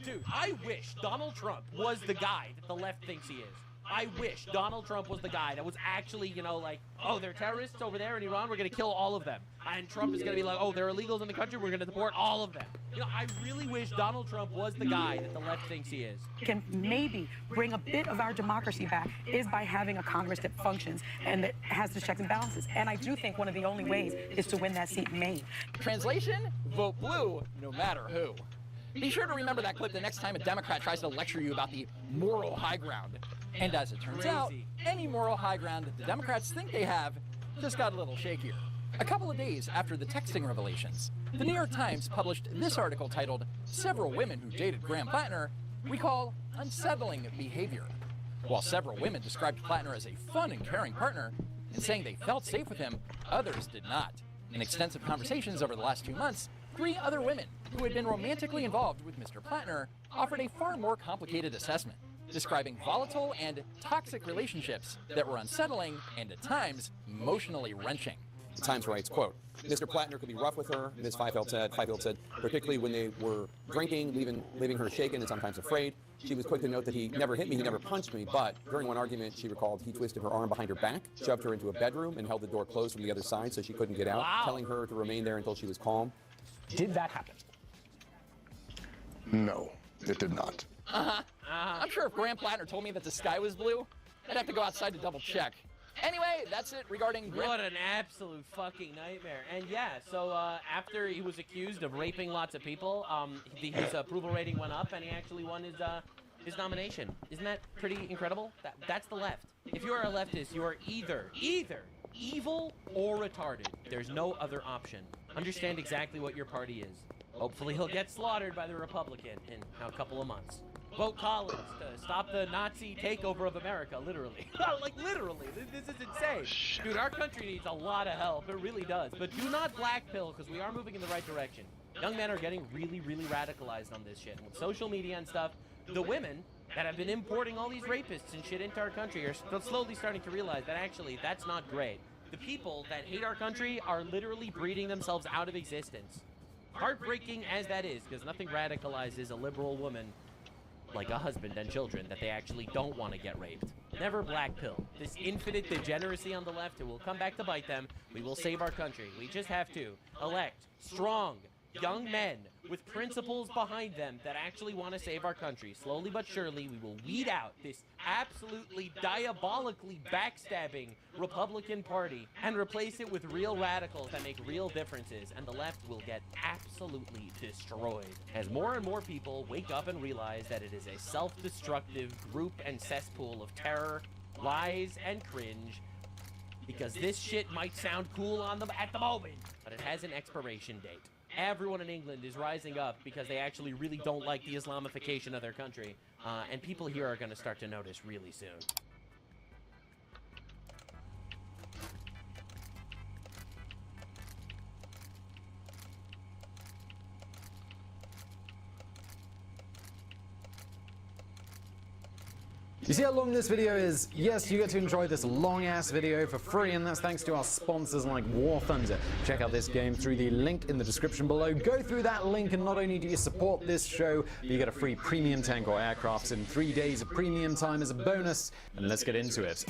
Dude, I wish Donald Trump was the guy that the left thinks he is. I wish Donald Trump was the guy that was actually, you know, like, oh, they're terrorists over there in Iran, we're going to kill all of them. And Trump is going to be like, oh, they're illegals in the country, we're going to deport all of them. You know, I really wish Donald Trump was the guy that the left thinks he is. Can maybe bring a bit of our democracy back is by having a Congress that functions and that has the checks and balances. And I do think one of the only ways is to win that seat in Maine. Translation, vote blue no matter who. Be sure to remember that clip the next time a Democrat tries to lecture you about the moral high ground. And as it turns out, any moral high ground that the Democrats think they have just got a little shakier. A couple of days after the texting revelations, the New York Times published this article titled, "Several Women Who Dated Graham Plattner Recall Unsettling Behavior." While several women described Plattner as a fun and caring partner and saying they felt safe with him, others did not. In extensive conversations over the last 2 months, 3 other women who had been romantically involved with Mr. Plattner offered a far more complicated assessment, describing volatile and toxic relationships that were unsettling and at times emotionally wrenching. The Times writes, quote, Mr. Plattner could be rough with her, Ms. Fifield said, particularly when they were drinking, leaving her shaken and sometimes afraid. She was quick to note that he never hit me, he never punched me, but during one argument, she recalled he twisted her arm behind her back, shoved her into a bedroom, and held the door closed from the other side so she couldn't get out, telling her to remain there until she was calm. Did that happen? No, it did not. I'm sure if Graham Plattner told me that the sky was blue, I'd have to go outside to double check. Anyway, that's it regarding What an absolute fucking nightmare. And yeah, so after he was accused of raping lots of people, his approval rating went up and he actually won his nomination. Isn't that pretty incredible? That's the left. If you are a leftist, you are either evil or retarded. There's no other option. Understand exactly what your party is. Hopefully he'll get slaughtered by the Republican in a couple of months. Vote Collins to stop the Nazi takeover of America, literally. Like, literally. This is insane. Dude, our country needs a lot of help. It really does. But do not black pill, because we are moving in the right direction. Young men are getting really, really radicalized on this shit. And with social media and stuff, the women that have been importing all these rapists and shit into our country are slowly starting to realize that actually that's not great. The people that hate our country are literally breeding themselves out of existence. Heartbreaking as that is, because nothing radicalizes a liberal woman like a husband and children that they actually don't want to get raped. Never black pill. This infinite degeneracy on the left, it will come back to bite them. We will save our country. We just have to elect strong, young men with principles behind them that actually want to save our country. Slowly but surely, we will weed out this absolutely diabolically backstabbing Republican Party and replace it with real radicals that make real differences, and the left will get absolutely destroyed. As more and more people wake up and realize that it is a self-destructive group and cesspool of terror, lies, and cringe, because this shit might sound cool at the moment, but it has an expiration date. Everyone in England is rising up because they actually really don't like the Islamification of their country. And people here are going to start to notice really soon. You see how long this video is? Yes, you get to enjoy this long-ass video for free, and that's thanks to our sponsors like War Thunder. Check out this game through the link in the description below. Go through that link, and not only do you support this show, but you get a free premium tank or aircraft and 3 days of premium time as a bonus. And let's get into it.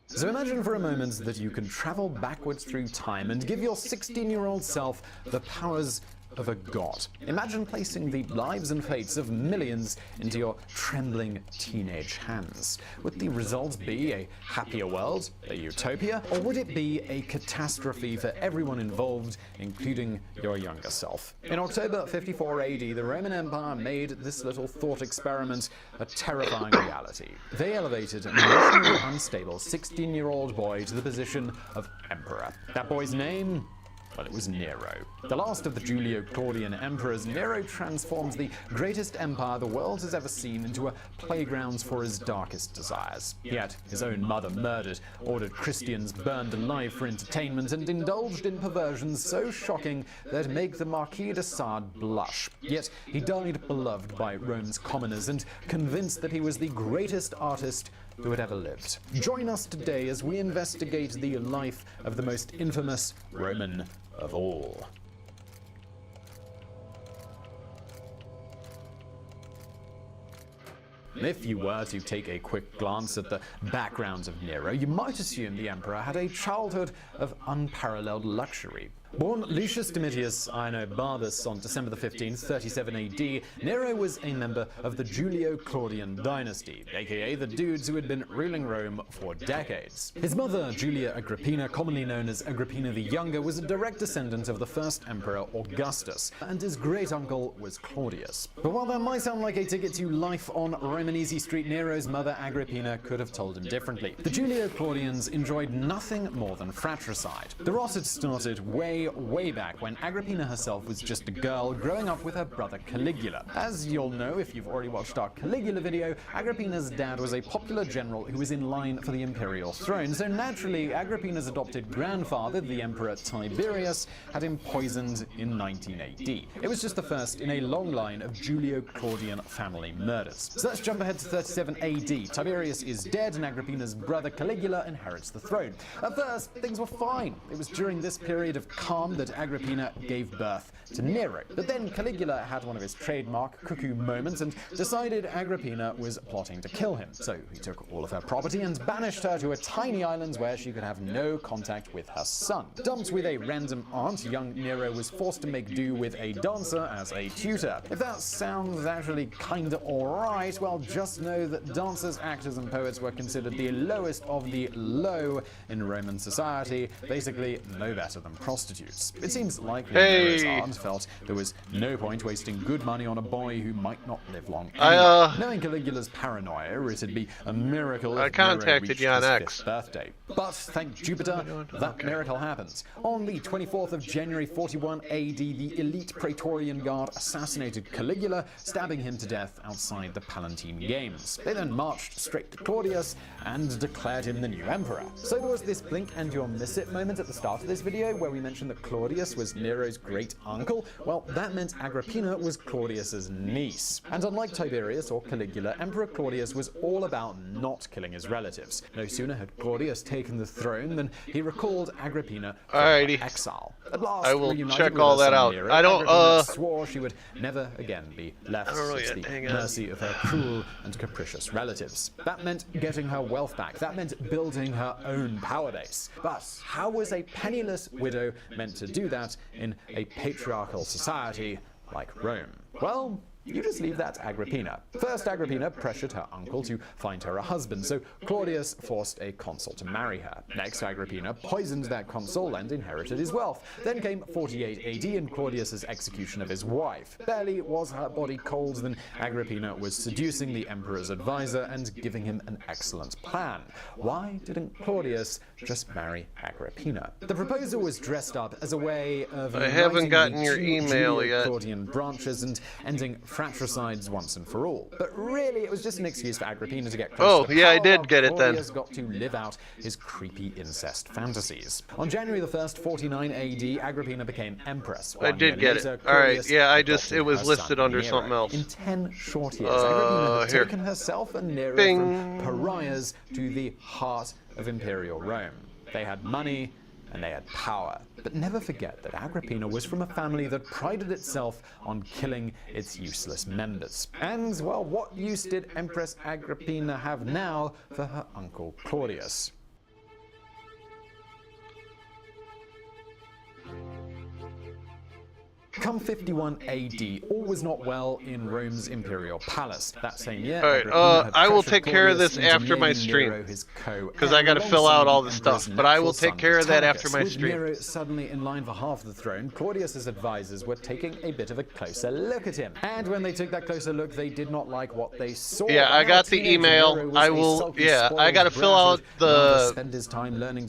So imagine for a moment that you can travel backwards through time and give your 16-year-old self the powers of a god. Imagine placing the lives and fates of millions into your trembling teenage hands. Would the result be a happier world, a utopia, or would it be a catastrophe for everyone involved, including your younger self? In October 54 AD, the Roman Empire made this little thought experiment a terrifying reality. They elevated an emotionally unstable 16-year-old boy to the position of emperor. That boy's name? Well, it was Nero. The last of the Julio-Claudian emperors, Nero transformed the greatest empire the world has ever seen into a playground for his darkest desires. He had his own mother murdered, ordered Christians burned alive for entertainment, and indulged in perversions so shocking that make the Marquis de Sade blush. Yet he died beloved by Rome's commoners and convinced that he was the greatest artist who had ever lived. Join us today as we investigate the life of the most infamous Roman of all. If you were to take a quick glance at the background of Nero, you might assume the emperor had a childhood of unparalleled luxury. Born Lucius Domitius Aenobarbus on December 15, 37 AD, Nero was a member of the Julio-Claudian dynasty, aka the dudes who had been ruling Rome for decades. His mother, Julia Agrippina, commonly known as Agrippina the Younger, was a direct descendant of the first emperor Augustus, and his great-uncle was Claudius. But while that might sound like a ticket to life on Roman Easy Street, Nero's mother Agrippina could have told him differently. The Julio-Claudians enjoyed nothing more than fratricide. The rot had started way back when Agrippina herself was just a girl growing up with her brother Caligula. As you'll know if you've already watched our Caligula video, Agrippina's dad was a popular general who was in line for the imperial throne, so naturally Agrippina's adopted grandfather, the Emperor Tiberius, had him poisoned in 19 AD. It was just the first in a long line of Julio-Claudian family murders. So let's jump ahead to 37 AD. Tiberius is dead and Agrippina's brother Caligula inherits the throne. At first, things were fine. It was during this period of calm that Agrippina gave birth to Nero. But then Caligula had one of his trademark cuckoo moments and decided Agrippina was plotting to kill him. So he took all of her property and banished her to a tiny island where she could have no contact with her son. Dumped with a random aunt, young Nero was forced to make do with a dancer as a tutor. If that sounds actually kinda alright, well, just know that dancers, actors, and poets were considered the lowest of the low in Roman society, basically no better than prostitutes. It seems like Nero's aunt felt there was no point wasting good money on a boy who might not live long anyway. Knowing Caligula's paranoia, it'd be a miracle if Nero reached his 5th birthday. But thank Jupiter, that miracle happens. On the 24th of January 41 AD, the elite Praetorian Guard assassinated Caligula, stabbing him to death outside the Palatine Games. They then marched straight to Claudius and declared him the new emperor. So there was this blink and you'll miss it moment at the start of this video where we mentioned that Claudius was Nero's great uncle. Well, that meant Agrippina was Claudius's niece. And unlike Tiberius or Caligula, Emperor Claudius was all about not killing his relatives. No sooner had Claudius taken the throne than he recalled Agrippina from exile. At last, I will check all that out. Nero, I don't Agrippina swore she would never again be left at the mercy of her cruel and capricious relatives. That meant getting her wealth back. That meant building her own power base. But how was a penniless widow meant to do that in a patriarchal society like Rome? Well, you just leave that to Agrippina. First, Agrippina pressured her uncle to find her a husband, so Claudius forced a consul to marry her. Next, Agrippina poisoned that consul and inherited his wealth. Then came 48 AD and Claudius's execution of his wife. Barely was her body cold than Agrippina was seducing the emperor's advisor and giving him an excellent plan. Why didn't Claudius just marry Agrippina? The proposal was dressed up as a way of I haven't gotten your email yet. Claudian branches and ending fratricides once and for all. But really, it was just an excuse for Agrippina to get close to yeah, power, I did get it then. Claudius got to live out his creepy incest fantasies. On January the 1st, 49 AD, Agrippina became empress. I did get it. Alright, yeah, it was listed under something else. In 10 short years, Agrippina had taken herself and Nero from pariahs to the heart of imperial Rome. They had money and they had power. But never forget that Agrippina was from a family that prided itself on killing its useless members. And, well, what use did Empress Agrippina have now for her uncle Claudius? Come 51 AD, all was not well in Rome's imperial palace. That same year, alright, I will take care of this after my stream, because I gotta fill out all the stuff, but I will take care of that after my stream. With Nero suddenly in line for half the throne, Claudius's advisors were taking a bit of a closer look at him. And when they took that closer look, they did not like what they saw. Yeah, I got the email. I will, I gotta fill out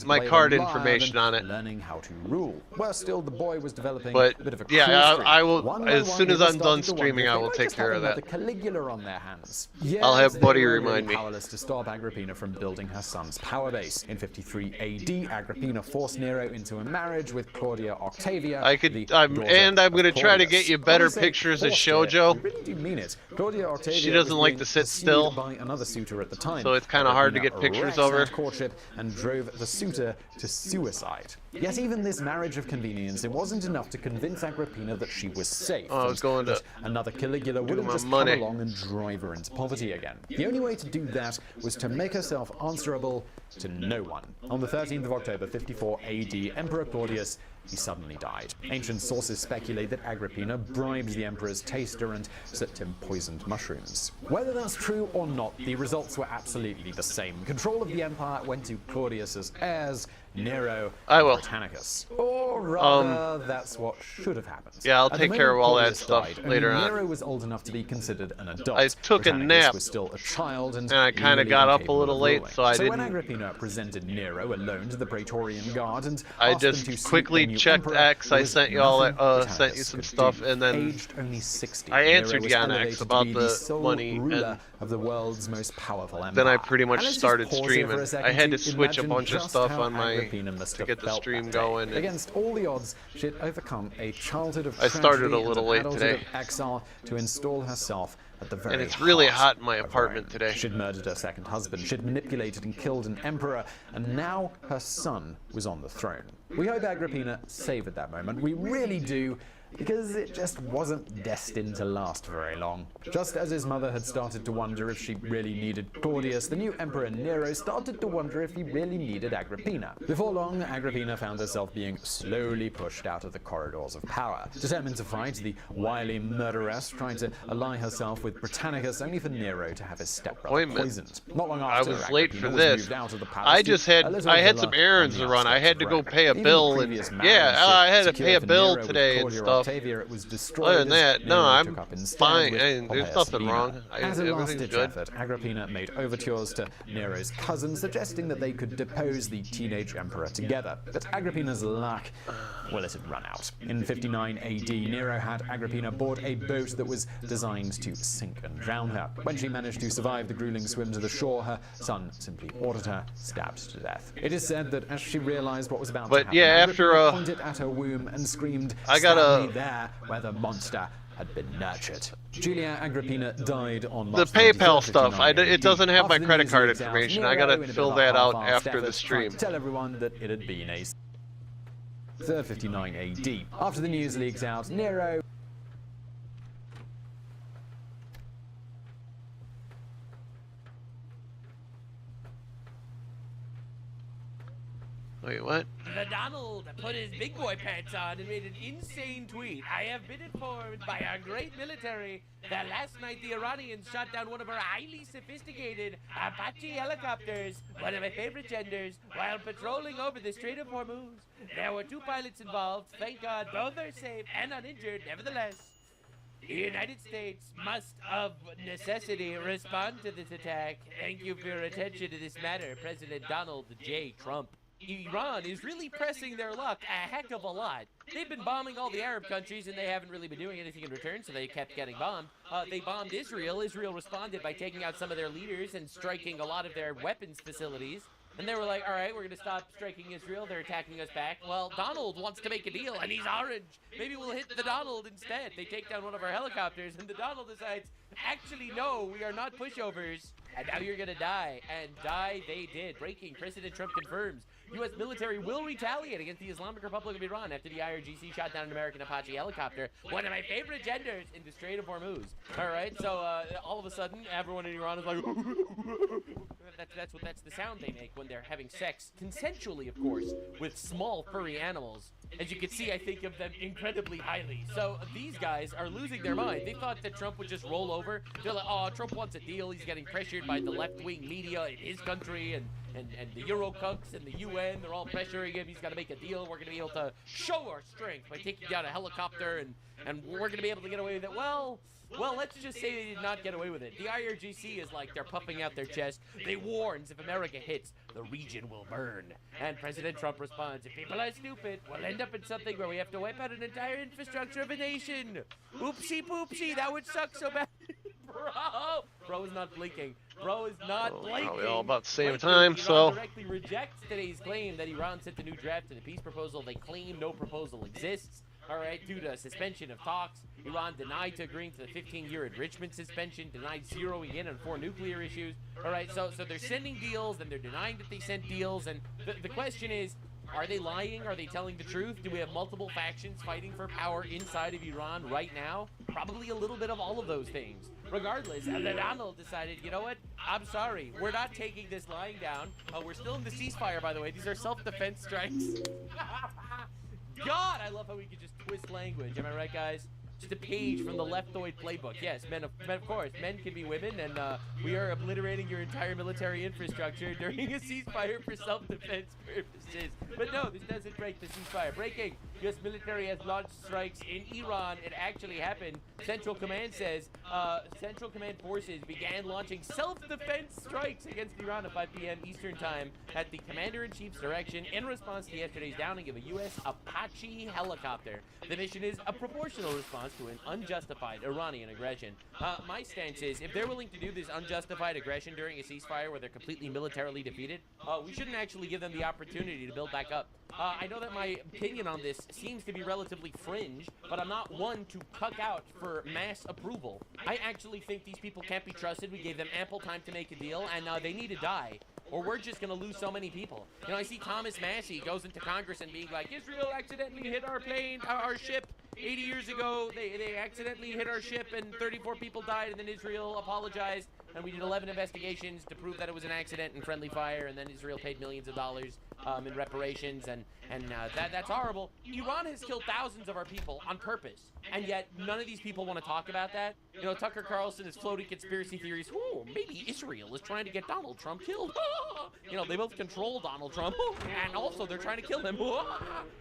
my card information on it. Learning how to rule. Well, still, the boy was developing a bit of a yeah, I will, One by as one, soon as people I'm done started to streaming, wonder I if will they might take just care have of that. another Caligula on their hands. I'll have Yes, Buddy they were remind really me. powerless to stop Agrippina from building her son's power base. In 53 AD, Agrippina forced Nero into a marriage with Claudia Octavia. I'm going to try to get you better When I say pictures of forced it, shoujo. I really do mean it. Claudia Octavia She doesn't was like being to sit pursued still, by another suitor at the time. so it's kinda hard to Agrippina get pictures wrecked of her. that courtship and drove the suitor to suicide. Yet even this marriage of convenience, it wasn't enough to convince Agrippina that she was safe. Oh, I was going to that another Caligula would have my just money. come along and drive her into poverty again. The only way to do that was to make herself answerable to no one. On the 13th of October, 54 AD, Emperor Claudius, he suddenly died. Ancient sources speculate that Agrippina bribed the emperor's taster and slipped him poisoned mushrooms. Whether that's true or not, the results were absolutely the same. Control of the empire went to Claudius's heirs, Nero and Britannicus. Or rather, that's what should have happened. Yeah, I'll At the take care of moment all that Claudius stuff died, later only on. Nero was old enough to be considered an adult. I took a Britannicus nap, was still a child, and I kind of legally got up a incapable little of late, ruling. so I when didn't. Agrippina presented Nero alone to the Praetorian Guard and I asked them just to seat quickly their new checked emperor, X. there I was sent you all nothing sent you Britannicus some could stuff, do. and then Aged only 60, I answered Nero was you on X elevated to about be the sole money, ruler and of the world's most powerful empire. then I pretty much And let's just started pause here streaming. for a second I had to to switch a imagine bunch of just stuff how on my Agrippina must to have get the felt stream that going. day. Against all the odds, she had overcome a childhood of I started tragedy a little and late an adulthood today. of exile to install herself at the very And it's really heart hot in my of apartment Rome. today. She'd murdered her second husband, she'd manipulated and killed an emperor, and now her son was on the throne. We hope Agrippina savored that moment. We really do, because it just wasn't destined to last very long. Just as his mother had started to wonder if she really needed Claudius, the new emperor Nero started to wonder if he really needed Agrippina. Before long, Agrippina found herself being slowly pushed out of the corridors of power. Determined to fight, the wily murderess tried to ally herself with Britannicus, only for Nero to have his stepbrother poisoned. Not long I after, was late Agrippina for was this. moved out of the palace I to just a had little I had villa some errands on to the run. I outskirts had to of go Rome. pay a Even bill, the and previous yeah, marriage I had to secured pay a for bill Nero with today and Claudia stuff. Octavia, it was destroyed Other than as that, no, Nero I'm took up instead fine. with There's Pompeius nothing Sabina. wrong. As a Everything's last-ditch good. effort, Agrippina made overtures to Nero's cousin, suggesting that they could depose the teenage emperor together. But Agrippina's luck, well, it had run out. In 59 AD, Nero had Agrippina board a boat that was designed to sink and drown her. When she managed to survive the grueling swim to the shore, her son simply ordered her stabbed to death. It is said that as she realized what was about to happen, yeah, after Agrippina pointed at her womb and screamed, "Stab me there, where the monster had been nurtured." Julia Agrippina died on March The PayPal 23rd, stuff, 59 it doesn't have my After the credit news card leaked out, information. I Nero, gotta in a bit fill of a that out half-assed after the effort, tried to stream. tell everyone that it had been a 59 AD. After the news leaked out, Nero Wait, what? The Donald put his big boy pants on and made an insane tweet. I have been informed by our great military that last night the Iranians shot down one of our highly sophisticated Apache helicopters, one of my favorite genders, while patrolling over the Strait of Hormuz. There were 2 pilots involved. Thank God both are safe and uninjured. Nevertheless, the United States must, of necessity, respond to this attack. Thank you for your attention to this matter, President Donald J. Trump. Iran is really pressing their luck a heck of a lot. They've been bombing all the Arab countries, and they haven't really been doing anything in return, so they kept getting bombed. They bombed Israel. Israel responded by taking out some of their leaders and striking a lot of their weapons facilities. And they were like, all right, we're going to stop striking Israel. They're attacking us back. Well, Donald wants to make a deal, and he's orange. Maybe we'll hit the Donald instead. They take down one of our helicopters, and the Donald decides, actually, no, we are not pushovers. And now you're going to die. And die they did. Breaking, President Trump confirms U.S. military will retaliate against the Islamic Republic of Iran after the IRGC shot down an American Apache helicopter, one of my favorite genders, in the Strait of Hormuz. All right, so all of a sudden, everyone in Iran is like, that's the sound they make when they're having sex, consensually, of course, with small furry animals. As you can see, I think of them incredibly highly. So these guys are losing their mind. They thought that Trump would just roll over. They're like, oh, Trump wants a deal. He's getting pressured by the left-wing media in his country, and the Eurocucks and the UN. They're all pressuring him. He's got to make a deal. We're going to be able to show our strength by taking down a helicopter, and we're going to be able to get away with it. Well, let's just say they did not get away with it. The IRGC is like, they're puffing out their chest. They warns if America hits, the region will burn. And President Trump responds, if people are stupid, we'll end up in something where we have to wipe out an entire infrastructure of a nation. Oopsie poopsie, that would suck so bad. Bro is not blinking. Bro is not blinking. Probably all about the same Right, time, Iran so. directly rejects today's claim that Iran sent a new draft to the peace proposal. They claim no proposal exists. All right, due to suspension of talks, Iran denied to agreeing to the 15-year enrichment suspension, denied zeroing in on 4 nuclear issues. All right, so they're sending deals, and they're denying that they sent deals. And the question is, are they lying? Are they telling the truth? Do we have multiple factions fighting for power inside of Iran right now? Probably a little bit of all of those things. Regardless, Donald decided, you know what? I'm sorry. We're not taking this lying down. We're still in the ceasefire, by the way. These are self-defense strikes. God, I love how we can just twist language. Am I right, guys? Just a page from the leftoid playbook. Yes, men of course, men can be women, and we are obliterating your entire military infrastructure during a ceasefire for self-defense purposes. But no, this doesn't break the ceasefire. Breaking. U.S. military has launched strikes in Iran. It actually happened. Central Command says Central Command forces began launching self-defense strikes against Iran at 5 p.m. Eastern Time at the Commander-in-Chief's direction in response to yesterday's downing of a U.S. Apache helicopter. The mission is a proportional response to an unjustified Iranian aggression. My stance is, if they're willing to do this unjustified aggression during a ceasefire where they're completely militarily defeated, we shouldn't actually give them the opportunity to build back up. I know that my opinion on this seems to be relatively fringe, but I'm not one to cuck out for mass approval. I actually think these people can't be trusted. We gave them ample time to make a deal, and they need to die, or we're just going to lose so many people. You know, I see Thomas Massey goes into Congress and being like, Israel accidentally hit our plane, our ship. 80 years ago, they accidentally hit our ship and 34 people died, and then Israel apologized, and we did 11 investigations to prove that it was an accident and friendly fire, and then Israel paid millions of dollars in reparations, and that's horrible. Iran has killed thousands of our people on purpose, and yet none of these people want to talk about that. You know, Tucker Carlson is floating conspiracy theories. Oh, maybe Israel is trying to get Donald Trump killed. You know, they both control Donald Trump, and also they're trying to kill him.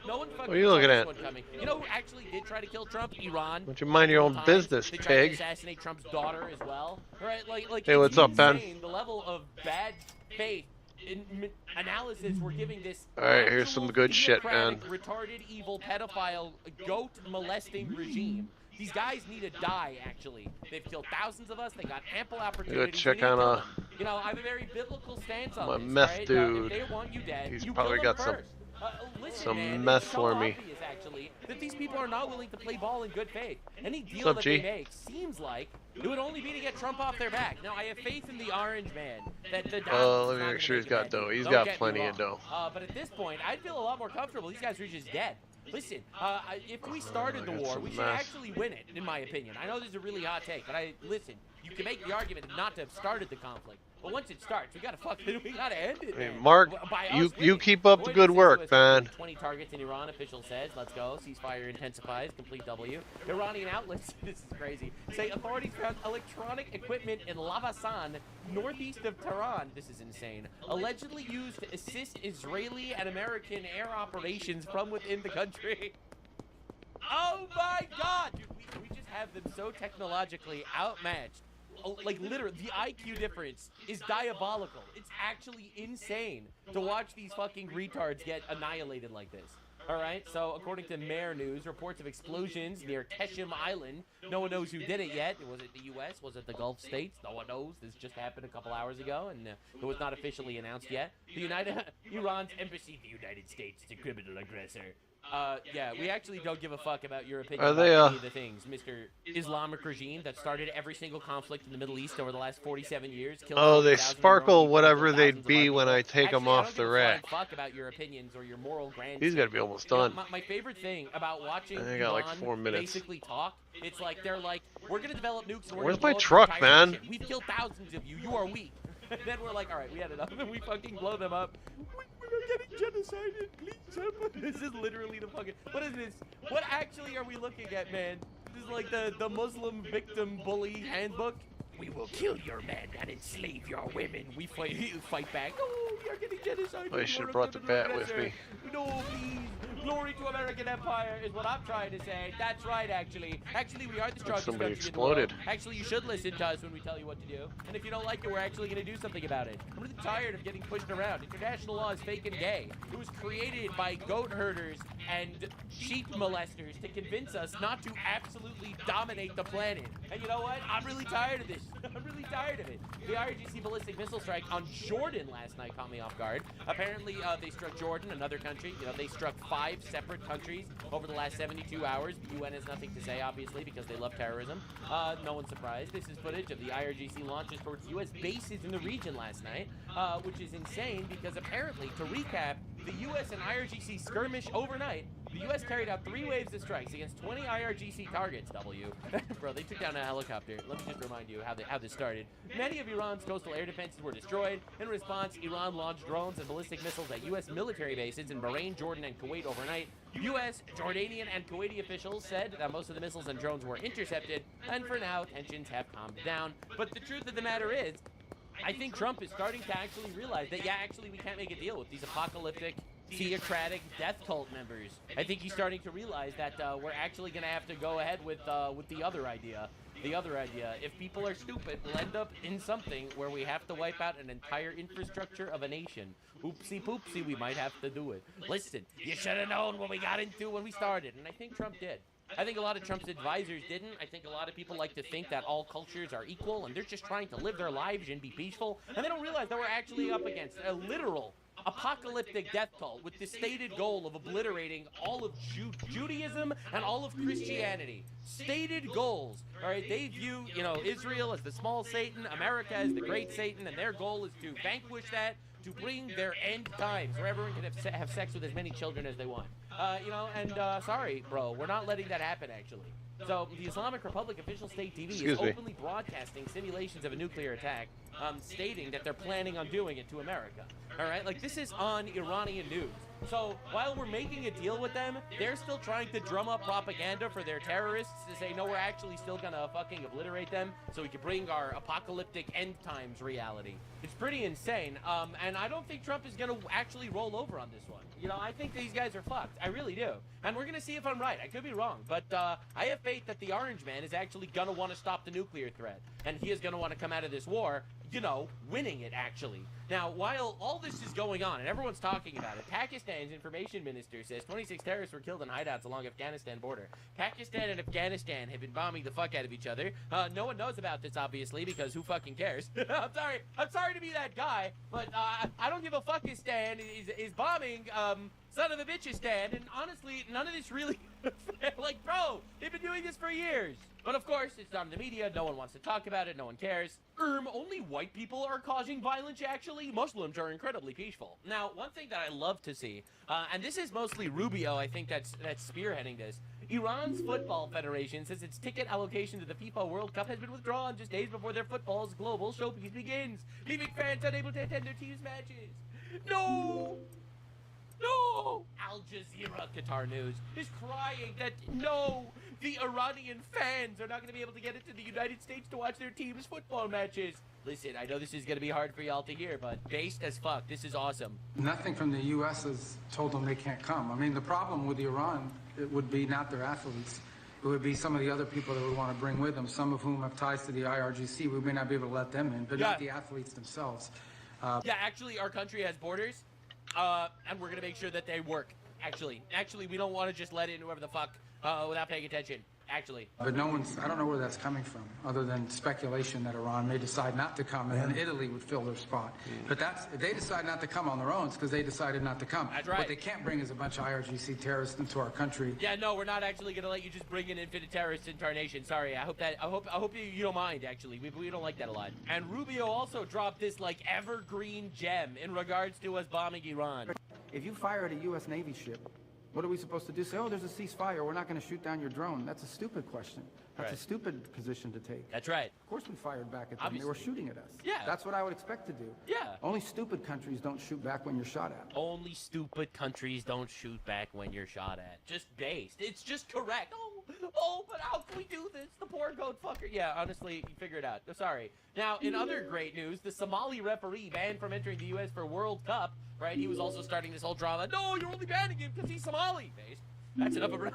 No one fucking What are you looking at? one coming. You know who actually did try to kill Trump? Iran. Why don't you mind your own business, they tried to pig? assassinate Trump's daughter as well. Right? Like Hey, what's up, Ben? The level of bad faith in analysis we're giving this. Alright, here's some good shit, man. Retarded, evil, pedophile, goat molesting regime. These guys need to die, actually. They've killed thousands of us. They got ample opportunity. Check on you know, I have a very biblical stance on my this, meth right? dude. If they want you dead, He's you probably kill them got some first. Listen, some man, meth it's so for me. obvious, actually, that these people are not willing to play ball in good faith. Any deal What's up, that G? they make seems like it would only be to get Trump off their back. Now, I have faith in the orange man. That the Let me make sure he's got dough. He's got plenty of dough. But at this point, I'd feel a lot more comfortable. These guys are just dead. Listen, if we started the war, we should actually win it, in my opinion. I know this is a really hot take, but listen, you can make the argument not to have started the conflict. But once it starts, we gotta end it. Hey, man. Mark, By us you winning. keep up the good work, man. 20 targets in Iran, official says. Let's go. Ceasefire intensifies. Complete W. Iranian outlets, this is crazy, say authorities found electronic equipment in Lavasan, northeast of Tehran. This is insane. Allegedly used to assist Israeli and American air operations from within the country. Oh my God! Dude, we just have them so technologically outmatched. Oh, like literally, the IQ difference is diabolical. It's actually insane to watch these fucking retards get annihilated like this. All right, so according to Mer News, reports of explosions near Keshim Island. No one knows who did it yet. Was it the U.S.? Was it the Gulf states? No one knows. This just happened a couple hours ago, and it was not officially announced yet. Iran's embassy, the United States, the criminal aggressor. Yeah, we actually don't give a fuck about your opinion about any of the things, Mr. Islamic regime that started every single conflict in the Middle East over the last 47 years. Oh, they sparkle whatever they'd be when I take them off the rack. Fuck about your opinions or your moral grandeur. He's gotta be almost done. My favorite thing about watching I got like 4 minutes. basically talk, it's like they're like, we're gonna develop nukes. And we're Where's gonna my blow up truck, your entire man? nation. We've killed thousands of you. You are weak. Then we're like, all right, we had enough, and we fucking blow them up. We're getting genocided. Please help us. This is literally the fucking. What is this? What actually are we looking at, man? This is like the Muslim victim bully handbook. We will kill your men and enslave your women. We fight back. Oh, we are getting genocided. I should have brought the bat with me. No, please. Glory to American Empire is what I'm trying to say. That's right, actually. Actually, we are the strongest Somebody country in the world. exploded. Actually, you should listen to us when we tell you what to do. And if you don't like it, we're actually going to do something about it. I'm really tired of getting pushed around. International law is fake and gay. It was created by goat herders and sheep molesters to convince us not to absolutely dominate the planet. And you know what? I'm really tired of this. I'm really tired of it. The IRGC ballistic missile strike on Jordan last night caught me off guard. Apparently, they struck Jordan, another country. You know, they struck 5 separate countries over the last 72 hours. The UN has nothing to say, obviously, because they love terrorism. No one's surprised. This is footage of the IRGC launches towards U.S. bases in the region last night, which is insane because apparently, to recap, the U.S. and IRGC skirmish overnight. The U.S. carried out 3 waves of strikes against 20 IRGC targets, Bro, they took down a helicopter. Let me just remind you how this started. Many of Iran's coastal air defenses were destroyed. In response, Iran launched drones and ballistic missiles at U.S. military bases in Bahrain, Jordan, and Kuwait overnight. U.S., Jordanian, and Kuwaiti officials said that most of the missiles and drones were intercepted, and for now, tensions have calmed down. But the truth of the matter is, I think Trump is starting to actually realize that, yeah, actually, we can't make a deal with these apocalyptic, theocratic death cult members. I think he's starting to realize that we're actually going to have to go ahead with the other idea. The other idea, if people are stupid, we'll end up in something where we have to wipe out an entire infrastructure of a nation. Oopsie poopsie, we might have to do it. Listen, you should have known what we got into when we started, and I think Trump did. I think a lot of Trump's advisors didn't. I think a lot of people like to think that all cultures are equal and they're just trying to live their lives and be peaceful. And they don't realize that we're actually up against a literal apocalyptic death cult with the stated goal of obliterating all of Judaism and all of Christianity. Stated goals. All right, they view, Israel as the small Satan, America as the great Satan, and their goal is to vanquish that, to bring their end times where everyone can have sex with as many children as they want. Sorry, bro, we're not letting that happen, actually. So, the Islamic Republic official state TV is openly broadcasting simulations of a nuclear attack, stating that they're planning on doing it to America. All right, like, this is on Iranian news. So, while we're making a deal with them, they're still trying to drum up propaganda for their terrorists to say, no, we're actually still gonna fucking obliterate them so we can bring our apocalyptic end times reality. It's pretty insane, and I don't think Trump is gonna actually roll over on this one. I think these guys are fucked. I really do. And we're gonna see if I'm right. I could be wrong, but I have faith that the Orange Man is actually gonna want to stop the nuclear threat, and he is gonna want to come out of this war, winning it, actually. Now, while all this is going on, and everyone's talking about it, Pakistan's information minister says 26 terrorists were killed in hideouts along Afghanistan border. Pakistan and Afghanistan have been bombing the fuck out of each other. No one knows about this, obviously, because who fucking cares? I'm sorry to be that guy, but I don't give a fuck. Stan is bombing son of a bitchistan, and honestly, none of this really like, bro, they've been doing this for years. But of course, it's not in the media, no one wants to talk about it, no one cares. Only white people are causing violence, actually? Muslims are incredibly peaceful. Now, one thing that I love to see, and this is mostly Rubio, I think, that's spearheading this. Iran's Football Federation says its ticket allocation to the FIFA World Cup has been withdrawn just days before their football's global showpiece begins, leaving fans unable to attend their team's matches. No! Al Jazeera, Qatar News, is crying that the Iranian fans are not going to be able to get into the United States to watch their team's football matches. Listen, I know this is going to be hard for y'all to hear, but based as fuck, this is awesome. Nothing from the U.S. has told them they can't come. I mean, the problem with Iran, it would be not their athletes. It would be some of the other people that would want to bring with them, some of whom have ties to the IRGC. We may not be able to let them in, but not the athletes themselves. Actually, our country has borders. And we're gonna make sure that they work. Actually, we don't want to just let in whoever the fuck without paying attention. Actually. But I don't know where that's coming from, other than speculation that Iran may decide not to come, and then Italy would fill their spot. But if they decide not to come on their own, it's because they decided not to come. That's right. What they can't bring is a bunch of IRGC terrorists into our country. Yeah, no, we're not actually gonna let you just bring in infinite terrorists into our nation. Sorry, I hope you don't mind. Actually, we don't like that a lot. And Rubio also dropped this like evergreen gem in regards to us bombing Iran. If you fire at a U.S. Navy ship, what are we supposed to do? Say, oh, there's a ceasefire, we're not going to shoot down your drone. That's a stupid question. That's a stupid position to take. That's right. Of course we fired back at them. Obviously. They were shooting at us. Yeah. That's what I would expect to do. Yeah. Only stupid countries don't shoot back when you're shot at. Only stupid countries don't shoot back when you're shot at. Just based. It's just correct. But how can we do this? The poor goat fucker. Yeah, honestly, you figure it out. Sorry. Now, in other great news, the Somali referee banned from entering the U.S. for World Cup, right? He was also starting this whole drama. No, you're only banning him because he's Somali. Somali-based. That's enough of a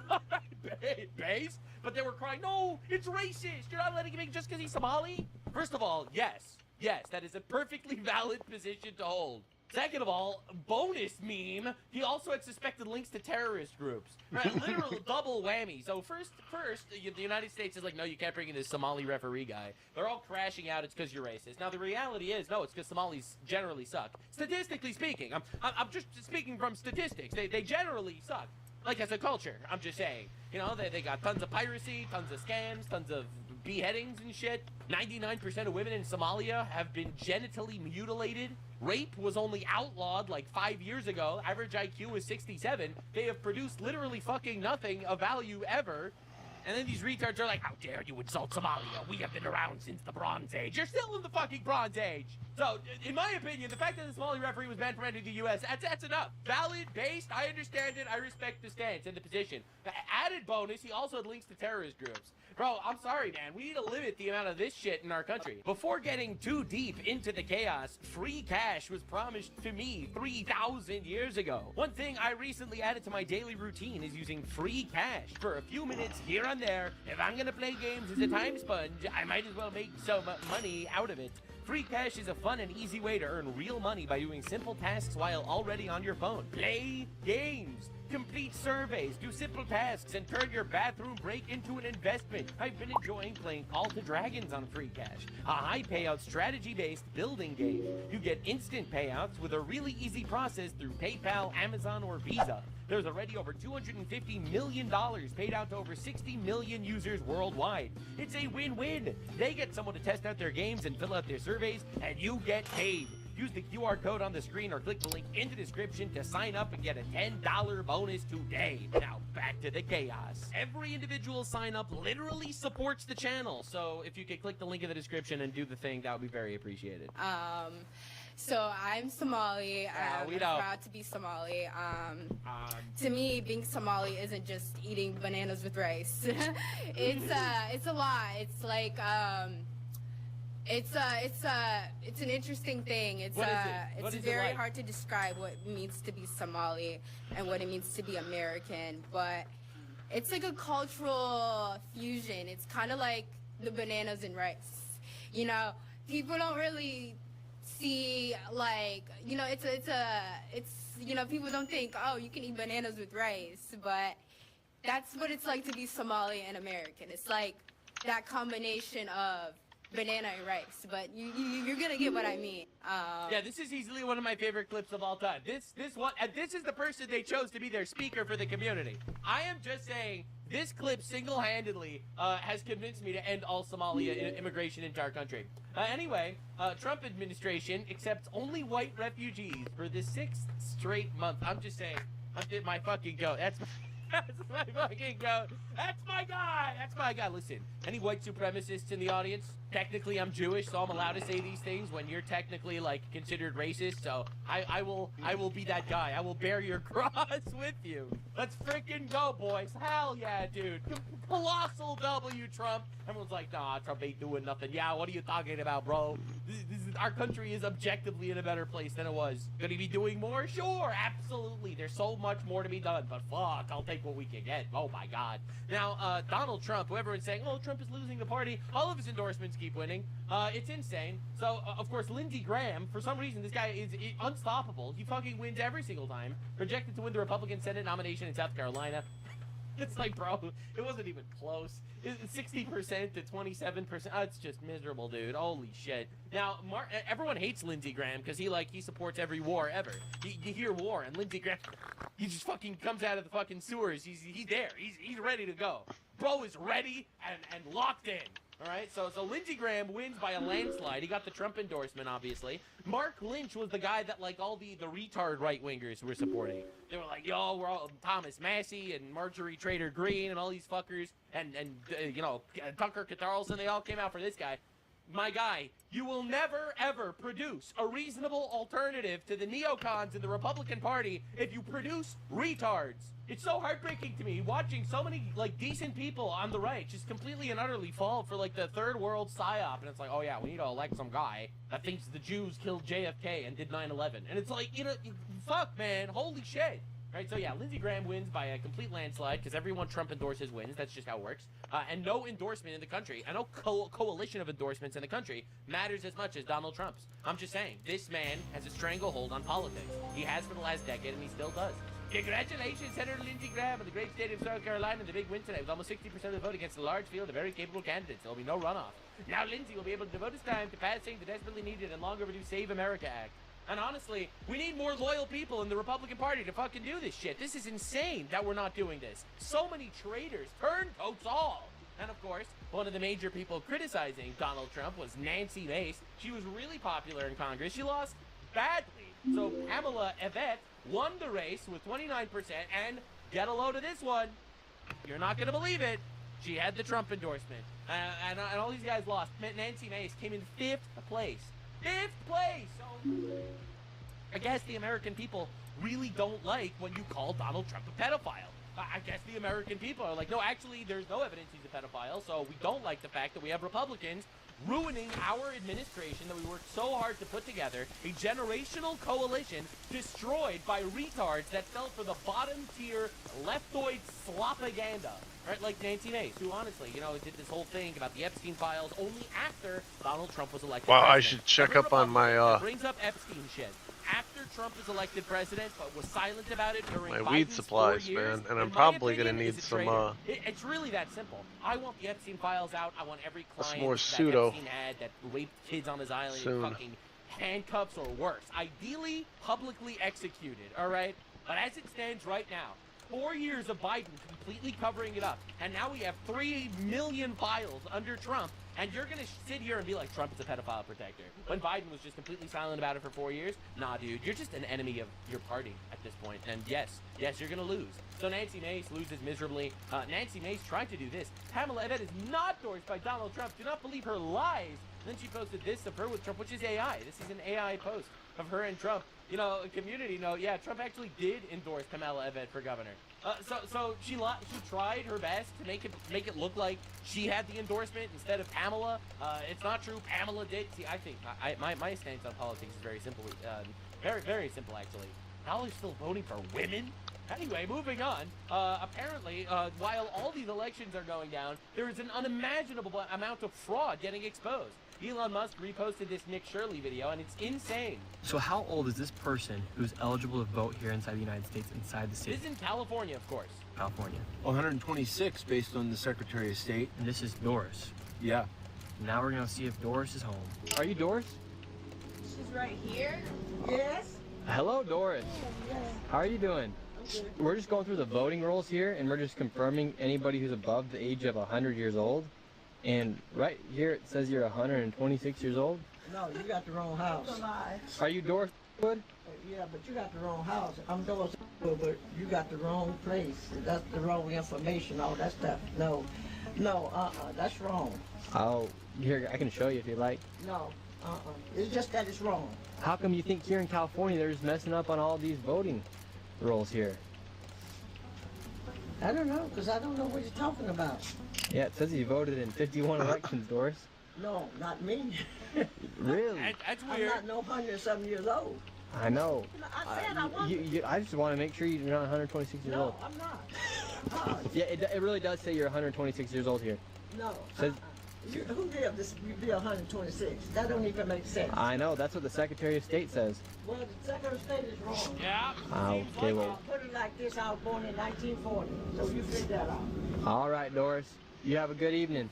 base. But they were crying, no, it's racist. You're not letting him in just because he's Somali? First of all, yes, that is a perfectly valid position to hold. Second of all, bonus meme, he also had suspected links to terrorist groups. Right? Literal double whammy. So first, the United States is like, no, you can't bring in this Somali referee guy. They're all crashing out, it's because you're racist. Now, the reality is, no, it's because Somalis generally suck. Statistically speaking, I'm just speaking from statistics. They generally suck. Like, as a culture, I'm just saying. You know, they got tons of piracy, tons of scams, tons of beheadings and shit. 99% of women in Somalia have been genitally mutilated. Rape was only outlawed like 5 years ago. Average IQ is 67. They have produced literally fucking nothing of value ever. And then these retards are like, how dare you insult Somalia? We have been around since the Bronze Age. You're still in the fucking Bronze Age. So, in my opinion, the fact that the Somali referee was banned from entering the U.S., that's enough. Valid, based, I understand it. I respect the stance and the position. The added bonus, he also had links to terrorist groups. Bro, I'm sorry, man. We need to limit the amount of this shit in our country. Before getting too deep into the chaos, free cash was promised to me 3,000 years ago. One thing I recently added to my daily routine is using free cash for a few minutes here and there. If I'm gonna play games as a time sponge, I might as well make some money out of it. Free cash is a fun and easy way to earn real money by doing simple tasks while already on your phone. Play games. Complete surveys, do simple tasks, and turn your bathroom break into an investment. I've been enjoying playing Call to Dragons on free cash, a high payout strategy-based building game. You get instant payouts with a really easy process through PayPal, Amazon, or Visa. There's already over $250 million paid out to over 60 million users worldwide. It's a win-win. They get someone to test out their games and fill out their surveys, and you get paid. Use the QR code on the screen or click the link in the description to sign up and get a $10 bonus today. Now, back to the chaos. Every individual sign up literally supports the channel. So if you could click the link in the description and do the thing, that would be very appreciated. So I'm Somali. I'm proud to be Somali. To me, being Somali isn't just eating bananas with rice. It's a lot. It's like, it's an interesting thing. It's very hard to describe what it means to be Somali and what it means to be American, but it's like a cultural fusion. It's kind of like the bananas and rice. You know, people don't really see, like, you know, it's you know, people don't think, oh, you can eat bananas with rice, but that's what it's like to be Somali and American. It's like that combination of banana and rice, but you're gonna get what I mean. Yeah, this is easily one of my favorite clips of all time. This is the person they chose to be their speaker for the community. I am just saying, this clip single-handedly has convinced me to end all Somalia immigration into our country. Anyway, Trump administration accepts only white refugees for the 6th straight month. I'm just saying, my fucking goat. That's my fucking goat. That's my guy. That's my guy. Listen, any white supremacists in the audience? Technically, I'm Jewish, so I'm allowed to say these things when you're technically, like, considered racist. So I will be that guy. I will bear your cross with you. Let's freaking go, boys. Hell yeah, dude. Colossal W, Trump. Everyone's like, nah, Trump ain't doing nothing. Yeah, what are you talking about, bro? Our country is objectively in a better place than it was. Could he be doing more? Sure, absolutely. There's so much more to be done, but fuck, I'll take what we can get. Oh my God. Now, Donald Trump, who everyone's saying, oh, Trump is losing the party. All of his endorsements keep winning. It's insane. So, of course, Lindsey Graham, for some reason, this guy is unstoppable. He fucking wins every single time. Projected to win the Republican Senate nomination in South Carolina. It's like, bro, it wasn't even close. It's 60% to 27%. Oh, it's just miserable, dude. Holy shit. Now, everyone hates Lindsey Graham because he supports every war ever. You hear war, and Lindsey Graham, he just fucking comes out of the fucking sewers. He's there. He's ready to go. Bro is ready and locked in. All right, so Lindsey Graham wins by a landslide. He got the Trump endorsement, obviously. Mark Lynch was the guy that, like, all the retard right-wingers were supporting. They were like, yo, we're all Thomas Massey and Marjorie Trader Green and all these fuckers and you know, Tucker Carlson. They all came out for this guy. My guy, you will never, ever produce a reasonable alternative to the neocons in the Republican Party if you produce retards. It's so heartbreaking to me watching so many, like, decent people on the right just completely and utterly fall for, like, the third world psyop. And it's like, oh yeah, we need to elect some guy that thinks the Jews killed JFK and did 9/11. And it's like, you know, fuck, man, holy shit. Right, so yeah, Lindsey Graham wins by a complete landslide because everyone Trump endorses wins. That's just how it works. And no endorsement in the country, and no coalition of endorsements in the country matters as much as Donald Trump's. I'm just saying, this man has a stranglehold on politics. He has for the last decade, and he still does. Congratulations, Senator Lindsey Graham of the great state of South Carolina. The big win tonight with almost 60% of the vote against a large field of very capable candidates. There will be no runoff. Now Lindsey will be able to devote his time to passing the desperately needed and long overdue Save America Act. And honestly, we need more loyal people in the Republican Party to fucking do this shit. This is insane that we're not doing this. So many traitors, turncoats all. And of course, one of the major people criticizing Donald Trump was Nancy Mace. She was really popular in Congress. She lost badly. So Pamela Yvette won the race with 29%. And get a load of this one. You're not going to believe it. She had the Trump endorsement. And all these guys lost. Nancy Mace came in 5th place. 5th place! So, I guess the American people really don't like when you call Donald Trump a pedophile. I guess the American people are like, no, actually, there's no evidence he's a pedophile, so we don't like the fact that we have Republicans ruining our administration that we worked so hard to put together, a generational coalition destroyed by retards that fell for the bottom-tier leftoid slopaganda. Right, like Nancy Mace, who honestly, did this whole thing about the Epstein files only after Donald Trump was elected Wow, president. I should check up on my brings up Epstein shit. After Trump was elected president, but was silent about it during my Biden's weed supplies, 4 years, man, and I'm in my probably opinion, gonna need is a some traitor. It's really that simple. I want the Epstein files out. I want every client more that pseudo Epstein had that raped kids on his island in soon. fucking handcuffs or worse. Ideally, publicly executed, all right? But as it stands right now, 4 years of Biden completely covering it up, and now we have 3 million files under Trump, and you're gonna sit here and be like, Trump is a pedophile protector, when Biden was just completely silent about it for 4 years? Nah, dude, you're just an enemy of your party at this point, and yes, you're gonna lose. So Nancy Mace loses miserably. Nancy Mace tried to do this. Pamela Yvette is not endorsed by Donald Trump. Do not believe her lies. And then she posted this of her with Trump, which is AI. This is an AI post of her and Trump. A community note, yeah, Trump actually did endorse Pamela Yvette for governor. So she tried her best to make it look like she had the endorsement instead of Pamela. It's not true. Pamela did. See, I think my stance on politics is very simple. Very, very simple, actually. Y'all are still voting for women? Anyway, moving on. Apparently, while all these elections are going down, there is an unimaginable amount of fraud getting exposed. Elon Musk reposted this Nick Shirley video, and it's insane. So how old is this person who's eligible to vote here inside the United States, inside the state? This is in California, of course. California. 126 based on the Secretary of State. And this is Doris. Yeah. Now we're gonna see if Doris is home. Are you Doris? She's right here. Yes. Hello, Doris. Yes. How are you doing? Okay. We're just going through the voting rolls here, and we're just confirming anybody who's above the age of 100 years old. And right here it says you're 126 years old. No, you got the wrong house. That's a lie. Are you Doris Wood? Yeah, but you got the wrong house. I'm Doris Wood, but you got the wrong place. That's the wrong information, all that stuff. No, that's wrong. Oh, here, I can show you if you like. No, it's just that it's wrong. How come you think here in California they're just messing up on all these voting rolls here? I don't know, because I don't know what you're talking about. Yeah, it says you voted in 51 elections, Doris. No, not me. Really? That's weird. I'm not no 100-something years old. I know. I said I wasn't. I just want to make sure you're not 126 years old. No, I'm not. Yeah, it really does say you're 126 years old here. No. Says, Who did this? You be 126. That don't even make sense. I know. That's what the Secretary of State says. Well, the Secretary of State is wrong. Yeah. Okay, well. Put it like this. I was born in 1940. So you figure that out. All right, Doris. You have a good evening.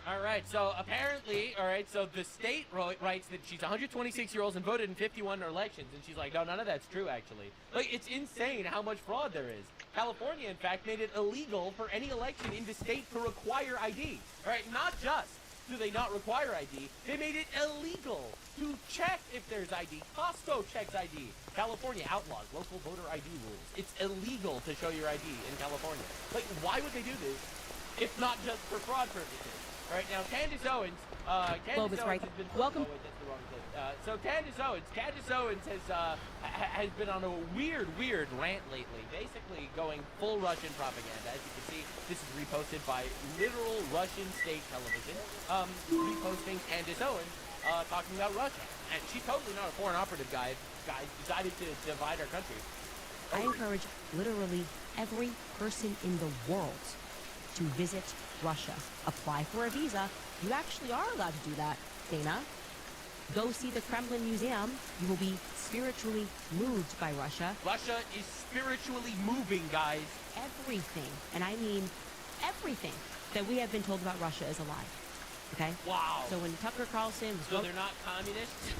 All right, so apparently, so the state writes that she's 126 years old and voted in 51 elections, and she's like, no, none of that's true, actually. Like, it's insane how much fraud there is. California, in fact, made it illegal for any election in the state to require ID. All right, not just do they not require ID, they made it illegal to check if there's ID. Costco checks ID. California outlaws local voter ID rules. It's illegal to show your ID in California. Like, why would they do this if not just for fraud purposes? All right, now Candace Owens, Globus, right. has been... Welcome. Oh, wait, that's the wrong clip. So Candace Owens has been on a weird rant lately, basically going full Russian propaganda. As you can see, this is reposted by literal Russian state television, reposting Candace Owens talking about Russia. And she's totally not a foreign operative, guys, decided to divide our country. I encourage literally every person in the world to visit Russia. Apply for a visa. You actually are allowed to do that, Dana. Go see the Kremlin Museum. You will be spiritually moved by Russia. Russia is spiritually moving, guys. Everything, and I mean everything, that we have been told about Russia is a lie. Okay? Wow. So when Tucker Carlson... So they're not communists?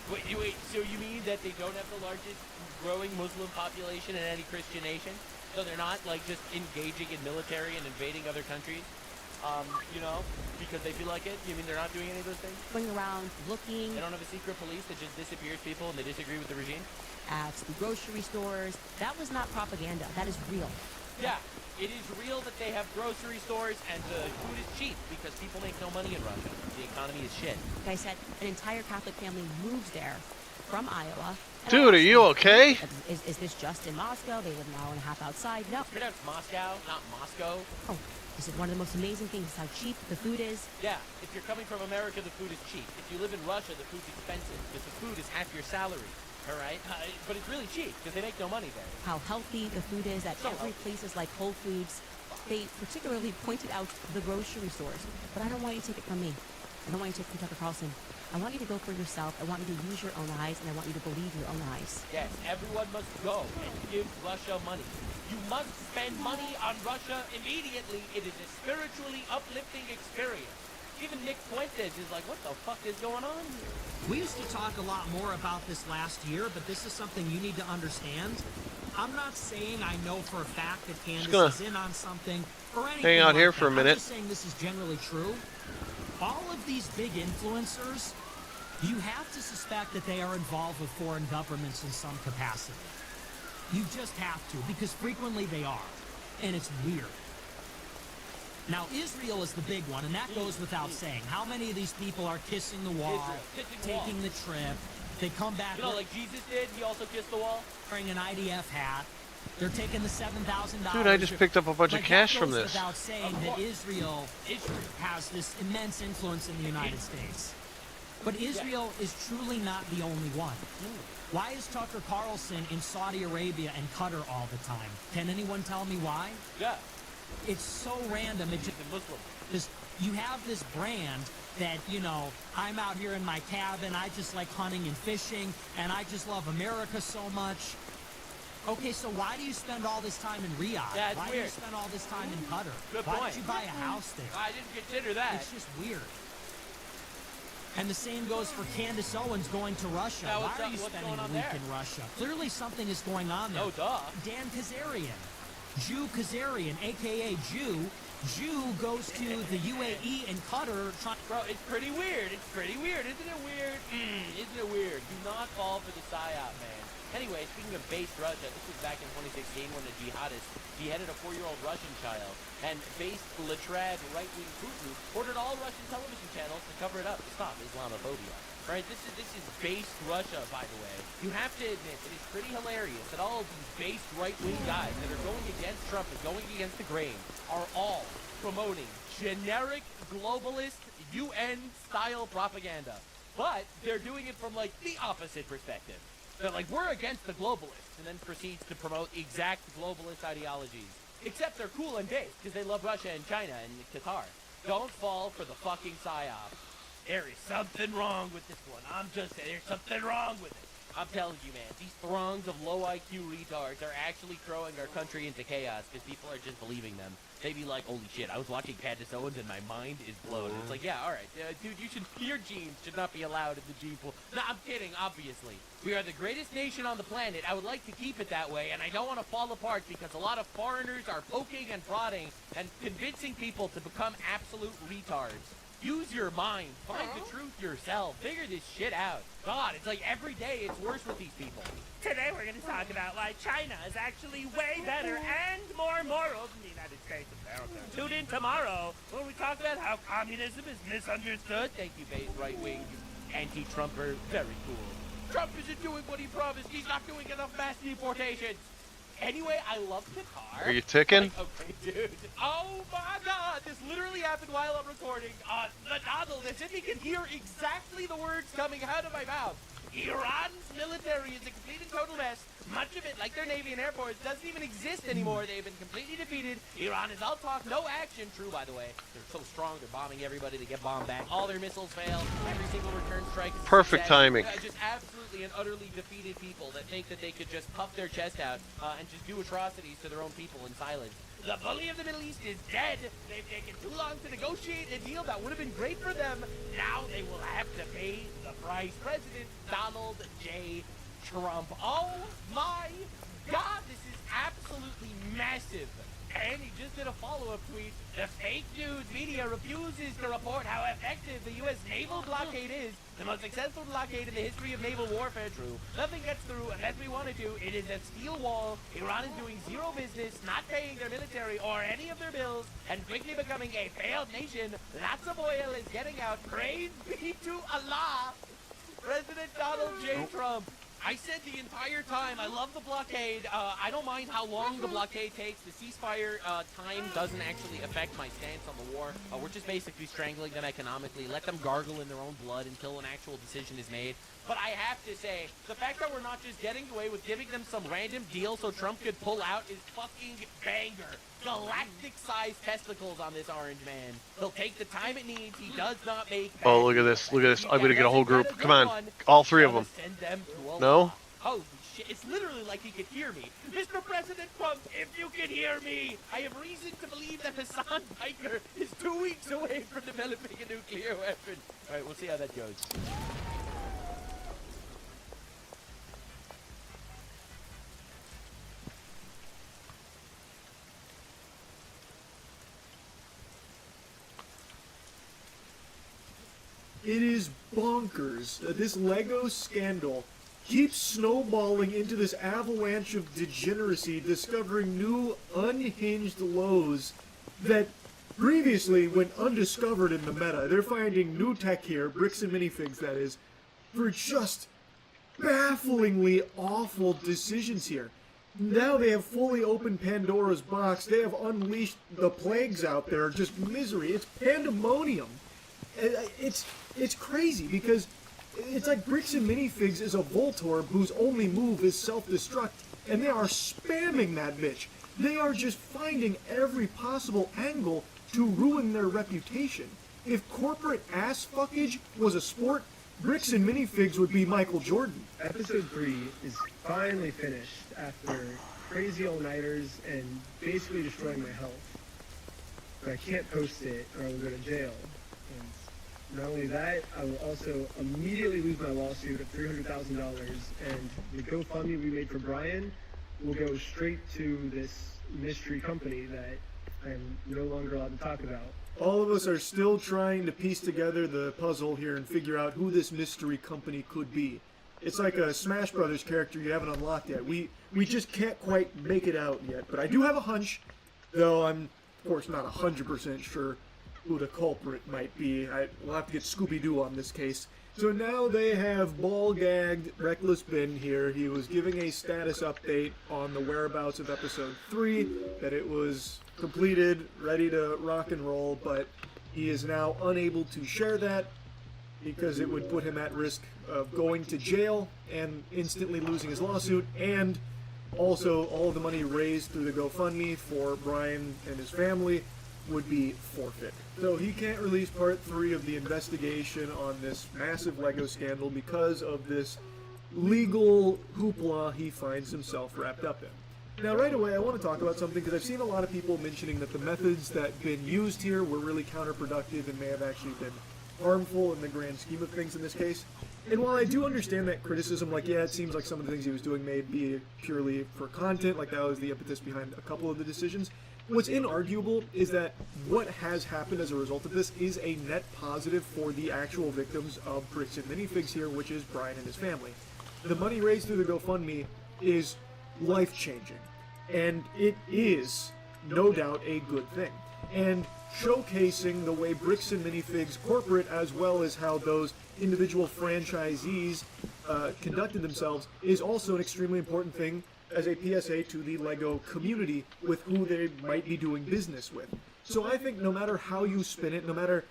wait, so you mean that they don't have the largest growing Muslim population in any Christian nation? So they're not, like, just engaging in military and invading other countries? You know, because they feel like it? You mean they're not doing any of those things? Going around looking... They don't have a secret police that just disappears people and they disagree with the regime? At the grocery stores. That was not propaganda. That is real. Yeah, it is real that they have grocery stores and the food is cheap because people make no money in Russia. The economy is shit. Like I said, an entire Catholic family moves there from Iowa. Dude, are you okay? Is this just in Moscow? They live an hour and a half outside? No. It's pronounced Moscow, not Moscow. Oh, this is one of the most amazing things, how cheap the food is. Yeah, if you're coming from America, the food is cheap. If you live in Russia, the food's expensive because the food is half your salary. All right, but it's really cheap because they make no money there. How healthy the food is at every places like Whole Foods. They particularly pointed out the grocery stores. But I don't want you to take it from me. I don't want you to take it from Tucker Carlson. I want you to go for yourself. I want you to use your own eyes, and I want you to believe your own eyes. Yes, everyone must go and give Russia money. You must spend money on Russia immediately. It is a spiritually uplifting experience. Even Nick Fuentes is like, what the fuck is going on here? We used to talk a lot more about this last year, but this is something you need to understand. I'm not saying I know for a fact that Candace is in on something or anything. Hang out like here for a minute. I'm just saying this is generally true. All of these big influencers, you have to suspect that they are involved with foreign governments in some capacity. You just have to, because frequently they are. And it's weird. Now, Israel is the big one, and that goes without saying. How many of these people are kissing the wall, taking the trip? They come back... You know, like Jesus did, he also kissed the wall? Wearing an IDF hat. They're taking the $7,000... Dude, I just picked up a bunch of cash from this. Without saying that Israel has this immense influence in the United States. But Israel is truly not the only one. Why is Tucker Carlson in Saudi Arabia and Qatar all the time? Can anyone tell me why? Yeah. It's so random. It just you have this brand that, you know, I'm out here in my cabin, I just like hunting and fishing, and I just love America so much. Okay, so why do you spend all this time in Riyadh? Yeah, it's why weird. do you spend all this time in Qatar? Good why point. did you buy a house there? I didn't consider that. It's just weird. And the same goes for Candace Owens going to Russia. Now, why are you what's spending going a on week there? in Russia? Clearly something is going on there. Oh, duh. Dan Kazarian. Jew Kazarian, a.k.a. Jew goes to the UAE and Qatar. Bro, it's pretty weird. It's pretty weird. Isn't it weird? Isn't it weird? Do not fall for the psyop, man. Anyway, speaking of based Russia, this was back in 2016 when the jihadists beheaded a 4-year-old Russian child, and based Latrad right-wing Putin ordered all Russian television channels to cover it up to stop Islamophobia. Right? This is based Russia, by the way. You have to admit that it's pretty hilarious that all of these based right-wing guys that are going against Trump and going against the grain are all promoting generic globalist UN-style propaganda. But they're doing it from, like, the opposite perspective. They're like, we're against the globalists, and then proceeds to promote exact globalist ideologies. Except they're cool and based, because they love Russia and China and Qatar. Don't fall for the fucking psyop. There is something wrong with this one. I'm just saying, there's something wrong with it. I'm telling you, man, these throngs of low IQ retards are actually throwing our country into chaos because people are just believing them. They be like, holy shit, I was watching Candace Owens and my mind is blown. It's like, yeah, all right, dude, your genes should not be allowed in the gene pool. No, I'm kidding, obviously. We are the greatest nation on the planet. I would like to keep it that way, and I don't want to fall apart because a lot of foreigners are poking and prodding and convincing people to become absolute retards. Use your mind. Find the truth yourself. Figure this shit out. God, it's like every day it's worse with these people. Today we're going to talk about why China is actually way better and more moral than the United States of America. Tune in tomorrow when we talk about how communism is misunderstood. Thank you, base right-wing anti-Trumper. Very cool. Trump isn't doing what he promised. He's not doing enough mass deportations. Anyway, I love Qatar. Are you ticking? Like, okay, dude. Oh my God! This literally happened while I'm recording. The Donald, as if he can hear exactly the words coming out of my mouth. Iran's military is a complete and total mess. Much of it, like their Navy and Air Force, doesn't even exist anymore. They've been completely defeated. Iran is all talk, no action. True, by the way. They're so strong, they're bombing everybody. They get bombed back. All their missiles fail. Every single return strike is Perfect timing. Just absolutely and utterly defeated people that think that they could just puff their chest out and just do atrocities to their own people in silence. The bully of the Middle East is dead. They've taken too long to negotiate a deal that would have been great for them. Now they will have to pay the price. President Donald J. Trump. Oh my God, this is absolutely massive. And he just did a follow-up tweet. The fake news media refuses to report how effective the U.S. naval blockade is. The most successful blockade in the history of naval warfare. True. Nothing gets through unless we want it to. It is a steel wall. Iran is doing zero business, not paying their military or any of their bills, and quickly becoming a failed nation. Lots of oil is getting out. Praise be to Allah. President Donald J. Trump. I said the entire time, I love the blockade. I don't mind how long the blockade takes. The ceasefire time doesn't actually affect my stance on the war. We're just basically strangling them economically. Let them gargle in their own blood until an actual decision is made. But I have to say, the fact that we're not just getting away with giving them some random deal so Trump could pull out is fucking banger. Galactic-sized testicles on this orange man. He'll take the time it needs. He does not make... Oh, look at this. Look at this. I'm going to get a whole group. Come on. All three of them. No? Holy shit. It's literally like he could hear me. Mr. President Trump, if you can hear me, I have reason to believe that Hassan Piker is 2 weeks away from developing a nuclear weapon. All right, we'll see how that goes. It is bonkers that this Lego scandal keeps snowballing into this avalanche of degeneracy, discovering new unhinged lows that previously went undiscovered in the meta. They're finding new tech here, bricks and minifigs that is, for just bafflingly awful decisions here. Now they have fully opened Pandora's box. They have unleashed the plagues out there, just misery. It's pandemonium. It's crazy because it's like Bricks and Minifigs is a Voltorb whose only move is self-destruct, and they are spamming that bitch. They are just finding every possible angle to ruin their reputation. If corporate ass fuckage was a sport, Bricks and Minifigs would be Michael Jordan. Episode 3 is finally finished after crazy all-nighters and basically destroying my health. But I can't post it or I will go to jail. Not only that, I will also immediately lose my lawsuit of $300,000, and the GoFundMe we made for Brian will go straight to this mystery company that I'm no longer allowed to talk about. All of us are still trying to piece together the puzzle here and figure out who this mystery company could be. It's like a Smash Brothers character you haven't unlocked yet. We just can't quite make it out yet, but I do have a hunch, though I'm, of course, not 100% sure who the culprit might be. We'll have to get Scooby-Doo on this case. So now they have ball-gagged Reckless Ben here. He was giving a status update on the whereabouts of episode 3, that it was completed, ready to rock and roll, but he is now unable to share that because it would put him at risk of going to jail and instantly losing his lawsuit, and also all of the money raised through the GoFundMe for Brian and his family would be forfeit. So he can't release part 3 of the investigation on this massive Lego scandal because of this legal hoopla he finds himself wrapped up in. Now right away I want to talk about something because I've seen a lot of people mentioning that the methods that have been used here were really counterproductive and may have actually been harmful in the grand scheme of things in this case. And while I do understand that criticism, like, yeah, it seems like some of the things he was doing may be purely for content, like that was the impetus behind a couple of the decisions, what's inarguable is that what has happened as a result of this is a net positive for the actual victims of Bricks and Minifigs here, which is Brian and his family. The money raised through the GoFundMe is life-changing, and it is, no doubt, a good thing. And showcasing the way Bricks and Minifigs corporate, as well as how those individual franchisees conducted themselves, is also an extremely important thing as a PSA to the LEGO community with who they might be doing business with. So I think no matter how you spin it, no matter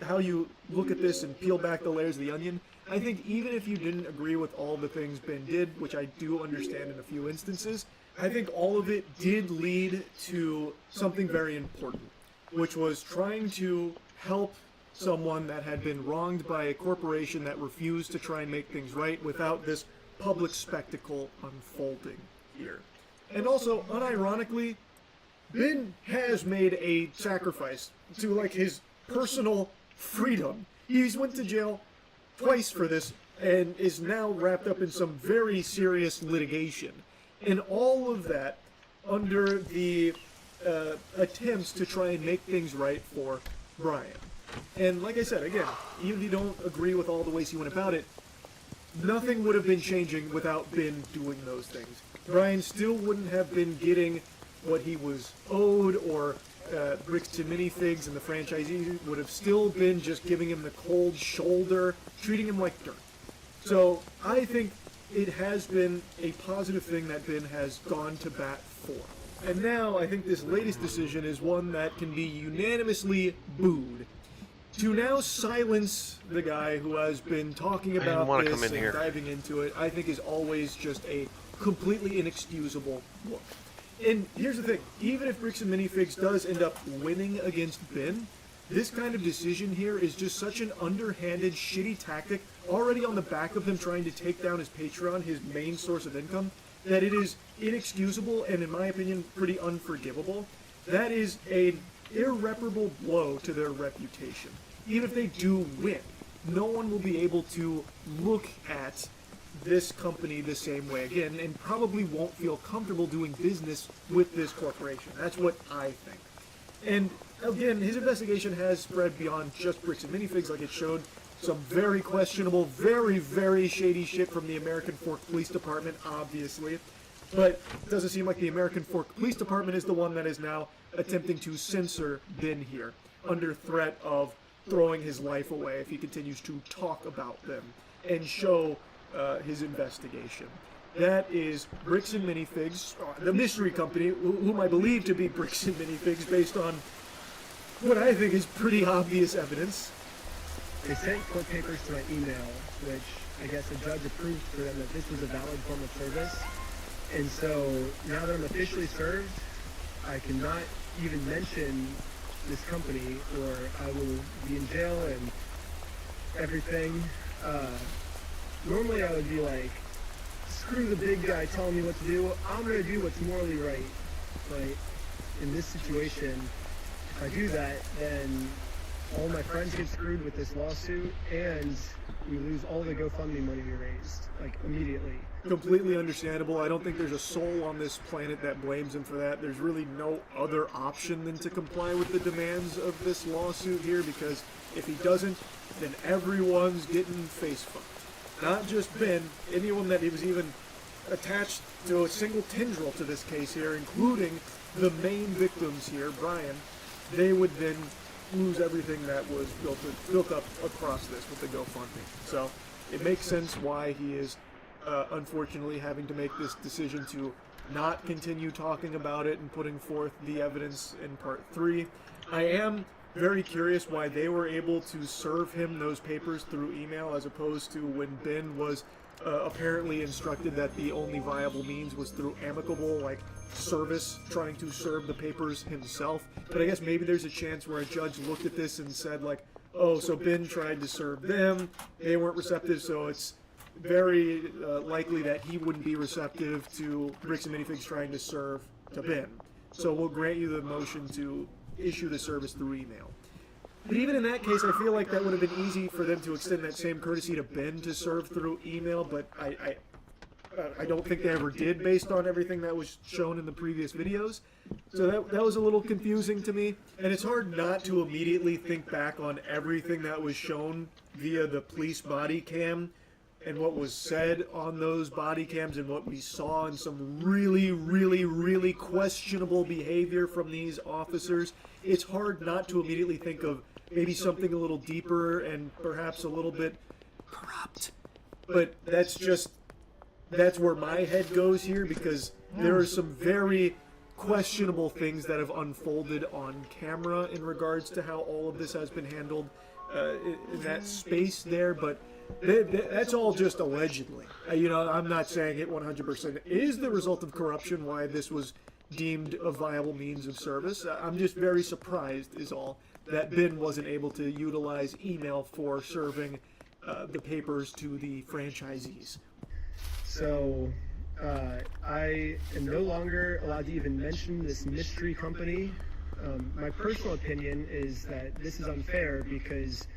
how you look at this and peel back the layers of the onion, I think even if you didn't agree with all the things Ben did, which I do understand in a few instances, I think all of it did lead to something very important, which was trying to help someone that had been wronged by a corporation that refused to try and make things right without this public spectacle unfolding here. And also, unironically, Ben has made a sacrifice to, like, his personal freedom. He's went to jail twice for this and is now wrapped up in some very serious litigation. And all of that under the attempts to try and make things right for Brian. And like I said, again, even if you don't agree with all the ways he went about it, nothing would have been changing without Ben doing those things. Brian still wouldn't have been getting what he was owed, or Rekt and Minifigs and the franchisee would have still been just giving him the cold shoulder, treating him like dirt. So I think it has been a positive thing that Ben has gone to bat for. And now I think this latest decision is one that can be unanimously booed. To now silence the guy who has been talking about this and diving into it, I think is always just a completely inexcusable look. And here's the thing, even if Rekt and Minifigs does end up winning against Ben, this kind of decision here is just such an underhanded, shitty tactic, already on the back of him trying to take down his Patreon, his main source of income, that it is inexcusable and, in my opinion, pretty unforgivable. That is an irreparable blow to their reputation. Even if they do win, no one will be able to look at this company the same way again, and probably won't feel comfortable doing business with this corporation. That's what I think. And again, his investigation has spread beyond just Rekt and Minifigs. Like, it showed some very questionable, very, very shady shit from the American Fork Police Department, obviously. But it doesn't seem like the American Fork Police Department is the one that is now attempting to censor Ben here, under threat of throwing his life away if he continues to talk about them and show his investigation. That is Rekt and Minifigs, the mystery company, whom I believe to be Rekt and Minifigs based on what I think is pretty obvious evidence. They sent court papers to my email, which I guess a judge approved for them that this was a valid form of service. And so now that I'm officially served, I cannot even mention this company or I will be in jail and everything. Normally I would be like, screw the big guy telling me what to do. I'm going to do what's morally right. But in this situation, if I do that, then all my friends get screwed with this lawsuit and we lose all the GoFundMe money we raised, like, immediately. Completely understandable. I don't think there's a soul on this planet that blames him for that. There's really no other option than to comply with the demands of this lawsuit here, because if he doesn't, then everyone's getting face fucked. Not just Ben, anyone that he was even attached to a single tendril to this case here, including the main victims here, Brian, they would then lose everything that was built up across this with the GoFundMe. So it makes sense why he is unfortunately having to make this decision to not continue talking about it and putting forth the evidence in part 3. I am very curious why they were able to serve him those papers through email as opposed to when Ben was apparently instructed that the only viable means was through amicable, like, service, trying to serve the papers himself. But I guess maybe there's a chance where a judge looked at this and said, like, oh, so Ben tried to serve them, they weren't receptive, so it's very likely that he wouldn't be receptive to Rekt and Minifigs trying to serve to Ben. So we'll grant you the motion to issue the service through email. But even in that case, I feel like that would have been easy for them to extend that same courtesy to Ben to serve through email, but I don't think they ever did based on everything that was shown in the previous videos. So that was a little confusing to me, and it's hard not to immediately think back on everything that was shown via the police body cam and what was said on those body cams and what we saw in some really, really, really questionable behavior from these officers. It's hard not to immediately think of maybe something a little deeper and perhaps a little bit corrupt. But that's where my head goes here, because there are some very questionable things that have unfolded on camera in regards to how all of this has been handled in that space there, but that's all just allegedly. You know, I'm not saying it 100% is the result of corruption why this was deemed a viable means of service. I'm just very surprised, is all, that Ben wasn't able to utilize email for serving the papers to the franchisees. So, I am no longer allowed to even mention this mystery company. My personal opinion is that this is unfair because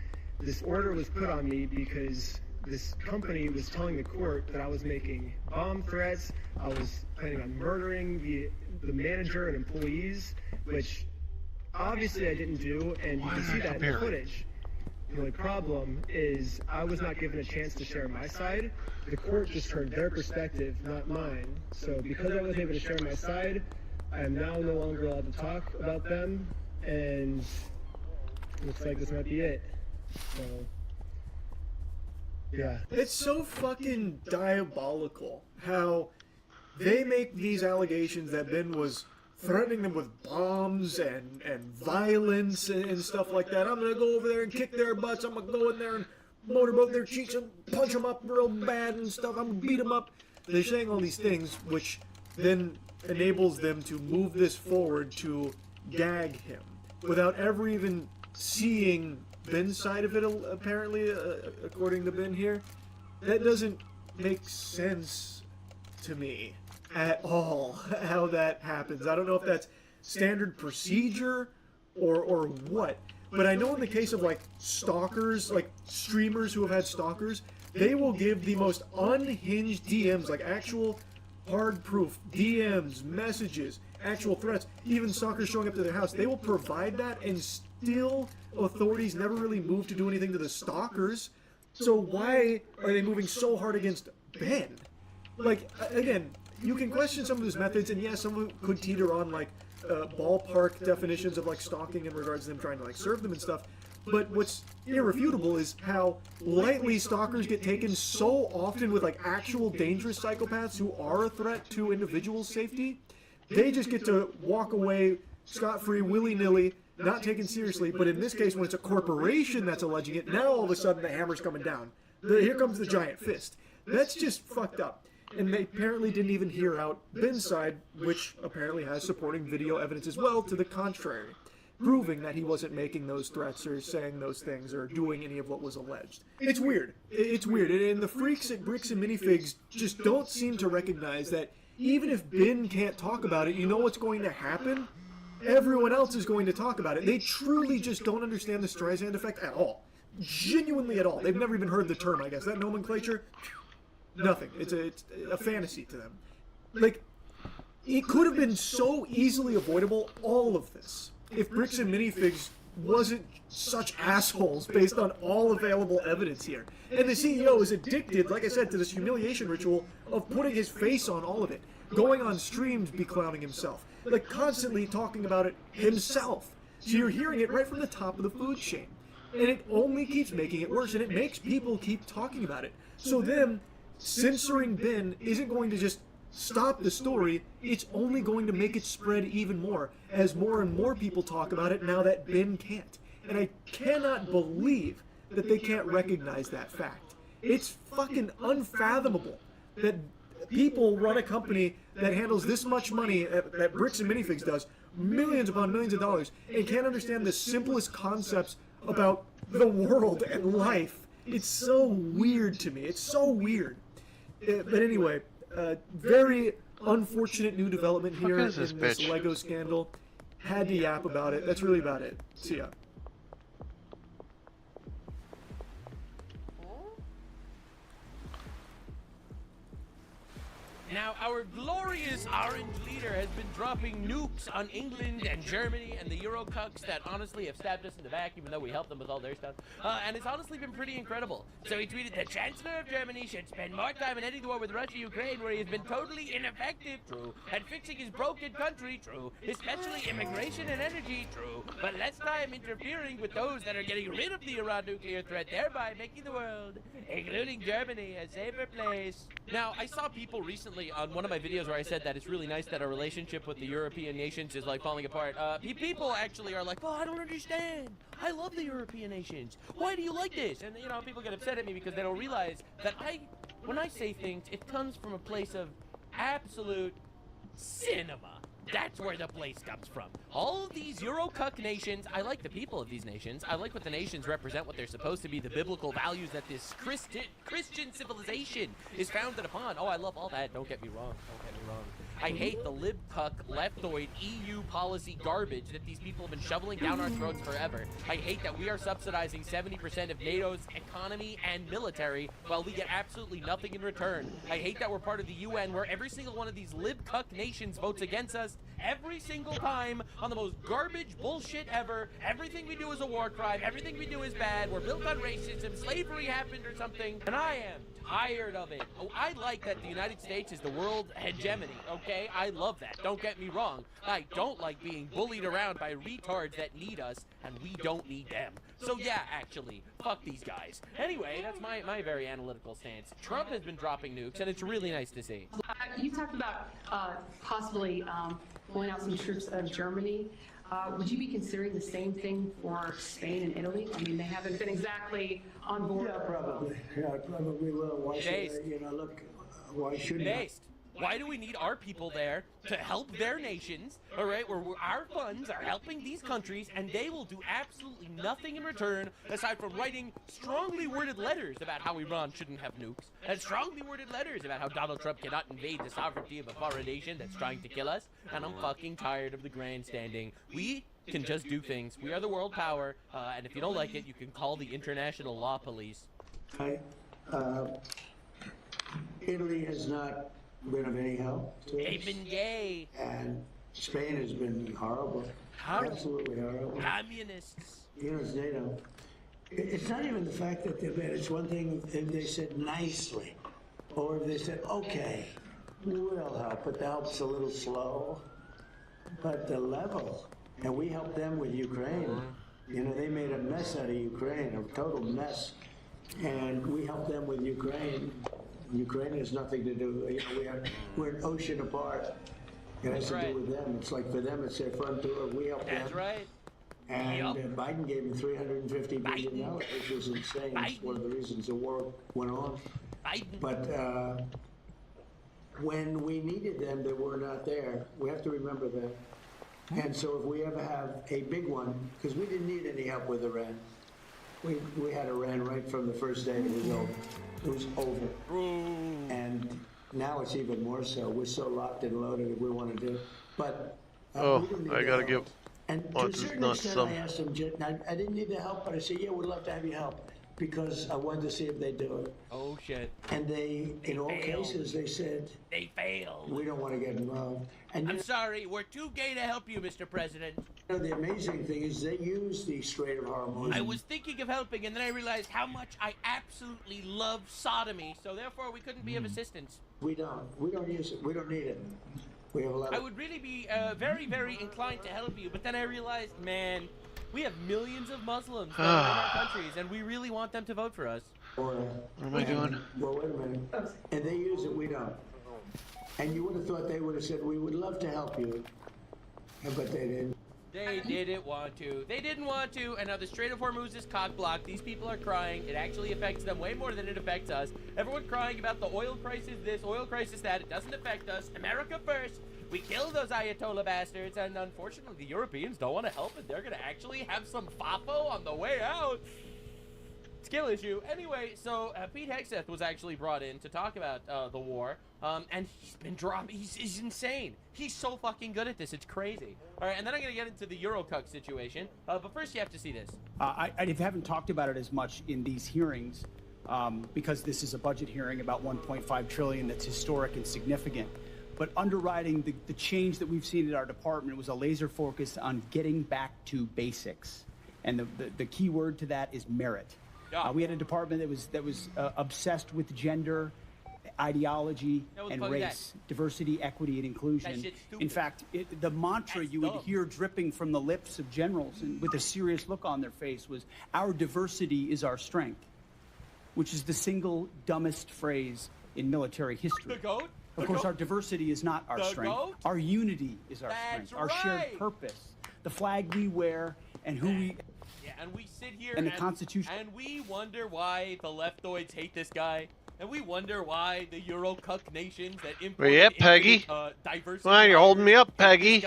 this order was put on me because this company was telling the court that I was making bomb threats, I was planning on murdering the manager and employees, which obviously I didn't do, and you can see that in the footage. The only problem is I was not given a chance to share my side. The court just heard their perspective, not mine. So because I was able to share my side, I am now no longer allowed to talk about them, and looks like this might be it. So, yeah. It's so fucking diabolical how they make these allegations that Ben was threatening them with bombs and violence and stuff like that. I'm gonna go over there and kick their butts. I'm gonna go in there and motorboat their cheeks and punch them up real bad and stuff. I'm gonna beat them up. They're saying all these things, which then enables them to move this forward to gag him without ever even seeing Ben's side of it, apparently, according to Ben here. That doesn't make sense to me at all, how that happens. I don't know if that's standard procedure or what, but I know in the case of like stalkers, like streamers who have had stalkers, they will give the most unhinged DMs, like actual hard proof DMs, messages, actual threats, even stalkers showing up to their house. They will provide that, and still authorities never really move to do anything to the stalkers. So why are they moving so hard against Ben? Like, again, you can question some of his methods, and yes, some of it could teeter on like ballpark definitions of like stalking in regards to them trying to like serve them and stuff. But what's irrefutable is how lightly stalkers get taken so often with like actual dangerous psychopaths who are a threat to individuals' safety. They just get to walk away scot-free, willy-nilly, not taken seriously. But in this case, when it's a corporation that's alleging it, now all of a sudden the hammer's coming down. Here comes the giant fist. That's just fucked up. And they apparently didn't even hear out Ben's side, which apparently has supporting video evidence as well to the contrary, proving that he wasn't making those threats or saying those things or doing any of what was alleged. It's weird. It's weird. And the freaks at Bricks and Minifigs just don't seem to recognize that even if Ben can't talk about it, you know what's going to happen? Everyone else is going to talk about it. They truly just don't understand the Streisand effect at all. Genuinely at all. They've never even heard the term, I guess. That nomenclature? Nothing. It's a fantasy to them. Like, it could have been so easily avoidable, all of this, if Bricks and Minifigs wasn't such assholes based on all available evidence here. And the CEO is addicted, like I said, to this humiliation ritual of putting his face on all of it. Going on streams, beclowning himself. Like, constantly talking about it himself. So you're hearing it right from the top of the food chain. And it only keeps making it worse, and it makes people keep talking about it. So then, censoring Ben isn't going to just stop the story, it's only going to make it spread even more as more and more people talk about it now that Ben can't. And I cannot believe that they can't recognize that fact. It's fucking unfathomable that people run a company that handles this much money that Bricks and Minifigs does, millions upon millions of dollars, and can't understand the simplest concepts about the world and life. It's so weird to me. It's so weird. But anyway, very unfortunate new development here in this Lego scandal. Had to yap about it. That's really about it. See ya. Now, our glorious orange leader has been dropping nukes on England and Germany and the Eurocucks that honestly have stabbed us in the back, even though we helped them with all their stuff. And it's honestly been pretty incredible. So he tweeted, "The Chancellor of Germany should spend more time in ending the war with Russia-Ukraine, where he has been totally ineffective, true, and fixing his broken country, true, especially immigration and energy, true, but less time interfering with those that are getting rid of the Iran nuclear threat, thereby making the world, including Germany, a safer place." Now, I saw people recently recently on one of my videos where I said that it's really nice that our relationship with the European nations is like falling apart. People actually are like, "Oh, I don't understand. I love the European nations. Why do you like this?" And you know, people get upset at me because they don't realize that when I say things, it comes from a place of absolute cinema. That's where the place comes from. All of these Euro-cuck nations, I like the people of these nations. I like what the nations represent, what they're supposed to be, the biblical values that this Christian civilization is founded upon. Oh, I love all that. Don't get me wrong. Don't get me wrong. I hate the lib-cuck, leftoid, EU policy garbage that these people have been shoveling down our throats forever. I hate that we are subsidizing 70% of NATO's economy and military while we get absolutely nothing in return. I hate that we're part of the UN where every single one of these lib-cuck nations votes against us every single time on the most garbage bullshit ever. Everything we do is a war crime. Everything we do is bad. We're built on racism. Slavery happened or something. And I am tired of it. Oh, I like that the United States is the world hegemony, okay? I love that. Don't get me wrong. I don't like being bullied around by retards that need us, and we don't need them. So yeah, actually, fuck these guys. Anyway, that's my very analytical stance. Trump has been dropping nukes, and it's really nice to see. You talked about possibly pulling out some troops out of Germany. Would you be considering the same thing for Spain and Italy? I mean, they haven't been exactly on board. Yeah, probably. Yeah, probably will. Why should I, you know, look, why shouldn't I? Why do we need our people there to help their nations, all right, where our funds are helping these countries, and they will do absolutely nothing in return aside from writing strongly worded letters about how Iran shouldn't have nukes, and strongly worded letters about how Donald Trump cannot invade the sovereignty of a foreign nation that's trying to kill us, and I'm fucking tired of the grandstanding. We can just do things. We are the world power, and if you don't like it, you can call the international law police. Italy has not been of any help to us. They've been gay. And Spain has been horrible. Absolutely horrible. Communists. You know, it's NATO. It's not even the fact that they're bad. It's one thing if they said nicely, or if they said, okay, we'll help, but the help's a little slow. But the level, and we helped them with Ukraine. You know, they made a mess out of Ukraine, a total mess. And we helped them with Ukraine. Ukraine has nothing to do, you know, we're an ocean apart. It has to do with them. It's like for them, it's their front door. We help them. That's right. And Biden gave them $350 billion, which was insane. It's one of the reasons the war went on. But when we needed them, they were not there. We have to remember that. And so if we ever have a big one, because we didn't need any help with Iran. We had Iran right from the first day it was over. It was over. And now it's even more so. We're so locked and loaded if we want to do. But I gotta give. And to a certain extent, I asked them, I didn't need the help, but I said, yeah, we'd love to have you help. Because I wanted to see if they do it. Oh, shit. And they in all cases, they said, they failed. We don't want to get involved. And I'm sorry, we're too gay to help you, Mr. President. You know, the amazing thing is they use the Strait of Hormuz. I was thinking of helping, and then I realized how much I absolutely love sodomy, so therefore we couldn't be of assistance. We don't use it. We don't need it. We have a lot I would really be very, very inclined to help you, but then I realized, man, we have millions of Muslims in our countries, and we really want them to vote for us. What am I doing? Well, wait a minute. And they use it, we don't. And you would have thought they would have said, we would love to help you. But they didn't. They didn't want to. They didn't want to, and now the Strait of Hormuz is cock-blocked. These people are crying. It actually affects them way more than it affects us. Everyone crying about the oil crisis this, oil crisis that. It doesn't affect us. America first. We kill those Ayatollah bastards, and unfortunately the Europeans don't want to help, and they're going to actually have some FAFO on the way out. Skill issue. Anyway, so Pete Hegseth was actually brought in to talk about the war, and he's been dropping. He's insane. He's so fucking good at this. It's crazy. All right, and then I'm going to get into the Eurocuck situation, but first you have to see this. I haven't talked about it as much in these hearings because this is a budget hearing about $1.5 trillion that's historic and significant. But underwriting the change that we've seen at our department was a laser focus on getting back to basics. And the key word to that is merit. Yeah. We had a department that was obsessed with gender, ideology, and race, diversity, equity, and inclusion. In fact, the mantra you would hear dripping from the lips of generals and with a serious look on their face was, our diversity is our strength, which is the single dumbest phrase in military history. The GOAT? Of course, our diversity is not our strength. Our unity is our strength. Our shared purpose, the flag we wear, and who we. Yeah, and we sit here and the Constitution. And we wonder why the leftoids hate this guy. And we wonder why the Euro-cuck nations that import Where you at, Peggy? diversity. Come on, you're holding me up, Peggy.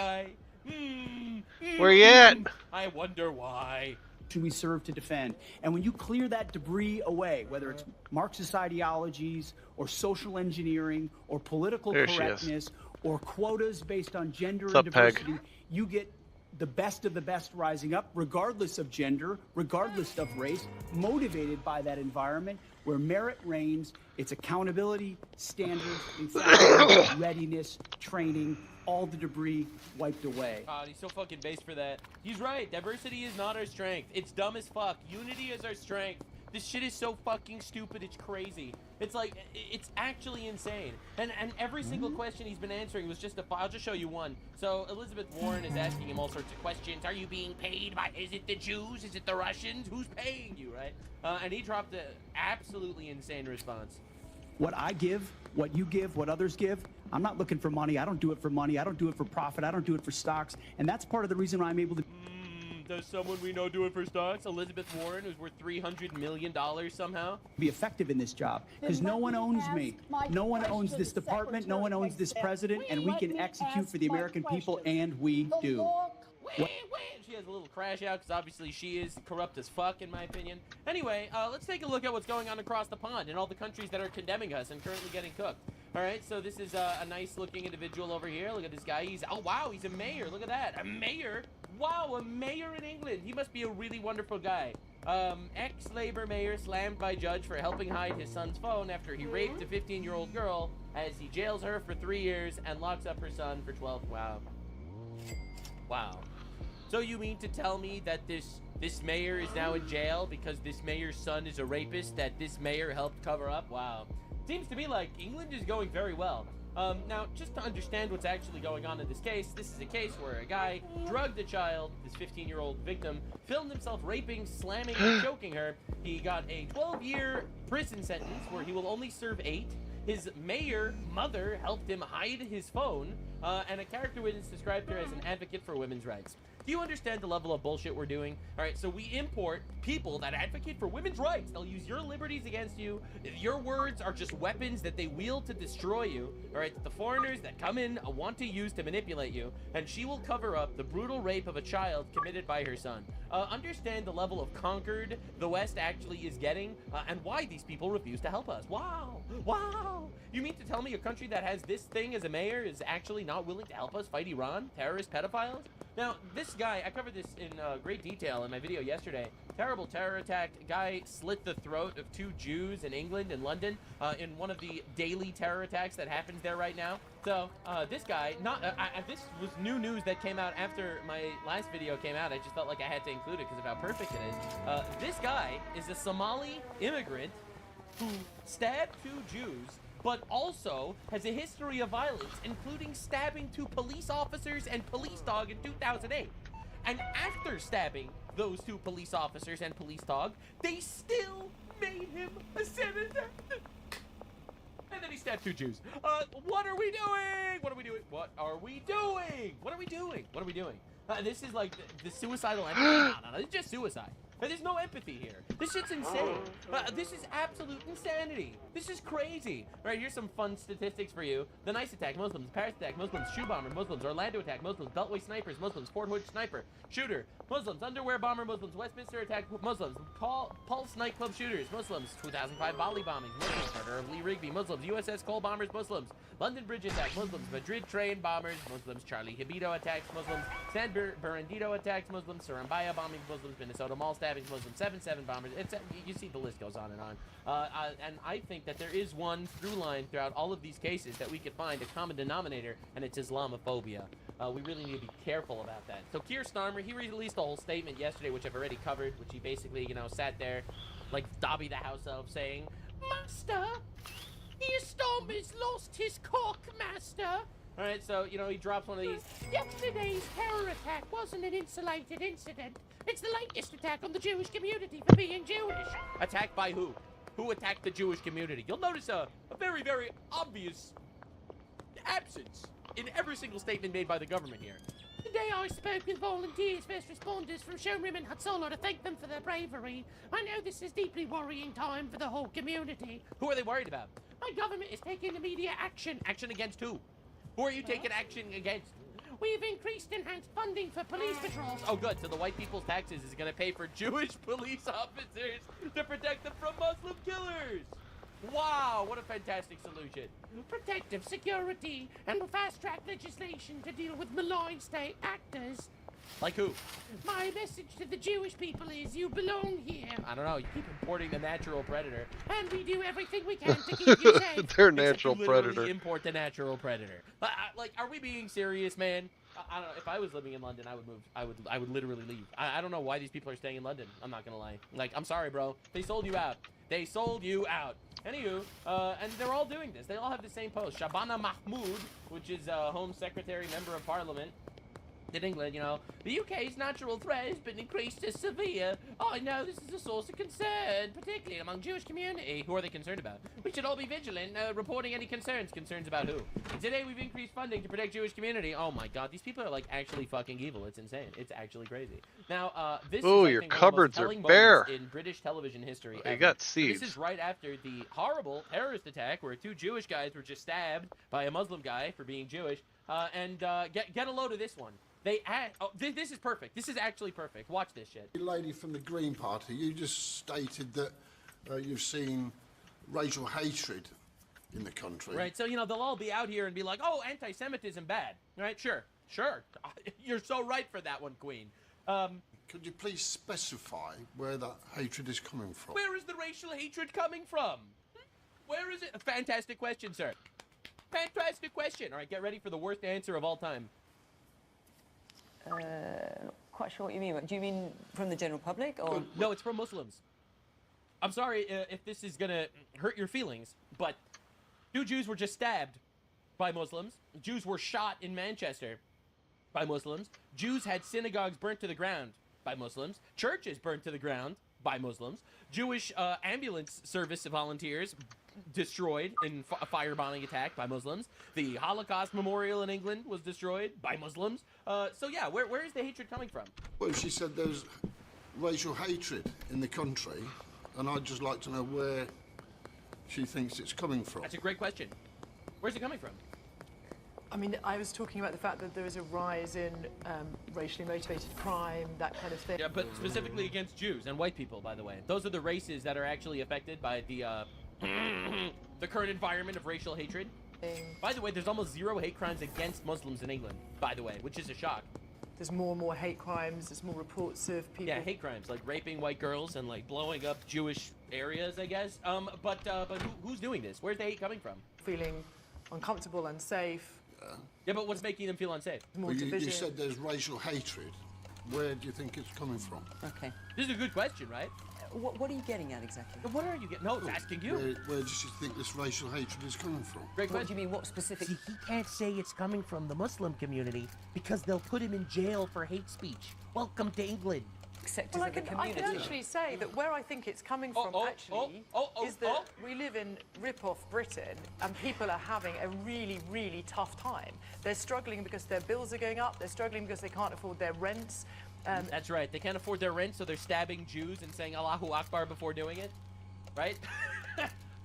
Where you at? I wonder why. We serve to defend. And when you clear that debris away, whether it's Marxist ideologies or social engineering or political correctness or quotas based on gender and diversity, you get the best of the best rising up, regardless of gender, regardless of race, motivated by that environment where merit reigns. It's accountability, standards, readiness, training, all the debris wiped away. God, he's so fucking based for that. He's right. Diversity is not our strength. It's dumb as fuck. Unity is our strength. This shit is so fucking stupid. It's crazy. It's like, it's actually insane. And every single question he's been answering was just I'll just show you one. So Elizabeth Warren is asking him all sorts of questions. Are you being paid by, is it the Jews? Is it the Russians? Who's paying you, right? And he dropped an absolutely insane response. What I give, what you give, what others give, I'm not looking for money. I don't do it for money. I don't do it for profit. I don't do it for stocks. And that's part of the reason why I'm able to... Does someone we know do it for stocks? Elizabeth Warren, who's worth $300 million somehow? Be effective in this job because no one owns me. No one owns this department. No one owns this president. And we can execute for the American people, and we do. She has a little crash out because obviously she is corrupt as fuck, in my opinion. Anyway, let's take a look at what's going on across the pond in all the countries that are condemning us and currently getting cooked. All right, so this is a nice-looking individual over here. Look at this guy. Oh, wow, he's a mayor. Look at that. A mayor? Wow, a mayor in England. He must be a really wonderful guy. Ex-Labour mayor slammed by judge for helping hide his son's phone after he raped a 15-year-old girl as he jails her for 3 years and locks up her son for 12. Wow. Wow. So you mean to tell me that this mayor is now in jail because this mayor's son is a rapist that this mayor helped cover up? Wow. Seems to me like England is going very well. Now, just to understand what's actually going on in this case, this is a case where a guy drugged a child, this 15-year-old victim, filmed himself raping, slamming, and choking her. He got a 12-year prison sentence where he will only serve 8. His mayor mother helped him hide his phone, and a character witness described her as an advocate for women's rights. Do you understand the level of bullshit we're doing? All right, so we import people that advocate for women's rights. They'll use your liberties against you. Your words are just weapons that they wield to destroy you. All right, the foreigners that come in want to use to manipulate you, and she will cover up the brutal rape of a child committed by her son. Understand the level of conquered the West actually is getting, and why these people refuse to help us. Wow, wow. You mean to tell me a country that has this thing as a mayor is actually not willing to help us fight Iran? Terrorist pedophiles? Now, this guy, I covered this in great detail in my video yesterday. Terrible terror attack. Guy slit the throat of 2 Jews in England and London in one of the daily terror attacks that happens there right now. So, this guy, this was new news that came out after my last video came out. I just felt like I had to include it because of how perfect it is. This guy is a Somali immigrant who stabbed 2 Jews, but also has a history of violence, including stabbing 2 police officers and police dog in 2008. And after stabbing those 2 police officers and police dog, they still made him a senator. And then he stabbed 2 Jews. What are we doing? What are we doing? What are we doing? What are we doing? What are we doing? This is like the suicidal empathy. No, it's just suicide. There's no empathy here. This shit's insane. This is absolute insanity. This is crazy. All right, here's some fun statistics for you. The Nice attack, Muslims. Paris attack, Muslims. Shoe bomber, Muslims. Orlando attack, Muslims. Beltway snipers, Muslims. Fort Hood sniper, shooter, Muslims. Underwear bomber, Muslims. Westminster attack, Muslims. Pulse nightclub shooters, Muslims. 2005 Bali bombings, Muslims. Murder of Lee Rigby, Muslims. USS Cole bombers, Muslims. London Bridge attack, Muslims. Madrid train bombers, Muslims. Charlie Hebdo attacks, Muslims. San Bernardino attacks, Muslims. Surabaya bombings, Muslims. Minnesota mall stabbings, Muslims. 7/7 bombers. You see the list goes on and on. And I think that there is one through line throughout all of these cases that we could find a common denominator, and it's Islamophobia. We really need to be careful about that. So Keir Starmer, he released a whole statement yesterday, which I've already covered, which he basically, sat there like Dobby the house elf saying, "Master, Keir Starmer's lost his cock, master." All right, so, he drops one of these. "Yesterday's terror attack wasn't an isolated incident. It's the latest attack on the Jewish community for being Jewish." Attacked by who? Who attacked the Jewish community? You'll notice a very, very obvious absence in every single statement made by the government here. Today I spoke with volunteers, first responders from Showroom and Hatsolo to thank them for their bravery. I know this is deeply worrying time for the whole community. Who are they worried about? My government is taking immediate action. Action against who? Who are you taking action against? We've increased enhanced funding for police patrols. Oh, good. So the white people's taxes is going to pay for Jewish police officers to protect them from Muslim killers. Wow, what a fantastic solution. Protective security and fast-track legislation to deal with malign state actors. Like who? My message to the Jewish people is you belong here. I don't know. You keep importing the natural predator. And we do everything we can to keep you safe. Their natural Except you predator. literally import the natural predator. Like, are we being serious, man? I don't know. If I was living in London, I would move. I would literally leave. I don't know why these people are staying in London. I'm not gonna lie. Like, I'm sorry, bro. They sold you out. They sold you out. Anywho, and they're all doing this. They all have the same post. Shabana Mahmood, which is Home Secretary, Member of Parliament in England, you know, the UK's natural threat has been increased to severe. I know this is a source of concern, particularly among Jewish community. Who are they concerned about? We should all be vigilant, reporting any concerns. Concerns about who? Today we've increased funding to protect Jewish community. Oh my God, these people are like actually fucking evil. It's insane. It's actually crazy. Now, this Ooh, is, I your think, cupboards one of the are most bare. telling moments in British television history. You Ever. got seeds. This is right after the horrible terrorist attack where 2 Jewish guys were just stabbed by a Muslim guy for being Jewish. Get a load of this one. They add, oh, this is perfect. This is actually perfect. Watch this shit. Lady from the Green Party, you just stated that you've seen racial hatred in the country. Right, so, you know, they'll all be out here and be like, oh, anti-Semitism bad. Right, sure. You're so right for that one, Queen. Could you please specify where that hatred is coming from? Where is the racial hatred coming from? Where is it? A fantastic question, sir. Fantastic question. All right, get ready for the worst answer of all time. Not quite sure what you mean. Do you mean from the general public, or? No, it's from Muslims. I'm sorry if this is gonna hurt your feelings, but 2 Jews were just stabbed by Muslims. Jews were shot in Manchester by Muslims. Jews had synagogues burnt to the ground by Muslims. Churches burnt to the ground by Muslims. Jewish ambulance service volunteers destroyed in a firebombing attack by Muslims. The Holocaust Memorial in England was destroyed by Muslims. So yeah, where is the hatred coming from? Well, she said there's racial hatred in the country, and I'd just like to know where she thinks it's coming from. That's a great question. Where's it coming from? I mean, I was talking about the fact that there is a rise in racially motivated crime, that kind of thing. Yeah, but specifically against Jews and white people, by the way. Those are the races that are actually affected by the current environment of racial hatred. By the way, there's almost 0 hate crimes against Muslims in England, by the way, which is a shock. There's more and more hate crimes, there's more reports of people... Yeah, hate crimes, like raping white girls and like blowing up Jewish areas, I guess. But who's doing this? Where's the hate coming from? Feeling uncomfortable, unsafe. Yeah, but what's making them feel unsafe? Well, you said there's racial hatred. Where do you think it's coming from? Okay. This is a good question, right? What are you getting at exactly? What are you getting? No, it's asking you. Where does you think this racial hatred is coming from? Great What do you mean? What specific? See, he can't say it's coming from the Muslim community because they'll put him in jail for hate speech. Welcome to England. Sectors Well, of the I can community. actually say that where I think it's coming from, is that we live in rip-off Britain and people are having a really, really tough time. They're struggling because their bills are going up, they're struggling because they can't afford their rents. That's right. They can't afford their rent, so they're stabbing Jews and saying Allahu Akbar before doing it. Right?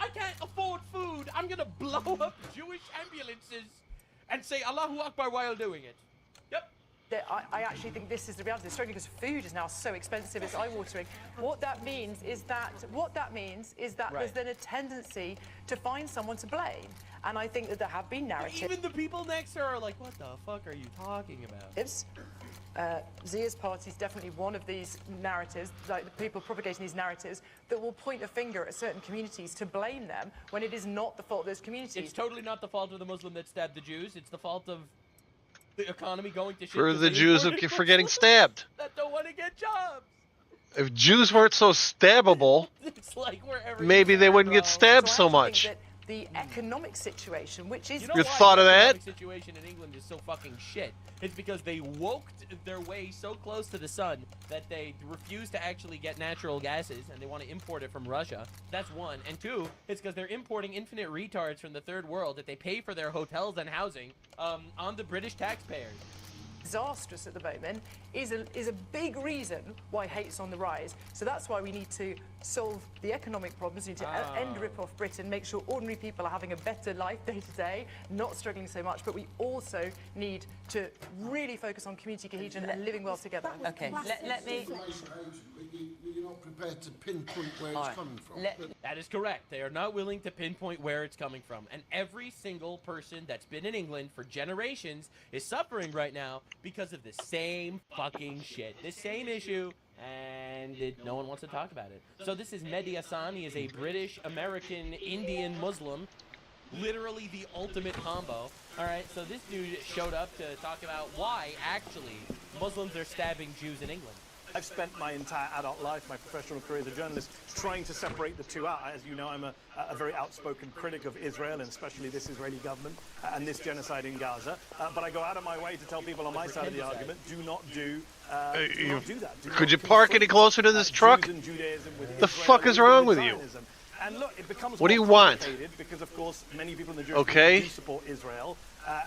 I can't afford food. I'm going to blow up Jewish ambulances and say Allahu Akbar while doing it. Yep. I actually think this is the reality. They're struggling because food is now so expensive, it's eye-watering. What that means is that there's then a tendency to find someone to blame. And I think that there have been narratives. Even the people next to her are like, what the fuck are you talking about? Zia's party is definitely one of these narratives, like the people propagating these narratives, that will point a finger at certain communities to blame them when it is not the fault of those communities. It's totally not the fault of the Muslim that stabbed the Jews. It's the fault of the economy going to shit. For the Jews for getting stabbed. That don't want to get jobs. If Jews weren't so stabbable, It's like wherever maybe they wouldn't get stabbed so much. the economic situation, which is... You know You why thought of the that? economic situation in England is so fucking shit? It's because they woked their way so close to the sun that they refuse to actually get natural gases and they want to import it from Russia. That's one. And two, it's because they're importing infinite retards from the third world that they pay for their hotels and housing on the British taxpayers. Disastrous at the moment is a big reason why hate's on the rise. So that's why we need to solve the economic problems. We need to end rip-off Britain, make sure ordinary people are having a better life day to day, not struggling so much. But we also need to really focus on community cohesion and living well together. Okay, let me... You're not prepared to pinpoint where it's coming from. That is correct. They are not willing to pinpoint where it's coming from. And every single person that's been in England for generations is suffering right now because of the same fucking shit. This same issue, and no one wants to talk about it. So this is Mehdi Hassan. He is a British, American, Indian Muslim. Literally the ultimate combo. All right, so this dude showed up to talk about why, actually, Muslims are stabbing Jews in England. I've spent my entire adult life, my professional career as a journalist, trying to separate the two out. As you know, I'm a very outspoken critic of Israel, and especially this Israeli government and this genocide in Gaza. But I go out of my way to tell people on my side of the argument, do not do that. Could you park any closer to this truck? The fuck is wrong with you? And look, it becomes what do you more want? complicated because, of course, many people in the Jewish community do support Israel,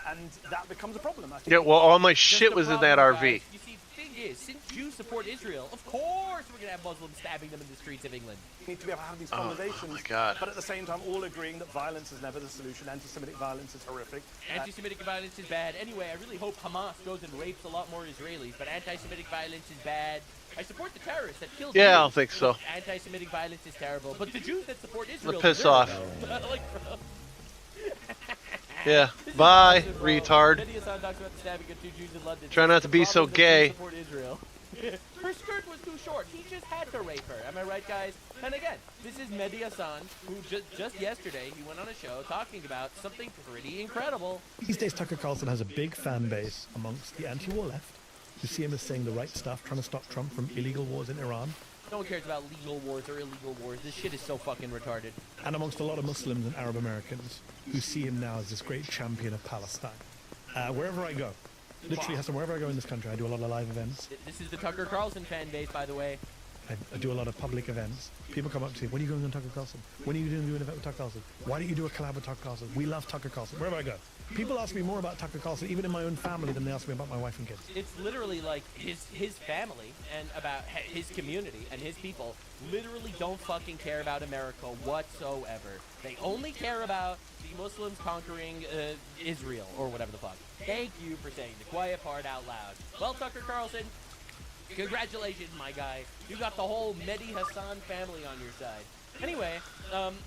and that becomes a problem. I think Yeah, well, all my shit was in that RV. You see, the thing is, since Jews support Israel, of course we're going to have Muslims stabbing them in the streets of England. We need to be able to have these conversations, oh my God. But at the same time all agreeing that violence is never the solution. Anti-Semitic violence is horrific. Anti-Semitic violence is bad. Anyway, I really hope Hamas goes and rapes a lot more Israelis, but anti-Semitic violence is bad. I support the terrorists that killed Jews. Yeah, I don't think so. Anti-Semitic violence is terrible, but the Jews that support Israel... Piss off. Like, Yeah, bye, retard. Mehdi Hassan talks about the stabbing of 2 Jews in London. Try not to be so gay. Support Israel. Her skirt was too short. He just had to rape her. Am I right, guys? And again, this is Mehdi Hassan, who just yesterday, he went on a show talking about something pretty incredible. These days, Tucker Carlson has a big fan base amongst the anti-war left, who see him as saying the right stuff, trying to stop Trump from illegal wars in Iran. No one cares about legal wars or illegal wars. This shit is so fucking retarded. And amongst a lot of Muslims and Arab Americans who see him now as this great champion of Palestine. Wherever I go, literally, Hassan, wherever I go in this country, I do a lot of live events. This is the Tucker Carlson fan base, by the way. I do a lot of public events. People come up to me, when are you going on Tucker Carlson? When are you doing an event with Tucker Carlson? Why don't you do a collab with Tucker Carlson? We love Tucker Carlson, wherever I go. People ask me more about Tucker Carlson, even in my own family, than they ask me about my wife and kids. It's literally like his family and about his community and his people literally don't fucking care about America whatsoever. They only care about the Muslims conquering Israel or whatever the fuck. Thank you for saying the quiet part out loud. Well, Tucker Carlson, congratulations, my guy. You got the whole Mehdi Hassan family on your side. Anyway,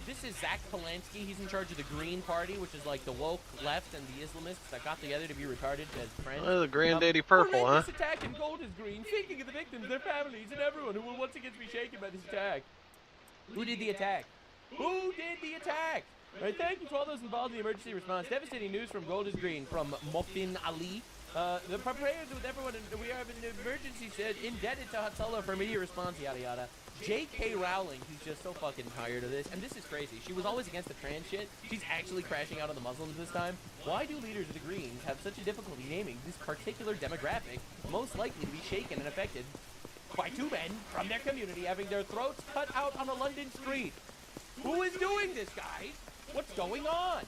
this is Zach Polanski. He's in charge of the Green Party, which is like the woke left and the Islamists that got together to be retarded as friends. Oh, the Granddaddy Purple, huh? This attack in Gold is Green, thinking of the victims, their families, and everyone who will once again be shaken by this attack. Who did the attack? Who did the attack? All right, thank you to all those involved in the emergency response. Devastating news from Gold is Green from Mofin Ali. The prayers with everyone, we are in an emergency, indebted to Hatzalah for immediate response, yada yada. J.K. Rowling, who's just so fucking tired of this, and this is crazy. She was always against the trans shit. She's actually crashing out on the Muslims this time. Why do leaders of the Greens have such a difficulty naming this particular demographic most likely to be shaken and affected by 2 men from their community having their throats cut out on a London street? Who is doing this, guys? What's going on?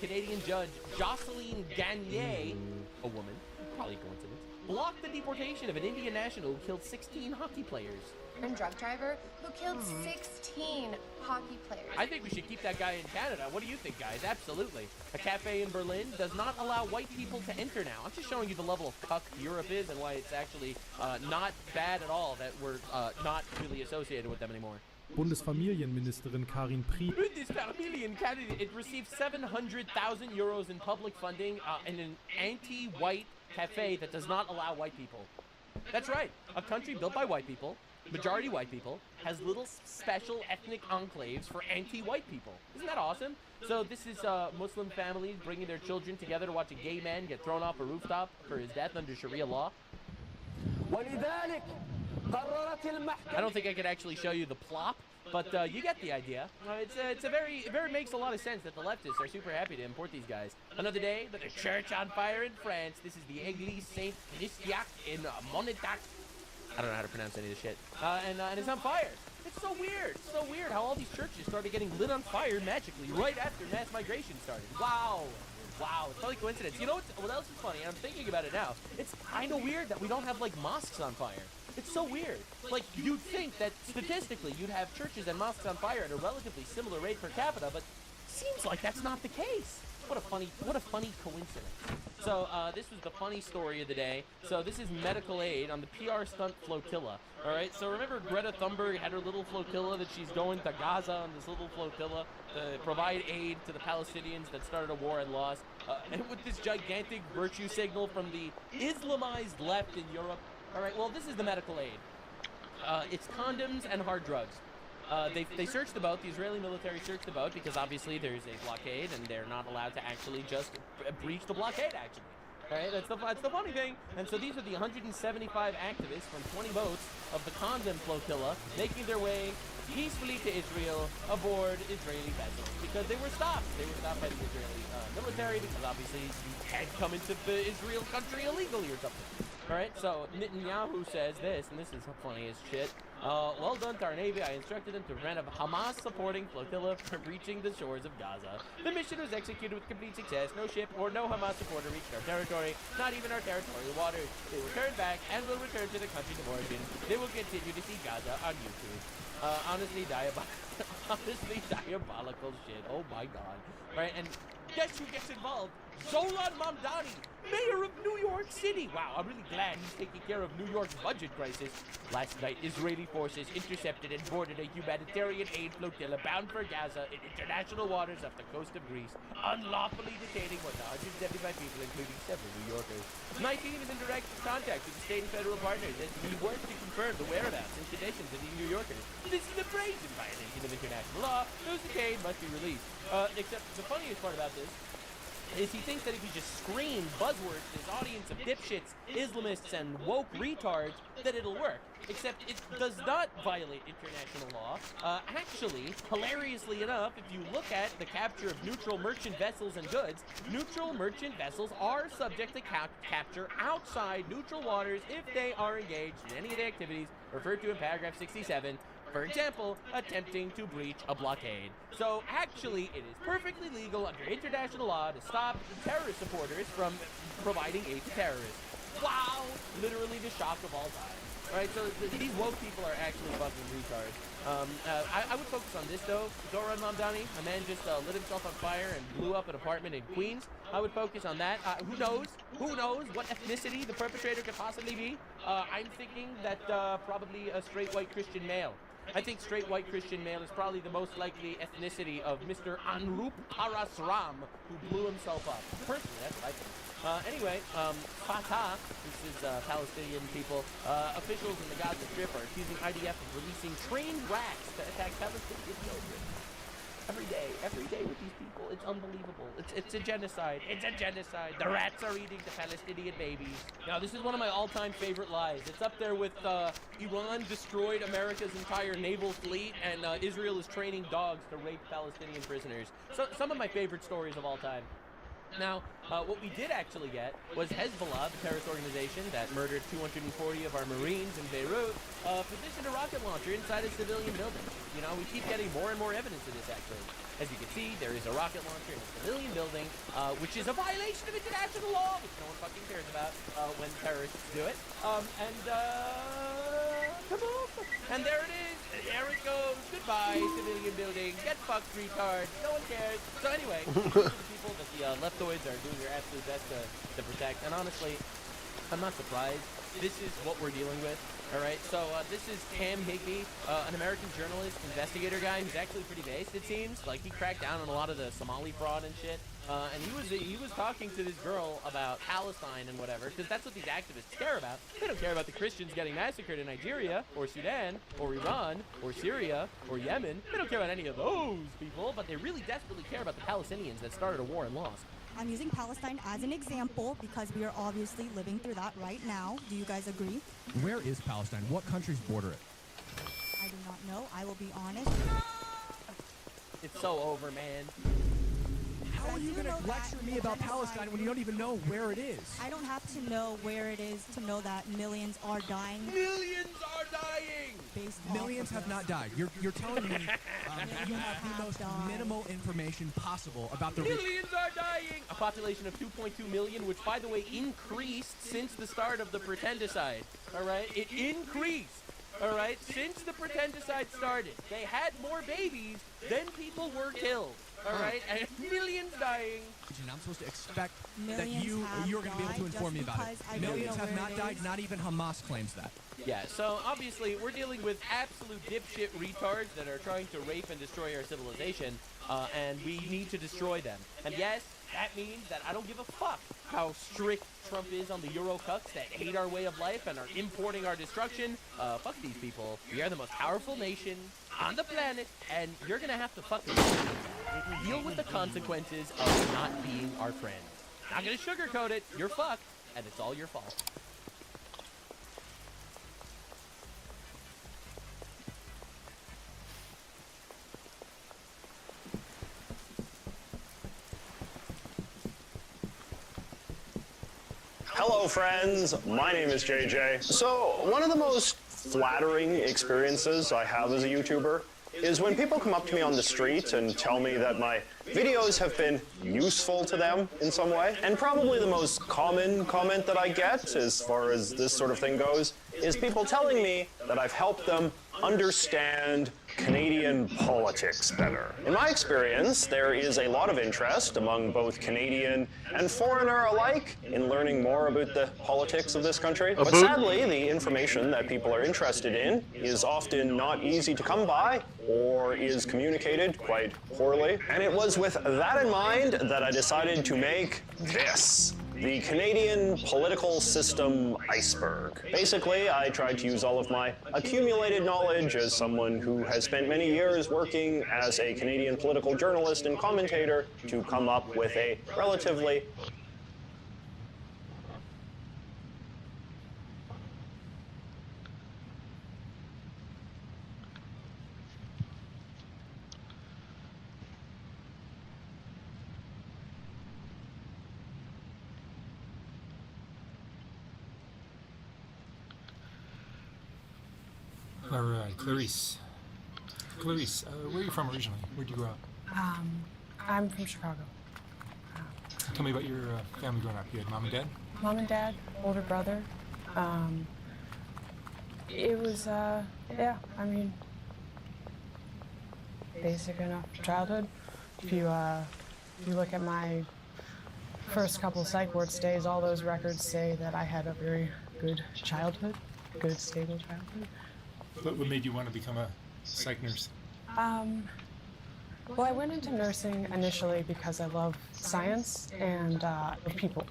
Canadian judge Jocelyn Gagné, a woman, probably coincidence, blocked the deportation of an Indian national who killed 16 hockey players. And drug driver who killed 16 hockey players. I think we should keep that guy in Canada. What do you think, guys? Absolutely. A cafe in Berlin does not allow white people to enter now. I'm just showing you the level of cuck Europe is and why it's actually not bad at all that we're not really associated with them anymore. Bundesfamilienministerin Karin Prieb. It received 700,000 euros in public funding in an anti-white cafe that does not allow white people. That's right. A country built by white people, majority white people, has little special ethnic enclaves for anti-white people. Isn't that awesome? So this is Muslim families bringing their children together to watch a gay man get thrown off a rooftop for his death under Sharia law. ولذلك I don't think I could actually show you the plop, but you get the idea. It very makes a lot of sense that the leftists are super happy to import these guys. Another day, but the church on fire in France. This is the Église Saint Christiac in Monetac. I don't know how to pronounce any of this shit. And it's on fire. It's so weird. It's so weird how all these churches started getting lit on fire magically right after mass migration started. Wow. Wow, it's probably coincidence. You know what else is funny? And I'm thinking about it now. It's kind of weird that we don't have, like, mosques on fire. It's so weird. Like, you'd think that statistically you'd have churches and mosques on fire at a relatively similar rate per capita, but seems like that's not the case. What a funny coincidence. So this was the funny story of the day. So this is medical aid on the PR stunt flotilla. All right. So remember Greta Thunberg had her little flotilla that she's going to Gaza on this little flotilla to provide aid to the Palestinians that started a war and lost. And with this gigantic virtue signal from the Islamized left in Europe. All right. Well, this is the medical aid. It's condoms and hard drugs. They searched the boat. The Israeli military searched the boat because obviously there's a blockade and they're not allowed to actually just breach the blockade, actually. Right? That's the funny thing. And so these are the 175 activists from 20 boats of the condom flotilla making their way peacefully to Israel aboard Israeli vessels because they were stopped. They were stopped by the Israeli military because obviously you can't come into the Israel country illegally or something. All right, so Netanyahu says this, and this is funny as shit. Well done to our Navy. I instructed them to prevent a Hamas-supporting flotilla from reaching the shores of Gaza. The mission was executed with complete success. No ship or no Hamas supporter reached our territory, not even our territorial waters. They will turn back and will return to the countries of origin. They will continue to see Gaza on YouTube. Honestly diabolical shit. Oh my God. Right, and guess who gets involved? Zoran Mamdani, mayor of New York City. Wow, I'm really glad he's taking care of New York's budget crisis. Last night, Israeli forces intercepted and boarded a humanitarian aid flotilla bound for Gaza in international waters off the coast of Greece, unlawfully detaining 175 people, including several New Yorkers. My team is in direct contact with the state and federal partners as we work to confirm the whereabouts and conditions of these New Yorkers. This is a brazen violation of international law. Those detained must be released. Except the funniest part about this is he thinks that if he just screams buzzwords to his audience of dipshits, Islamists, and woke retards, that it'll work. Except it does not violate international law. Actually, hilariously enough, if you look at the capture of neutral merchant vessels and goods, neutral merchant vessels are subject to capture outside neutral waters if they are engaged in any of the activities referred to in paragraph 67. For example, attempting to breach a blockade. So actually, it is perfectly legal under international law to stop terrorist supporters from providing aid to terrorists. Wow! Literally the shock of all time. Right, so these woke people are actually fucking retards. I would focus on this though. Zoran Mamdani, a man just lit himself on fire and blew up an apartment in Queens. I would focus on that. Who knows? Who knows what ethnicity the perpetrator could possibly be? I'm thinking that probably a straight white Christian male. I think straight white Christian male is probably the most likely ethnicity of Mr. Anrup Parasram, who blew himself up. Personally, that's what I think. Anyway, Fatah, this is Palestinian people, officials in the Gaza Strip are accusing IDF of releasing trained rats to attack Palestinian children. Every day with these people. It's unbelievable. It's a genocide. It's a genocide. The rats are eating the Palestinian babies. Now, this is one of my all-time favorite lies. It's up there with Iran destroyed America's entire naval fleet, and Israel is training dogs to rape Palestinian prisoners. So, some of my favorite stories of all time. Now, what we did actually get was Hezbollah, the terrorist organization that murdered 240 of our Marines in Beirut, positioned a rocket launcher inside a civilian building. You know, we keep getting more and more evidence of this, actually. As you can see, there is a rocket launcher in a civilian building, which is a violation of international law, which no one fucking cares about when terrorists do it. Kaboom! And there it is. There it goes. Goodbye, civilian building. Get fucked, retard. No one cares. So anyway, these are the people that the leftoids are doing their absolute best to protect. And honestly, I'm not surprised. This is what we're dealing with. All right, so this is Cam Higbee, an American journalist, investigator guy who's actually pretty based, it seems. Like, he cracked down on a lot of the Somali fraud and shit. And he was talking to this girl about Palestine and whatever, because that's what these activists care about. They don't care about the Christians getting massacred in Nigeria, or Sudan, or Iran, or Syria, or Yemen. They don't care about any of those people, but they really desperately care about the Palestinians that started a war and lost. I'm using Palestine as an example because we are obviously living through that right now. Do you guys agree? Where is Palestine? What countries border it? I do not know. I will be honest. It's so over, man. How are you going to lecture me about Palestine when you don't even know where it is? I don't have to know where it is to know that millions are dying. Millions are dying! Millions have not died. You're telling me that you have the most minimal information possible about the Millions are dying! A population of 2.2 million, which, by the way, increased since the start of the Pretendicide. All right? It increased. All right? Since the Pretendicide started. They had more babies than people were killed. All right? And millions dying. I'm supposed to expect that Millions you're going to be able to have inform me died about just it. because I don't Millions know have where not it died. is. Not even Hamas claims that. Yeah, so obviously we're dealing with absolute dipshit retards that are trying to rape and destroy our civilization, and we need to destroy them. And yes, that means that I don't give a fuck how strict Trump is on the Euro-cucks that hate our way of life and are importing our destruction. Fuck these people. We are the most powerful nation on the planet, and you're gonna have to fucking deal with the consequences of not being our friend. Not gonna sugarcoat it. You're fucked, and it's all your fault. Hello friends, my name is JJ. So one of the most flattering experiences I have as a YouTuber is when people come up to me on the street and tell me that my videos have been useful to them in some way. And probably the most common comment that I get as far as this sort of thing goes is people telling me that I've helped them understand Canadian politics better. In my experience, there is a lot of interest among both Canadian and foreigner alike in learning more about the politics of this country. But sadly, the information that people are interested in is often not easy to come by or is communicated quite poorly. And it was with that in mind that I decided to make this. The Canadian political system iceberg. Basically, I tried to use all of my accumulated knowledge as someone who has spent many years working as a Canadian political journalist and commentator to come up with a relatively All right, Clarice. Clarice, where are you from originally? Where'd you grow up? I'm from Chicago. Tell me about your family growing up. You had mom and dad? Mom and dad, older brother. It was, yeah, I mean, basic enough childhood. If you look at my first couple psych ward stays, all those records say that I had a very good childhood, good, stable childhood. What made you want to become a psych nurse? Well, I went into nursing initially because I love science and people.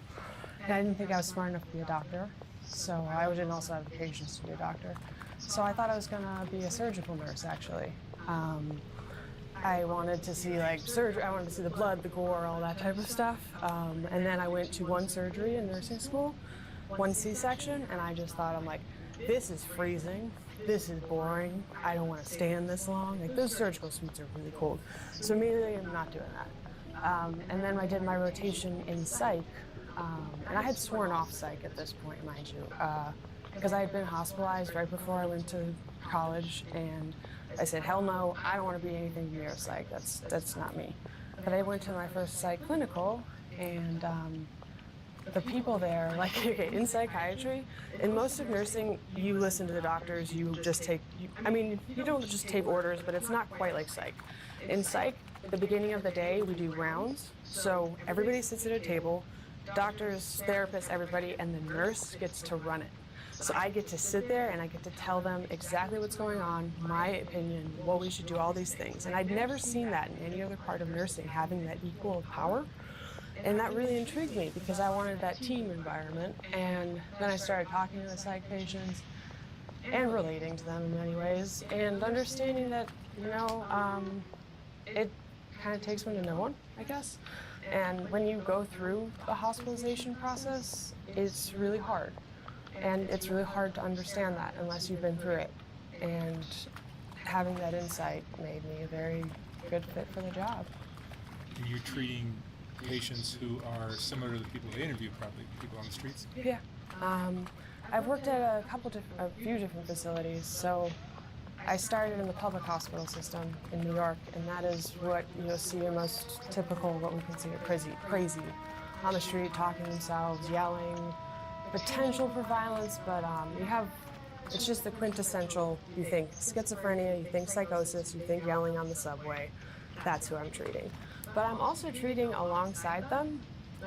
And I didn't think I was smart enough to be a doctor, so I didn't also have the patience to be a doctor. So I thought I was going to be a surgical nurse, actually. I wanted to see, like, surgery. I wanted to see the blood, the gore, all that type of stuff. And then I went to one surgery in nursing school, one C-section, and I just thought, I'm like, this is freezing. This is boring. I don't want to stand this long. Like, those surgical suites are really cold. So immediately I'm not doing that. And then I did my rotation in psych. And I had sworn off psych at this point, mind you, because I had been hospitalized right before I went to college. And I said, hell no, I don't want to be anything near psych. That's not me. But I went to my first psych clinical, and the people there, like, okay, in psychiatry, in most of nursing, you listen to the doctors, you just take, you don't just take orders, but it's not quite like psych. In psych, at the beginning of the day, we do rounds, so everybody sits at a table, doctors, therapists, everybody, and the nurse gets to run it. So I get to sit there and I get to tell them exactly what's going on, my opinion, what we should do, all these things. And I'd never seen that in any other part of nursing, having that equal power. And that really intrigued me because I wanted that team environment. And then I started talking to the psych patients and relating to them in many ways and understanding that, it kind of takes one to know one, I guess. And when you go through the hospitalization process, it's really hard. And it's really hard to understand that unless you've been through it. And having that insight made me a very good fit for the job. And you're treating patients who are similar to the people they interview, probably people on the streets? Yeah. I've worked at a few different facilities. So I started in the public hospital system in New York, and that is what you'll see your most typical, what we consider crazy on the street, talking themselves, yelling, potential for violence, but it's just the quintessential, you think schizophrenia, you think psychosis, you think yelling on the subway. That's who I'm treating. But I'm also treating alongside them.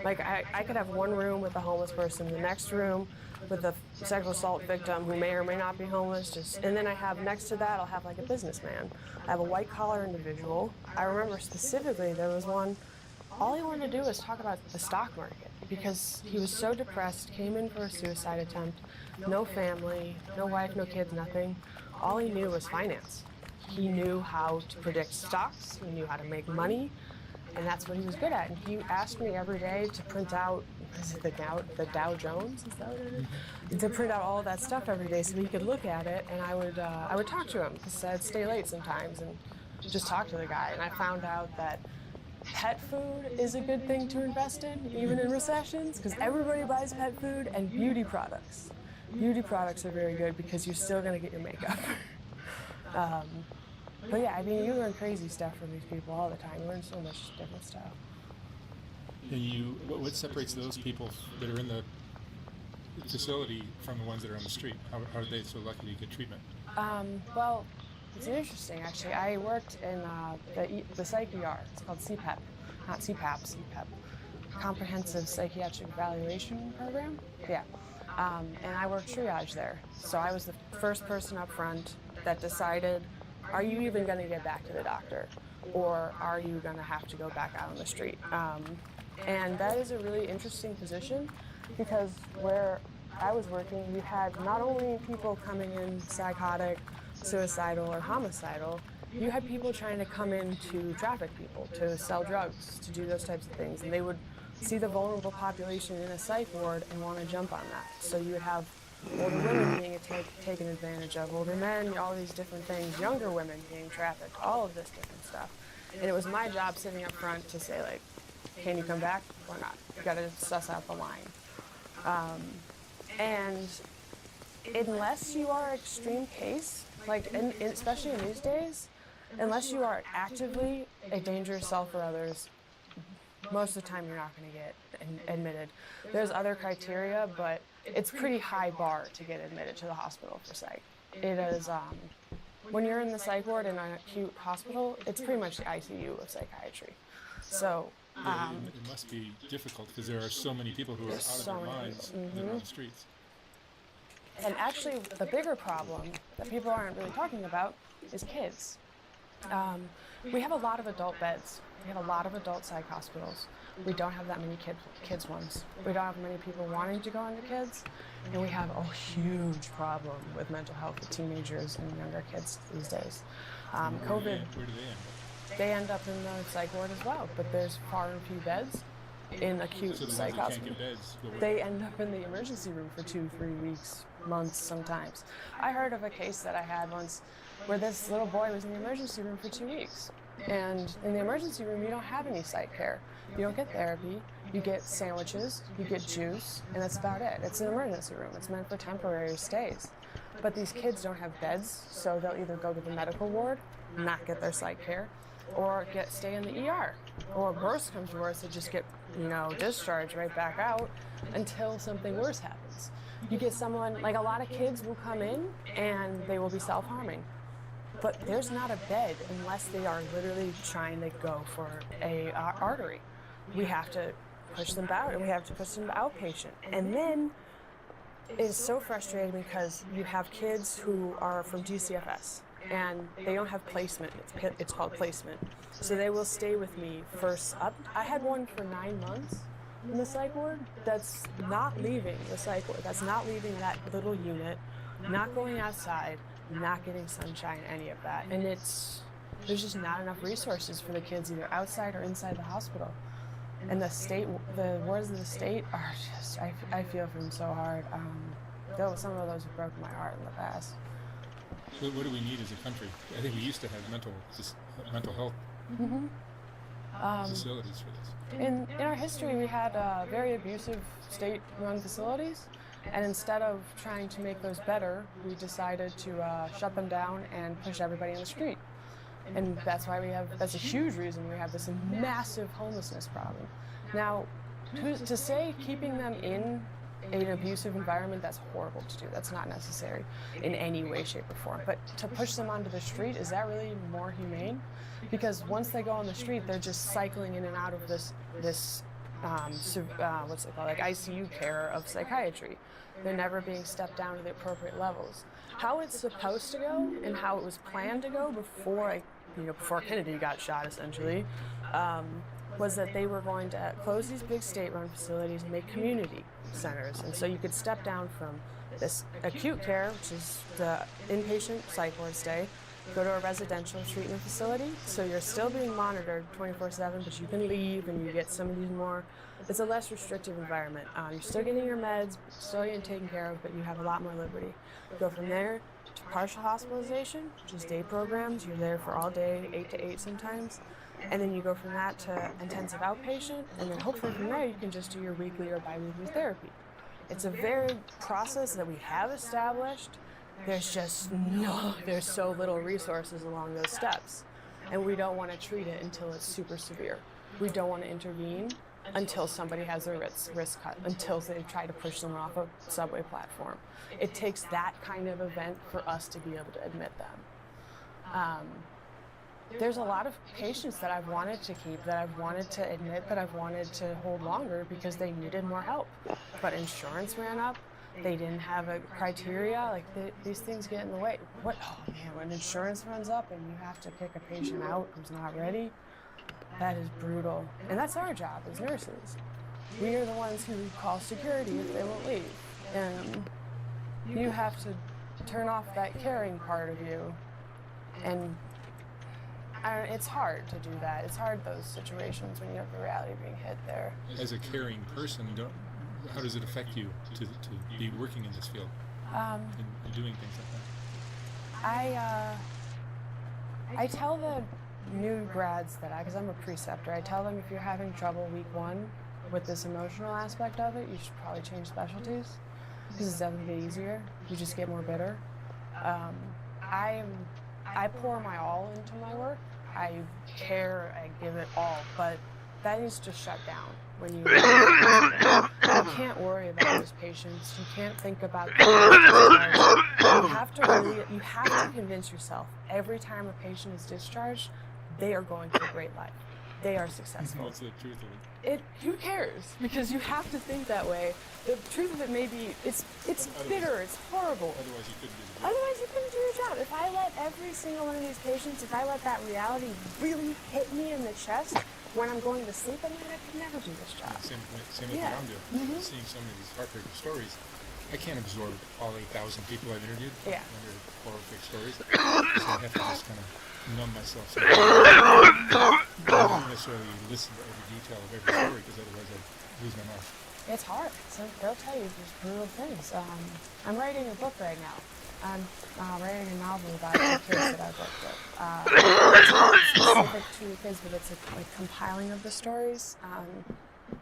Like I could have one room with a homeless person, the next room with a sexual assault victim who may or may not be homeless, and then I have next to that, I'll have like a businessman. I have a white collar individual. I remember specifically there was one, all he wanted to do was talk about the stock market because he was so depressed, came in for a suicide attempt, no family, no wife, no kids, nothing. All he knew was finance. He knew how to predict stocks, he knew how to make money, and that's what he was good at. And he asked me every day to print out, is it the Dow Jones? Is that what it is? To print out all of that stuff every day so he could look at it, and I would talk to him because I'd stay late sometimes and just talk to the guy. And I found out that pet food is a good thing to invest in, even in recessions, because everybody buys pet food, and beauty products. Beauty products are very good because you're still going to get your makeup. But yeah, I mean, you learn crazy stuff from these people all the time. You learn so much different stuff. And what separates those people that are in the facility from the ones that are on the street? How are they so lucky to get treatment? Well, it's interesting, actually. I worked in the psych ER. It's called CPEP, not CPAP, CPEP. Comprehensive Psychiatric Evaluation Program. Yeah. And I worked triage there. So I was the first person up front that decided, are you even going to get back to the doctor? Or are you going to have to go back out on the street? And that is a really interesting position because where I was working, you had not only people coming in psychotic, suicidal, or homicidal, you had people trying to come in to traffic people, to sell drugs, to do those types of things. And they would see the vulnerable population in a psych ward and want to jump on that. So you would have older women being taken advantage of, older men, all these different things, younger women being trafficked, all of this different stuff. And it was my job sitting up front to say, like, can you come back or not? You got to suss out the line. And unless you are extreme case, like especially in these days, unless you are actively a danger to yourself or others, most of the time you're not going to get admitted. There's other criteria, but it's pretty high bar to get admitted to the hospital for psych. It is, when you're in the psych ward in an acute hospital, it's pretty much the ICU of psychiatry. So, it must be difficult because there are so many people who are out of their minds that are on the streets. And actually, the bigger problem that people aren't really talking about is kids. We have a lot of adult beds. We have a lot of adult psych hospitals. We don't have that many kids ones. We don't have many people wanting to go into kids. And we have a huge problem with mental health with teenagers and younger kids these days. COVID, where do they end up? They end up in the psych ward as well, but there's far and few beds in acute psych hospital. They end up in the emergency room for 2-3 weeks, months sometimes. I heard of a case that I had once where this little boy was in the emergency room for 2 weeks. And in the emergency room, you don't have any psych care. You don't get therapy. You get sandwiches, you get juice, and that's about it. It's an emergency room. It's meant for temporary stays. But these kids don't have beds, so they'll either go to the medical ward, not get their psych care, or stay in the ER. Or worse comes to worse, they just get, discharged right back out until something worse happens. You get someone, like a lot of kids will come in and they will be self-harming. But there's not a bed unless they are literally trying to go for a artery. We have to push them out, and we have to push them outpatient. And then it's so frustrating because you have kids who are from DCFS, and they don't have placement. It's called placement. So they will stay with me first up. I had one for 9 months in the psych ward that's not leaving the psych ward. That's not leaving that little unit, not going outside, not getting sunshine, any of that. And there's just not enough resources for the kids either outside or inside the hospital. And the state, the wars of the state are just, I feel for them so hard. Some of those have broken my heart in the past. So what do we need as a country? I think we used to have mental health facilities for this. In our history, we had very abusive state-run facilities, and instead of trying to make those better, we decided to shut them down and push everybody in the street. And that's why that's a huge reason we have this massive homelessness problem. Now, to say keeping them in an abusive environment, that's horrible to do. That's not necessary in any way, shape, or form. But to push them onto the street, is that really more humane? Because once they go on the street, they're just cycling in and out of this what's it called, like ICU care of psychiatry. They're never being stepped down to the appropriate levels. How it's supposed to go and how it was planned to go before Kennedy got shot, essentially, was that they were going to close these big state-run facilities and make community centers. And so you could step down from this acute care, which is the inpatient psych ward stay, go to a residential treatment facility. So you're still being monitored 24/7, but you can leave and you get some of these more, it's a less restrictive environment. You're still getting your meds, still getting taken care of, but you have a lot more liberty. Go from there to partial hospitalization, which is day programs. You're there for all day, 8 to 8 sometimes. And then you go from that to intensive outpatient, and then hopefully from there you can just do your weekly or bi-weekly therapy. It's a very process that we have established. There's so little resources along those steps. And we don't want to treat it until it's super severe. We don't want to intervene until somebody has their wrist cut, until they try to push someone off a subway platform. It takes that kind of event for us to be able to admit them. There's a lot of patients that I've wanted to keep, that I've wanted to admit, that I've wanted to hold longer because they needed more help. But insurance ran up. They didn't have a criteria. Like, these things get in the way. Oh man, when insurance runs up and you have to kick a patient out who's not ready, that is brutal. And that's our job as nurses. We are the ones who call security if they won't leave. And you have to turn off that caring part of you. And it's hard to do that. It's hard, those situations, when you have the reality being hit there. As a caring person, how does it affect you to be working in this field and doing things like that? I tell the new grads that because I'm a preceptor, I tell them if you're having trouble week 1 with this emotional aspect of it, you should probably change specialties because it doesn't get easier. You just get more bitter. I pour my all into my work. I care, I give it all, but that needs to shut down when you can't worry about those patients. You can't think about them. You have to convince yourself every time a patient is discharged, they are going through a great life. They are successful. What's the truth of it? Who cares? Because you have to think that way. The truth of it may be, it's bitter, it's horrible. Otherwise you couldn't do your job. If I let every single one of these patients, if I let that reality really hit me in the chest when I'm going to sleep at night, I could never do this job. Same with what I'm doing. Seeing some of these heartbreaking stories, I can't absorb all 8,000 people I've interviewed under horrific stories. So I have to just kind of numb myself. So I don't necessarily listen to every detail of every story because otherwise I'd lose my mind. It's hard. So they'll tell you these brutal things. I'm writing a book right now. I'm writing a novel about the kids that I've worked with. It's not specific to kids, but it's a compiling of the stories.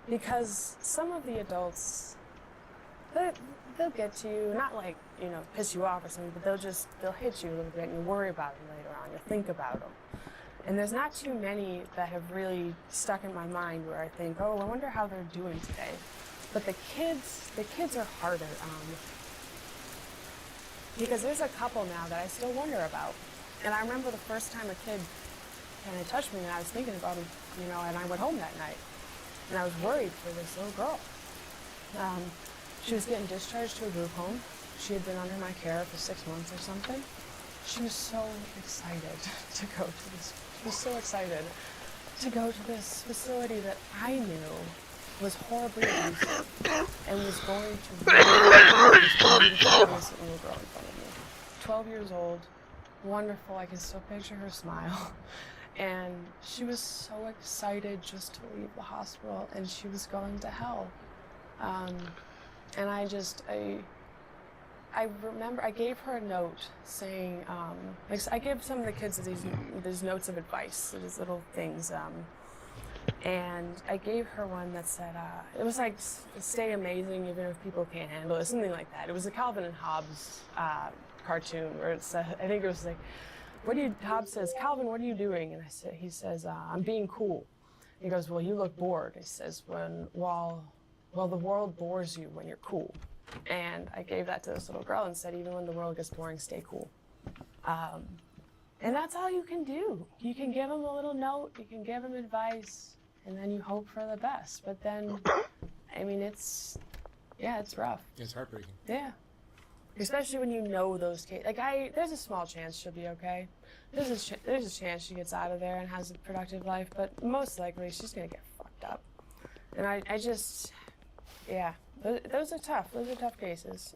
Because some of the adults, they'll get to you, not like, piss you off or something, but they'll hit you a little bit and you worry about them later on. You think about them. And there's not too many that have really stuck in my mind where I think, oh, I wonder how they're doing today. But the kids are harder. Because there's a couple now that I still wonder about. And I remember the first time a kid kind of touched me and I was thinking about him, and I went home that night. And I was worried for this little girl. She was getting discharged to a group home. She had been under my care for 6 months or something. She was so excited to go to this. She was so excited to go to this facility that I knew was horribly abusive and was going to ruin this beautiful, innocent little girl in front of me. 12 years old, wonderful. I can still picture her smile. And she was so excited just to leave the hospital, and she was going to hell. And I remember I gave her a note saying, like, I give some of the kids these notes of advice, these little things, and I gave her one that said, it was like, stay amazing even if people can't handle it, something like that. It was a Calvin and Hobbes cartoon where it said, I think it was like, Hobbes says, Calvin, what are you doing? And he says, I'm being cool. He goes, well, you look bored. He says, while the world bores you when you're cool. And I gave that to this little girl and said, even when the world gets boring, stay cool. And that's all you can do. You can give them a little note, you can give them advice, and then you hope for the best. But then, I mean, it's rough. It's heartbreaking. Yeah. Especially when you know those cases. Like, there's a small chance she'll be okay. There's a chance she gets out of there and has a productive life, but most likely she's gonna get fucked up. And I just, yeah, those are tough. Those are tough cases.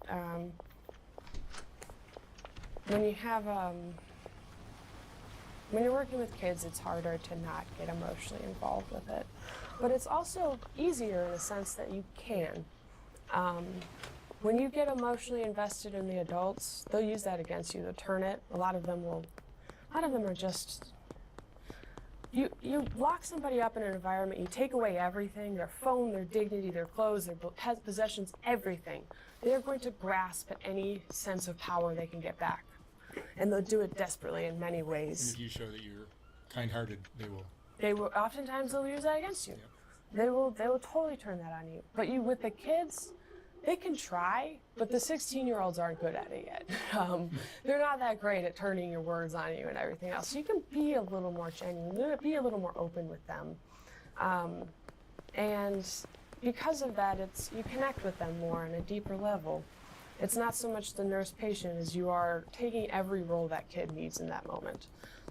When you have, when you're working with kids, it's harder to not get emotionally involved with it. But it's also easier in the sense that you can. When you get emotionally invested in the adults, they'll use that against you. They'll turn it. A lot of them are just, you lock somebody up in an environment, you take away everything, their phone, their dignity, their clothes, their possessions, everything. They're going to grasp at any sense of power they can get back. And they'll do it desperately in many ways. And if you show that you're kind-hearted, they will oftentimes they'll use that against you. Yep. They will totally turn that on you. But with the kids, they can try, but the 16-year-olds aren't good at it yet. They're not that great at turning your words on you and everything else. So you can be a little more genuine, be a little more open with them. And because of that, you connect with them more on a deeper level. It's not so much the nurse-patient as you are taking every role that kid needs in that moment.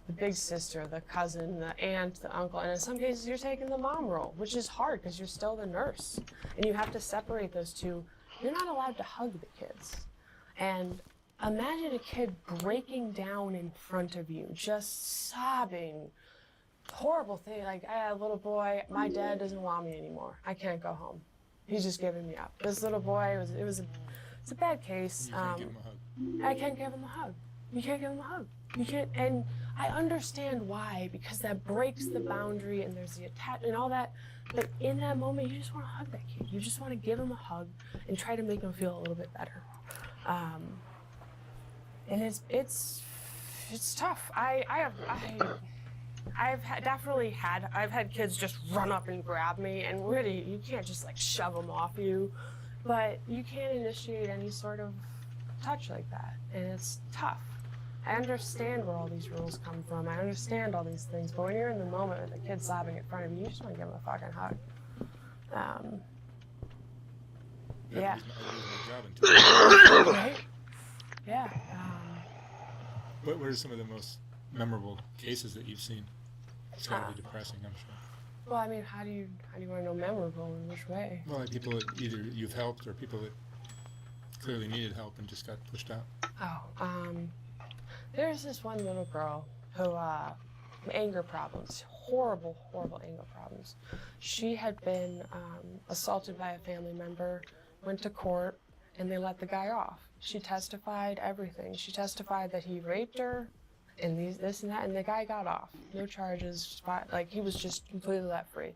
The big sister, the cousin, the aunt, the uncle, and in some cases you're taking the mom role, which is hard because you're still the nurse. And you have to separate those two. You're not allowed to hug the kids. And imagine a kid breaking down in front of you, just sobbing. Horrible thing, like, little boy, my dad doesn't want me anymore. I can't go home. He's just giving me up. This little boy, it's a bad case. You can't give him a hug. I can't give him a hug. You can't give him a hug. You can't, and I understand why, because that breaks the boundary and there's the attachment and all that. But in that moment, you just want to hug that kid. You just want to give him a hug and try to make him feel a little bit better. And it's tough. I've had kids just run up and grab me, and really, you can't just like shove them off you. But you can't initiate any sort of touch like that, and it's tough. I understand where all these rules come from. I understand all these things, but when you're in the moment with a kid sobbing in front of you, you just want to give him a fucking hug. Yeah. Right? Yeah. What are some of the most memorable cases that you've seen? It's got to be depressing, I'm sure. Well, I mean, how do you want to know memorable in which way? Well, like people that either you've helped or people that clearly needed help and just got pushed out. There's this one little girl who, anger problems, horrible anger problems. She had been assaulted by a family member, went to court, and they let the guy off. She testified everything. She testified that he raped her, and this and that, and the guy got off. No charges, like he was just completely let free.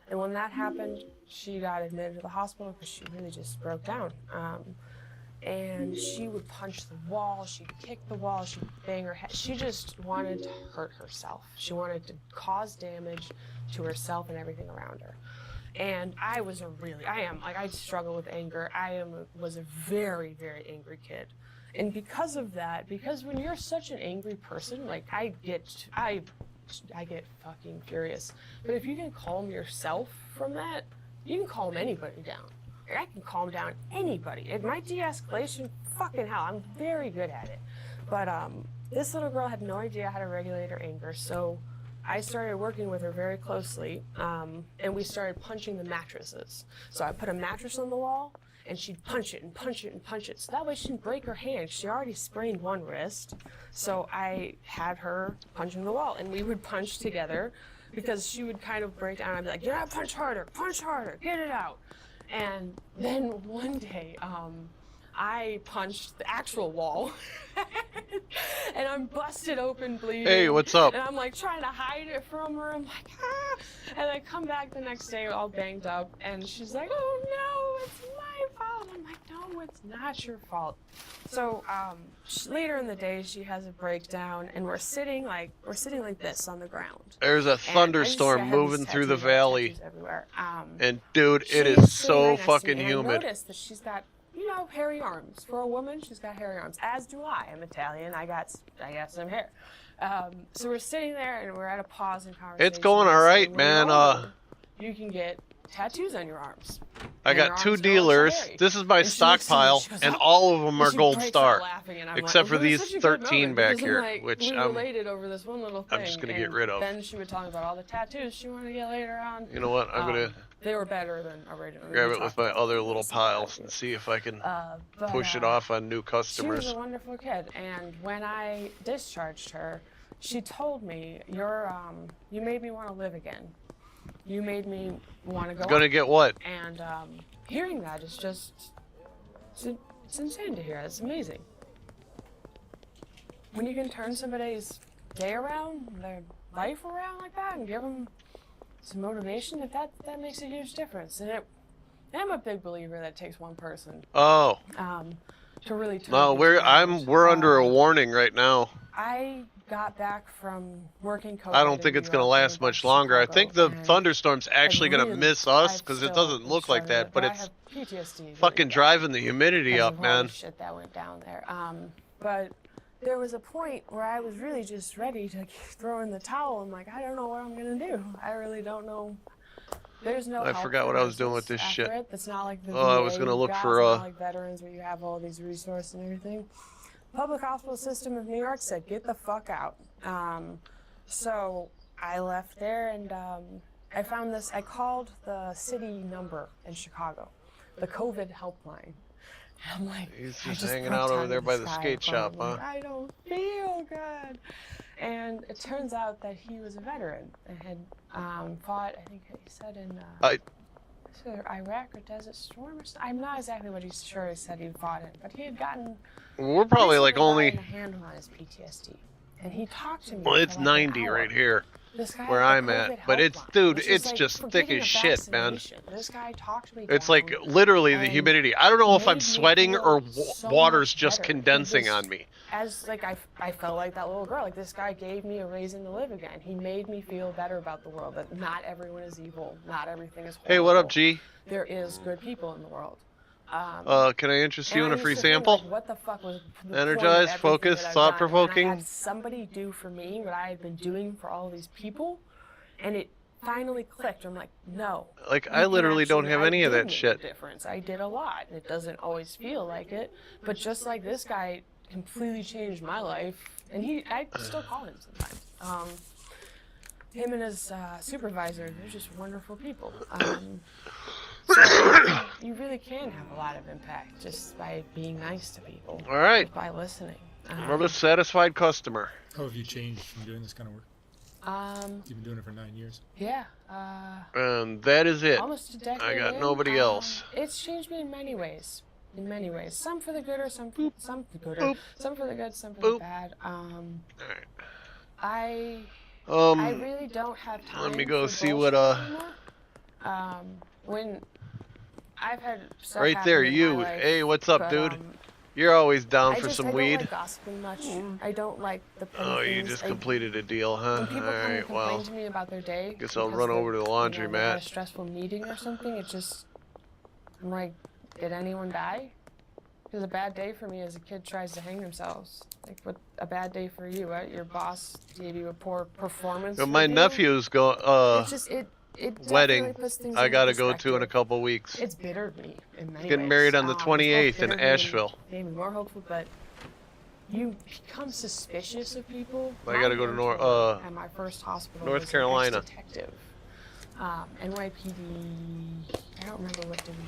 And when that happened, she got admitted to the hospital because she really just broke down. And she would punch the wall, she'd kick the wall, she'd bang her head. She just wanted to hurt herself. She wanted to cause damage to herself and everything around her. And I struggle with anger. Was a very, very angry kid. And because of that, because when you're such an angry person, like I get fucking furious. But if you can calm yourself from that, you can calm anybody down. I can calm down anybody. My de-escalation, fucking hell, I'm very good at it. But this little girl had no idea how to regulate her anger, so I started working with her very closely, and we started punching the mattresses. So I put a mattress on the wall, and she'd punch it and punch it and punch it. So that way she didn't break her hand. She already sprained one wrist. So I had her punching the wall, and we would punch together because she would kind of break down. I'd be like, yeah, punch harder, get it out. And then one day, I punched the actual wall, and I'm busted open, bleeding. Hey, what's up? And I'm like trying to hide it from her. I'm like, ah! And I come back the next day all banged up, and she's like, oh no, it's my fault. I'm like, no, it's not your fault. So later in the day, she has a breakdown, and we're sitting like this on the ground. There's a And thunderstorm I have these moving through the tattoos, I have valley, tattoos everywhere. and dude, it She's is sitting so right next to fucking me, and humid. I noticed that she's got, you know, hairy arms. For a woman, she's got hairy arms, as do I. I'm Italian. I got some hair. So we're sitting there, and we're at a pause in conversation. It's going all right, When man. you're older, you can get tattoos on your arms. I And your got 2 arms go dealers. hairy. This is my And she looks at me, stockpile, she goes, and "Oh." all of them are She Gold breaks out Star, laughing, and I'm except like, for "It was these such a good 13 moment," back because I'm here, like, which we related over this one little thing. I'm just gonna get and rid of. Then she would talk about all the tattoos she wanted to get later on. You know what? I'm gonna They were better than originally. grab it with my other little piles and see if I can push it off on new She customers. was a wonderful kid, and when I discharged her, she told me, you made me want to live again. You made me want to go Gonna on." get what? And hearing that is just, it's insane to hear. It's amazing. When you can turn somebody's day around, their life around like that, and give them some motivation, that makes a huge difference. And I'm a big believer that it takes one person. Oh. To really turn No, things we're under a warning right now. I got back from working COVID. I don't think it's gonna last much longer. I think the thunderstorm's actually gonna really- miss us I've because it still doesn't look like that, but I it's have PTSD fucking driving the humidity because up, of all the man. shit that went down there. But there was a point where I was really just ready to throw in the towel. I'm like, I don't know what I'm gonna do. I really don't know. There's no. I help forgot for what I was doing nurses with this after shit. it. It's not like the Oh, I was VA gonna look jobs, for, not like veterans where you have all these resources and everything. Public hospital system of New York said, get the fuck out. So I left there, and I found this. I called the city number in Chicago, the COVID helpline. And I'm like, He's I just just hanging broke out over down there to by the sky skate phone. shop, I'm like, huh? I don't feel good. And it turns out that he was a veteran and had fought, I think he said in either Iraq or Desert Storm or something. I'm not exactly what he's sure he said he fought in, but he had gotten We're probably like basically only. gotten a handle on his PTSD. And he talked to me. Well, it's for like an 90 hour. right here, This guy where had I'm the at. COVID But it's, helpline, dude, which is it's like, just for thick getting as a shit, man. vaccination. This guy talked me It's down like literally the and humidity. I don't know if made I'm me sweating feel or so water's much just better. He condensing was- on me. As like I felt like that little girl. Like this guy gave me a reason to live again. He made me feel better about the world. That not everyone is evil. Not everything is horrible. Hey, what up, G? There is good people in the world. Can I interest you and in I a free used to think, sample? like, what the fuck was the point of Energized, everything focused, that I've thought-provoking? done? And I had somebody do for me what I had been doing for all these people, and it finally clicked. I'm like, no. Like, you I can literally don't actually- have I any of did that make shit. A difference. I did a lot. It doesn't always feel like it, but just like this guy completely changed my life, and I still call him sometimes. Him and his supervisor, they're just wonderful people. So you really can have a lot of impact just by being nice to people. All right. Just by listening. Another satisfied customer. How have you changed from doing this kind of work? You've been doing it for 9 years. Yeah. And that is it. Almost a decade. I got in. nobody else. It's changed me in many ways. In many ways. Some for the good or some for the good. Some for the good, some for the bad. I really don't have time. Let me go for see bullshit what anymore. When I've had stuff right happen there, in my you. life, Hey, what's up, but, dude? You're always down for I some don't weed. like gossiping much. I don't like the petty Oh, you things. just I- completed a deal, huh? When people come and Alright, complain well. to me about their day, Guess I'll because run over to the they had a laundromat. stressful meeting or something. It just, I'm like, did anyone die? It was a bad day for me as a kid tries to hang themselves. Like, what a bad day for you? What? Your boss gave you a poor performance. My review? nephew's It's just it wedding. definitely puts things I into gotta go to in perspective. a couple weeks. It's bittered me in many Getting ways. married on the It's 28th both in bittered me and Asheville. made me more hopeful, but you become suspicious of people. I gotta go to At my first hospital North was Carolina. An ex-detective. NYPD. I don't remember what division.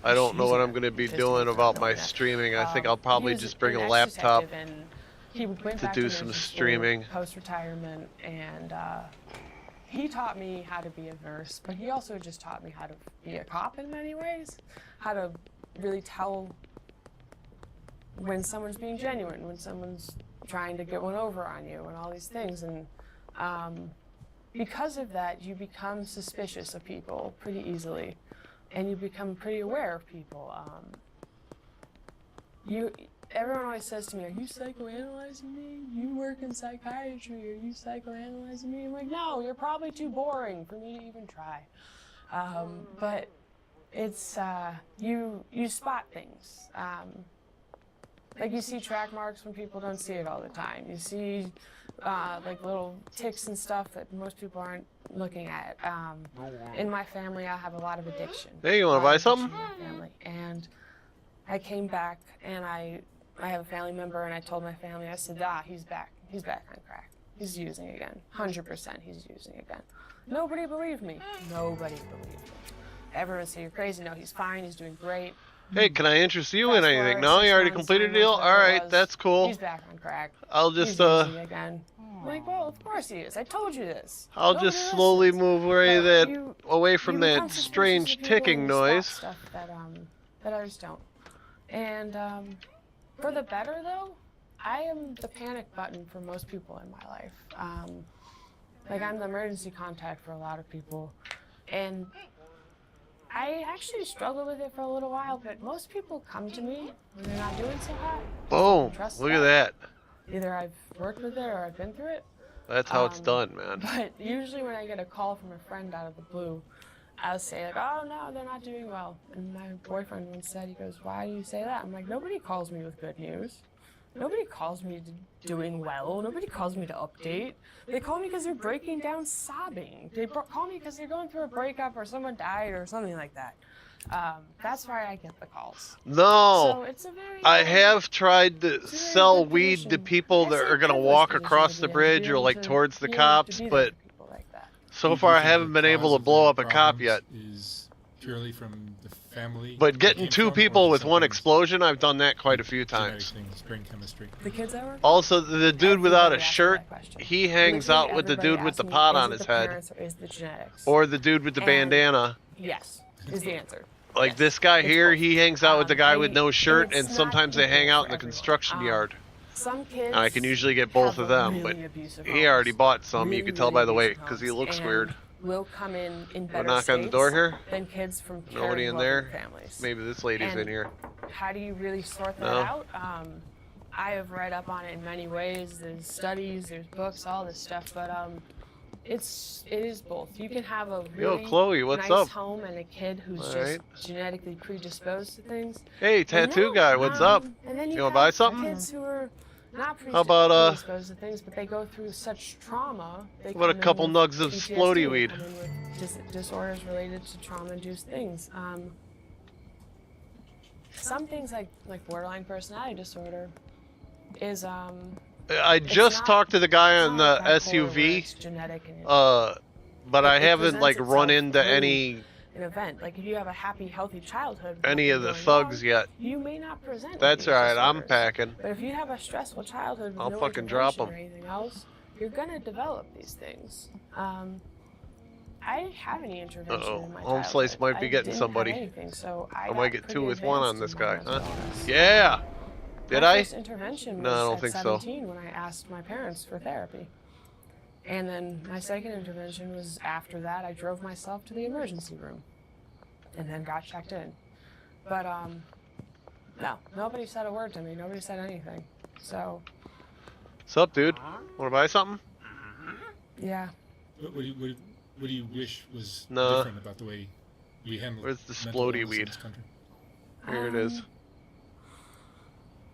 I don't know what I'm going to be doing about my streaming. I think I'll probably just bring a laptop He went to back do to some nursing streaming. school post-retirement, and he taught me how to be a nurse, but he also just taught me how to be a cop in many ways, how to really tell when someone's being genuine, when someone's trying to get one over on you, and all these things. And because of that, you become suspicious of people pretty easily, and you become pretty aware of people. Everyone always says to me, "Are you psychoanalyzing me? You work in psychiatry. Are you psychoanalyzing me?" I'm like, "No, you're probably too boring for me to even try." But it's you spot things. Like you see track marks when people don't see it all the time. You see like little ticks and stuff that most people aren't looking at. In my family, I have a lot of addiction. Hey, you want to buy something? In my family. And I came back, and I have a family member, and I told my family, I said, he's back. He's back on crack. He's using again. 100% he's using again. Nobody believed me. Nobody believed me. Everyone said, "You're crazy." No, he's fine. He's doing great. Hey, can I interest you in anything? No, you already completed a deal? Alright, that's cool. He's back on crack. I'll just, he's using again. I'm like, well, of course he is. I told you this. I'll just slowly move away from that strange ticking noise. Stuff that others don't. And for the better, though, I am the panic button for most people in my life. Like, I'm the emergency contact for a lot of people. And I actually struggled with it for a little while, but most people come to me when they're not doing so hot. Boom! Look at that. Either I've worked with it or I've been through it. That's how it's done, man. But usually when I get a call from a friend out of the blue, I'll say like, "Oh no, they're not doing well." And my boyfriend once said, he goes, "Why do you say that?" I'm like, nobody calls me with good news. Nobody calls me doing well. Nobody calls me to update. They call me because they're breaking down sobbing. They call me because they're going through a breakup or someone died or something like that. That's why I get the calls. No, so it's a very, I have tried to sell weed to people that are going to walk across the bridge or like towards the cops, but so far I haven't been able to blow up a cop yet. Is purely from the family. But getting two people with one explosion, I've done that quite a few times. Brain chemistry. The kids I work Also, the dude without a shirt, he hangs out with the dude with the pot on his head. Or the dude with the bandana. Yes, is the answer. Like this guy here, he hangs out with the guy with no shirt, and sometimes they hang out in the construction yard. Some kids and I can usually get both of them, but he already bought some. You can tell by the weight, because he looks weird. Will come in better We'll knock on the door here. Than kids from Nobody in there. Families. Maybe this lady's and in here. How do you really sort that out? I have read up on it in many ways. There's studies, there's books, all this stuff, but it is both. You can have a really Chloe, what's nice up? home and a kid who's all just right. genetically predisposed to things. Hey, tattoo guy, what's up? And then you want to buy something? Kids who are not How about predisposed to things, but they go through such trauma. How about a couple nugs of splody weed? Disorders related to trauma-induced things. Some things like borderline personality disorder is I just talked to the guy on the SUV, but I haven't like run into any an event. Like if you have a happy, healthy childhood, any of the thugs yet. You may not present. That's alright, I'm packing. But if you have a stressful childhood with I'll no fucking drop intervention them. or anything else, you're gonna develop these things. I didn't have any intervention in my Home Slice childhood. might be I getting didn't somebody. Have anything, so I might got get pretty 2 with 1 on advanced this in guy, my huh? wellness. Yeah. Did My I? first intervention was No, I don't at think so. 17 when I asked my parents for therapy. And then my second intervention was after that. I drove myself to the emergency room and then got checked in. But no, nobody said a word to me. Nobody said anything. So What's up, dude? Want to buy something? yeah. What do you wish was No. different about the way we handle Where's the mental splody illness in weed? this country? Here it is.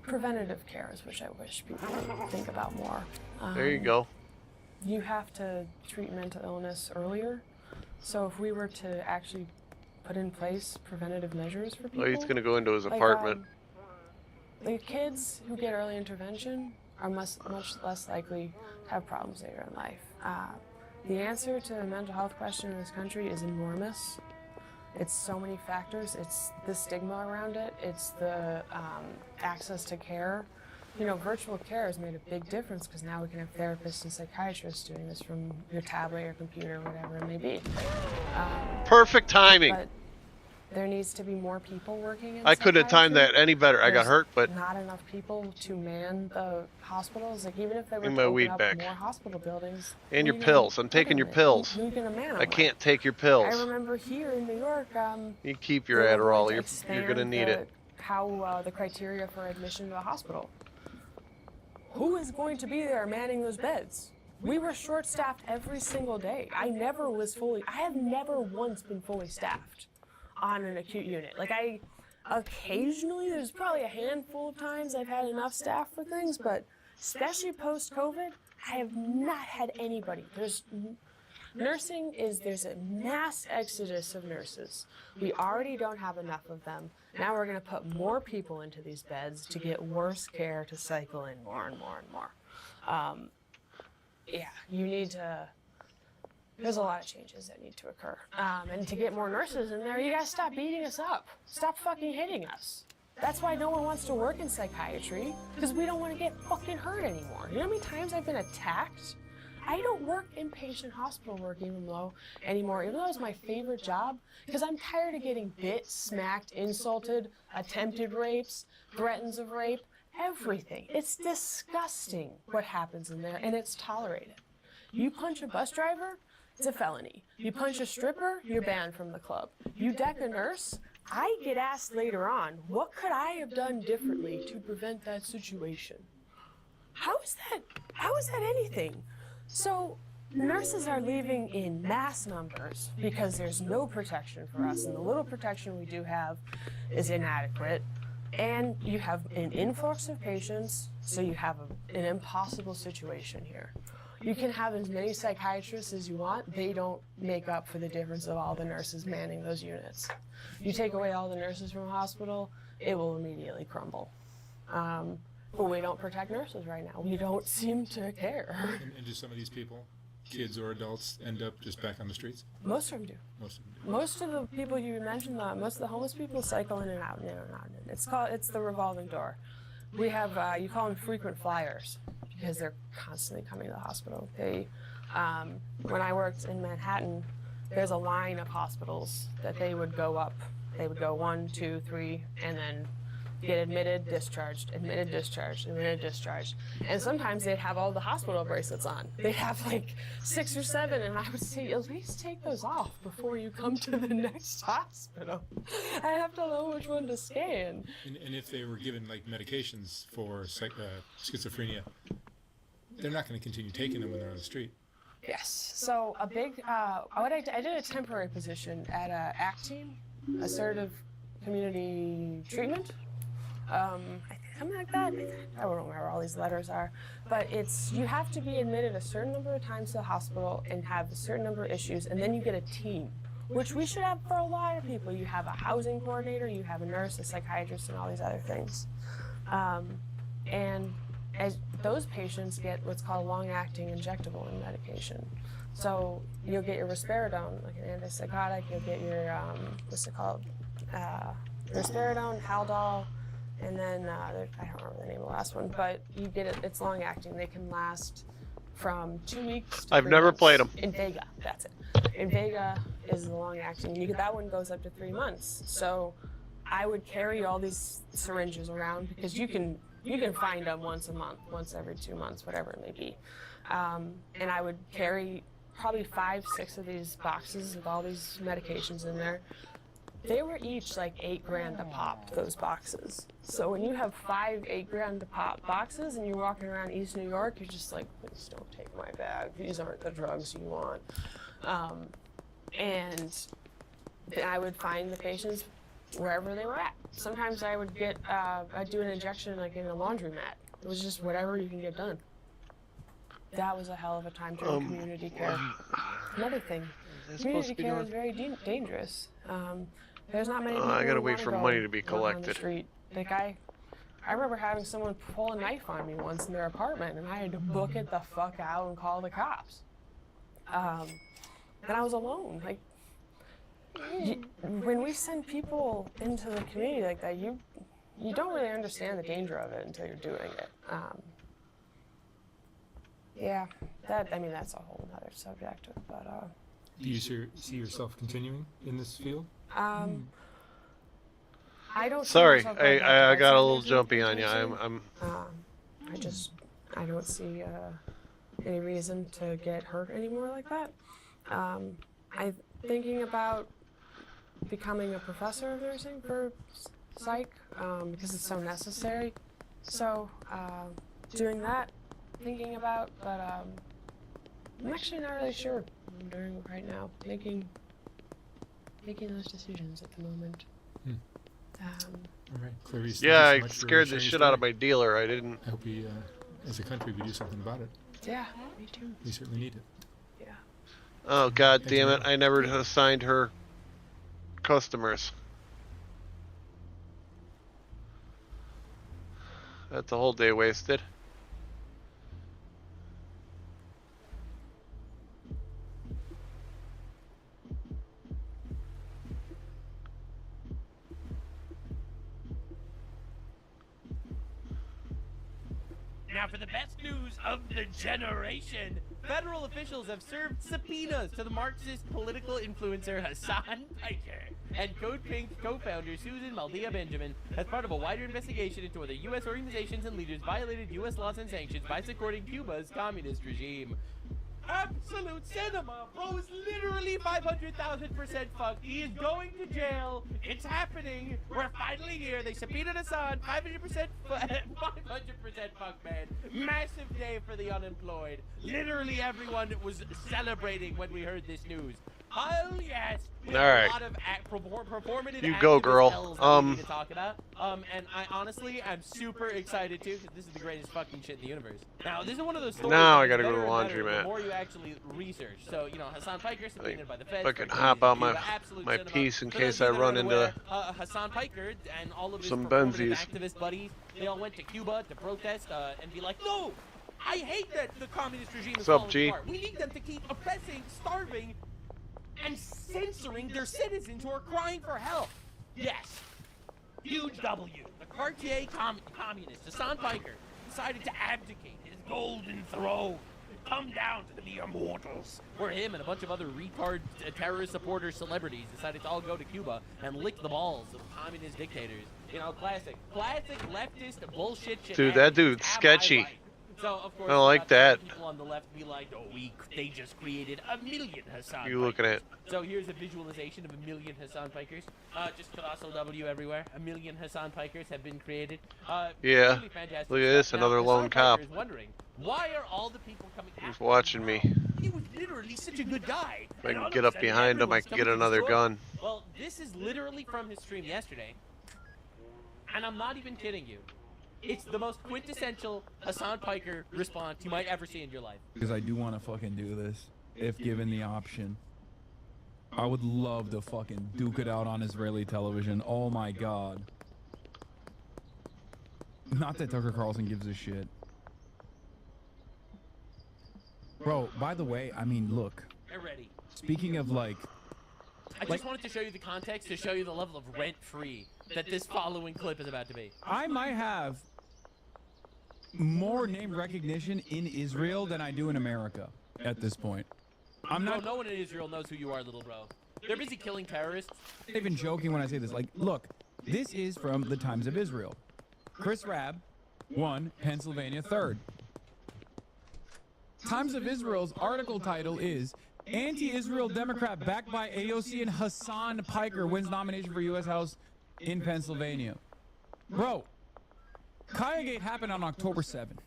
Preventative care is which I wish people would think about more. There you go. You have to treat mental illness earlier. So if we were to actually put in place preventative measures for people. Oh, he's gonna go into his like, apartment. The kids who get early intervention are much less likely to have problems later in life. The answer to the mental health question in this country is enormous. It's so many factors. It's the stigma around it. It's the access to care. You know, virtual care has made a big difference because now we can have therapists and psychiatrists doing this from your tablet, your computer, whatever it may be. Perfect timing. But there needs to be more people working in I couldn't have timed that psychiatry. any better. I got hurt, but Not enough people to man the hospitals. Like, even if they were Give to my open weed up back. more hospital buildings. and who your you pills. gonna I'm taking put your in it? pills. Who you gonna man 'em I with? can't take your I pills. remember here in New York, You keep your they were Adderall. going to You're gonna expand need it. how the criteria for admission to a hospital. Who is going to be there manning those beds? We were short-staffed every single day. I have never once been fully staffed on an acute unit. Like, occasionally, there's probably a handful of times I've had enough staff for things, but especially post-COVID, I have not had anybody. There's a mass exodus of nurses. We already don't have enough of them. Now we're going to put more people into these beds to get worse care to cycle in more and more and more. There's a lot of changes that need to occur. And to get more nurses in there, you got to stop beating us up. Stop fucking hitting us. That's why no one wants to work in psychiatry, because we don't want to get fucking hurt anymore. You know how many times I've been attacked? I don't work inpatient hospital work anymore, even though it's my favorite job, because I'm tired of getting bit, smacked, insulted, attempted rapes, threats of rape, everything. It's disgusting what happens in there, and it's tolerated. You punch a bus driver, it's a felony. You punch a stripper, you're banned from the club. You deck a nurse, I get asked later on, what could I have done differently to prevent that situation? How is that anything? So nurses are leaving in mass numbers because there's no protection for us, and the little protection we do have is inadequate. And you have an influx of patients, so you have an impossible situation here. You can have as many psychiatrists as you want. They don't make up for the difference of all the nurses manning those units. You take away all the nurses from a hospital, it will immediately crumble. But we don't protect nurses right now. We don't seem to care. And do some of these people, kids or adults, end up just back on the streets? Most of them do. Most of them do. Most of the people you mentioned, most of the homeless people cycle in and out, in and out. It's the revolving door. We have, you call them frequent flyers, because they're constantly coming to the hospital. When I worked in Manhattan, there's a line of hospitals that they would go up. They would go 1, 2, 3, and then get admitted, discharged, admitted, discharged, admitted, discharged. And sometimes they'd have all the hospital bracelets on. They'd have like 6 or 7, and I would say, at least take those off before you come to the next hospital. I have to know which one to scan. And if they were given like medications for schizophrenia, they're not going to continue taking them when they're on the street. Yes. So a big, I did a temporary position at a ACT team, Assertive Community Treatment. Something like that. I don't remember all these letters are, but you have to be admitted a certain number of times to the hospital and have a certain number of issues, and then you get a team, which we should have for a lot of people. You have a housing coordinator, you have a nurse, a psychiatrist, and all these other things. And as those patients get what's called long-acting injectable medication. So you'll get your risperidone, like an antipsychotic. You'll get your risperidone, Haldol. And then, I don't remember the name of the last one, but you get it, it's long acting. They can last from 2 weeks to I've 3 never months. played them. Invega, that's it. Invega is the long acting. That one goes up to 3 months. So I would carry all these syringes around because you can find them once a month, once every 2 months, whatever it may be. And I would carry probably 5, 6 of these boxes with all these medications in there. They were each like $8,000 a pop, those boxes. So when you have 5 $8,000 a pop boxes and you're walking around East New York, you're just like, please don't take my bag. These aren't the drugs you want. And then I would find the patients wherever they were at. Sometimes I would I'd do an injection like in a laundromat. It was just whatever you can get done. That was a hell of a time during community care. Another thing, community care is very dangerous. There's not many people I gotta who wait wanna for go money to be work on the collected. street. Like I remember having someone pull a knife on me once in their apartment, and I had to book it the fuck out and call the cops. And I was alone. Like, When we send people into the community like that, you don't really understand the danger of it until you're doing it. Yeah, that's a whole other subject. But do you see yourself continuing in this field? I don't. Sorry, I got a little jumpy on you. I'm. I don't see any reason to get hurt anymore like that. I'm thinking about becoming a professor of nursing for psych because it's so necessary. So doing that, thinking about, but I'm actually not really sure what I'm doing right now. Making those decisions at the moment. All right, Clarice. Yeah, I scared the shit out of my dealer. I didn't. I hope we, as a country, we do something about it. Yeah, me too. We certainly need it. Yeah. Oh god damn it! I never assigned her customers. That's a whole day wasted. Now for the best news of the generation. Federal officials have served subpoenas to the Marxist political influencer Hassan Piker and Code Pink's co-founder Susan Maldia Benjamin as part of a wider investigation into whether U.S. organizations and leaders violated U.S. laws and sanctions by supporting Cuba's communist regime. Absolute cinema. Bro is literally 500,000% fucked. He is going to jail. It's happening. We're finally here. They subpoenaed Assad. 500% fucked, man. Massive day for the unemployed. Literally everyone was celebrating when we heard this news. Hell yes. We have a lot of performative You go, girl. that we need to talk about. And I honestly, I'm super excited too, because this is the greatest fucking shit in the universe. Now, this is one of those stories. Now I gotta go to the laundromat. The more you actually research. So, you know, Hassan Piker subpoenaed by the feds. Fucking hop out my piece in case I run into Hassan Piker and all of his some performative Benzies. activist buddies. They all went to Cuba to protest and be like, no, I hate that the communist regime is falling apart. We need them to keep oppressing, starving, and censoring their citizens who are crying for help. Yes. Huge W. The Cartier communist, Hassan Piker, decided to abdicate his golden throne and come down to the mere mortals, where him and a bunch of other retard terrorist supporter celebrities decided to all go to Cuba and lick the balls of communist dictators. You know, classic leftist bullshit shit. Dude, that dude's sketchy. So, of course, I don't like that. People on the left be like, oh, they just created a million Hassan You looking at? So here's a visualization of a million Hassan Pikers. Just colossal W everywhere. A million Hassan Pikers have been created. Yeah. Really fantastic Look at this, stuff. another Now, lone Hassan cop. Piker is wondering, why are all the people coming He's after watching me. He was literally such a good guy. If I can get up behind him, I can get another gun. Well, this is literally from his stream yesterday. And I'm not even kidding you. It's the most quintessential Hassan Piker response you might ever see in your life. Because I do want to fucking do this, if given the option. I would love to fucking duke it out on Israeli television. Oh my god. Not that Tucker Carlson gives a shit. Bro, by the way, I mean, look. Get ready. Speaking of like... I just wanted to show you the context to show you the level of rent-free that this following clip is about to be. I might have more name recognition in Israel than I do in America at this point. I'm not. No one in Israel knows who you are, little bro. They're busy killing terrorists. I'm not even joking when I say this. Like, look, this is from the Times of Israel. Chris Rabb won Pennsylvania 3rd. Times of Israel's article title is Anti-Israel Democrat backed by AOC and Hassan Piker wins nomination for U.S. House in Pennsylvania. Bro, Kayagate happened on October 7th.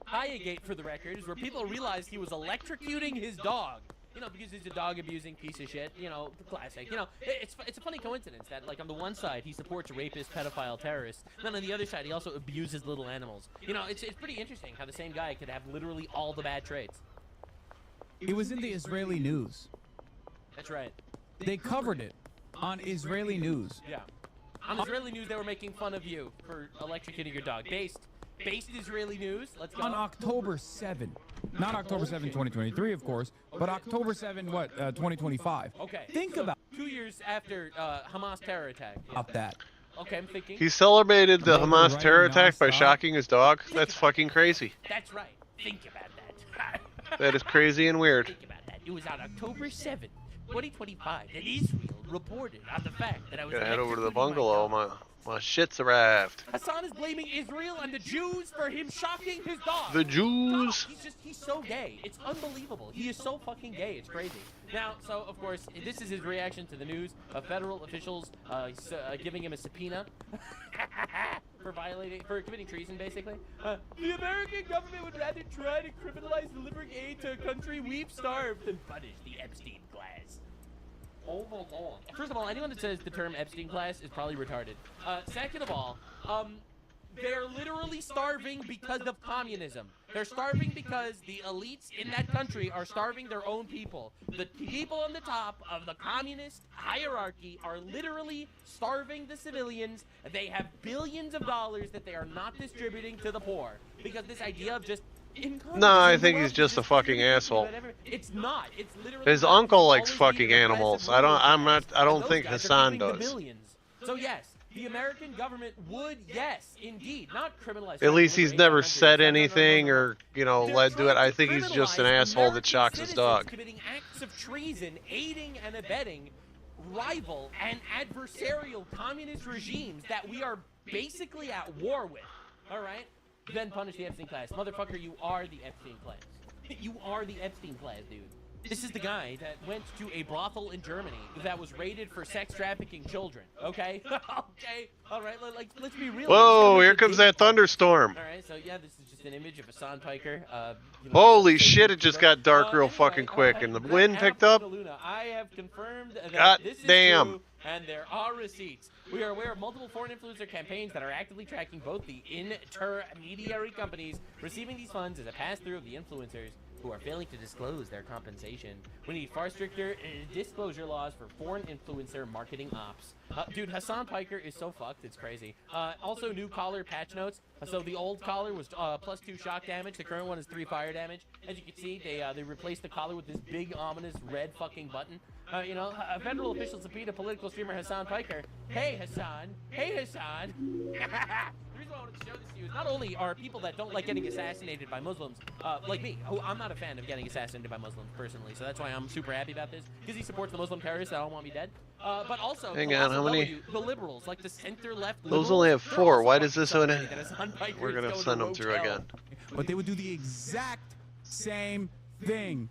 Kayagate, for the record, is where people realized he was electrocuting his dog. You know, because he's a dog-abusing piece of shit. You know, the classic. You know, it's a funny coincidence that, like, on the one side, he supports rapist, pedophile terrorists. Then on the other side, he also abuses little animals. You know, it's pretty interesting how the same guy could have literally all the bad traits. It was in the Israeli news. That's right. They covered it on Israeli news. Yeah. On Israeli news, they were making fun of you for electrocuting your dog. Based Israeli news. Let's go. On October 7th. Not October 7, 2023, of course, but October 7, 2025. Okay. Think about it. 2 years after Hamas terror attack. Up that. Okay, I'm thinking. He celebrated the Bro, Hamas they're terror running attack by nonstop. shocking his dog. That's fucking crazy. That's right. Think about that. That is crazy and weird. Think about that. It was on October 7th, 2025, that Israel reported on the fact that I was Gotta head over to the executing my bungalow. dog. My shit's arrived. Hassan is blaming Israel and the Jews for him shocking his dog. The Jews. He's so gay. It's unbelievable. He is so fucking gay. It's crazy. Now, so of course, this is his reaction to the news of federal officials giving him a subpoena for committing treason, basically. The American government would rather try to criminalize delivering aid to a country we've starved than punish the Epstein class. Oh my god. First of all, anyone that says the term Epstein class is probably retarded. Second of all, they're literally starving because of communism. They're starving because the elites in that country are starving their own people. The people on the top of the communist hierarchy are literally starving the civilians. They have billions of dollars that they are not distributing to the poor. Because this idea of just No, I think he's just a fucking asshole. It's not. It's literally His uncle likes fucking animals. I don't think Hassan does. So yes, the American government would, yes, indeed, not criminalize. At least he's never said anything or, led to it. I think he's just an asshole that shocks his dog. Committing acts of treason, aiding and abetting rival and adversarial communist regimes that we are basically at war with. All right? Then punish the Epstein class. Motherfucker, you are the Epstein class. You are the Epstein class, dude. This is the guy that went to a brothel in Germany that was raided for sex trafficking children. Okay? Okay? All right, let's be real. Whoa, here comes that thunderstorm. All right, so yeah, this is just an image of Hassan Piker. Holy shit, it just got dark real fucking quick and the wind picked up. I have confirmed that God this is damn. true, and there are receipts. We are aware of multiple foreign influencer campaigns that are actively tracking both the intermediary companies receiving these funds as a pass-through of the influencers who are failing to disclose their compensation. We need far stricter disclosure laws for foreign influencer marketing ops. Dude, Hassan Piker is so fucked, it's crazy. Also, new collar patch notes. So the old collar was +2 shock damage. The current one is 3 fire damage. As you can see, they replaced the collar with this big, ominous red fucking button. A federal official subpoenaed political streamer Hassan Piker. Hey, Hassan. Hey, Hassan. The reason why I wanted to show this to you is not only are people that don't like getting assassinated by Muslims, like me, who I'm not a fan of getting assassinated by Muslims personally, so that's why I'm super happy about this, because he supports the Muslim terrorists that all want me dead. But also, hang on, how many? The liberals, like the center-left Those liberals, only have 4. Why does this one? Piker We're is gonna going send to them through Rotel. again. But they would do the exact same thing.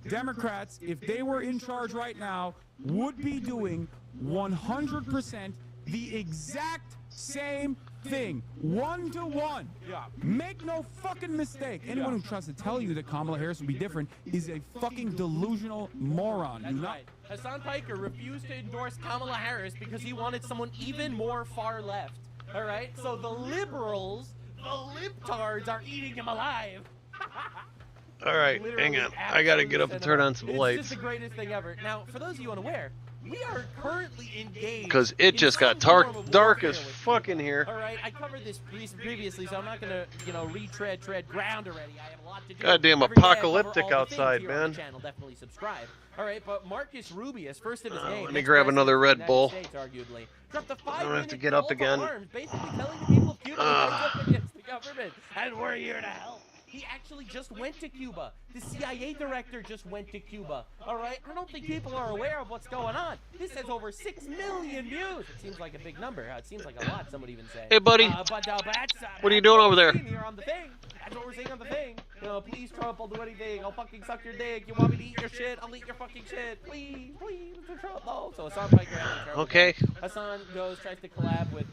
Democrats, if they were in charge right now, would be doing 100% the exact same thing. 1 to 1. Yeah. Make no fucking mistake. Anyone who tries to tell you that Kamala Harris would be different is a fucking delusional moron. That's right. Hassan Piker refused to endorse Kamala Harris because he wanted someone even more far left. All right? So the liberals, the libtards are eating him alive. All right, hang on. I gotta get up and turn on some It's lights. just the greatest thing ever. Now, for those of you unaware, we are currently engaged. Because it just got dark as fuck in here. All right, I covered this previously, so I'm not gonna, retread ground already. I have a lot to do. Goddamn Every day I cover apocalyptic all the outside, things here on man. the channel. Definitely subscribe. All right, but Marcus Rubius, first of his name. Let me grab another Red Bull. States, arguably, dropped a I don't have to 5-minute get up call for again. arms, basically telling the people of Cuba to rise up against the government, and we're here to help. He actually just went to Cuba. The CIA director just went to Cuba. All right? I don't think people are aware of what's going on. This has over 6 million views. It seems like a big number. It seems like a lot, some would even say. Hey, buddy. But that's, What are you doing over there? Here on the thing. That's what we're saying on the thing. Please, Trump, I'll do anything. I'll fucking suck your dick. You want me to eat your shit? I'll eat your fucking shit. Please, Mr. Trump. No. So Hassan Piker. Okay. Hassan tries to collab with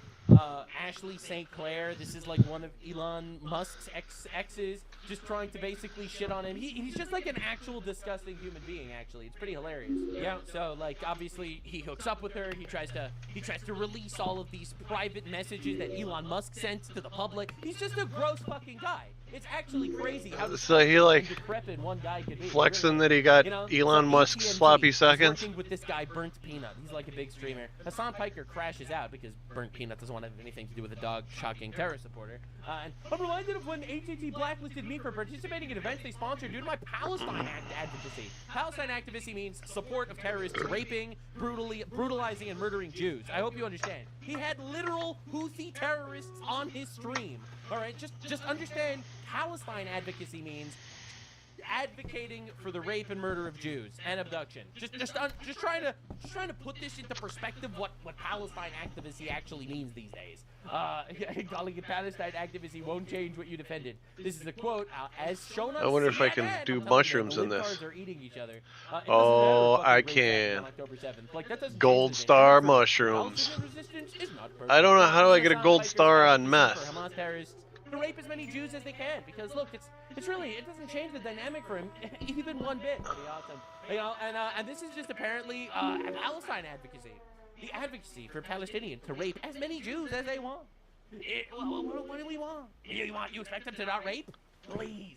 Ashley St. Clair. This is like one of Elon Musk's exes, just trying to basically shit on him. He's just like an actual disgusting human being, actually. It's pretty hilarious. Yeah, so like obviously he hooks up with her. He tries to release all of these private messages that Elon Musk sent to the public. He's just a gross fucking guy. It's actually crazy how So he like decrepit one guy could be. flexing that he got Elon Musk's sloppy seconds. Working with this guy Burnt Peanut. He's like a big streamer. Hassan Piker crashes out because Burnt Peanut doesn't want to have anything to do with a dog shocking terror supporter. And I'm reminded of when AT&T blacklisted me for participating in events they sponsored due to my Palestine advocacy. Palestine advocacy means support of terrorists raping, brutalizing, and murdering Jews. I hope you understand. He had literal Houthi terrorists on his stream. All right, just understand. Palestine advocacy means advocating for the rape and murder of Jews and abduction. Just trying to put this into perspective what Palestine activism actually means these days. Calling it Palestine activism won't change what you defended. This is a quote as shown on I wonder if I can do mushrooms in this. Oh, I can. Gold star mushrooms. I don't know, how do I get a gold star on meth? To rape as many Jews as they can, because look, it's really, it doesn't change the dynamic for him even one bit. Pretty awesome. You know, and this is just apparently Palestine advocacy, the advocacy for Palestinians to rape as many Jews as they want. What do we want? You expect them to not rape? Please,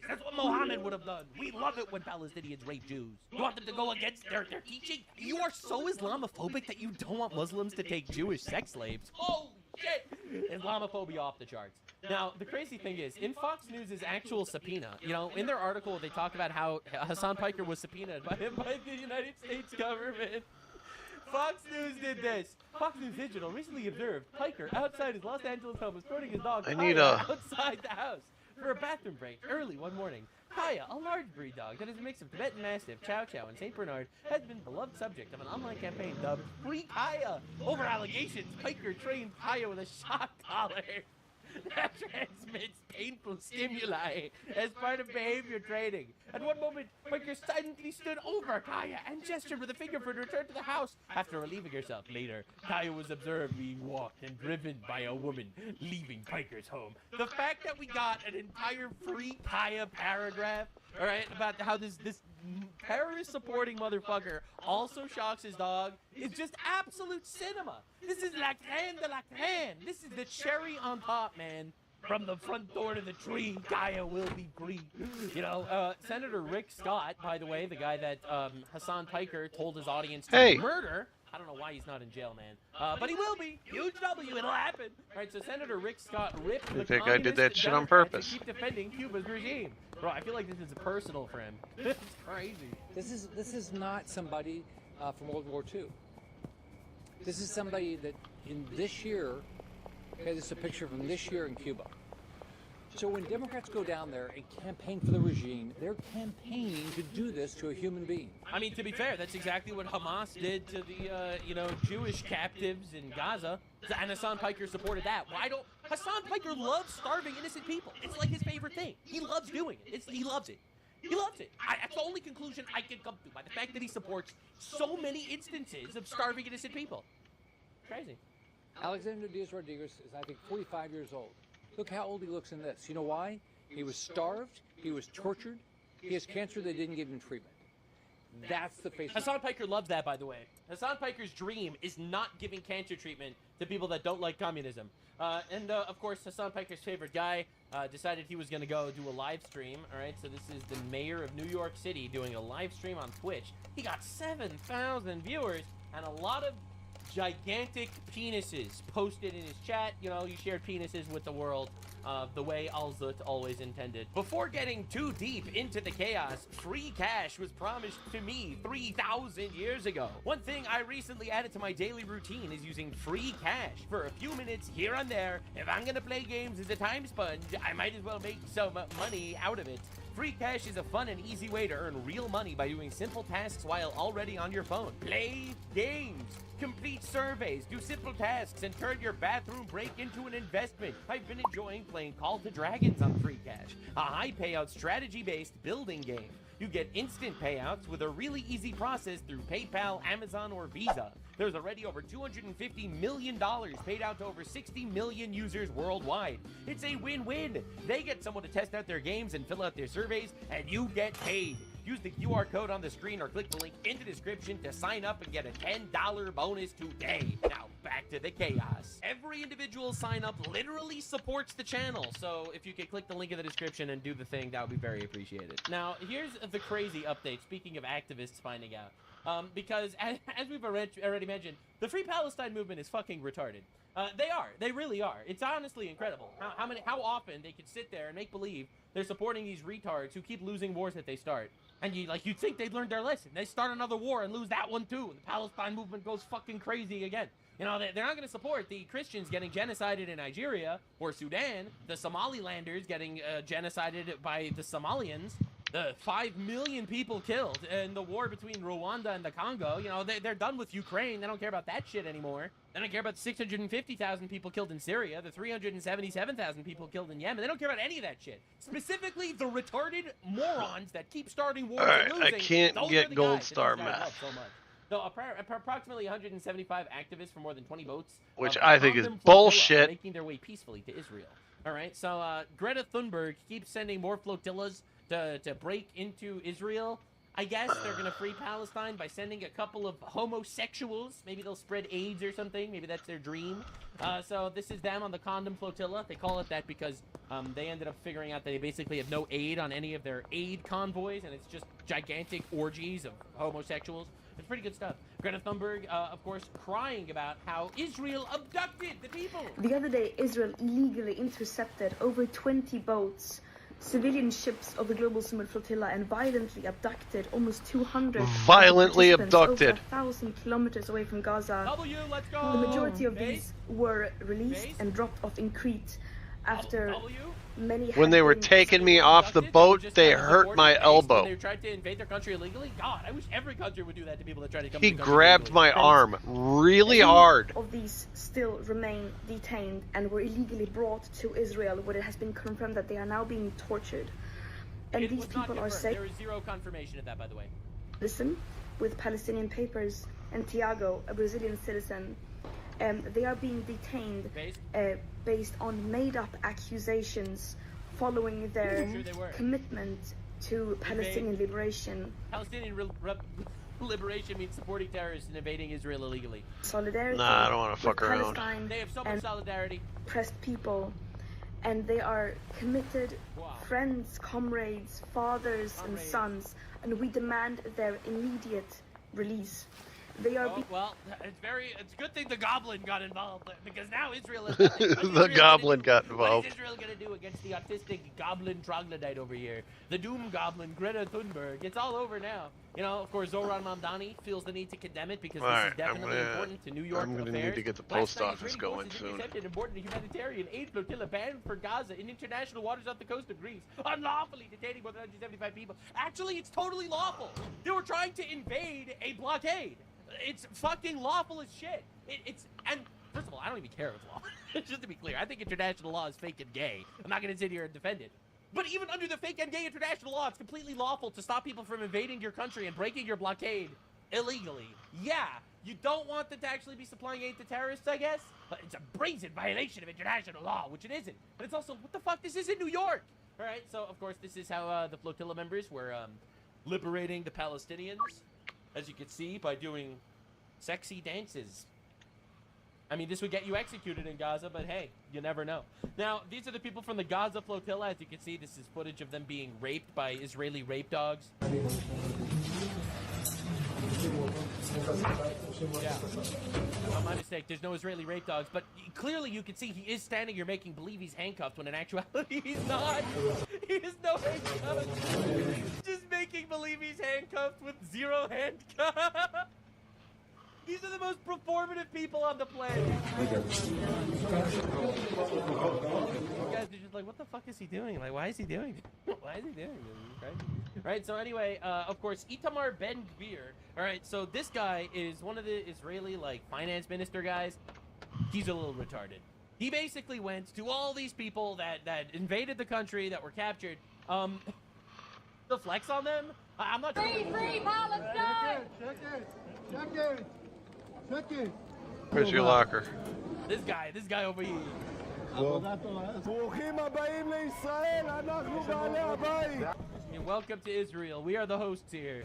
that's what Mohammed would have done. We love it when Palestinians rape Jews. You want them to go against their teaching? You are so Islamophobic that you don't want Muslims to take Jewish sex slaves. Holy shit! Islamophobia off the charts. Now, the crazy thing is, in Fox News' actual subpoena, you know, in their article, they talk about how Hassan Piker was subpoenaed by the United States government. Fox News did this. Fox News Digital recently observed Piker outside his Los Angeles home escorting his dog outside the house for a bathroom break early one morning. Kaya, a large breed dog that is a mix of Tibetan Mastiff, Chow Chow, and St. Bernard, has been the beloved subject of an online campaign dubbed Free Kaya. Over allegations, Piker trained Kaya with a shock collar that transmits painful stimuli as part of behavior training. At one moment, Piker silently stood over Kaya and gestured with a finger for her to return to the house after relieving herself. Later, Kaya was observed being walked and driven by a woman leaving Piker's home. The fact that we got an entire Free Kaya paragraph, all right, about how this terrorist-supporting motherfucker also shocks his dog is just absolute cinema. This is la crème de la crème. This is the cherry on top, man. From the front door to the tree, Kaya will be free. You know, Senator Rick Scott, by the way, the guy that Hassan Piker told his audience to murder. I don't know why he's not in jail, man. But he will be. Huge W. It'll happen. All right, so Senator Rick Scott ripped the think I did that shit on purpose. To keep defending Cuba's regime. Bro, I feel like this is personal for him. It's crazy. This is not somebody from World War II. This is somebody that in this year, okay, this is a picture from this year in Cuba. So when Democrats go down there and campaign for the regime, they're campaigning to do this to a human being. I mean, to be fair, that's exactly what Hamas did to the, Jewish captives in Gaza. And Hassan Piker supported that. Why don't... Hassan Piker loves starving innocent people. It's like his favorite thing. He loves doing it. He loves it. He loves it. That's the only conclusion I can come to by the fact that he supports so many instances of starving innocent people. Crazy. Alexander Diaz-Rodriguez is, I think, 45 years old. Look how old he looks in this. You know why? He was starved. He was tortured. He has cancer. They didn't give him treatment. That's the face. Hassan Piker loves that, by the way. Hassan Piker's dream is not giving cancer treatment to people that don't like communism. Of course, Hassan Piker's favorite guy decided he was going to go do a live stream. All right, so this is the mayor of New York City doing a live stream on Twitch. He got 7,000 viewers and a lot of gigantic penises posted in his chat. You know, you shared penises with the world the way Al-Zut always intended. Before getting too deep into the chaos, free cash was promised to me 3,000 years ago. One thing I recently added to my daily routine is using free cash for a few minutes here and there. If I'm gonna play games as a time sponge, I might as well make some money out of it. Free cash is a fun and easy way to earn real money by doing simple tasks while already on your phone. Play games, complete surveys, do simple tasks, and turn your bathroom break into an investment. I've been enjoying playing Call to Dragons on Free Cash, a high payout strategy-based building game. You get instant payouts with a really easy process through PayPal, Amazon, or Visa. There's already over $250 million paid out to over 60 million users worldwide. It's a win-win. They get someone to test out their games and fill out their surveys, and you get paid. use the QR code on the screen or click the link in the description to sign up and get a $10 bonus today. Now, back to the chaos. Every individual sign up literally supports the channel, so if you could click the link in the description and do the thing, that would be very appreciated. Now, here's the crazy update, speaking of activists finding out. Because, as we've already mentioned, the Free Palestine movement is fucking retarded. They really are. It's honestly incredible how often they can sit there and make believe they're supporting these retards who keep losing wars that they start. And you'd think they'd learned their lesson. They start another war and lose that one too, and the Palestine movement goes fucking crazy again. You know, they're not going to support the Christians getting genocided in Nigeria or Sudan, the Somalilanders getting genocided by the Somalians, the 5 million people killed in the war between Rwanda and the Congo. You know, they're done with Ukraine. They don't care about that shit anymore. They don't care about the 650,000 people killed in Syria, the 377,000 people killed in Yemen. They don't care about any of that shit. Specifically, the retarded morons that keep starting wars and losing. I can't get Gold Star math. So much. So approximately 175 activists from more than 20 votes, which I think is bullshit, making their way peacefully to Israel. All right, so Greta Thunberg keeps sending more flotillas to break into Israel. I guess they're gonna free Palestine by sending a couple of homosexuals. Maybe they'll spread AIDS or something. Maybe that's their dream. So this is them on the condom flotilla. They call it that because they ended up figuring out that they basically have no aid on any of their aid convoys, and it's just gigantic orgies of homosexuals. It's pretty good stuff. Greta Thunberg, of course, crying about how Israel abducted the people. The other day, Israel illegally intercepted over 20 boats, civilian ships of the Global Summit Flotilla, and violently abducted almost 200 violently abducted over 1,000 kilometers away from Gaza. Let's go. The majority of these were released and dropped off in Crete after many. When they were taking me off the boat, they hurt my elbow. When they tried to invade their country illegally. God, I wish every country would do that to people that try to come. He grabbed my arm really hard. Of these still remain detained and were illegally brought to Israel, where it has been confirmed that they are now being tortured. And these people are safe. There is zero confirmation of that, by the way. Listen, with Palestinian papers, and Tiago, a Brazilian citizen, they are being detained based on made-up accusations following their commitment to Palestinian liberation. Palestinian liberation means supporting terrorists and invading Israel illegally. Solidarity. Nah, I don't want to fuck around. They have so much solidarity. Oppressed people, and they are committed friends, comrades, fathers, and sons, and we demand their immediate release. They are well, it's a good thing the Goblin got involved, because now Israel is nothing. The Goblin got involved. What is Israel gonna do against the autistic Goblin troglodyte over here? The Doom Goblin, Greta Thunberg. It's all over now. You know, of course, Zoran Mamdani feels the need to condemn it because this is definitely important to New York affairs. I'm gonna need to get the post office going soon. An important humanitarian aid flotilla banned for Gaza in international waters off the coast of Greece, unlawfully detaining more than 175 people. Actually, it's totally lawful. They were trying to invade a blockade. It's fucking lawful as shit. And first of all, I don't even care if it's law. Just to be clear, I think international law is fake and gay. I'm not gonna sit here and defend it. But even under the fake and gay international law, it's completely lawful to stop people from invading your country and breaking your blockade illegally. Yeah, you don't want them to actually be supplying aid to terrorists, I guess. But it's a brazen violation of international law, which it isn't. But it's also, what the fuck? This is in New York. All right, so of course this is how the flotilla members were liberating the Palestinians. As you can see, by doing sexy dances. I mean, this would get you executed in Gaza, but hey, you never know. Now, these are the people from the Gaza flotilla. As you can see, this is footage of them being raped by Israeli rape dogs. Yeah. My mistake. There's no Israeli rape dogs, but clearly you can see he is standing here making believe he's handcuffed when in actuality he's not. He is no handcuffs. Just making believe he's handcuffed with zero handcuffs. These are the most performative people on the planet. You guys are just like, what the fuck is he doing? Like, why is he doing it? Why is he doing this? Right, so anyway, of course, Itamar Ben-Gvir. Alright, so this guy is one of the Israeli, like, finance minister guys. He's a little retarded. He basically went to all these people that invaded the country, that were captured, to flex on them. I'm not sure. Free Palestine! Check it! Where's your locker? This guy over here. You're welcome to Israel. We are the hosts here.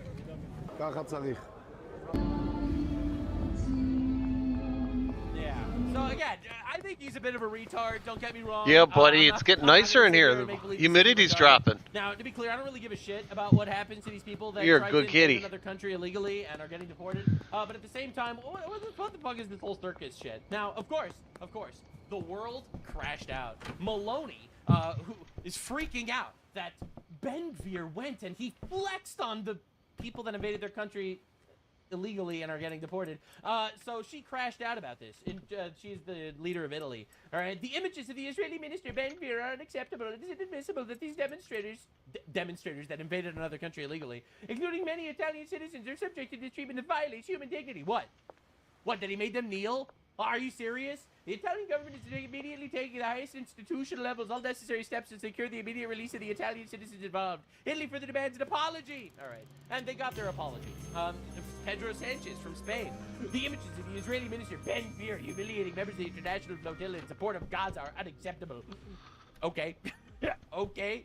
Yeah. So again, I think he's a bit of a retard. Don't get me wrong. Yeah, buddy, it's getting nicer in here. The humidity's dropping. Now, to be clear, I don't really give a shit about what happens to these people that You're try a good to kitty. invade another country illegally and are getting deported. But at the same time, what the fuck is this whole circus shit? Now, of course, the world crashed out. Maloney, who is freaking out that Ben-Gvir went and he flexed on the people that invaded their country illegally and are getting deported. So she crashed out about this. And, she's the leader of Italy. All right. The images of the Israeli minister Ben-Gvir are unacceptable. It is inadmissible that these demonstrators that invaded another country illegally, including many Italian citizens, are subjected to treatment that violates human dignity. What? What, that he made them kneel? Are you serious? The Italian government is immediately taking the highest institutional levels all necessary steps to secure the immediate release of the Italian citizens involved. Italy further demands an apology. All right. And they got their apology. Pedro Sanchez from Spain. The images of the Israeli minister Ben-Gvir humiliating members of the international flotilla in support of Gaza are unacceptable. Okay. Okay.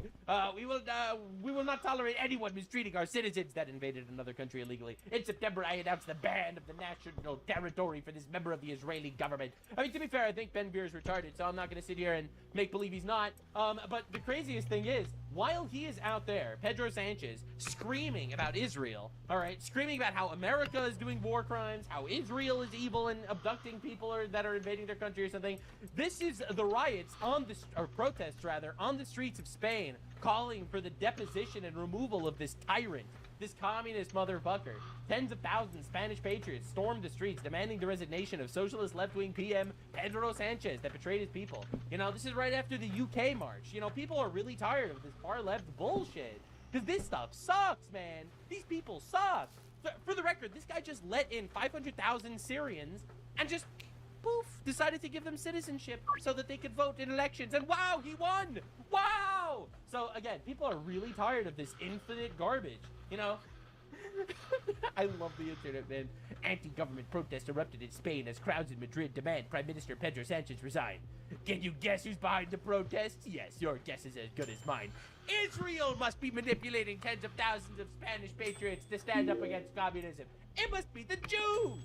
We will not tolerate anyone mistreating our citizens that invaded another country illegally. In September, I announced the ban of the national territory for this member of the Israeli government. I mean, to be fair, I think Ben-Gvir is retarded, so I'm not going to sit here and make believe he's not. But the craziest thing is, while he is out there, Pedro Sanchez, screaming about Israel, all right, screaming about how America is doing war crimes, how Israel is evil and abducting people that are invading their country or something, this is the riots or protests rather, on the streets of Spain, calling for the deposition and removal of this tyrant, this communist motherfucker. Tens of thousands of Spanish patriots stormed the streets demanding the resignation of socialist left-wing PM Pedro Sanchez that betrayed his people. You know, this is right after the UK march. You know, people are really tired of this far-left bullshit. Because this stuff sucks, man. These people suck. For the record, this guy just let in 500,000 Syrians and just, poof, decided to give them citizenship so that they could vote in elections. And wow, he won! Wow! So again, people are really tired of this infinite garbage, you know? I love the internet, man. Anti-government protests erupted in Spain as crowds in Madrid demand Prime Minister Pedro Sanchez resign. Can you guess who's behind the protests? Yes, your guess is as good as mine. Israel must be manipulating tens of thousands of Spanish patriots to stand up against communism. It must be the Jews!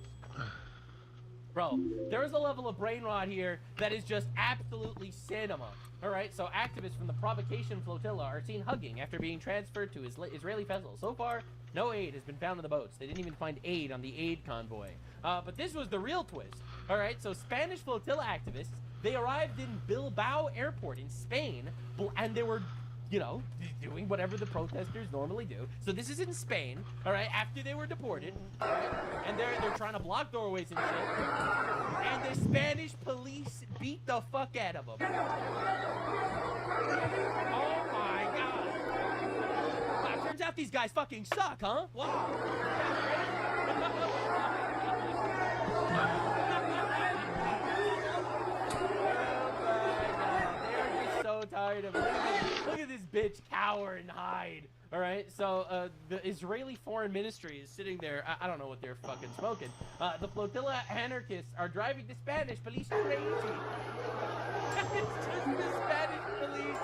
Bro, there is a level of brain rot here that is just absolutely cinema. All right, so activists from the Provocation Flotilla are seen hugging after being transferred to Israeli vessels. So far, no aid has been found on the boats. They didn't even find aid on the aid convoy. But this was the real twist. All right, so Spanish flotilla activists, they arrived in Bilbao Airport in Spain, and they were, you know, doing whatever the protesters normally do. So this is in Spain, all right, after they were deported, all right, and they're trying to block doorways and shit, and the Spanish police beat the fuck out of them. Oh my god. Wow, turns out these guys fucking suck, huh? Wow. So tired of it. Look at this bitch cower and hide. All right, so the Israeli Foreign Ministry is sitting there. I don't know what they're fucking smoking. The flotilla anarchists are driving the Spanish police crazy. It's just the Spanish police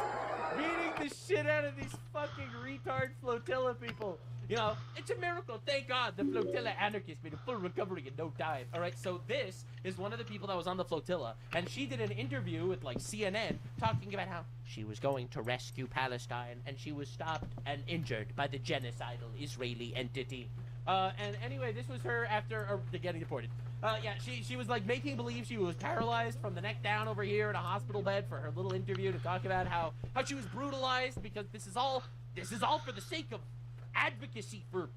beating the shit out of these fucking retard flotilla people. You know, it's a miracle. Thank God the flotilla anarchists made a full recovery in no time. All right, so this is one of the people that was on the flotilla, and she did an interview with like CNN talking about how she was going to rescue Palestine, and she was stopped and injured by the genocidal Israeli entity. And anyway, this was her after getting deported. Yeah, she was like making believe she was paralyzed from the neck down over here in a hospital bed for her little interview to talk about how she was brutalized because this is all for the sake of advocacy for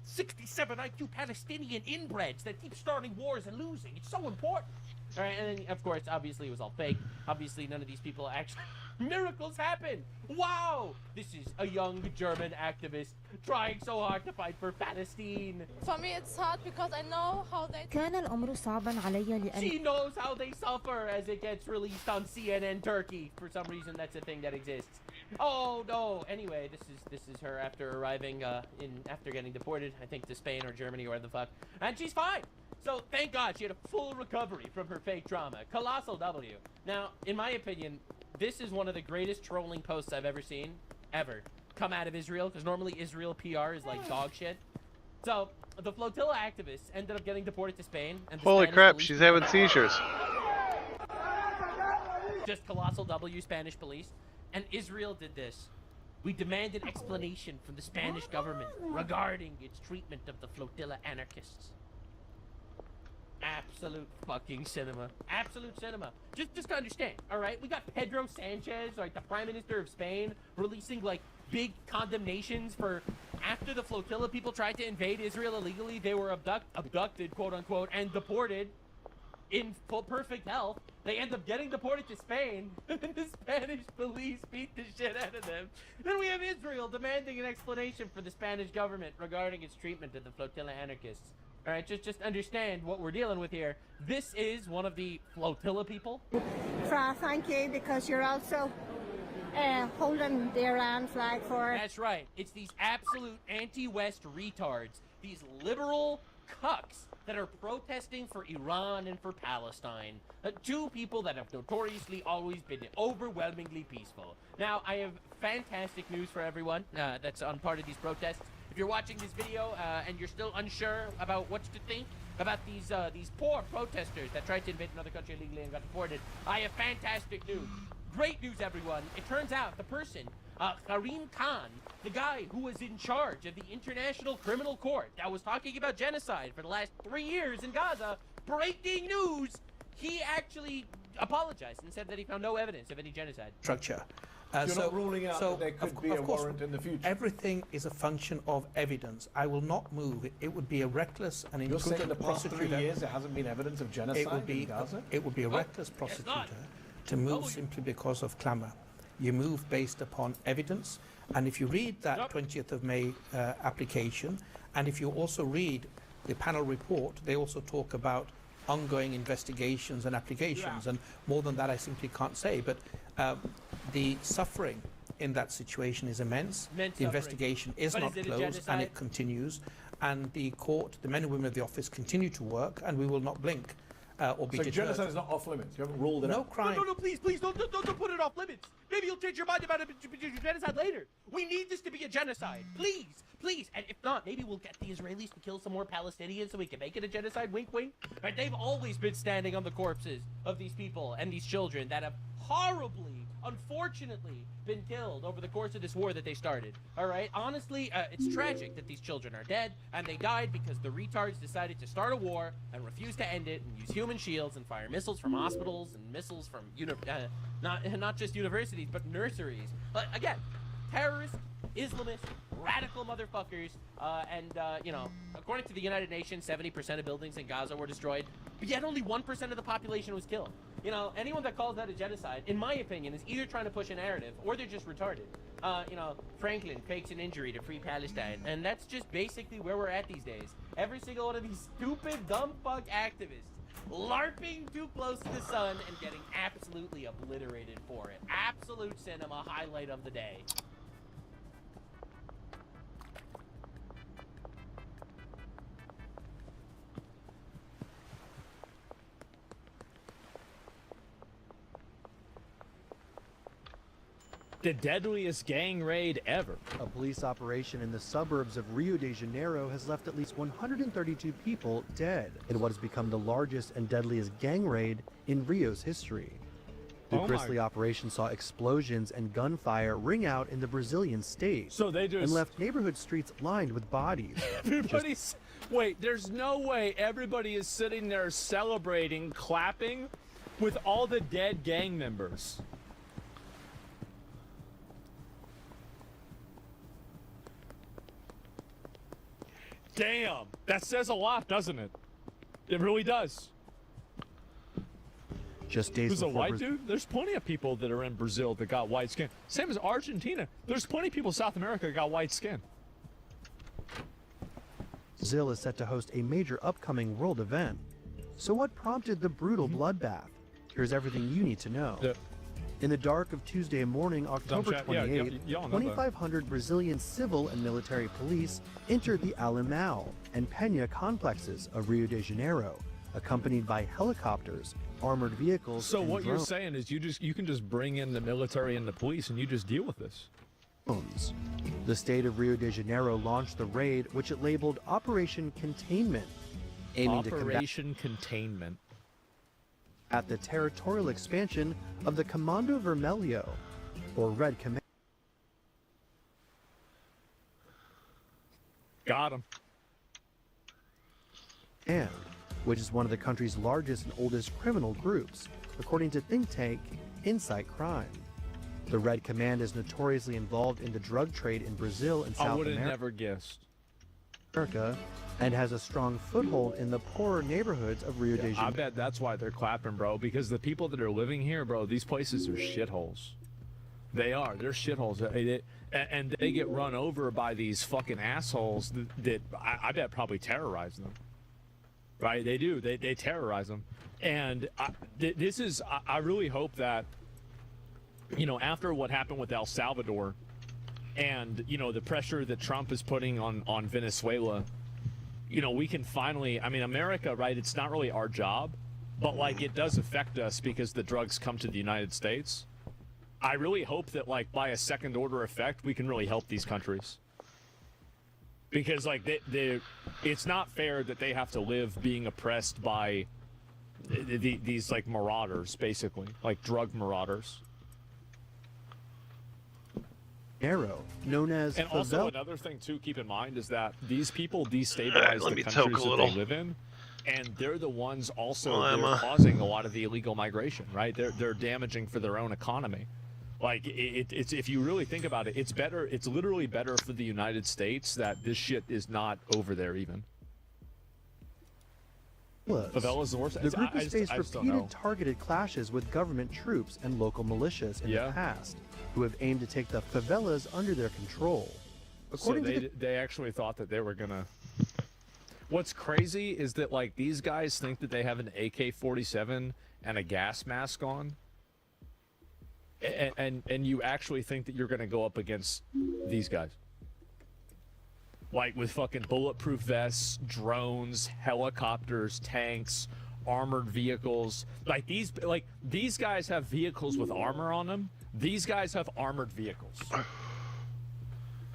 67 IQ Palestinian inbreds that keep starting wars and losing. It's so important. All right, and then, of course, obviously it was all fake. Obviously, none of these people actually... Miracles happen! Wow! This is a young German activist trying so hard to fight for Palestine. For me, it's hard because I know how they... كان الأمر صعبا علي لأن... She knows how they suffer as it gets released on CNN Turkey. For some reason, that's a thing that exists. Oh, no. Anyway, this is her after arriving after getting deported, I think to Spain or Germany or where the fuck. And she's fine. So, thank God, she had a full recovery from her fake trauma. Colossal W. Now, in my opinion, this is one of the greatest trolling posts I've ever seen. Ever. come out of Israel, because normally Israel PR is like dog shit. So the flotilla activists ended up getting deported to Spain. And Holy crap, she's having seizures. Just colossal W Spanish police. And Israel did this. We demand an explanation from the Spanish government regarding its treatment of the flotilla anarchists. Absolute fucking cinema. Absolute cinema. Just to understand, all right? We got Pedro Sanchez, like the Prime Minister of Spain, releasing like big condemnations for after the flotilla people tried to invade Israel illegally. They were abducted, quote unquote, and deported in full perfect health. They end up getting deported to Spain, and the Spanish police beat the shit out of them. Then we have Israel demanding an explanation for the Spanish government regarding its treatment of the flotilla anarchists. All right, just understand what we're dealing with here. This is one of the flotilla people. Thank you, because you're also holding the Iran flag for... That's right. It's these absolute anti-West retards, these liberal cucks that are protesting for Iran and for Palestine. Two people that have notoriously always been overwhelmingly peaceful. Now, I have fantastic news for everyone that's on part of these protests. If you're watching this video and you're still unsure about what to think about these poor protesters that tried to invade another country illegally and got deported, I have fantastic news. Great news, everyone. It turns out the person, Karim Khan, the guy who was in charge of the International Criminal Court that was talking about genocide for the last 3 years in Gaza, breaking news, he actually apologized and said that he found no evidence of any genocide. Structure. You're not ruling out that there could be a warrant in the future? Everything is a function of evidence. I will not move. It would be a reckless and You're saying in the past prosecutor. 3 years there hasn't been evidence of genocide in Gaza? It would be a reckless prosecutor to move simply because of clamour. You move based upon evidence, and if you read that 20th of May application, and if you also read the panel report, they also talk about ongoing investigations and applications, and more than that I simply can't say. But the suffering in that situation is immense. The investigation is not closed, and it continues. And the court, the men and women of the office continue to work, and we will not blink or be deterred. So genocide is not off limits? You haven't ruled it out? No crime. No, please, don't put it off limits. Maybe you'll change your mind about it, genocide later. We need this to be a genocide. Please. And if not, maybe we'll get the Israelis to kill some more Palestinians so we can make it a genocide. Wink, wink. Right? They've always been standing on the corpses of these people and these children that have horribly, unfortunately, been killed over the course of this war that they started. All right? Honestly, it's tragic that these children are dead, and they died because the retards decided to start a war and refuse to end it and use human shields and fire missiles from hospitals and missiles from not just universities but nurseries. But again, terrorists, Islamists, radical motherfuckers, and according to the United Nations, 70% of buildings in Gaza were destroyed, but yet only 1% of the population was killed. You know, anyone that calls that a genocide, in my opinion, is either trying to push a narrative or they're just retarded. Franklin fakes an injury to free Palestine, and that's just basically where we're at these days. Every single one of these stupid, dumb fuck activists LARPing too close to the sun and getting absolutely obliterated for it. Absolute cinema highlight of the day. The deadliest gang raid ever. A police operation in the suburbs of Rio de Janeiro has left at least 132 people dead in what has become the largest and deadliest gang raid in Rio's history. The grisly operation saw explosions and gunfire ring out in the Brazilian state, and left neighborhood streets lined with bodies. Wait, there's no way everybody is sitting there celebrating, clapping with all the dead gang members. Damn, that says a lot, doesn't it? It really does. Just days Who's a before white dude? There's plenty of people that are in Brazil that got white skin. Same as Argentina. There's plenty of people in South America that got white skin. Brazil is set to host a major upcoming world event. So what prompted the brutal bloodbath? Here's everything you need to know. In the dark of Tuesday morning, October 28th, 2,500 Brazilian civil and military police entered the Alemão and Penha complexes of Rio de Janeiro, accompanied by helicopters, armored vehicles, So and what drones. you're saying is you can just bring in the military and the police and you just deal with this. The state of Rio de Janeiro launched the raid, which it labeled Operation Containment, aiming to combat Containment at the territorial expansion of the Comando Vermelho, or Red Command. Got him. And which is one of the country's largest and oldest criminal groups, according to think tank Insight Crime. The Red Command is notoriously involved in the drug trade in Brazil and South I would have America. never guessed. And has a strong foothold in the poorer neighborhoods of Rio de Janeiro. I bet that's why they're clapping, bro, because the people that are living here, bro, these places are shitholes. They are. They're shitholes. And they get run over by these fucking assholes that I bet probably terrorize them. Right? They do. They terrorize them. And I really hope that, you know, after what happened with El Salvador and, you know, the pressure that Trump is putting on Venezuela, you know, we can finally, I mean, America, right, it's not really our job, but, like, it does affect us because the drugs come to the United States. I really hope that, like, by a second-order effect, we can really help these countries. Because, like, it's not fair that they have to live being oppressed by these, like, marauders, basically, like drug marauders. Narrow, known as and also another thing too, keep in mind is that these people destabilize the countries that they live in, and they're the ones also that are causing a lot of the illegal migration. Right? They're damaging for their own economy. Like it's if you really think about it, it's better. It's literally better for the United States that this shit is not over there even. Favelas the worst. The group has faced repeated targeted clashes with government troops and local militias in the past, who have aimed to take the favelas under their control. According to they actually thought that they were gonna. What's crazy is that, like, these guys think that they have an AK-47 and a gas mask on, and you actually think that you're gonna go up against these guys. Like, with fucking bulletproof vests, drones, helicopters, tanks, armored vehicles. Like, these guys have vehicles with armor on them. These guys have armored vehicles.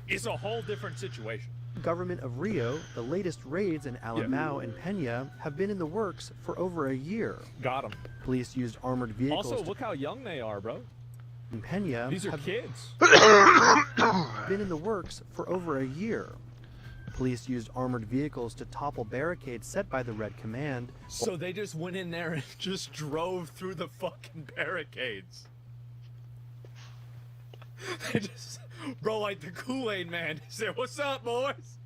It's a whole different situation. Government of Rio, the latest raids in Alemão and Peña have been in the works for over a year. Got them. Police used armored vehicles. Also, look how young they are, bro. In Peña, these are kids. Been in the works for over a year. Police used armored vehicles to topple barricades set by the Red Command. So they just went in there and just drove through the fucking barricades. They just, bro, like the Kool-Aid man said, "What's up, boys?"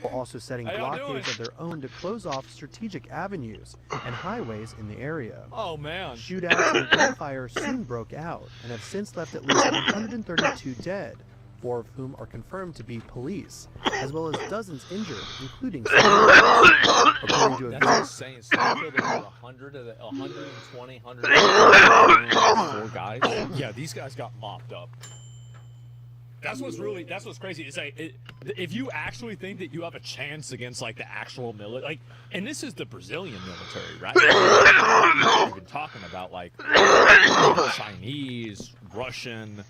While also setting blockades of their own to close off strategic avenues and highways in the area. Oh, man. Shootouts and gunfire soon broke out and have since left at least 132 dead, 4 of whom are confirmed to be police, as well as dozens injured, including according to a That's insane. So there were 120, 104 guys. Yeah, these guys got mopped up. That's what's crazy. It's like, if you actually think that you have a chance against, like, the actual military, like, and this is the Brazilian military, right? We've been talking about, like, Chinese, Russian,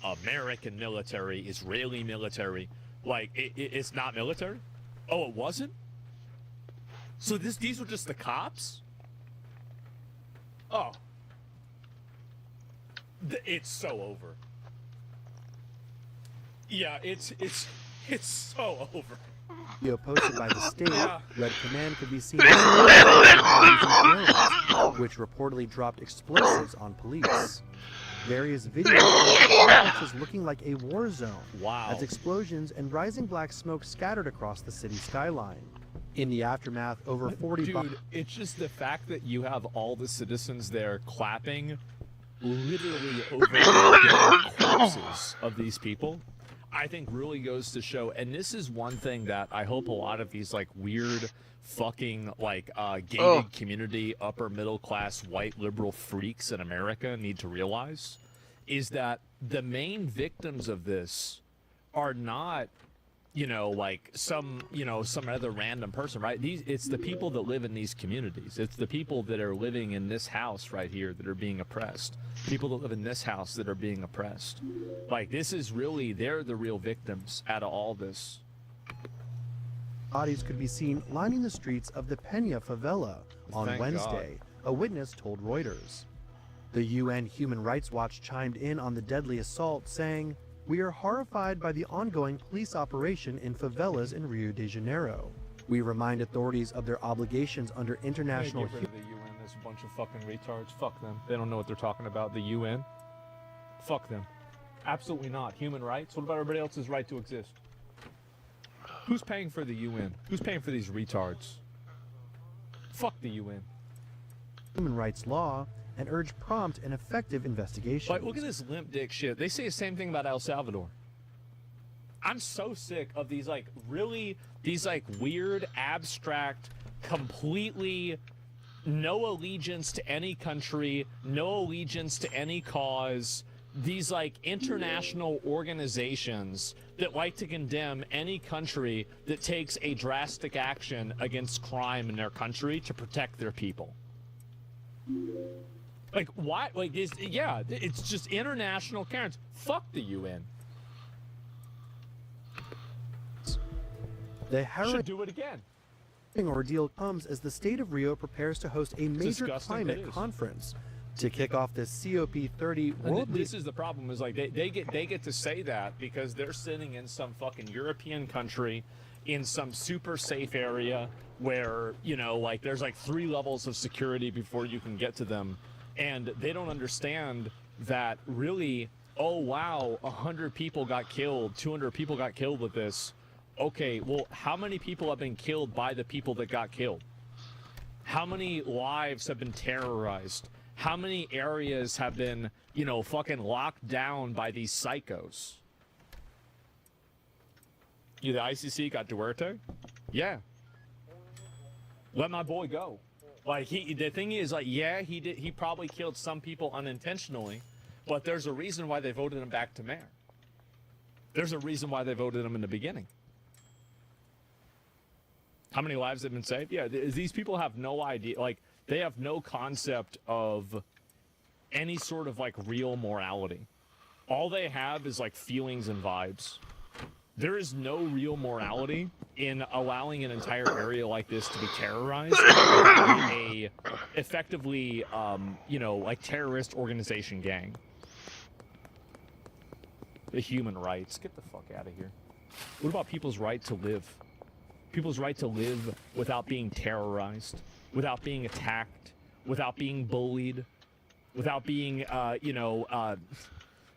American military, Israeli military. Like, it's not military? Oh, it wasn't? So these were just the cops? Oh. It's so over. Yeah, it's so over. Video posted by the state, Red Command could be seen which reportedly dropped explosives on police. Various videos is looking like a war zone. Wow. As explosions and rising black smoke scattered across the city skyline. In the aftermath, over 40 Dude, it's just the fact that you have all the citizens there clapping literally over the corpses of these people, I think really goes to show, and this is one thing that I hope a lot of these, like, weird fucking, like, gated community, upper middle class, white liberal freaks in America need to realize, is that the main victims of this are not you know, like some other random person, right? It's the people that live in these communities. It's the people that are living in this house right here that are being oppressed. People that live in this house that are being oppressed. Like, this is really, they're the real victims out of all this. Bodies could be seen lining the streets of the Peña favela on Thank Wednesday, a witness told Reuters. The UN Human Rights Watch chimed in on the deadly assault, saying, "We are horrified by the ongoing police operation in favelas in Rio de Janeiro. We remind authorities of their obligations under international..." Get rid of the UN. There's a bunch of fucking retards. Fuck them. They don't know what they're talking about. The UN. Fuck them. Absolutely not. Human rights? What about everybody else's right to exist? Who's paying for the UN? Who's paying for these retards? Fuck the UN. Human rights law and urged prompt and effective investigation. Like, look at this limp dick shit. They say the same thing about El Salvador. I'm so sick of these weird, abstract, completely no allegiance to any country, no allegiance to any cause, these like international organizations that like to condemn any country that takes a drastic action against crime in their country to protect their people. Like, why? Like, it's just international Karens. Fuck the UN. The should do it again. Ordeal comes as the state of Rio prepares to host a major climate conference to kick off the COP30 World. This is the problem. Is like they get to say that because they're sitting in some fucking European country, in some super safe area where, you know, like there's like 3 levels of security before you can get to them. And they don't understand that really, oh, wow, 100 people got killed, 200 people got killed with this. Okay, well, how many people have been killed by the people that got killed? How many lives have been terrorized? How many areas have been, you know, fucking locked down by these psychos? The ICC got Duarte? Yeah. Let my boy go. Like, the thing is, like, yeah, he probably killed some people unintentionally, but there's a reason why they voted him back to mayor. There's a reason why they voted him in the beginning. How many lives have been saved? Yeah, these people have no idea. Like, they have no concept of any sort of, like, real morality. All they have is, like, feelings and vibes. There is no real morality in allowing an entire area like this to be terrorized by a effectively, you know, like terrorist organization gang. The human rights. Get the fuck out of here. What about people's right to live? People's right to live without being terrorized, without being attacked, without being bullied, without being, you know,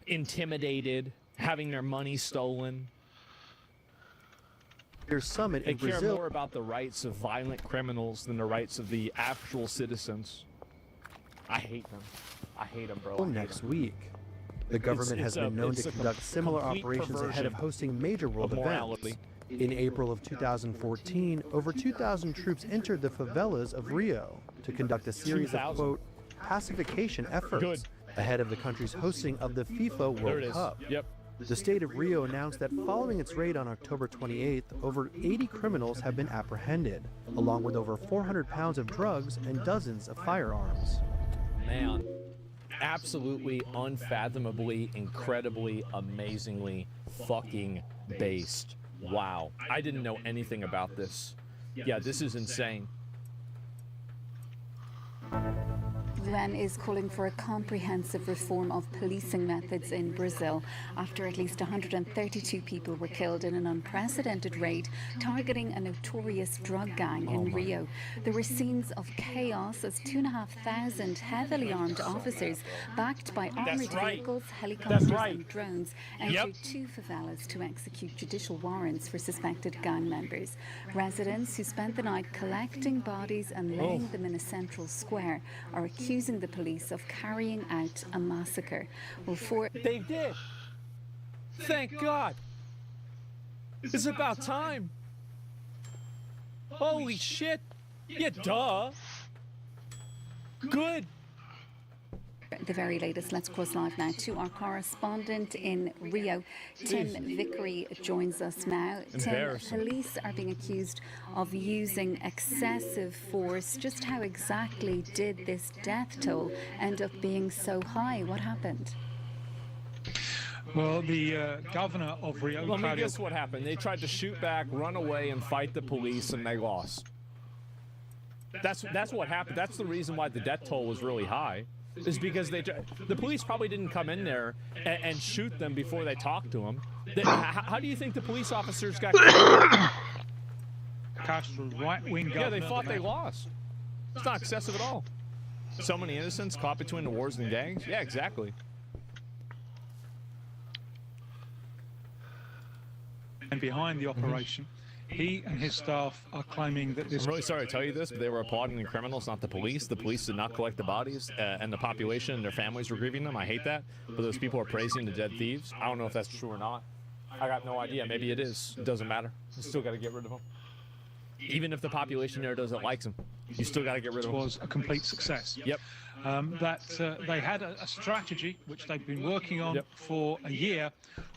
intimidated, having their money stolen. Their summit in Brazil. They care more about the rights of violent criminals than the rights of the actual citizens. I hate them. I hate them, bro. Next week. The government has been known to conduct similar operations ahead of hosting major world events. In April of 2014, over 2,000 troops entered the favelas of Rio to conduct a series of, quote, pacification efforts ahead of the country's hosting of the FIFA World Cup. Yep. The state of Rio announced that following its raid on October 28th, over 80 criminals have been apprehended, along with over 400 pounds of drugs and dozens of firearms. Man, absolutely unfathomably, incredibly, amazingly fucking based. Wow. I didn't know anything about this. Yeah, this is insane. UN is calling for a comprehensive reform of policing methods in Brazil after at least 132 people were killed in an unprecedented raid targeting a notorious drug gang in Rio. There were scenes of chaos as 2,500 heavily armed officers backed by armored vehicles, helicopters and drones entered 2 favelas to execute judicial warrants for suspected gang members. Residents who spent the night collecting bodies and laying them in a central square are accusing the police of carrying out a massacre. Well, they did. Thank God. It's about time. Holy shit. Yeah, duh. Good. the very latest, let's cross live now to our correspondent in Rio. Tim Vickery joins us now. Tim, police are being accused of using excessive force. Just how exactly did this death toll end up being so high? What happened? Well, the governor of Rio... Let me guess what happened. They tried to shoot back, run away, and fight the police, and they lost. That's what happened. That's the reason why the death toll was really high, is because the police probably didn't come in there and shoot them before they talked to them. How do you think the police officers got killed? Castro, right-wing governor. Yeah, they thought they lost. It's not excessive at all. So many innocents caught between the wars and gangs? Yeah, exactly. And behind the operation, he and his staff are claiming that this... I'm really sorry to tell you this, but they were applauding the criminals, not the police. The police did not collect the bodies, and the population and their families were grieving them. I hate that. But those people are praising the dead thieves. I don't know if that's true or not. I got no idea. Maybe it is. It doesn't matter. You still got to get rid of them. Even if the population there doesn't like them, you still got to get rid of them. It was a complete success. Yep. They had a strategy, which they've been working on for a year,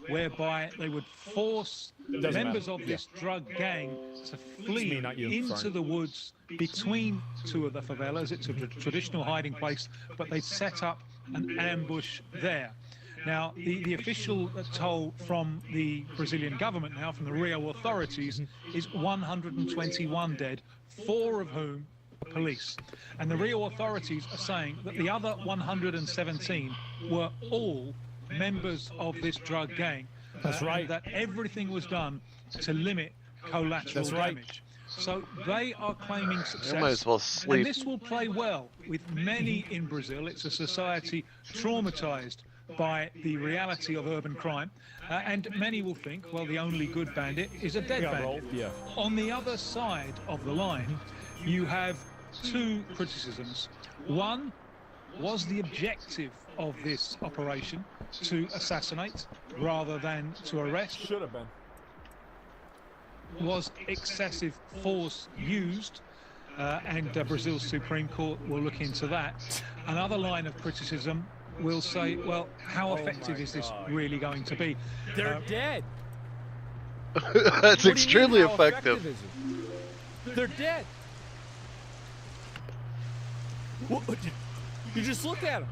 whereby they would force members of this drug gang to flee into the woods between two of the favelas. It's a traditional hiding place, but they set up an ambush there. Now, the official toll from the Brazilian government now, from the Rio authorities, is 121 dead, 4 of whom are police. And the Rio authorities are saying that the other 117 were all members of this drug gang. That's right. And that everything was done to limit collateral damage. So they are claiming success. You might as well sleep. And this will play well with many in Brazil. It's a society traumatized by the reality of urban crime, and many will think, well, the only good bandit is a dead bandit. Yeah. On the other side of the line, you have 2 criticisms. One, was the objective of this operation to assassinate rather than to arrest? Should have been. Was excessive force used? And Brazil's Supreme Court will look into that. Another line of criticism will say, well, how effective is this really going to be? They're dead. That's extremely effective. They're dead. You just look at them.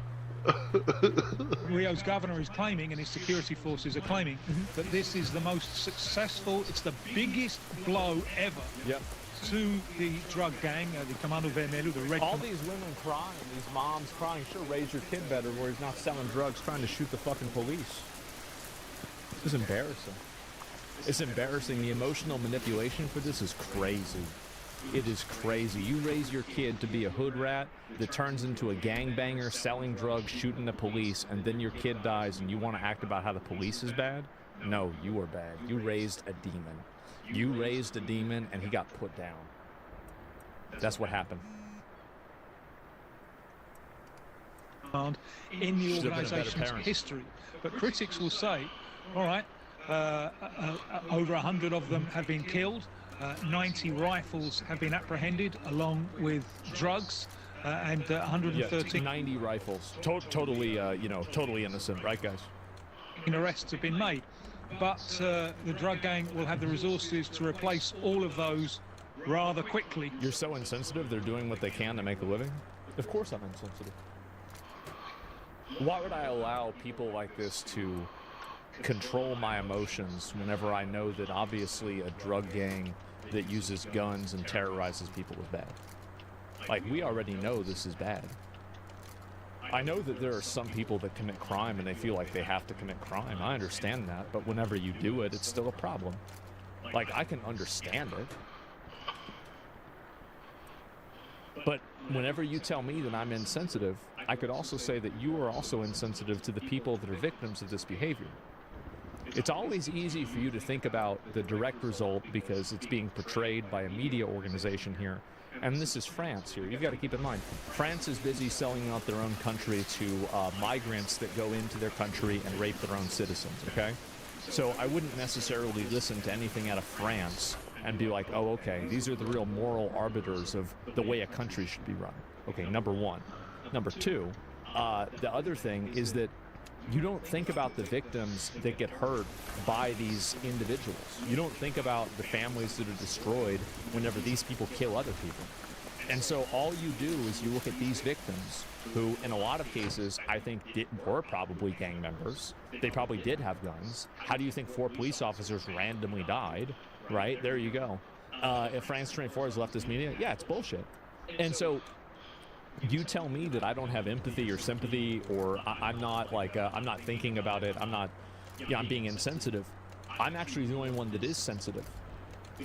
Rio's governor is claiming, and his security forces are claiming, that this is the most successful, it's the biggest blow ever to the drug gang, the Comando Vermelho, the Red... All these women crying, these moms crying, sure, raise your kid better where he's not selling drugs, trying to shoot the fucking police. This is embarrassing. It's embarrassing. The emotional manipulation for this is crazy. It is crazy. You raise your kid to be a hood rat that turns into a gangbanger, selling drugs, shooting the police, and then your kid dies and you want to act about how the police is bad? No, you were bad. You raised a demon. You raised a demon and he got put down. That's what happened. In the organization's history. But critics will say, all right, over 100 of them have been killed. 90 rifles have been apprehended along with drugs, and 130 90 rifles. Totally, totally innocent, right, guys? Arrests have been made, but the drug gang will have the resources to replace all of those rather quickly. You're so insensitive. They're doing what they can to make a living. Of course, I'm insensitive. Why would I allow people like this to control my emotions whenever I know that obviously a drug gang that uses guns and terrorizes people is bad? Like, we already know this is bad. I know that there are some people that commit crime and they feel like they have to commit crime. I understand that, but whenever you do it, it's still a problem. Like, I can understand it. But whenever you tell me that I'm insensitive, I could also say that you are also insensitive to the people that are victims of this behavior. It's always easy for you to think about the direct result because it's being portrayed by a media organization here. And this is France here. You've got to keep in mind, France is busy selling out their own country to migrants that go into their country and rape their own citizens, okay? So I wouldn't necessarily listen to anything out of France and be like, oh, okay, these are the real moral arbiters of the way a country should be run. Okay, number one. Number two, the other thing is that you don't think about the victims that get hurt by these individuals. You don't think about the families that are destroyed whenever these people kill other people. And so all you do is you look at these victims who, in a lot of cases, I think were probably gang members. They probably did have guns. How do you think 4 police officers randomly died? Right? There you go. If France 24 has left this media, yeah, it's bullshit. And so you tell me that I don't have empathy or sympathy, or I'm not I'm not thinking about it. I'm not, I'm being insensitive. I'm actually the only one that is sensitive,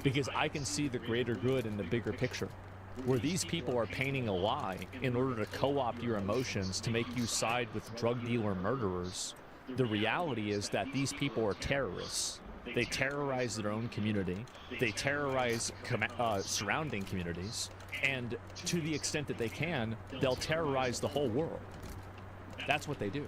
because I can see the greater good in the bigger picture, where these people are painting a lie in order to co-opt your emotions to make you side with drug dealer murderers. The reality is that these people are terrorists. They terrorize their own community. They terrorize surrounding communities. And to the extent that they can, they'll terrorize the whole world. That's what they do.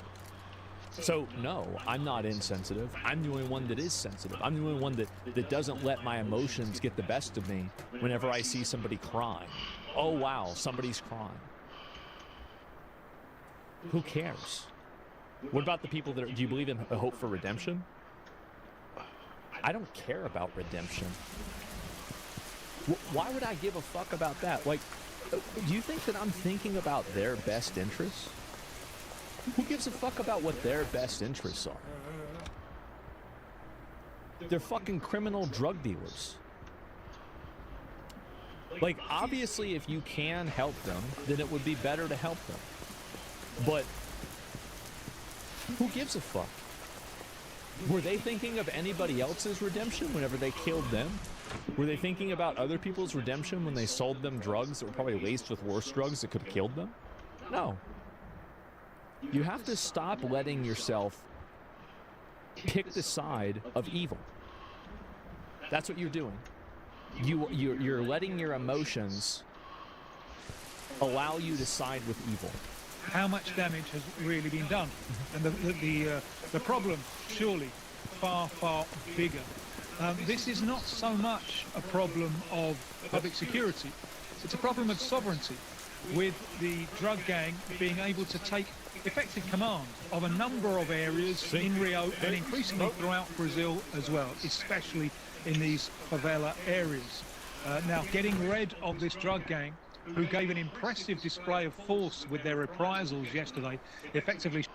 So, no, I'm not insensitive. I'm the only one that is sensitive. I'm the only one that doesn't let my emotions get the best of me whenever I see somebody crying. Oh, wow, somebody's crying. Who cares? What about the people that do you believe in a hope for redemption? I don't care about redemption. Why would I give a fuck about that? Like, do you think that I'm thinking about their best interests? Who gives a fuck about what their best interests are? They're fucking criminal drug dealers. Like, obviously, if you can help them, then it would be better to help them. But who gives a fuck? Were they thinking of anybody else's redemption whenever they killed them? Were they thinking about other people's redemption when they sold them drugs that were probably laced with worse drugs that could have killed them? No. You have to stop letting yourself pick the side of evil. That's what you're doing. You're letting your emotions allow you to side with evil. How much damage has really been done? And the problem, surely, far, far bigger. This is not so much a problem of public security. It's a problem of sovereignty, with the drug gang being able to take effective command of a number of areas in Rio and increasingly throughout Brazil as well, especially in these favela areas. Now, getting rid of this drug gang, who gave an impressive display of force with their reprisals yesterday, effectively...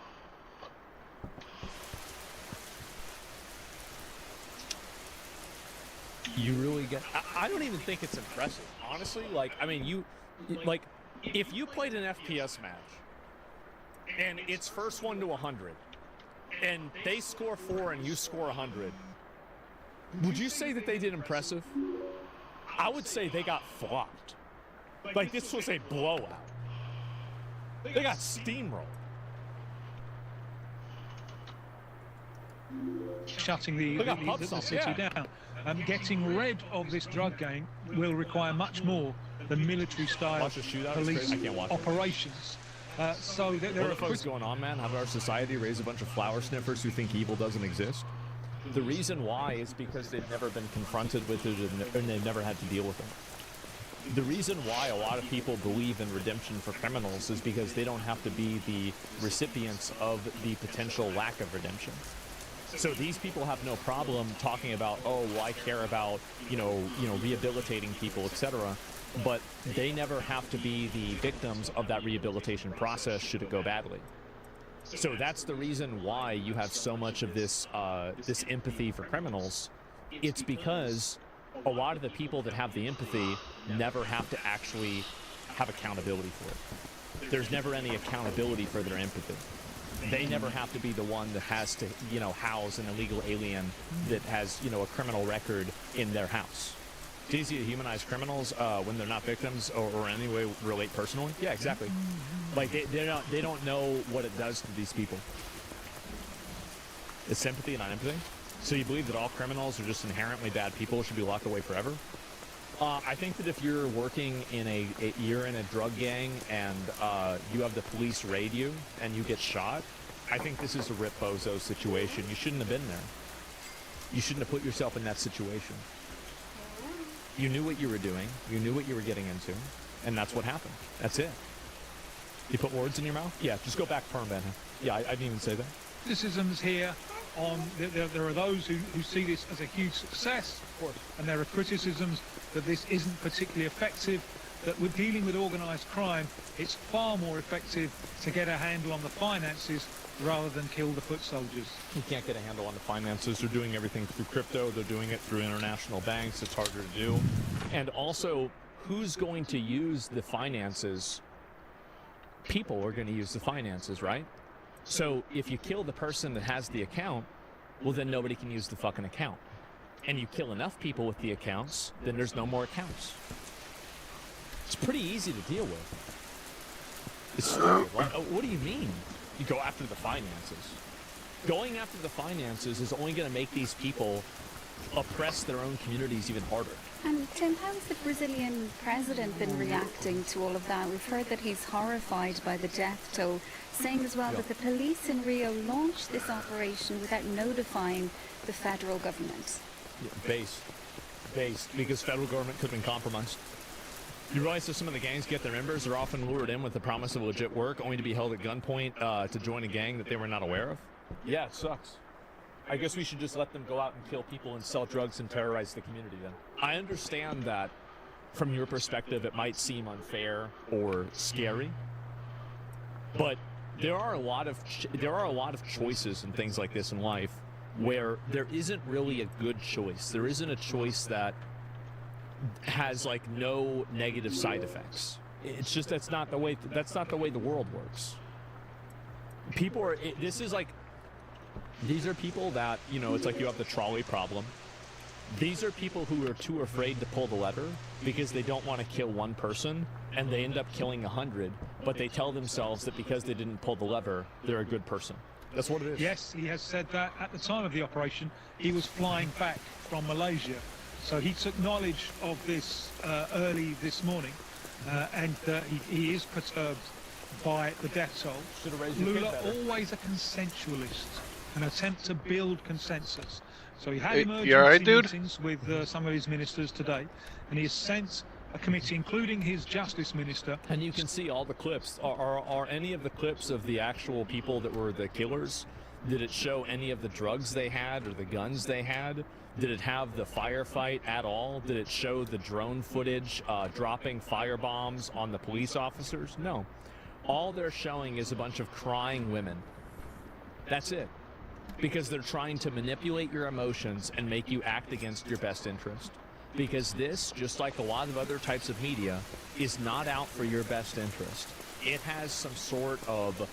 You really get... I don't even think it's impressive, honestly. Like, I mean, like, if you played an FPS match, and it's first 1 to 100, and they score 4 and you score 100, would you say that they did impressive? I would say they got flopped. Like, this was a blowout. They got steamrolled. Shutting the city down. Getting rid of this drug gang will require much more than military-style police operations. So there are folks going on, man. Have our society raise a bunch of flower sniffers who think evil doesn't exist? The reason why is because they've never been confronted with it and they've never had to deal with it. The reason why a lot of people believe in redemption for criminals is because they don't have to be the recipients of the potential lack of redemption. So these people have no problem talking about, oh, well, I care about, rehabilitating people, etc. But they never have to be the victims of that rehabilitation process should it go badly. So that's the reason why you have so much of this this empathy for criminals. It's because a lot of the people that have the empathy never have to actually have accountability for it. There's never any accountability for their empathy. They never have to be the one that has to, house an illegal alien that has, a criminal record in their house. It's easy to humanize criminals when they're not victims or in any way relate personally. Yeah, exactly. Like, they don't know what it does to these people. It's sympathy, not empathy. So you believe that all criminals are just inherently bad people, should be locked away forever? I think that if you're working in you're in a drug gang and you have the police raid you and you get shot, I think this is a Rip Bozo situation. You shouldn't have been there. You shouldn't have put yourself in that situation. You knew what you were doing. You knew what you were getting into. And that's what happened. That's it. You put words in your mouth? Yeah, just go back perm, Ben. Yeah, I didn't even say that. Criticisms here on there are those who see this as a huge success, of course, and there are criticisms that this isn't particularly effective, that with dealing with organised crime, it's far more effective to get a handle on the finances rather than kill the foot soldiers. You can't get a handle on the finances. They're doing everything through crypto. They're doing it through international banks. It's harder to do. And also, who's going to use the finances? People are going to use the finances, right? So if you kill the person that has the account, well, then nobody can use the fucking account. And you kill enough people with the accounts, then there's no more accounts. It's pretty easy to deal with. It's what do you mean? You go after the finances. Going after the finances is only going to make these people oppress their own communities even harder. And Tim, how has the Brazilian president been reacting to all of that? We've heard that he's horrified by the death toll, saying as well that the police in Rio launched this operation without notifying the federal government. Yeah, based, because federal government could have been compromised. You realize that some of the gangs get their members are often lured in with the promise of legit work, only to be held at gunpoint to join a gang that they were not aware of? Yeah, it sucks. I guess we should just let them go out and kill people and sell drugs and terrorize the community then. I understand that from your perspective it might seem unfair or scary, but there are a lot of choices and things like this in life where there isn't really a good choice. There isn't a choice that has like no negative side effects. It's just that's not the way the world works. People are these are people that, you know, it's like you have the trolley problem. These are people who are too afraid to pull the lever because they don't want to kill one person, and they end up killing 100, but they tell themselves that because they didn't pull the lever, they're a good person. That's what it is. Yes, he has said that. At the time of the operation, he was flying back from Malaysia. So he took knowledge of this early this morning, and he is perturbed by the death toll. Lula, always a consensualist, an attempt to build consensus. So he had emergency meetings with some of his ministers today, and he has sent a committee, including his justice minister. And you can see all the clips. Are any of the clips of the actual people that were the killers? Did it show any of the drugs they had or the guns they had? Did it have the firefight at all? Did it show the drone footage dropping firebombs on the police officers? No. All they're showing is a bunch of crying women. That's it. Because they're trying to manipulate your emotions and make you act against your best interest. Because this, just like a lot of other types of media, is not out for your best interest. It has some sort of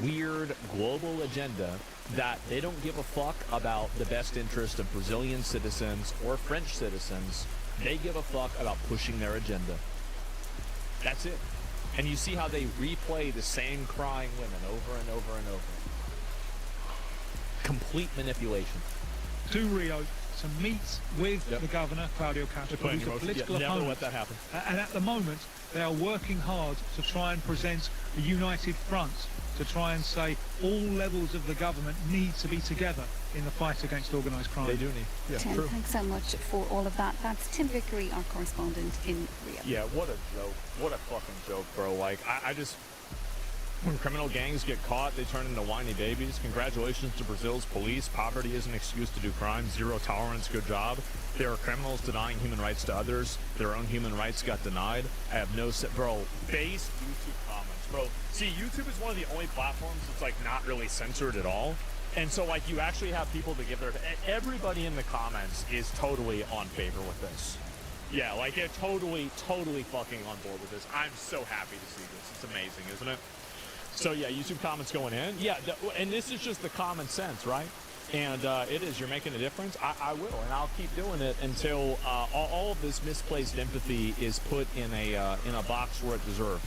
weird global agenda that they don't give a fuck about the best interest of Brazilian citizens or French citizens. They give a fuck about pushing their agenda. That's it. And you see how they replay the same crying women over and over and over. Complete manipulation. To Rio to meet with the governor, Claudio Castro, who's a political opponent. Never let that happen. And at the moment, they are working hard to try and present a united front, to try and say all levels of the government need to be together in the fight against organised crime. They do need. Yeah, Tim, true. Thanks so much for all of that. That's Tim Vickery, our correspondent in Rio. Yeah, what a joke. What a fucking joke, bro. Like, I just... When criminal gangs get caught, they turn into whiny babies. Congratulations to Brazil's police. Poverty is an excuse to do crime. Zero tolerance, good job. There are criminals denying human rights to others. Their own human rights got denied. I have no... Bro, base YouTube comments. Bro, see, YouTube is one of the only platforms that's, like, not really censored at all. And so, like, you actually have people that give their... Everybody in the comments is totally on favor with this. Yeah, like, they're totally fucking on board with this. I'm so happy to see this. It's amazing, isn't it? So, yeah, YouTube comments going in. Yeah, and this is just the common sense, right? And it is. You're making a difference. I will, and I'll keep doing it until all of this misplaced empathy is put in a box where it deserves,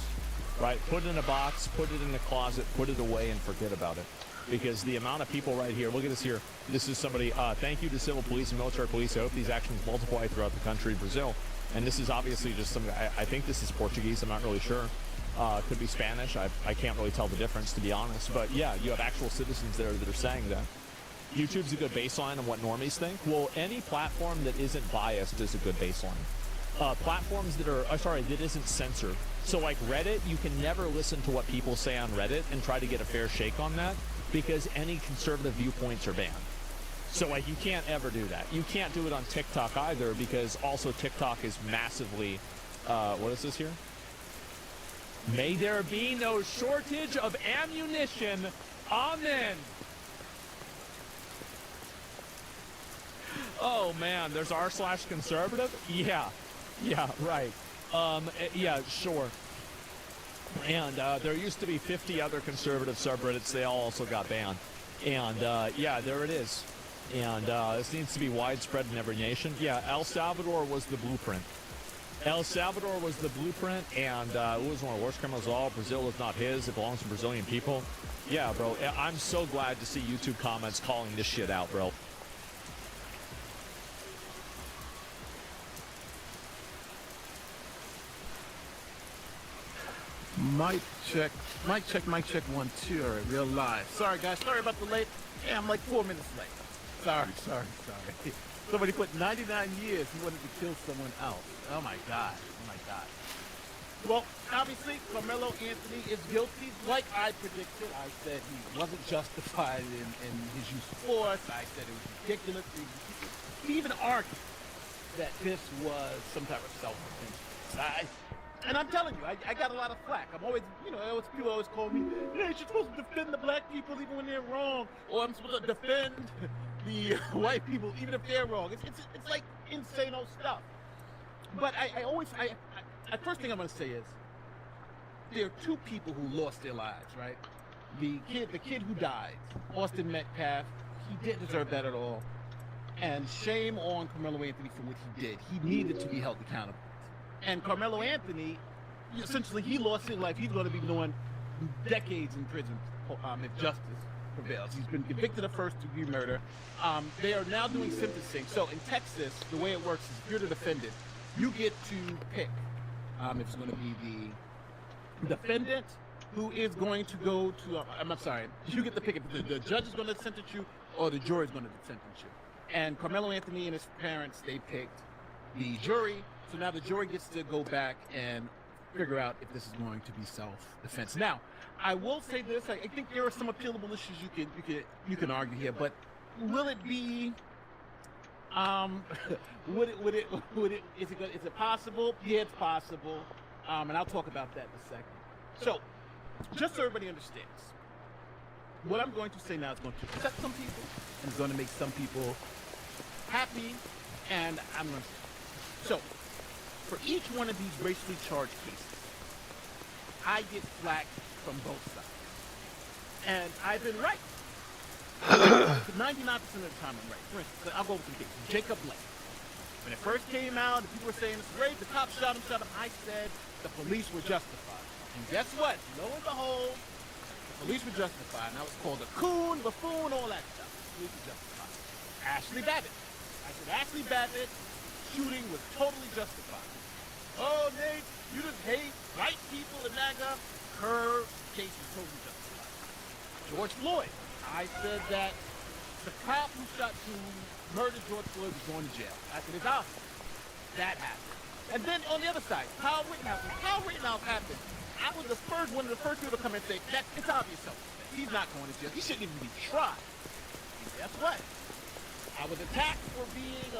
right? Put it in a box, put it in a closet, put it away, and forget about it. Because the amount of people right here, look at this here. This is somebody, thank you to civil police and military police. I hope these actions multiply throughout the country, Brazil. And this is obviously just some, I think this is Portuguese. I'm not really sure. Could be Spanish. I can't really tell the difference, to be honest. But yeah, you have actual citizens there that are saying that. YouTube's a good baseline on what normies think. Well, any platform that isn't biased is a good baseline. platforms that are that isn't censored. So like Reddit, you can never listen to what people say on Reddit and try to get a fair shake on that because any conservative viewpoints are banned. So like you can't ever do that. You can't do it on TikTok either because also TikTok is massively, what is this here? May there be no shortage of ammunition. Amen. Oh man, there's r/conservative? Yeah, right. Yeah, sure. And there used to be 50 other conservative subreddits. They all also got banned. And yeah, there it is. And this needs to be widespread in every nation. Yeah, El Salvador was the blueprint. El Salvador was the blueprint, and it was one of the worst criminals of all. Brazil is not his. It belongs to Brazilian people. Yeah, bro, I'm so glad to see YouTube comments calling this shit out, bro. Mic check 1 2. All right, real live. Sorry guys, sorry about the late. Yeah, I'm like 4 minutes late. Sorry. Somebody put 99 years he wanted to kill someone else. Oh my god. Well, obviously Carmelo Anthony is guilty, like I predicted. I said he wasn't justified in his use of force. I said it was ridiculous. He even argued that this was some type of self-defense. And I'm telling you, I got a lot of flack. I'm always, people always call me, yeah, you're supposed to defend the black people even when they're wrong. Or I'm supposed to defend the white people even if they're wrong. It's like insane old stuff. But I first thing I'm going to say is, there are two people who lost their lives, right? The kid who died, Austin Metcalf, he didn't deserve that at all. And shame on Carmelo Anthony for what he did. He needed to be held accountable. And Carmelo Anthony, essentially, he lost his life. He's going to be doing decades in prison if justice prevails. He's been convicted of first-degree murder. They are now doing sentencing. So in Texas, the way it works is if you're the defendant, you get to pick if it's going to be the defendant who is going to go to, I'm sorry, you get to pick if the judge is going to sentence you or the jury is going to sentence you. And Carmelo Anthony and his parents, they picked the jury. So now the jury gets to go back and figure out if this is going to be self-defense. Now, I will say this: I think there are some appealable issues you can argue here, but will it be? Is it possible? Yeah, it's possible. And I'll talk about that in a second. So, just so everybody understands, what I'm going to say now is going to upset some people and it's going to make some people happy, and I'm going to say so. For each one of these racially charged cases, I get flack from both sides. And I've been right. 99% of the time I'm right. For instance, I'll go with some cases. Jacob Blake. When it first came out, people were saying it's rape, the cops shot him. I said the police were justified. And guess what? Lo and behold, the police were justified. And I was called a coon, buffoon, all that stuff. The police were justified. Ashley Babbitt. I said Ashley Babbitt shooting was totally justified. Oh, Nate, you just hate white people in MAGA. Her case is totally justified. George Floyd. I said that the cop who murdered George Floyd was going to jail. I said it's obvious. That happened. And then on the other side, Kyle Rittenhouse. When Kyle Rittenhouse happened, I was one of the first people to come and say that it's obvious self-defense. He's not going to jail. He shouldn't even be tried. And guess what? I was attacked for being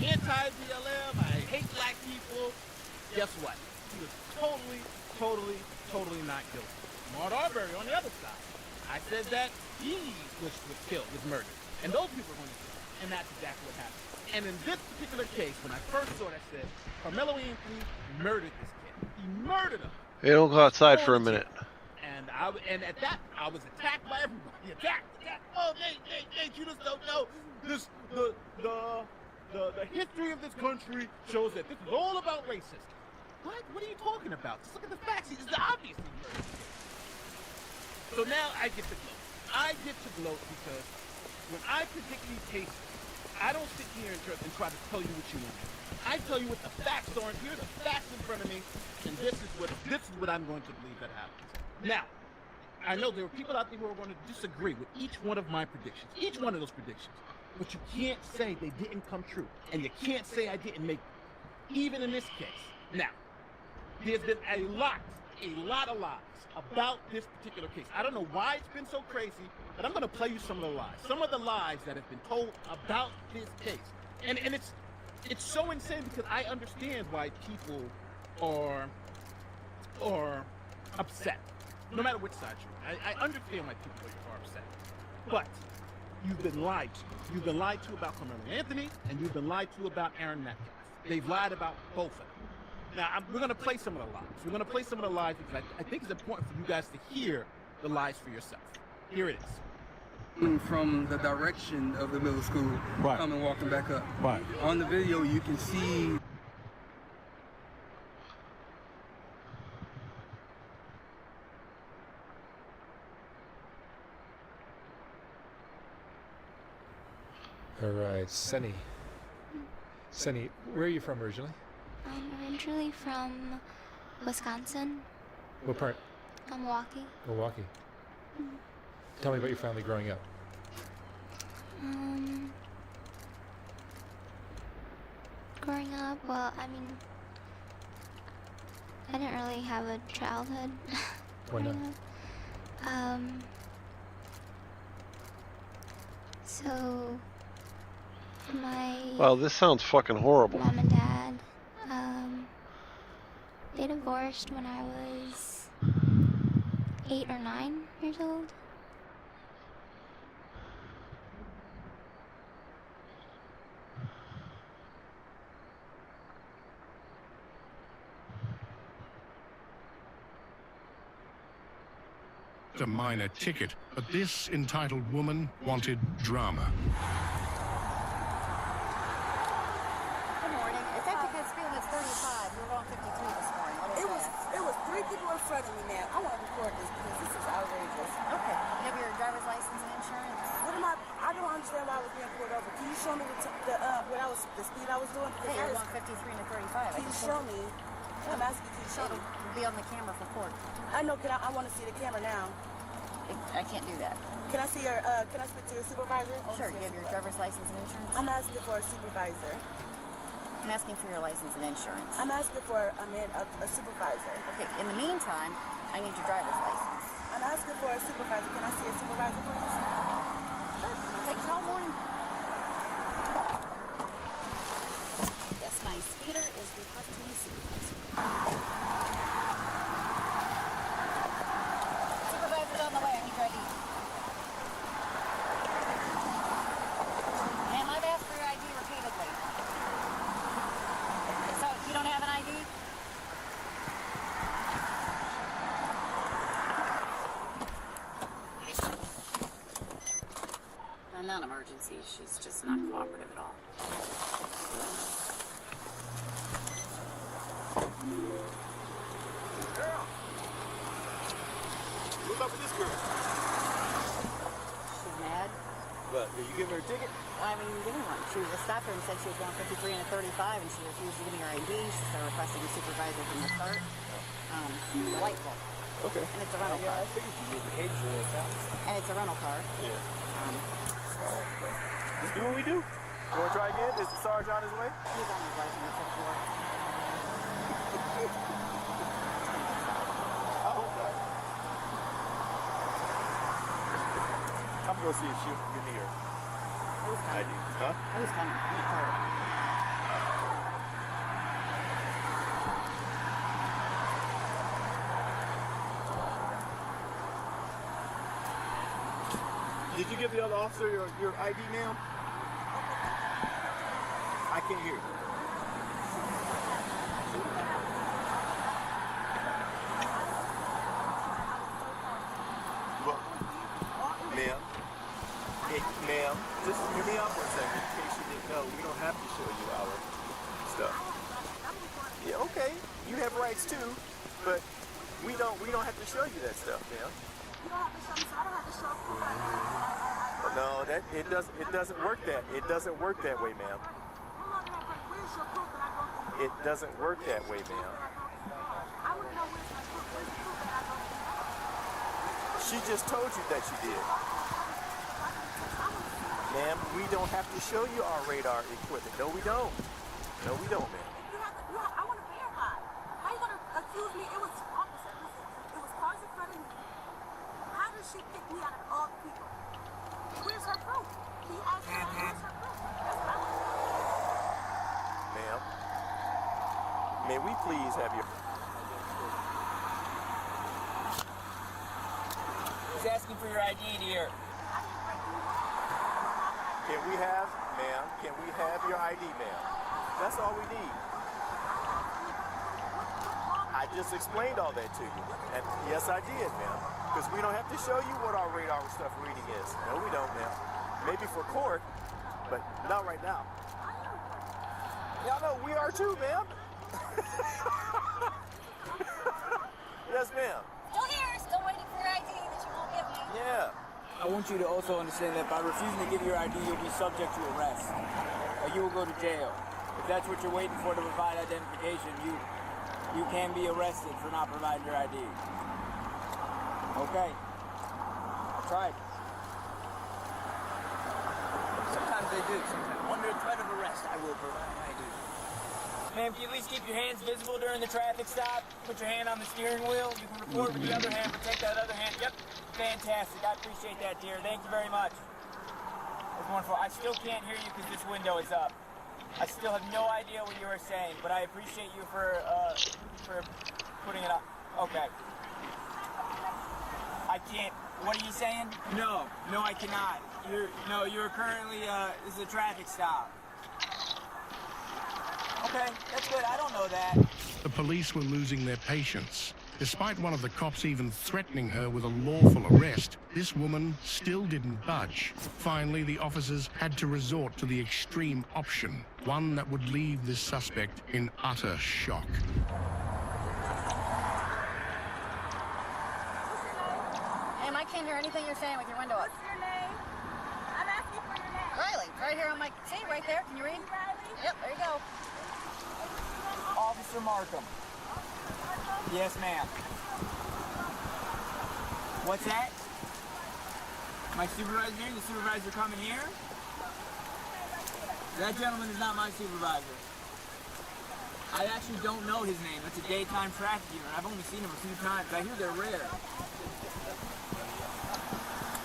anti-BLM, I hate black people. Guess what? He was totally not guilty. Mark Arbery on the other side. I said that he was killed, was murdered. And those people are going to jail. And that's exactly what happened. And in this particular case, when I first saw it, I said, Carmelo Anthony murdered this kid. He murdered him. Hey, don't go outside for a minute. And at that, I was attacked by everybody. Attacked. Oh, Nate, you just don't know. The history of this country shows that this is all about racism. What? What are you talking about? Just look at the facts. It's obviously racist. So now I get to gloat. I get to gloat because when I predict these cases, I don't sit here and try to tell you what you want. I tell you what the facts are. Here are the facts in front of me, and this is what I'm going to believe that happens. Now, I know there are people out there who are going to disagree with each one of my predictions. Each one of those predictions. but you can't say they didn't come true. And you can't say I didn't make it, even in this case. Now, there's been a lot of lies about this particular case. I don't know why it's been so crazy, but I'm going to play you some of the lies. Some of the lies that have been told about this case. And it's so insane because I understand why people are upset. No matter which side you're on. I understand why people are upset. But you've been lied to. You've been lied to about Carmelo Anthony, and you've been lied to about Aaron Metcalf. They've lied about both of them. Now, we're going to play some of the lies. We're going to play some of the lies because I think it's important for you guys to hear the lies for yourself. Here it is. From the direction of the middle school, right, coming walking back up. Right. On the video, you can see. All right, Sunny. Sunny, where are you from originally? I'm originally from Wisconsin. What part? Milwaukee. Milwaukee. Tell me about your family growing up. Growing up, well, I mean, I didn't really have a childhood. Why not? So my Wow, this sounds fucking horrible. mom and dad, they divorced when I was 8 or 9 years old. A minor ticket, but this entitled woman wanted drama. Good morning. Is that because speed was 35? You were on 52 this morning. It was 3 people in front of me, man. I want to record this because this is outrageous. Okay. You have your driver's license and insurance? What am I don't understand why I was being pulled over. Can you show me the speed I was doing? Hey, you're going 53 and a 35. Can you show me? I'm asking, can you show me? Be on the camera for court. I know. I want to see the camera now. I can't do that. Can I see can I speak to your supervisor? Sure. You have your driver's license and insurance? I'm asking for a supervisor. I'm asking for your license and insurance. I'm asking for a supervisor. Okay. In the meantime, I need your driver's license. I'm asking for a supervisor. Can I see a supervisor, please? Sure. Take it all morning. Yes, my speeder is requesting a supervisor. Supervisor's on the way. I need your ID. Ma'am, I've asked for your ID repeatedly. So, you don't have an ID? Non-emergency. She's just not cooperative at all. Girl! What's up with this girl? She's mad. What, did you give her a ticket? I haven't even given one. She stopped her and said she was going 53 and a 35, and she refused to give me her ID. She started requesting a supervisor from the cart. The white one. Okay. And it's a rental car. I figured you would behave yourself. And it's a rental car. Yeah. Let's do what we do. You want to try again? Is the Sarge on his way? He's on his way from the 5th floor. I'm going to see if she'll give me her ID. Huh? Who's coming? I'm not tired. Did you give the other officer your ID, ma'am? I can't hear you. Well, ma'am, ma'am, just hear me out for a second. In case you didn't know, we don't have to show you our stuff. Yeah, okay, you have rights too, but we don't have to show you that stuff, ma'am. You don't have to show me, so I don't have to show proof. No, it doesn't work that. It doesn't work that way, ma'am. It doesn't work that way, ma'am. She just told you that she did. Ma'am, we don't have to show you our radar equipment. No, we don't. No, we don't, ma'am. I want to verify. How are you going to accuse me? It was officer. Listen, it was cars in front of me. How does she pick me out of all people? Where's her proof? He asked her, where's her proof? That's what I want to know. Ma'am, may we please have your... He's asking for your ID, dear. Can we have, ma'am, can we have your ID, ma'am? That's all we need. I just explained all that to you. And yes, I did, ma'am. Because we don't have to show you what our radar stuff reading is. No, we don't, ma'am. Maybe for court, but not right now. Y'all know we are too, ma'am. Yes, ma'am. Still here, still waiting for your ID that you won't give me. Yeah. I want you to also understand that by refusing to give your ID, you'll be subject to arrest. Or you will go to jail. If that's what you're waiting for to provide identification, you can be arrested for not providing your ID. Okay. I tried. Sometimes they do. Sometimes under threat of arrest, I will provide my ID. Ma'am, can you at least keep your hands visible during the traffic stop? Put your hand on the steering wheel. You can record with the other hand, protect that other hand. Yep. Fantastic. I appreciate that, dear. Thank you very much. That's wonderful. I still can't hear you because this window is up. I still have no idea what you were saying, but I appreciate you for putting it up. Okay. I can't. What are you saying? No, I cannot. You're currently, this is a traffic stop. Okay, that's good. I don't know that. The police were losing their patience. Despite one of the cops even threatening her with a lawful arrest, this woman still didn't budge. Finally, the officers had to resort to the extreme option, one that would leave this suspect in utter shock. Ma'am, I can't hear anything you're saying with your window up. What's your name? I'm asking for your name. Riley, right here on my... See, right there. Can you read? Riley? Yep, there you go. Officer Markham. Yes, ma'am. What's that? My supervisor here? The supervisor coming here? That gentleman is not my supervisor. I actually don't know his name. It's a daytime traffic unit. I've only seen him a few times. I hear they're rare.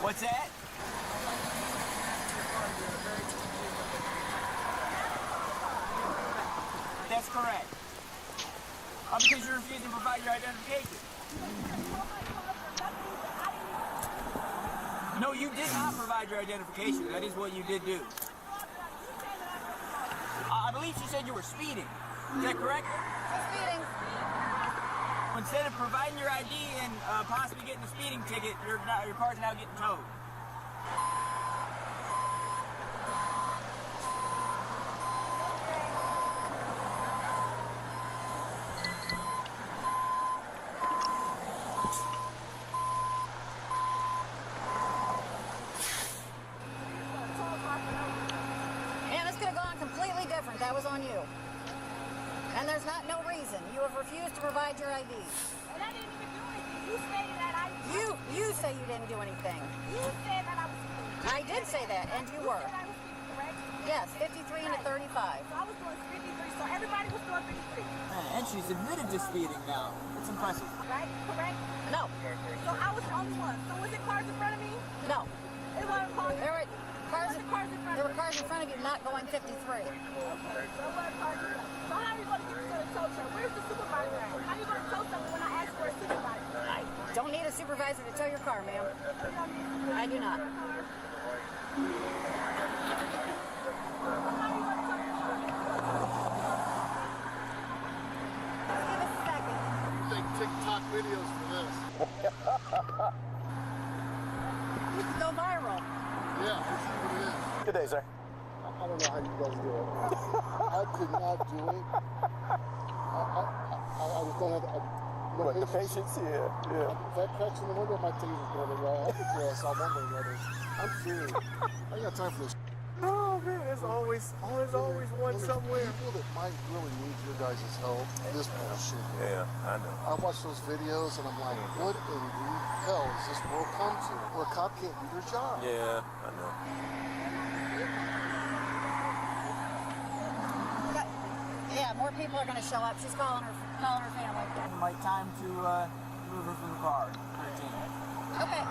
What's that? That's correct. Because you're refusing to provide your identification. No, you did not provide your identification. That is what you did do. I believe she said you were speeding. Is that correct? Speeding. Instead of providing your ID and possibly getting a speeding ticket, your car's now getting towed. That was on you. And there's no reason. You have refused to provide your ID. And I didn't even do anything. You stated that I... You say you didn't do anything. You said that I was speeding. I did say that, and you were. Said I was speeding, correct? Yes, 53 into 35. So I was doing 53, so everybody was doing 53. And she's admitted to speeding now. It's impressive. Right? Correct? No. So I was the only one. So was it cars in front of me? No. It wasn't cars. There were cars in front of you not going 53. Okay. So how are you going to get to the tow truck? Where's the supervisor at? How are you going to tow something when I ask for a supervisor? I don't need a supervisor to tow your car, ma'am. I do not. Give us a second. Take TikTok videos for this. You can go viral. Yeah, this is what it is. Good day, sir. I don't know how you guys do it. I could not do it. I just don't have the patience? Yeah. If that cracks in the window, my teeth is going to roll. I could cross out one way or another. I'm serious. I ain't got time for this. Oh, man, there's always one somewhere. People that might really need your guys' help, this bullshit. Yeah, I know. I watch those videos and I'm like, what in the hell has this world come to? Where a cop can't do their job. Yeah, I know. more people are going to show up. She's calling her family. My time to move her from the car. Okay.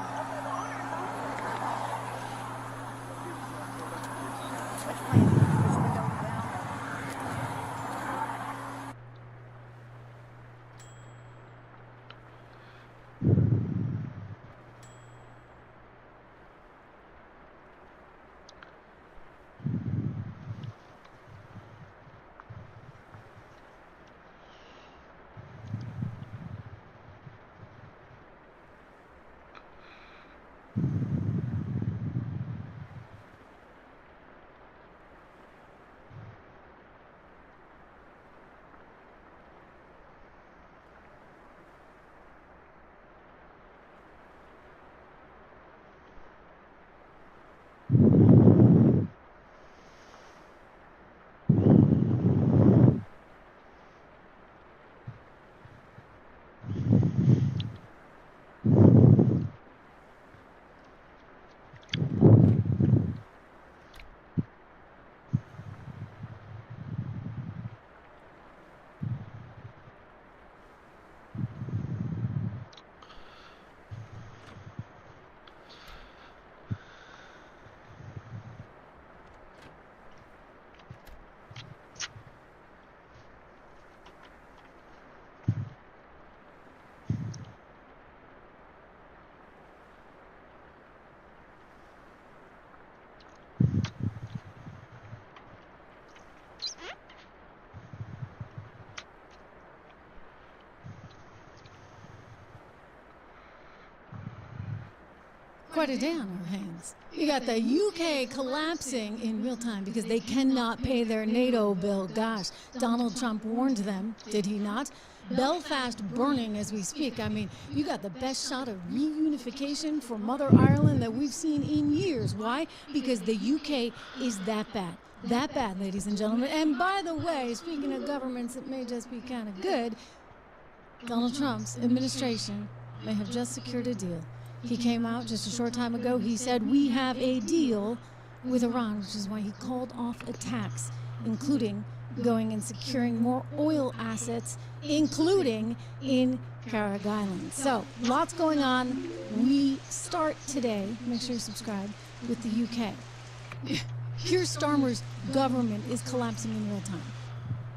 Quite a day on our hands. You got the UK collapsing in real time because they cannot pay their NATO bill. Gosh, Donald Trump warned them, did he not? Belfast burning as we speak. I mean, you got the best shot of reunification for Mother Ireland that we've seen in years. Why? Because the UK is that bad. That bad, ladies and gentlemen. And by the way, speaking of governments that may just be kind of good, Donald Trump's administration may have just secured a deal. He came out just a short time ago. He said, we have a deal with Iran, which is why he called off attacks, including going and securing more oil assets, including in Carrick Island. So, lots going on. We start today, make sure you subscribe, with the UK. Keir Starmer's government is collapsing in real time.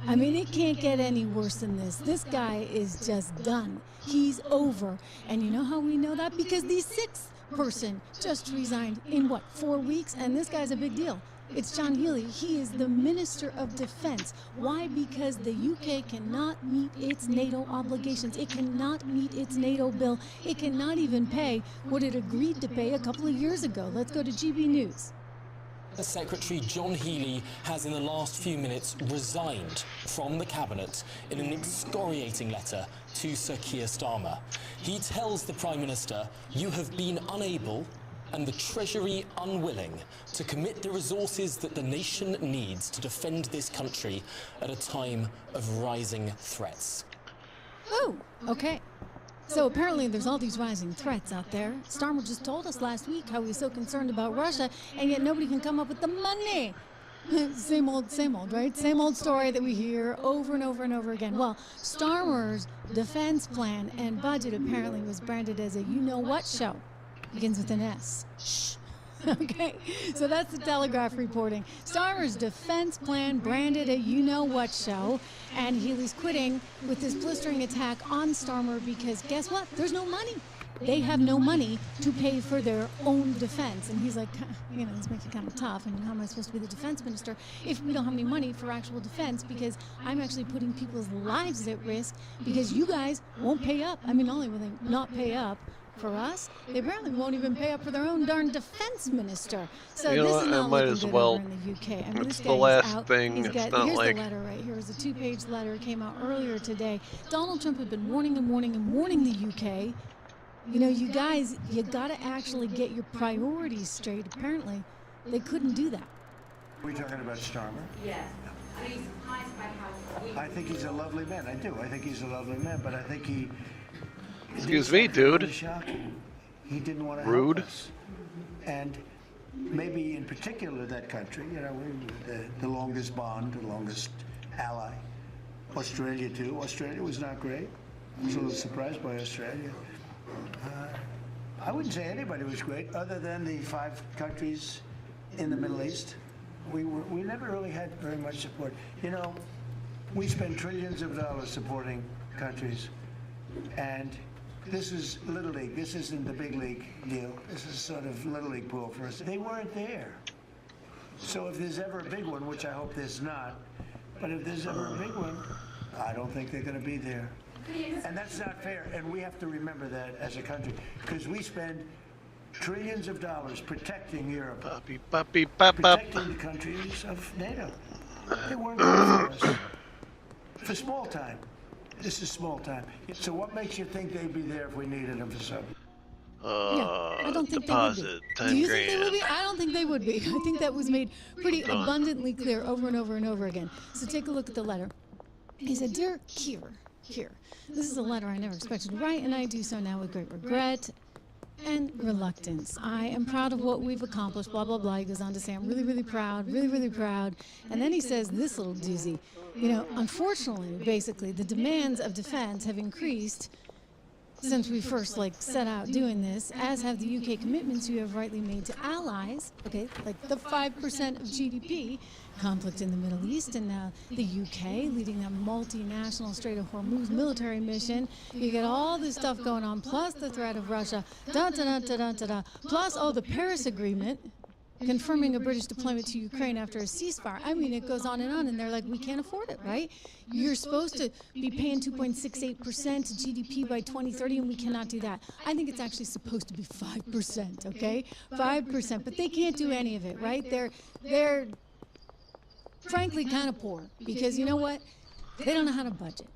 I mean, it can't get any worse than this. This guy is just done. He's over. And you know how we know that? Because the sixth person just resigned in, what, 4 weeks? And this guy's a big deal. It's John Healey. He is the Minister of Defense. Why? Because the UK cannot meet its NATO obligations. It cannot meet its NATO bill. It cannot even pay what it agreed to pay a couple of years ago. Let's go to GB News. The Secretary John Healey has in the last few minutes resigned from the Cabinet in an excoriating letter to Sir Keir Starmer. He tells the Prime Minister, you have been unable and the Treasury unwilling to commit the resources that the nation needs to defend this country at a time of rising threats. Oh, okay. So apparently there's all these rising threats out there. Starmer just told us last week how he's so concerned about Russia, and yet nobody can come up with the money. Same old, right? Same old story that we hear over and over and over again. Well, Starmer's defense plan and budget apparently was branded as a you-know-what show. Begins with an S. Shh. Okay, so that's the Telegraph reporting. Starmer's defense plan branded a you-know-what show, and Healey's quitting with this blistering attack on Starmer because guess what? There's no money. They have no money to pay for their own defense. And he's like, you know, this makes it kind of tough. I mean, how am I supposed to be the defense minister if we don't have any money for actual defense? Because I'm actually putting people's lives at risk because you guys won't pay up. I mean, not only will they not pay up for us, they apparently won't even pay up for their own darn defense minister. So you know this what? is not I might looking as good well. over in the UK. I mean, It's this the guy last is out. thing. He's It's got, not here's like the letter right here. It's a 2-page letter. It came out earlier today. Donald Trump had been warning and warning and warning the UK. You know, you guys, you got to actually get your priorities straight. Apparently, they couldn't do that. Are we talking about Starmer? Yes. Are you surprised by how weak? I think he's a lovely man. I do. I think he's a lovely man, but I think he... Excuse me, dude. Really shocking. He didn't want to Rude. help us. And maybe in particular that country, you know, the longest bond, the longest ally, Australia too. Australia was not great. I was a little surprised by Australia. I wouldn't say anybody was great other than the 5 countries in the Middle East. We never really had very much support. You know, we spend trillions of dollars supporting countries, and this is Little League. This isn't the big league deal. This is sort of Little League pool for us. They weren't there. So if there's ever a big one, which I hope there's not, but if there's ever a big one, I don't think they're going to be there. And that's not fair, and we have to remember that as a country, because we spend trillions of dollars protecting Europe, protecting the countries of NATO. They weren't good for us. For small time. This is small time. So what makes you think they'd be there if we needed them for something? I don't think deposit, they would be. 10 Do you grand. think they would be? I don't think they would be. I think that was made pretty Done. abundantly clear over and over and over again. So take a look at the letter. He said, "Dear Keir, this is a letter I never expected to write, and I do so now with great regret and reluctance. I am proud of what we've accomplished, blah, blah, blah." He goes on to say, "I'm really, really proud, really, really proud." And then he says this little doozy. You know, unfortunately, basically, the demands of defense have increased since we first set out doing this, as have the UK commitments you have rightly made to allies, okay, like the 5% of GDP, conflict in the Middle East, and now the UK leading that multinational Strait of Hormuz military mission. You get all this stuff going on, plus the threat of Russia, plus the Paris Agreement, confirming a British deployment to Ukraine after a ceasefire. I mean, it goes on, and they're like, we can't afford it, right? You're supposed to be paying 2.68% to GDP by 2030, and we cannot do that. I think it's actually supposed to be 5%, okay? 5%, but they can't do any of it, right? They're frankly kind of poor, because you know what? They don't know how to budget.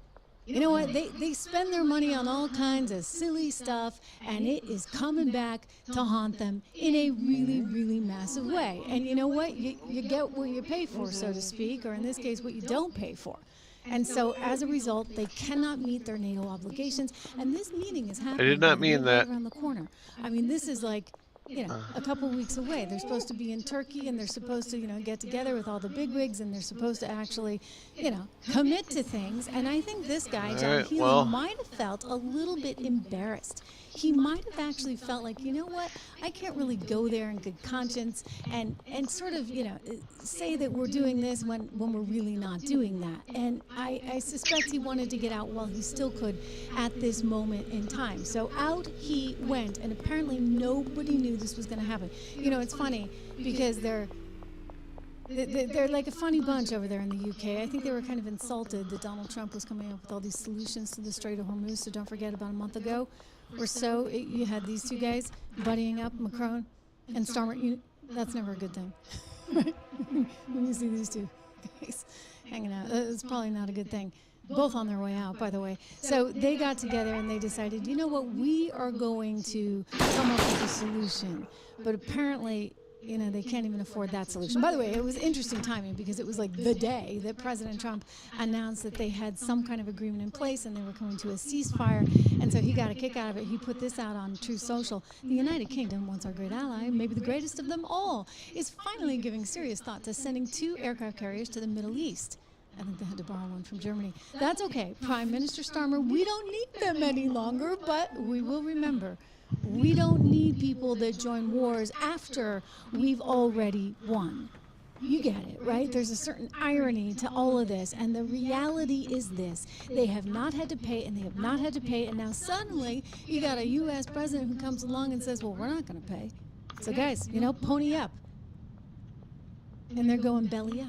You know what? They spend their money on all kinds of silly stuff, and it is coming back to haunt them in a really, really massive way. And you know what? You get what you pay for, so to speak, or in this case, what you don't pay for. And so, as a result, they cannot meet their NATO obligations. And this meeting is happening. I did not mean right that. around the corner. I mean, this is like, you know, a couple weeks away. They're supposed to be in Turkey, and they're supposed to, you know, get together with all the bigwigs, and they're supposed to actually, you know, commit to things. And I think this guy, John Healy, might have felt a little bit embarrassed. He might have actually felt like, you know what, I can't really go there in good conscience and sort of, you know, say that we're doing this when we're really not doing that. And I suspect he wanted to get out while he still could at this moment in time. So out he went, and apparently nobody knew this was going to happen. You know, it's funny because they're like a funny bunch over there in the UK. I think they were kind of insulted that Donald Trump was coming up with all these solutions to the Strait of Hormuz. So don't forget, about a month ago or so, you had these two guys buddying up, Macron and Starmer. That's never a good thing. When you see these two guys hanging out, it's probably not a good thing. Both on their way out, by the way. So they got together and they decided, you know what, we are going to come up with a solution. But apparently, you know, they can't even afford that solution. By the way, it was interesting timing because it was like the day that President Trump announced that they had some kind of agreement in place and they were coming to a ceasefire. And so he got a kick out of it. He put this out on Truth Social. The United Kingdom, once our great ally, maybe the greatest of them all, is finally giving serious thought to sending 2 aircraft carriers to the Middle East. I think they had to borrow one from Germany. That's okay. Prime Minister Starmer, we don't need them any longer, but we will remember. We don't need people that join wars after we've already won. You get it, right? There's a certain irony to all of this, and the reality is this. They have not had to pay, and they have not had to pay, and now suddenly you got a U.S. president who comes along and says, well, we're not going to pay. So guys, you know, pony up. And they're going belly up.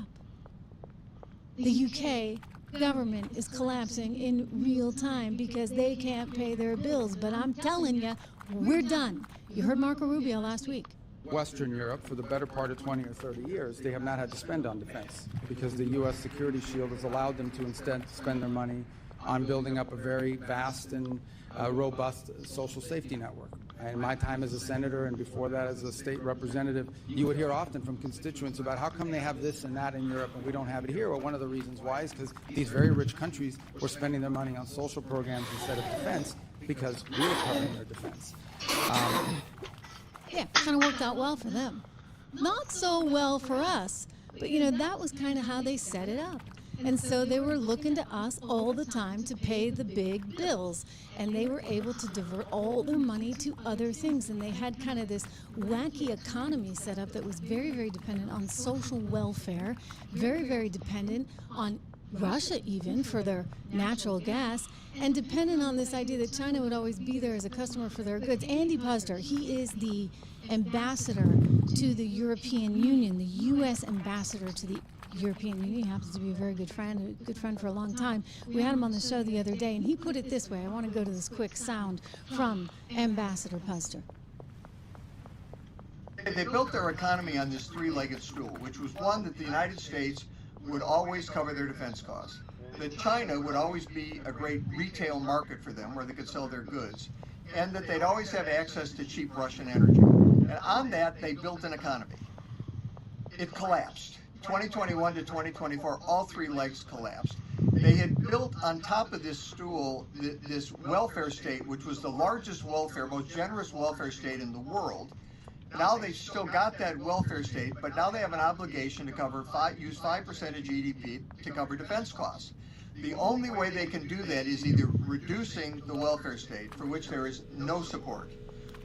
The UK government is collapsing in real time because they can't pay their bills. But I'm telling you, we're done. You heard Marco Rubio last week. Western Europe, for the better part of 20 or 30 years, they have not had to spend on defense because the U.S. security shield has allowed them to instead spend their money on building up a very vast and robust social safety network. In my time as a senator and before that as a state representative, you would hear often from constituents about how come they have this and that in Europe and we don't have it here. Well, one of the reasons why is because these very rich countries were spending their money on social programs instead of defense because we were covering their defense. Yeah, kind of worked out well for them. Not so well for us, but you know, that was kind of how they set it up. And so they were looking to us all the time to pay the big bills. And they were able to divert all their money to other things. And they had kind of this wacky economy set up that was very, very dependent on social welfare, very, very dependent on Russia even for their natural gas, and dependent on this idea that China would always be there as a customer for their goods. Andy Puzder, he is the ambassador to the European Union, the U.S. ambassador to the European Union. He happens to be a very good friend for a long time. We had him on the show the other day, and he put it this way. I want to go to this quick sound from Ambassador Puzder. They built their economy on this three-legged stool, which was one, that the United States would always cover their defense costs, that China would always be a great retail market for them where they could sell their goods, and that they'd always have access to cheap Russian energy. And on that, they built an economy. It collapsed. 2021 to 2024, all three legs collapsed. They had built on top of this stool this welfare state, which was the largest welfare, most generous welfare state in the world. Now they've still got that welfare state, but now they have an obligation to use 5% of GDP to cover defense costs. The only way they can do that is either reducing the welfare state, for which there is no support,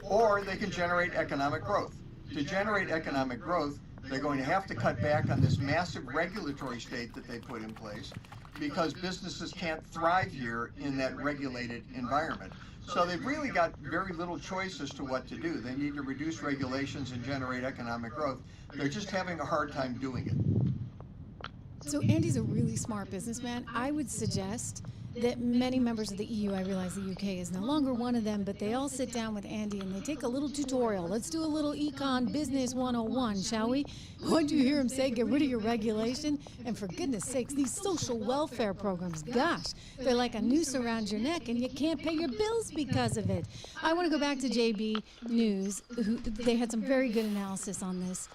or they can generate economic growth. To generate economic growth, they're going to have to cut back on this massive regulatory state that they put in place, because businesses can't thrive here in that regulated environment. So they've really got very little choice as to what to do. They need to reduce regulations and generate economic growth. They're just having a hard time doing it. So Andy's a really smart businessman. I would suggest that many members of the EU, I realize the UK is no longer one of them, but they all sit down with Andy and they take a little tutorial. Let's do a little Econ Business 101, shall we? What do you hear him say? Get rid of your regulation. And for goodness sakes, these social welfare programs, gosh, they're like a noose around your neck and you can't pay your bills because of it. I want to go back to JB News. They had some very good analysis on this,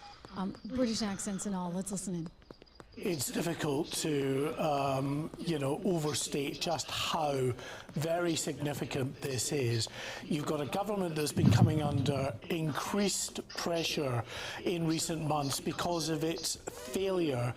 British accents and all. Let's listen in. It's difficult to, overstate just how very significant this is. You've got a government that's been coming under increased pressure in recent months because of its failure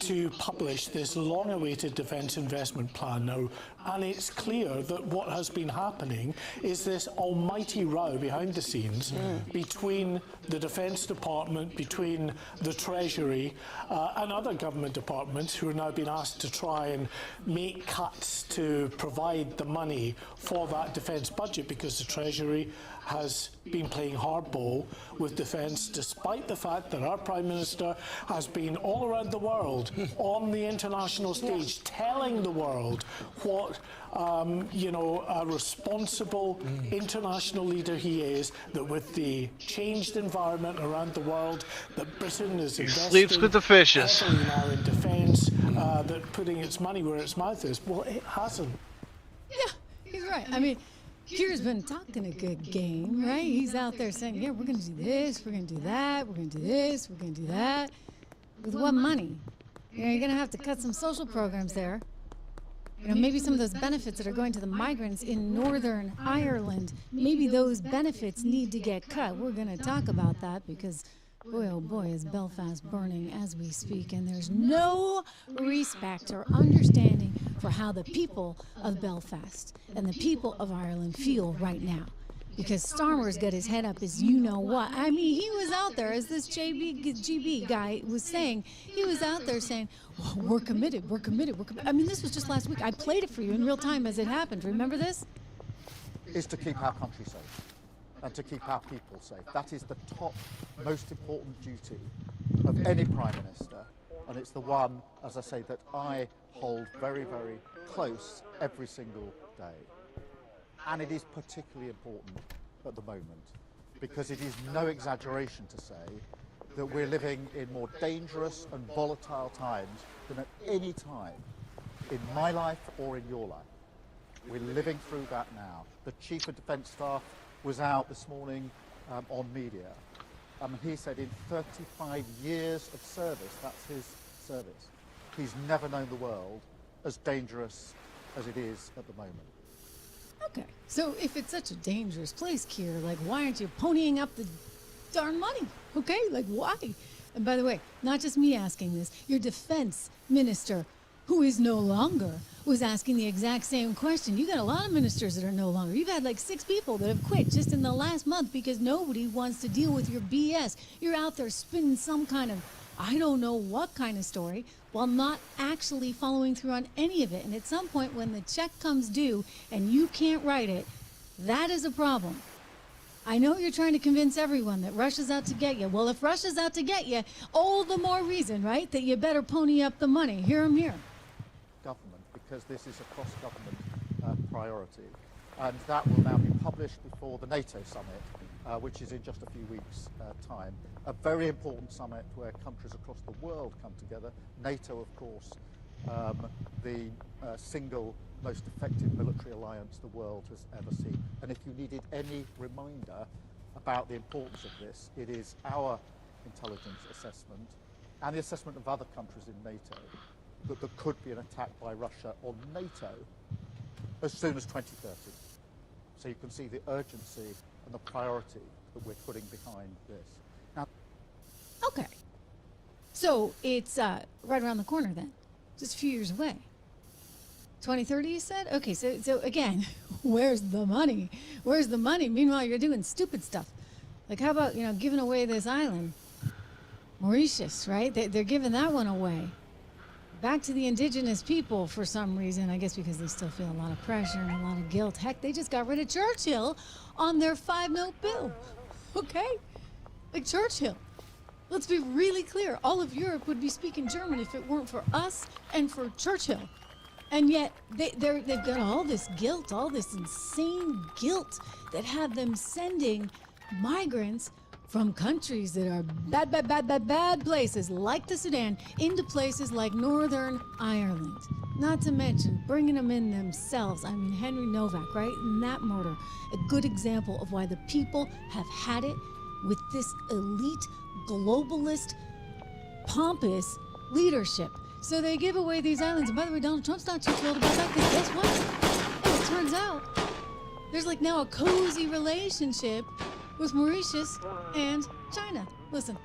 to publish this long-awaited defence investment plan now, and it's clear that what has been happening is this almighty row behind the scenes between the Defence Department, between the Treasury and other government departments who are now being asked to try and make cuts to provide the money for that defence budget, because the Treasury has been playing hardball with defence, despite the fact that our Prime Minister has been all around the world on the international stage telling the world what a responsible international leader he is, that with the changed environment around the world, that Britain is investing with the fishes heavily now in defence, that putting its money where its mouth is. Well, it hasn't. Yeah, he's right. I mean, Kier's been talking a good game, right? He's out there saying, yeah, we're going to do this, we're going to do that, we're going to do this, we're going to do that. With what money? You're going to have to cut some social programs there. Maybe some of those benefits that are going to the migrants in Northern Ireland, maybe those benefits need to get cut. We're going to talk about that because, boy, oh boy, is Belfast burning as we speak, and there's no respect or understanding for how the people of Belfast and the people of Ireland feel right now. Because Starmer's got his head up as you know what. I mean, he was out there, as this GB guy was saying, he was out there saying, well, we're committed, we're committed, we're committed. I mean, this was just last week. I played it for you in real time as it happened. Remember this? Is to keep our country safe and to keep our people safe. That is the top, most important duty of any Prime Minister. And it's the one, as I say, that I hold very, very close every single day. And it is particularly important at the moment, because it is no exaggeration to say that we're living in more dangerous and volatile times than at any time in my life or in your life. We're living through that now. The Chief of Defence Staff was out this morning on media. He said in 35 years of service, that's his service, he's never known the world as dangerous as it is at the moment. Okay, so if it's such a dangerous place, Kier, like, why aren't you ponying up the darn money? Okay, like, why? And by the way, not just me asking this, your defense minister who is no longer, was asking the exact same question. You got a lot of ministers that are no longer. You've had like 6 people that have quit just in the last month because nobody wants to deal with your BS. You're out there spinning some kind of, I don't know what kind of story, while not actually following through on any of it. And at some point when the check comes due and you can't write it, that is a problem. I know you're trying to convince everyone that Russia's out to get you. Well, if Russia's out to get you, all the more reason, right, that you better pony up the money. Hear 'em here. Government, because this is a cross-government priority. And that will now be published before the NATO summit, which is in just a few weeks' time. A very important summit where countries across the world come together. NATO, of course, the single most effective military alliance the world has ever seen. And if you needed any reminder about the importance of this, it is our intelligence assessment and the assessment of other countries in NATO that there could be an attack by Russia on NATO as soon as 2030. So you can see the urgency and the priority that we're putting behind this. Now, Okay. So it's right around the corner then, just a few years away. 2030, you said? Okay, so again, where's the money? Where's the money? Meanwhile, you're doing stupid stuff. Like, how about, giving away this island? Mauritius, right? They're giving that one away. Back to the indigenous people for some reason, I guess because they still feel a lot of pressure and a lot of guilt. Heck, they just got rid of Churchill on their 5-note bill. Okay? Like Churchill. Let's be really clear. All of Europe would be speaking German if it weren't for us and for Churchill. And yet, they've got all this guilt, all this insane guilt that have them sending migrants from countries that are bad places, like the Sudan, into places like Northern Ireland. Not to mention bringing them in themselves. I mean, Henry Novak, right? And that murder, a good example of why the people have had it with this elite, globalist, pompous leadership. So they give away these islands. And by the way, Donald Trump's not too thrilled about that because guess what? Well, it turns out there's like now a cozy relationship with Mauritius and China. Listen.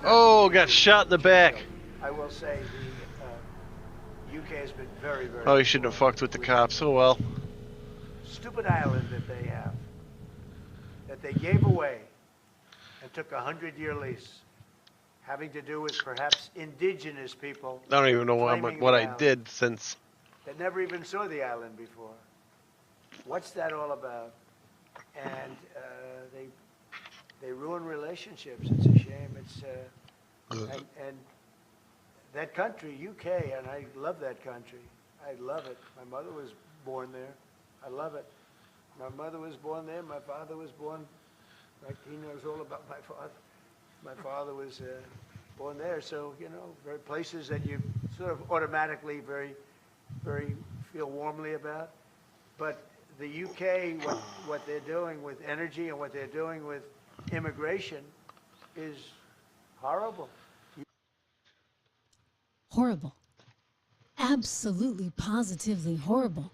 Oh, got shot in the back. I will say the UK has been very, very... Oh, you shouldn't have fucked with the cops. Oh, well. Stupid island that they have, that they gave away and took a 100-year lease, having to do with perhaps indigenous people. I don't even know what I did since. That never even saw the island before. What's that all about? And they ruin relationships. It's a shame. It's and that country, UK, and I love that country. I love it. My mother was born there. I love it. My mother was born there. My father was born. Like he knows all about my father. My father was born there. So very places that you sort of automatically very feel warmly about. But the UK, what they're doing with energy and what they're doing with immigration is horrible. Horrible. Absolutely, positively horrible.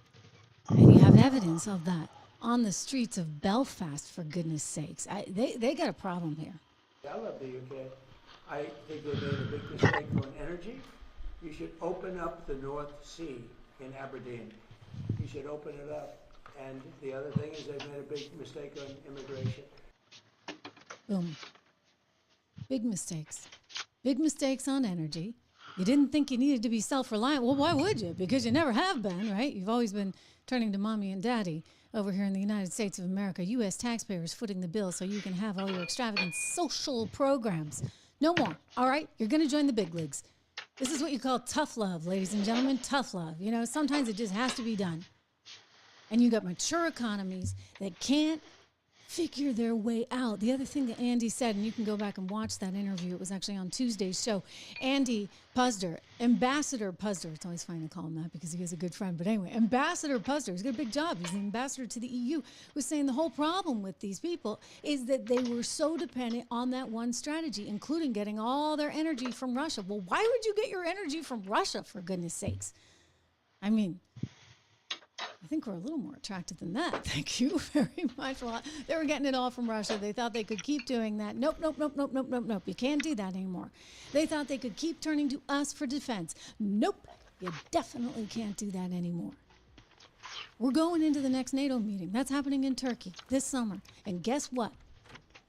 And you have evidence of that on the streets of Belfast, for goodness sakes. They got a problem here. I love the UK. I think they made a big mistake on energy. You should open up the North Sea in Aberdeen. You should open it up. And the other thing is they've made a big mistake on immigration. Boom. Big mistakes. Big mistakes on energy. You didn't think you needed to be self-reliant. Well, why would you? Because you never have been, right? You've always been turning to mommy and daddy over here in the United States of America. U.S. taxpayers footing the bill so you can have all your extravagant social programs. No more, all right? You're going to join the big leagues. This is what you call tough love, ladies and gentlemen, tough love. Sometimes it just has to be done. And you got mature economies that can't figure their way out. The other thing that Andy said, and you can go back and watch that interview, it was actually on Tuesday's show. Andy Puzder, Ambassador Puzder, it's always fine to call him that because he is a good friend, but anyway, Ambassador Puzder, he's got a big job, he's the ambassador to the EU, was saying the whole problem with these people is that they were so dependent on that one strategy, including getting all their energy from Russia. Well, why would you get your energy from Russia, for goodness sakes? I mean, I think we're a little more attractive than that. Thank you very much. They were getting it all from Russia. They thought they could keep doing that. Nope. You can't do that anymore. They thought they could keep turning to us for defense. Nope. You definitely can't do that anymore. We're going into the next NATO meeting. That's happening in Turkey this summer. And guess what?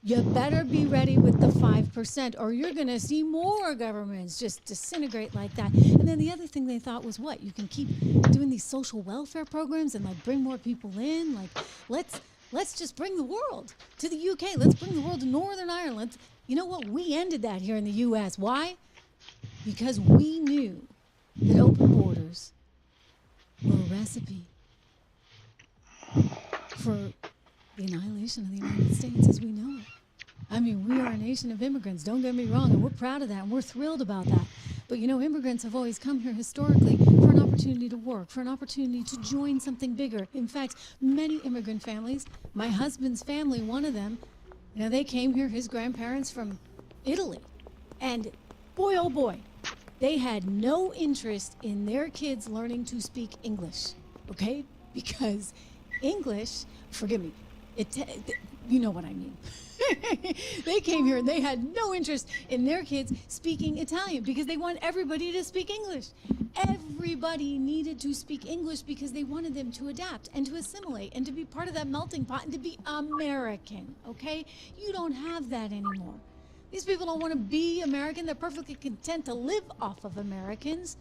You better be ready with the 5%, or you're going to see more governments just disintegrate like that. And then the other thing they thought was what? You can keep doing these social welfare programs and like bring more people in. Like, let's just bring the world to the UK. Let's bring the world to Northern Ireland. You know what? We ended that here in the US. Why? Because we knew that open borders were a recipe for the annihilation of the United States as we know it. I mean, we are a nation of immigrants, don't get me wrong, and we're proud of that, and we're thrilled about that. But you know, immigrants have always come here historically for an opportunity to work, for an opportunity to join something bigger. In fact, many immigrant families, my husband's family, one of them, you know, they came here, his grandparents from Italy. And boy, oh boy, they had no interest in their kids learning to speak English, okay? Because English, forgive me, you know what I mean. They came here and they had no interest in their kids speaking Italian because they want everybody to speak English. Everybody needed to speak English because they wanted them to adapt and to assimilate and to be part of that melting pot and to be American, okay? You don't have that anymore. These people don't want to be American. They're perfectly content to live off of Americans.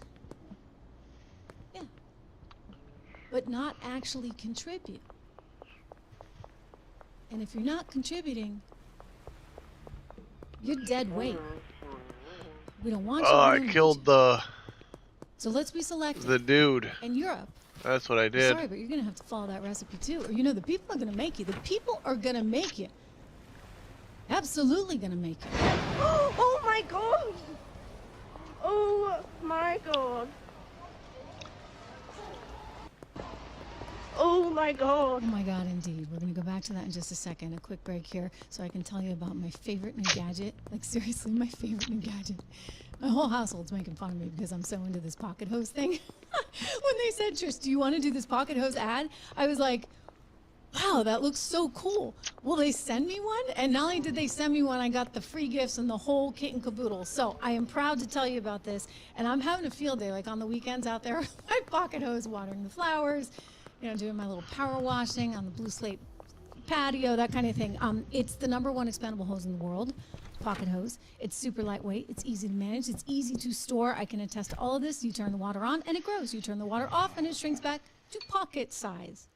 Yeah. But not actually contribute. And if you're not contributing, you're dead weight. We don't want you. Oh, I killed So let's be selective. the dude. And Europe. That's what I did. Sorry, but you're going to have to follow that recipe too. Or, you know, the people are going to make you. The people are going to make you. Absolutely going to make you. Oh my god! Oh my god. Oh my god. Oh my god, indeed. We're going to go back to that in just a second. A quick break here so I can tell you about my favorite new gadget. Like, seriously, my favorite new gadget. My whole household's making fun of me because I'm so into this pocket hose thing. When they said, Trish, do you want to do this pocket hose ad? I was like, wow, that looks so cool. Will they send me one? And not only did they send me one, I got the free gifts and the whole kit and caboodle. So I am proud to tell you about this. And I'm having a field day, like on the weekends out there, my pocket hose, watering the flowers, you know, doing my little power washing on the blue slate patio, that kind of thing. It's the #1 expandable hose in the world, pocket hose. It's super lightweight. It's easy to manage. It's easy to store. I can attest to all of this. You turn the water on and it grows. You turn the water off and it shrinks back to pocket size.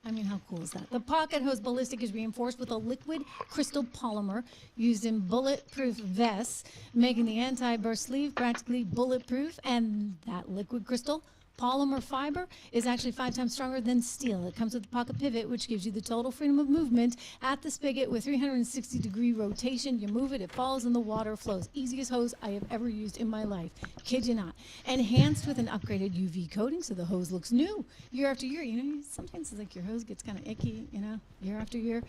I mean, how cool is that? The pocket hose ballistic is reinforced with a liquid crystal polymer used in bulletproof vests, making the anti-burst sleeve practically bulletproof. And that liquid crystal polymer fiber is actually 5 times stronger than steel. It comes with the pocket pivot, which gives you the total freedom of movement at the spigot with 360-degree rotation. You move it, it falls in the water, flows. Easiest hose I have ever used in my life. Kid you not. Enhanced with an upgraded UV coating, so the hose looks new year after year. You know, sometimes it's like your hose gets kind of icky, you know, year after year.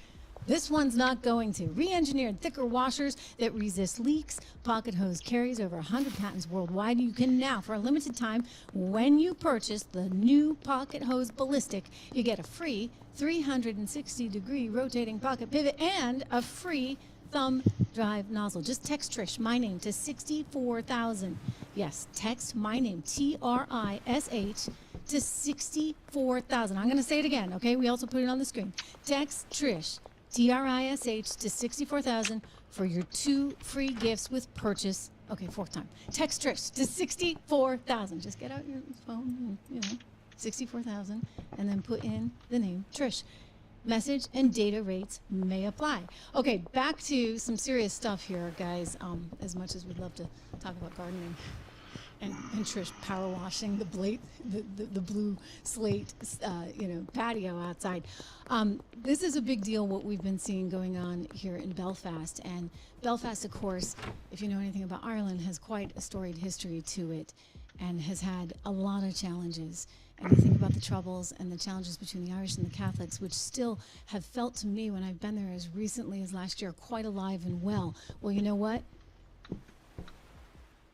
This one's not going to. Re-engineered thicker washers that resist leaks. Pocket hose carries over 100 patents worldwide. You can now, for a limited time, when you purchase the new pocket hose ballistic, you get a free 360-degree rotating pocket pivot and a free thumb drive nozzle. Just text Trish, my name, to 64,000. Yes, text my name, TRISH, to 64,000. I'm going to say it again, okay? We also put it on the screen. Text Trish, TRISH, to 64,000 for your 2 free gifts with purchase. Okay, 4th time. Text Trish to 64,000. Just get out your phone, and, you know, 64,000, and then put in the name Trish. Message and data rates may apply. Okay, back to some serious stuff here, guys. As much as we'd love to talk about gardening and Trish power washing the blue slate, patio outside. This is a big deal, what we've been seeing going on here in Belfast. And Belfast, of course, if you know anything about Ireland, has quite a storied history to it and has had a lot of challenges. And you think about the troubles and the challenges between the Irish and the Catholics, which still have felt to me when I've been there as recently as last year quite alive and well. Well, you know what?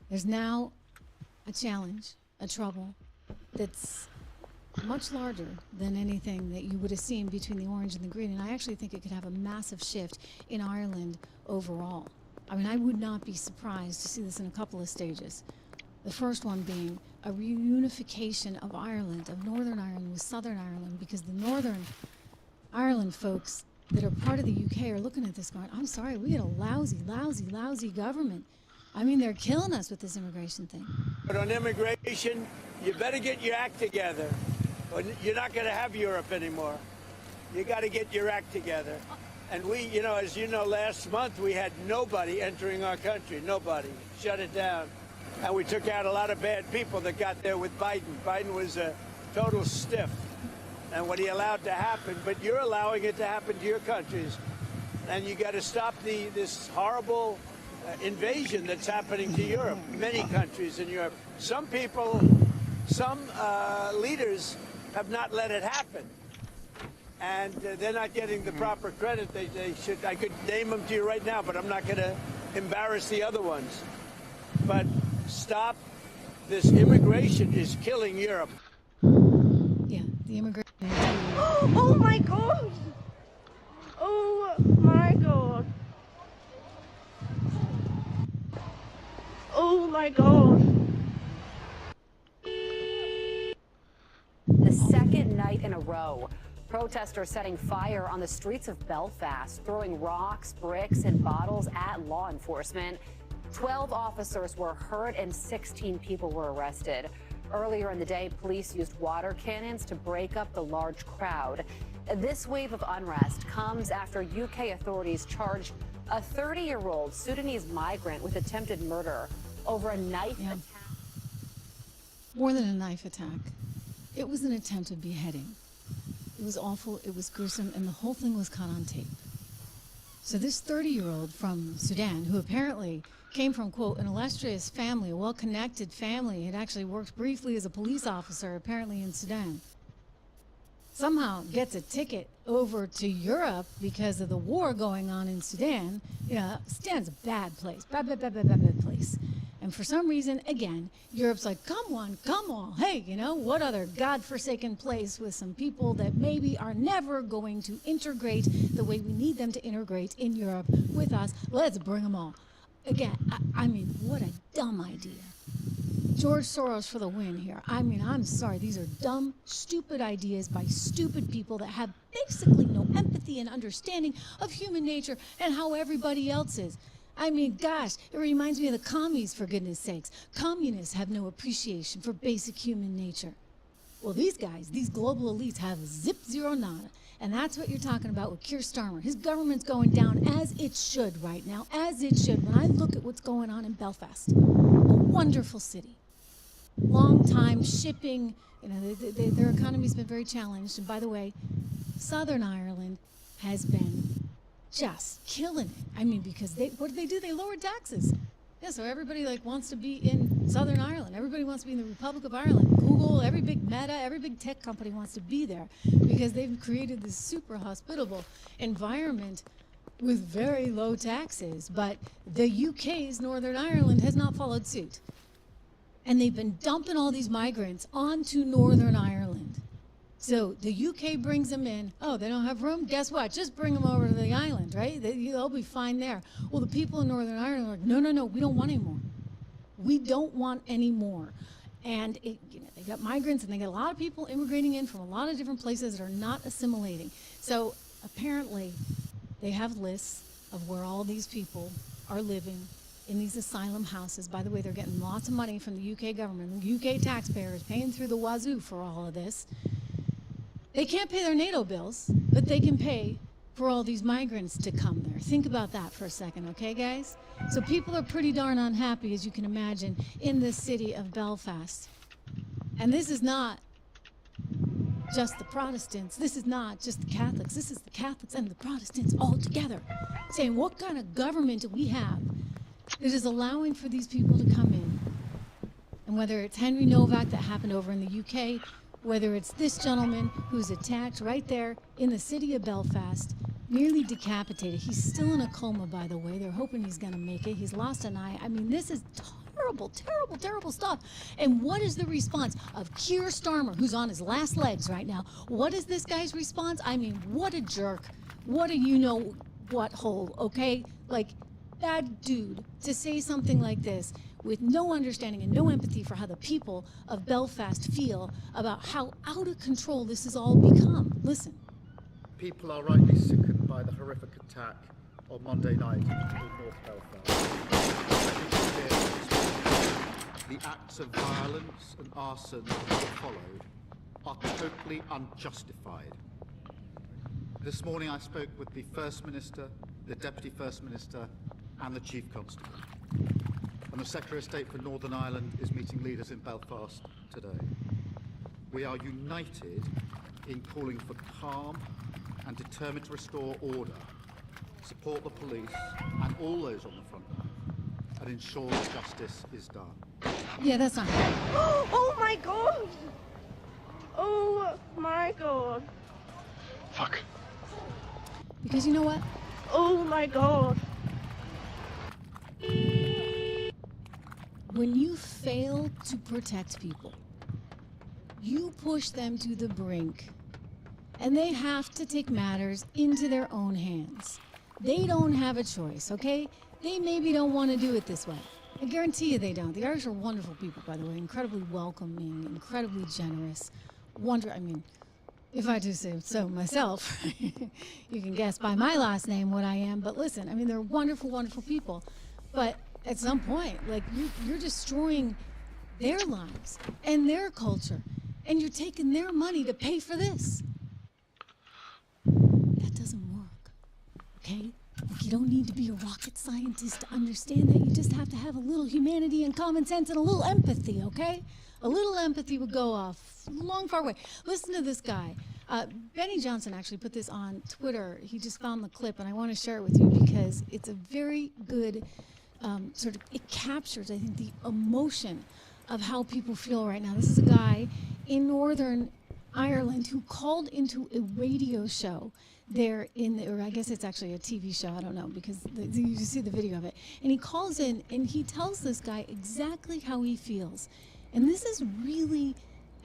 There's now a challenge, a trouble that's much larger than anything that you would have seen between the orange and the green. And I actually think it could have a massive shift in Ireland overall. I mean, I would not be surprised to see this in a couple of stages. The first one being a reunification of Ireland, of Northern Ireland with Southern Ireland, because the Northern Ireland folks that are part of the UK are looking at this going, I'm sorry, we got a lousy, lousy, lousy government. I mean, they're killing us with this immigration thing. But on immigration, you better get your act together. Or you're not going to have Europe anymore. You got to get your act together. And we, you know, as you know, last month we had nobody entering our country. Nobody. Shut it down. And we took out a lot of bad people that got there with Biden. Biden was a total stiff. And what he allowed to happen, but you're allowing it to happen to your countries. And you got to stop this horrible invasion that's happening to Europe, many countries in Europe. Some people, some leaders have not let it happen. And they're not getting the proper credit they should. I could name them to you right now, but I'm not going to embarrass the other ones. But stop. This immigration is killing Europe. Yeah, the immigration. Oh my God! Oh my God! Oh my God! The second night in a row, protesters setting fire on the streets of Belfast, throwing rocks, bricks, and bottles at law enforcement. 12 officers were hurt and 16 people were arrested. Earlier in the day, police used water cannons to break up the large crowd. This wave of unrest comes after UK authorities charged a 30-year-old Sudanese migrant with attempted murder over a knife attack. More than a knife attack. It was an attempted beheading. It was awful, it was gruesome, and the whole thing was caught on tape. So this 30-year-old from Sudan, who apparently came from, quote, an illustrious family, a well-connected family, had actually worked briefly as a police officer, apparently in Sudan, somehow gets a ticket over to Europe because of the war going on in Sudan. You know, Sudan's a bad place, bad place. And for some reason, again, Europe's like, come on, come on. Hey, you know, what other godforsaken place with some people that maybe are never going to integrate the way we need them to integrate in Europe with us? Let's bring them all. Again, I mean, what a dumb idea. George Soros for the win here. I mean, I'm sorry. These are dumb, stupid ideas by stupid people that have basically no empathy and understanding of human nature and how everybody else is. I mean, gosh, it reminds me of the commies, for goodness sakes. Communists have no appreciation for basic human nature. Well, these guys, these global elites, have zip zero nada. And that's what you're talking about with Keir Starmer. His government's going down as it should right now, as it should. When I look at what's going on in Belfast, a wonderful city. Long time shipping, you know, their economy's been very challenged. And by the way, Southern Ireland has been just killing it. I mean, because what do? They lowered taxes. Yeah, so everybody wants to be in Southern Ireland. Everybody wants to be in the Republic of Ireland. Google, every big Meta, every big tech company wants to be there because they've created this super hospitable environment with very low taxes. But the UK's Northern Ireland has not followed suit. And they've been dumping all these migrants onto Northern Ireland. So the UK brings them in. Oh, they don't have room? Guess what? Just bring them over to the island, right? They'll be fine there. Well, the people in Northern Ireland are like, no, we don't want any more. We don't want any more. And they got migrants and they got a lot of people immigrating in from a lot of different places that are not assimilating. So apparently they have lists of where all these people are living in these asylum houses. By the way, they're getting lots of money from the UK government. The UK taxpayers paying through the wazoo for all of this. They can't pay their NATO bills, but they can pay for all these migrants to come there. Think about that for a second, okay, guys? So people are pretty darn unhappy, as you can imagine, in the city of Belfast. And this is not just the Protestants. This is not just the Catholics. This is the Catholics and the Protestants all together, saying, what kind of government do we have that is allowing for these people to come in? And whether it's Henry Novak that happened over in the UK, whether it's this gentleman who's attacked right there in the city of Belfast, nearly decapitated. He's still in a coma, by the way. They're hoping he's going to make it. He's lost an eye. I mean, this is terrible, terrible, terrible stuff. And what is the response of Keir Starmer, who's on his last legs right now? What is this guy's response? I mean, what a jerk. What a you-know-what hole, okay? Like, bad dude to say something like this with no understanding and no empathy for how the people of Belfast feel about how out of control this has all become. Listen. People are rightly sickened by the horrific attack on Monday night in North Belfast. The acts of violence and arson that followed are totally unjustified. This morning I spoke with the First Minister, the Deputy First Minister and the Chief Constable. And the Secretary of State for Northern Ireland is meeting leaders in Belfast today. We are united in calling for calm and determined to restore order, support the police and all those on the front line, and ensure that justice is done. Yeah, that's not right. Oh my God! Oh my God! Fuck. Because you know what? Oh my God! When you fail to protect people, you push them to the brink, and they have to take matters into their own hands. They don't have a choice, okay? They maybe don't want to do it this way. I guarantee you they don't. The Irish are wonderful people, by the way, incredibly welcoming, incredibly generous. I mean, if I do say so myself, you can guess by my last name what I am, but listen, I mean, they're wonderful, wonderful people. But at some point, like, you're destroying their lives and their culture, and you're taking their money to pay for this. That doesn't work, okay? Like, you don't need to be a rocket scientist to understand that. You just have to have a little humanity and common sense and a little empathy, okay? A little empathy would go off long, far away. Listen to this guy. Benny Johnson actually put this on Twitter. He just found the clip, and I want to share it with you because it's a very good it captures, I think, the emotion of how people feel right now. This is a guy in Northern Ireland who called into a radio show there or I guess it's actually a TV show, I don't know, because you see the video of it. And he calls in and he tells this guy exactly how he feels. And this is really,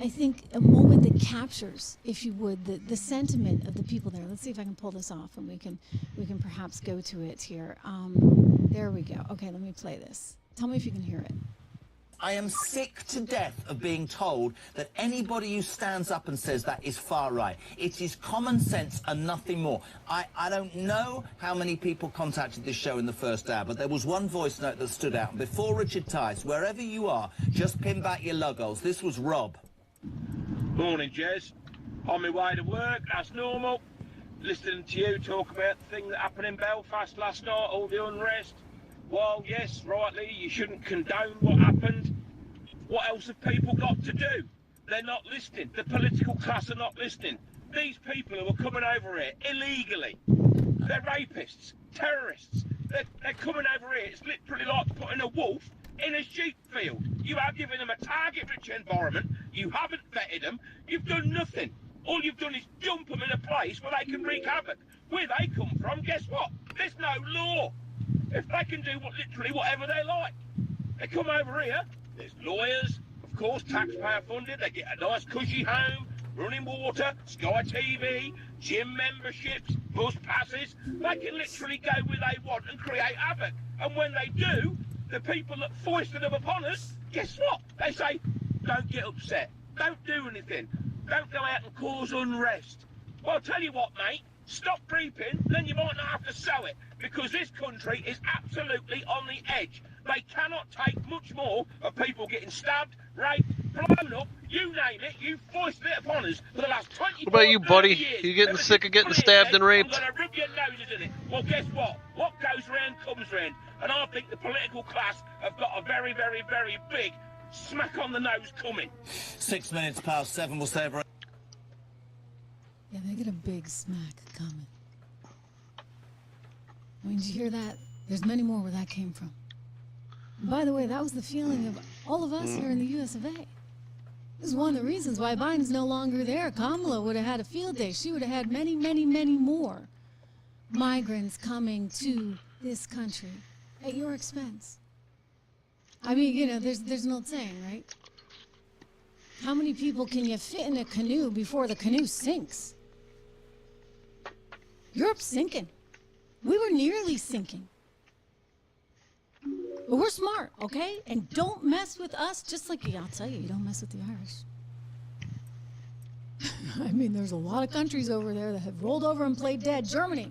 I think, a moment that captures, if you would, the sentiment of the people there. Let's see if I can pull this off and we can perhaps go to it here. There we go. Okay, let me play this. Tell me if you can hear it. I am sick to death of being told that anybody who stands up and says that is far right. It is common sense and nothing more. I don't know how many people contacted this show in the first hour, but there was one voice note that stood out. Before Richard Tice, wherever you are, just pin back your logos. This was Rob. Morning, Jez. On my way to work, that's normal. Listening to you talk about the thing that happened in Belfast last night, all the unrest. While, yes, rightly, you shouldn't condone what happened, what else have people got to do? They're not listening. The political class are not listening. These people who are coming over here illegally, they're rapists, terrorists. They're coming over here. It's literally like putting a wolf in a sheep field. You are giving them a target-rich environment. You haven't vetted them. You've done nothing. All you've done is dump them in a place where they can wreak havoc. Where they come from, guess what? There's no law. If they can do literally whatever they like. They come over here, there's lawyers, of course, taxpayer funded, they get a nice cushy home, running water, Sky TV, gym memberships, bus passes. They can literally go where they want and create havoc. And when they do, the people that foisted them upon us, guess what? They say, don't get upset, don't do anything, don't go out and cause unrest. Well, I'll tell you what, mate, stop creeping, then you might not have to sow it, because this country is absolutely on the edge. They cannot take much more of people getting stabbed, raped, blown up, you name it, you foisted it upon us for the last 20 years. What about you, buddy? You getting sick of getting stabbed and raped? I'm going to rub your noses in it. Well, guess what? What goes round comes round. And I think the political class have got a very, very, very big smack on the nose coming. 6 minutes past 7, we'll say everyone. Yeah, they get a big smack coming. I mean, did you hear that? There's many more where that came from. And by the way, that was the feeling of all of us here in the US of A. This is one of the reasons why Biden's no longer there. Kamala would have had a field day. She would have had many, many, many more migrants coming to this country at your expense. I mean, you know, there's an old saying, right? How many people can you fit in a canoe before the canoe sinks? Europe's sinking. We were nearly sinking. But we're smart, okay? And don't mess with us, just like I'll tell you, you don't mess with the Irish. I mean, there's a lot of countries over there that have rolled over and played dead. Germany,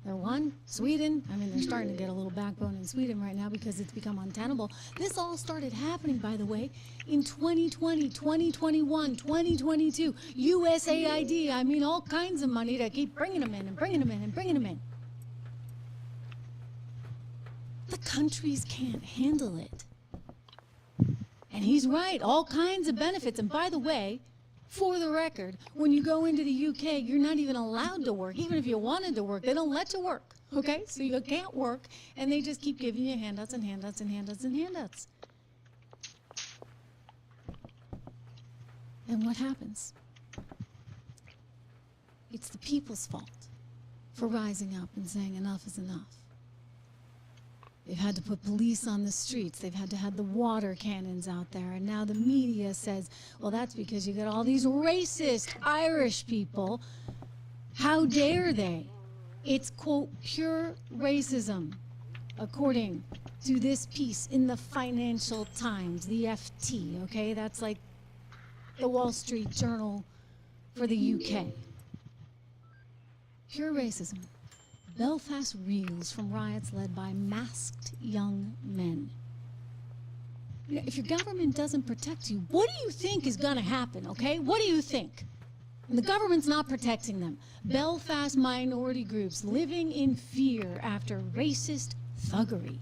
they're one. Sweden, I mean, they're starting to get a little backbone in Sweden right now because it's become untenable. This all started happening, by the way, in 2020, 2021, 2022. USAID, I mean, all kinds of money to keep bringing them in and bringing them in and bringing them in. The countries can't handle it. And he's right, all kinds of benefits. And by the way, for the record, when you go into the UK, you're not even allowed to work. Even if you wanted to work, they don't let you work, okay? So you can't work, and they just keep giving you handouts and handouts and handouts and handouts. And what happens? It's the people's fault for rising up and saying enough is enough. They've had to put police on the streets. They've had to have the water cannons out there. And now the media says, well, that's because you got all these racist Irish people. How dare they? It's, quote, pure racism, according to this piece in the Financial Times, the FT, okay? That's like the Wall Street Journal for the UK. Pure racism. Belfast reels from riots led by masked young men. You know, if your government doesn't protect you, what do you think is going to happen, okay? What do you think? And the government's not protecting them. Belfast minority groups living in fear after racist thuggery.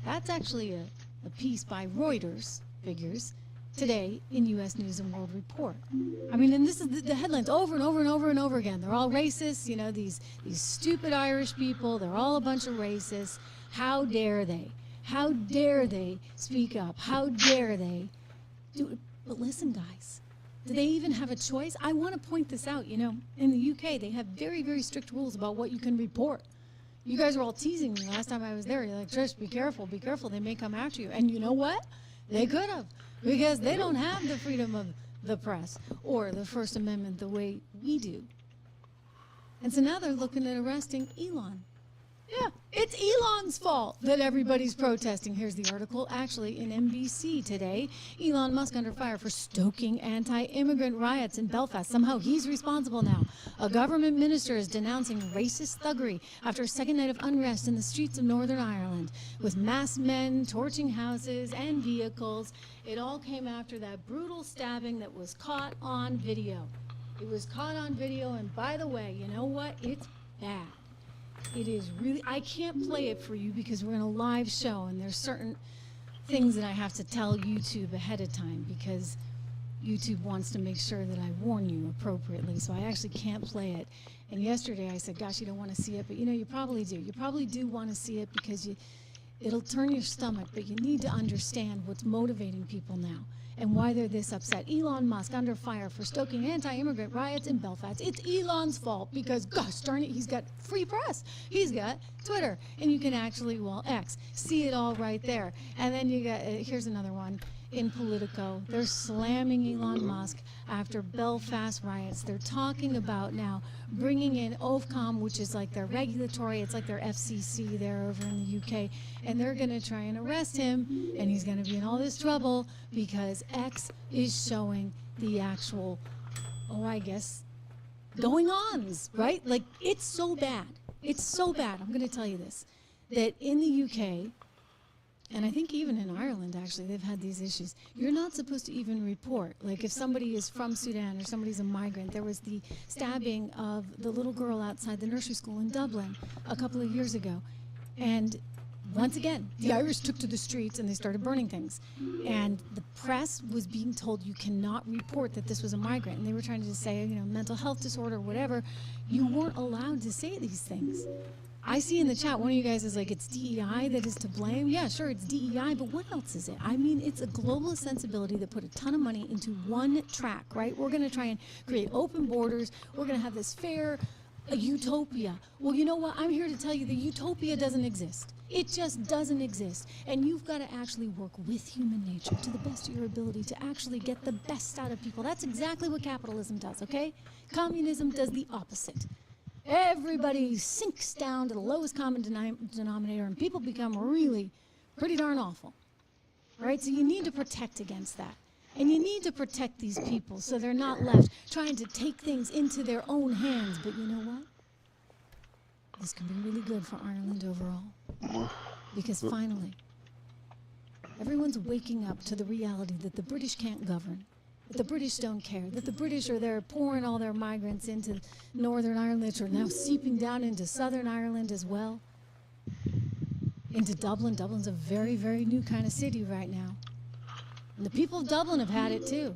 That's actually a piece by Reuters, figures, today in U.S. News and World Report. I mean, and this is the headlines over and over and over and over again. They're all racist, you know, these stupid Irish people. They're all a bunch of racists. How dare they? How dare they speak up? How dare they do it? But listen, guys, do they even have a choice? I want to point this out. You know, in the UK, they have very, very strict rules about what you can report. You guys were all teasing me last time I was there. You're like, Trish, be careful, they may come after you. And you know what? They could have. Because they don't have the freedom of the press or the First Amendment the way we do. And so now they're looking at arresting Elon. Yeah, it's Elon's fault that everybody's protesting. Here's the article, actually in NBC today. Elon Musk under fire for stoking anti-immigrant riots in Belfast. Somehow he's responsible now. A government minister is denouncing racist thuggery after a second night of unrest in the streets of Northern Ireland, with masked men torching houses and vehicles. It all came after that brutal stabbing that was caught on video. It was caught on video, and by the way, you know what? It's bad. It is really, I can't play it for you because we're in a live show and there's certain things that I have to tell YouTube ahead of time because YouTube wants to make sure that I warn you appropriately, so I actually can't play it. And yesterday I said, gosh, you don't want to see it, but you know, you probably do. You probably do want to see it because it'll turn your stomach, but you need to understand what's motivating people now and why they're this upset. Elon Musk under fire for stoking anti-immigrant riots in Belfast. It's Elon's fault because, gosh darn it, he's got free press. He's got Twitter, and you can actually, well, X, see it all right there. And then you got, here's another one. In Politico, they're slamming Elon Musk after Belfast riots. They're talking about now bringing in Ofcom, which is like their regulatory, it's like their FCC there over in the UK, and they're going to try and arrest him, and he's going to be in all this trouble because X is showing the actual, oh, I guess, going-ons, right? Like, it's so bad. It's so bad. I'm going to tell you this, that in the UK, and I think even in Ireland, actually, they've had these issues. You're not supposed to even report. Like, if somebody is from Sudan or somebody's a migrant, there was the stabbing of the little girl outside the nursery school in Dublin a couple of years ago. And once again, the Irish took to the streets and they started burning things. And the press was being told you cannot report that this was a migrant. And they were trying to just say, you know, mental health disorder, whatever. You weren't allowed to say these things. I see in the chat, one of you guys is like, it's DEI that is to blame. Yeah, sure, it's DEI, but what else is it? I mean, it's a globalist sensibility that put a ton of money into one track, right? We're going to try and create open borders. We're going to have this fair utopia. Well, you know what? I'm here to tell you the utopia doesn't exist. It just doesn't exist. And you've got to actually work with human nature to the best of your ability to actually get the best out of people. That's exactly what capitalism does, okay? Communism does the opposite. Everybody sinks down to the lowest common denominator, and people become really pretty darn awful. Right? So you need to protect against that. And you need to protect these people so they're not left trying to take things into their own hands. But you know what? This can be really good for Ireland overall. Because finally, everyone's waking up to the reality that the British can't govern, that the British don't care, that the British are there pouring all their migrants into Northern Ireland, which are now seeping down into Southern Ireland as well, into Dublin. Dublin's a very, very new kind of city right now. And the people of Dublin have had it too.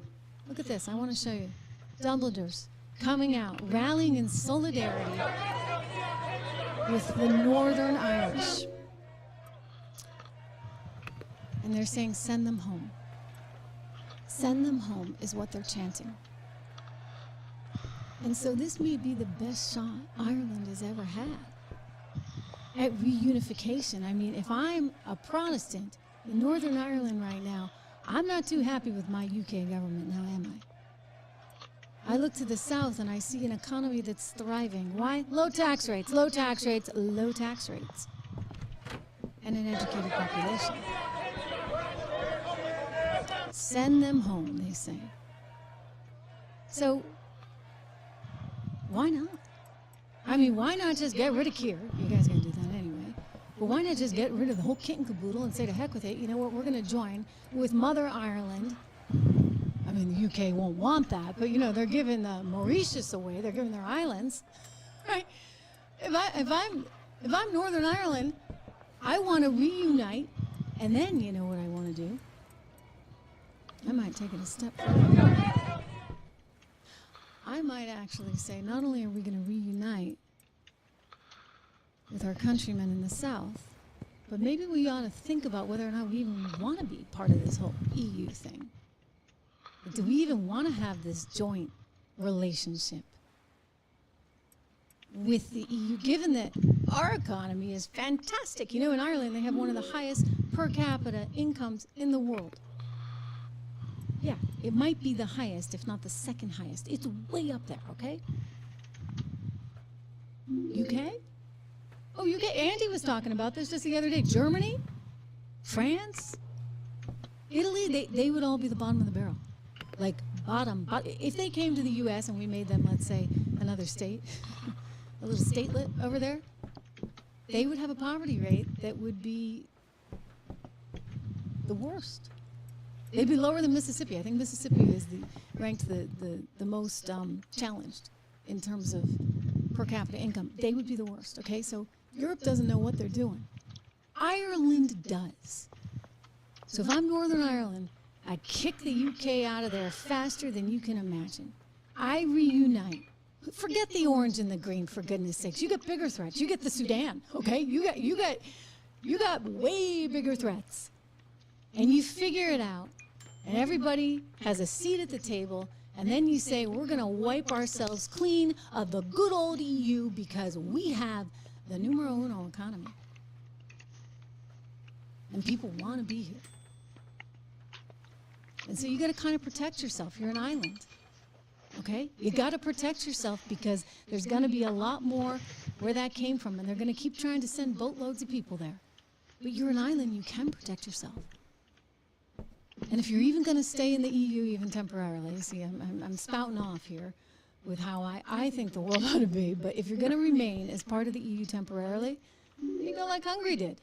Look at this, I want to show you. Dubliners coming out, rallying in solidarity with the Northern Irish. And they're saying, send them home. Send them home is what they're chanting. And so this may be the best shot Ireland has ever had at reunification. I mean, if I'm a Protestant in Northern Ireland right now, I'm not too happy with my UK government now, am I? I look to the south and I see an economy that's thriving. Why? Low tax rates, low tax rates, low tax rates. And an educated population. Send them home, they say. So, why not? I mean, why not just get rid of Keir? You guys are going to do that anyway. But why not just get rid of the whole kit and caboodle and say to heck with it, you know what, we're going to join with Mother Ireland. I mean, the UK won't want that, but you know, they're giving Mauritius away, they're giving their islands, right? If I'm Northern Ireland, I want to reunite, and then you know what I want to do? I might take it a step further. I might actually say, not only are we going to reunite with our countrymen in the South, but maybe we ought to think about whether or not we even want to be part of this whole EU thing. Do we even want to have this joint relationship with the EU, given that our economy is fantastic? You know, in Ireland, they have one of the highest per capita incomes in the world. Yeah, it might be the highest, if not the second highest. It's way up there, okay? UK? Oh, UK. Andy was talking about this just the other day. Germany? France? Italy? They would all be the bottom of the barrel. Like, bottom. If they came to the U.S. and we made them, let's say, another state, a little statelet over there, they would have a poverty rate that would be the worst. They'd be lower than Mississippi. I think Mississippi is ranked the most challenged in terms of per capita income. They would be the worst, okay? So Europe doesn't know what they're doing. Ireland does. So if I'm Northern Ireland, I kick the UK out of there faster than you can imagine. I reunite. Forget the orange and the green, for goodness sakes. You get bigger threats. You get the Sudan, okay? You got way bigger threats. And you figure it out. And everybody has a seat at the table, and then you say, we're going to wipe ourselves clean of the good old EU because we have the numero uno economy. And people want to be here. And so you got to kind of protect yourself. You're an island, okay? You got to protect yourself because there's going to be a lot more where that came from, and they're going to keep trying to send boatloads of people there. But you're an island, you can protect yourself. And if you're even going to stay in the EU even temporarily, see, I'm spouting off here with how I think the world ought to be, but if you're going to remain as part of the EU temporarily, you go like Hungary did,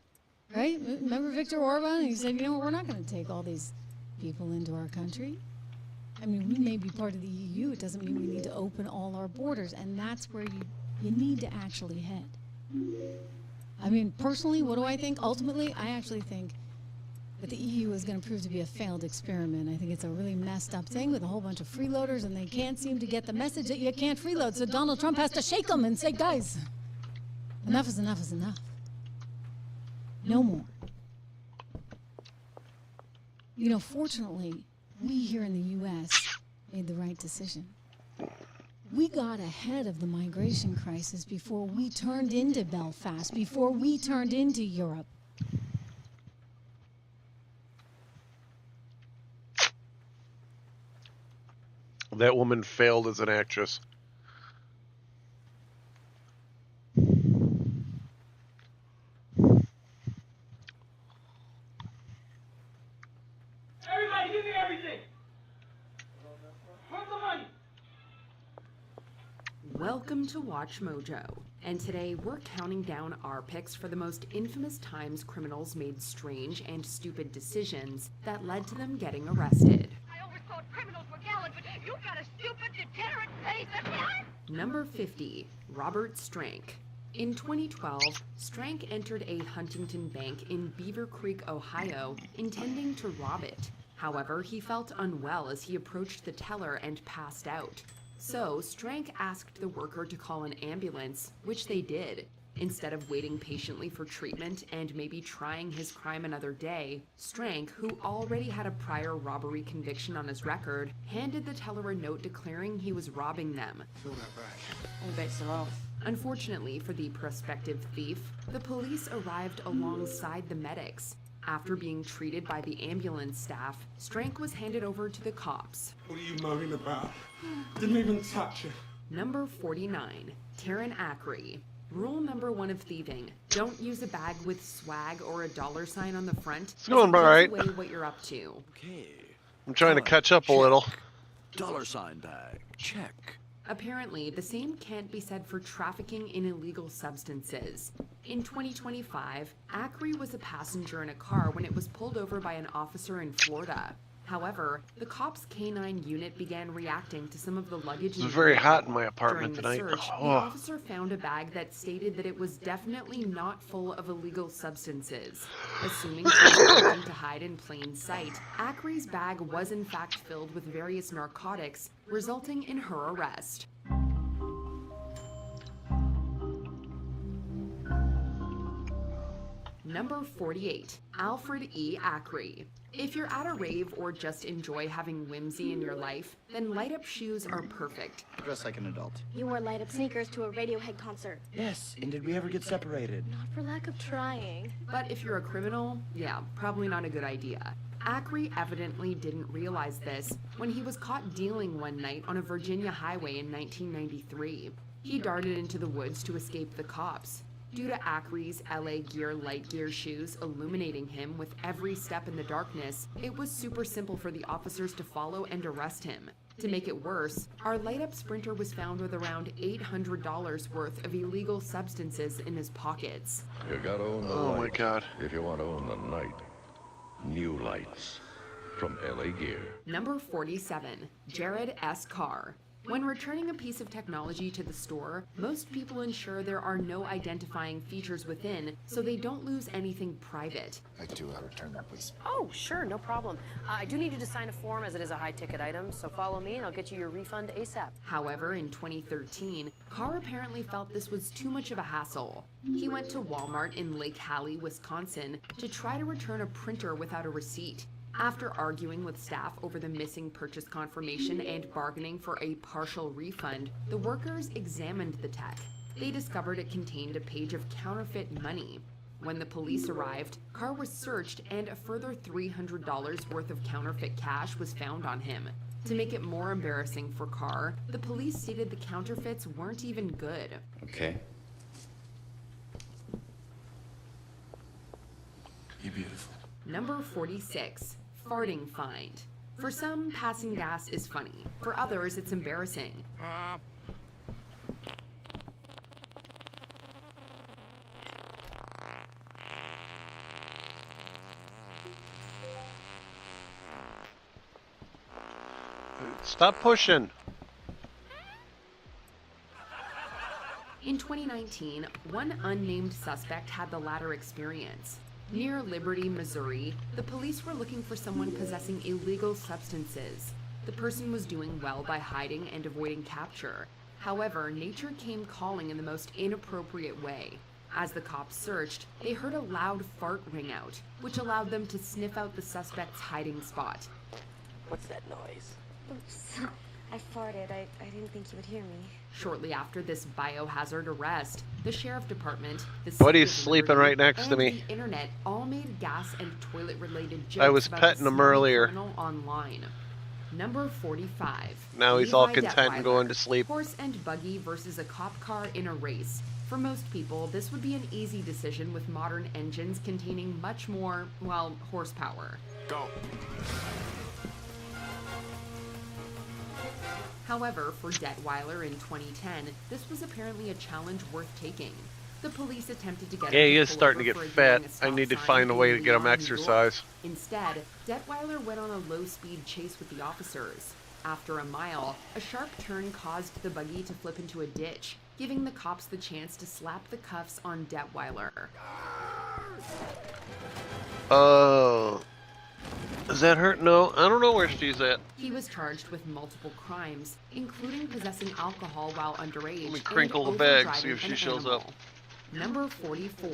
right? Remember Viktor Orban? He said, you know what, we're not going to take all these people into our country. I mean, we may be part of the EU. It doesn't mean we need to open all our borders, and that's where you need to actually head. I mean, personally, what do I think? Ultimately, I actually think that the EU is going to prove to be a failed experiment. I think it's a really messed up thing with a whole bunch of freeloaders, and they can't seem to get the message that you can't freeload. So Donald Trump has to shake them and say, guys, enough is enough is enough. No more. You know, fortunately, we here in the U.S. made the right decision. We got ahead of the migration crisis before we turned into Belfast, before we turned into Europe. That woman failed as an actress. Welcome to Watch Mojo, and today we're counting down our picks for the most infamous times criminals made strange and stupid decisions that led to them getting arrested. I always thought criminals were gallant, but you got a stupid, degenerate face. Number 50, Robert Strank. In 2012, Strank entered a Huntington bank in Beaver Creek, Ohio, intending to rob it. However, he felt unwell as he approached the teller and passed out. So, Strank asked the worker to call an ambulance, which they did. Instead of waiting patiently for treatment and maybe trying his crime another day, Strank, who already had a prior robbery conviction on his record, handed the teller a note declaring he was robbing them. Fill that back. I bet so. Unfortunately for the prospective thief, the police arrived alongside the medics. After being treated by the ambulance staff, Strank was handed over to the cops. What are you moaning about? Didn't even touch you. Number 49, Taryn Ackery. Rule number 1 of thieving: don't use a bag with swag or a $sign on the front. It's going all right. Away what you're up to. Okay. I'm trying to catch up a little. $sign bag. Check. Apparently, the same can't be said for trafficking in illegal substances. In 2025, Ackery was a passenger in a car when it was pulled over by an officer in Florida. However, the cops' canine unit began reacting to some of the luggage. It's very hot in my apartment During tonight. the search, the officer found a bag that stated that it was definitely not full of illegal substances. Assuming she was attempting to hide in plain sight, Ackery's bag was in fact filled with various narcotics, resulting in her arrest. Number 48, Alfred E. Ackery. If you're at a rave or just enjoy having whimsy in your life, then light-up shoes are perfect. Dress like an adult. You wore light-up sneakers to a Radiohead concert. Yes, and did we ever get separated? Not for lack of trying. But if you're a criminal, yeah, probably not a good idea. Ackery evidently didn't realize this when he was caught dealing one night on a Virginia highway in 1993. He darted into the woods to escape the cops. Due to Ackery's LA Gear light gear shoes illuminating him with every step in the darkness, it was super simple for the officers to follow and arrest him. To make it worse, our light-up Sprinter was found with around $800 worth of illegal substances in his pockets. You gotta own the Oh light my God. if you want to own the night. New lights from LA Gear. Number 47, Jared S. Carr. When returning a piece of technology to the store, most people ensure there are no identifying features within, so they don't lose anything private. I do return that, please. Oh, sure, no problem. I do need you to sign a form as it is a high-ticket item, so follow me and I'll get you your refund ASAP. However, in 2013, Carr apparently felt this was too much of a hassle. He went to Walmart in Lake Hallie, Wisconsin, to try to return a printer without a receipt. After arguing with staff over the missing purchase confirmation and bargaining for a partial refund, the workers examined the tech. They discovered it contained a page of counterfeit money. When the police arrived, Carr was searched and a further $300 worth of counterfeit cash was found on him. To make it more embarrassing for Carr, the police stated the counterfeits weren't even good. Okay. You're beautiful. Number 46, farting find. For some, passing gas is funny. For others, it's embarrassing. Stop pushing. In 2019, one unnamed suspect had the latter experience. Near Liberty, Missouri, the police were looking for someone possessing illegal substances. The person was doing well by hiding and avoiding capture. However, nature came calling in the most inappropriate way. As the cops searched, they heard a loud fart ring out, which allowed them to sniff out the suspect's hiding spot. What's that noise? Oops. I farted. I didn't think you would hear me. Shortly after this biohazard arrest, the sheriff department, the Buddy's City of sleeping Liberty, right next to and me. the internet all made gas and toilet-related jokes I was about petting the him smelly earlier. criminal online. Number 45. Now he's all Levi content and going to Detweiler. sleep. Horse and buggy versus a cop car in a race. For most people, this would be an easy decision with modern engines containing much more, well, horsepower. Go. However, for Detweiler in 2010, this was apparently a challenge worth taking. The police attempted to get Yeah, him he to is pull starting to over get for fat. ignoring a I stop need to sign find a in way to get him Leon, New York. exercise. Instead, Detweiler went on a low-speed chase with the officers. After a mile, a sharp turn caused the buggy to flip into a ditch, giving the cops the chance to slap the cuffs on Detweiler. Does that hurt? No, I don't know where she's at. He was charged with multiple crimes, including possessing alcohol while underage. Let me crinkle the bag, see if she shows up. Number 44,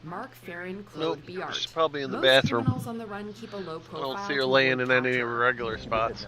Mark Farron Nope, Claude Biart. she's probably in the Most bathroom. criminals on the run keep a low I profile don't see her to laying avoid in any capture. regular spots.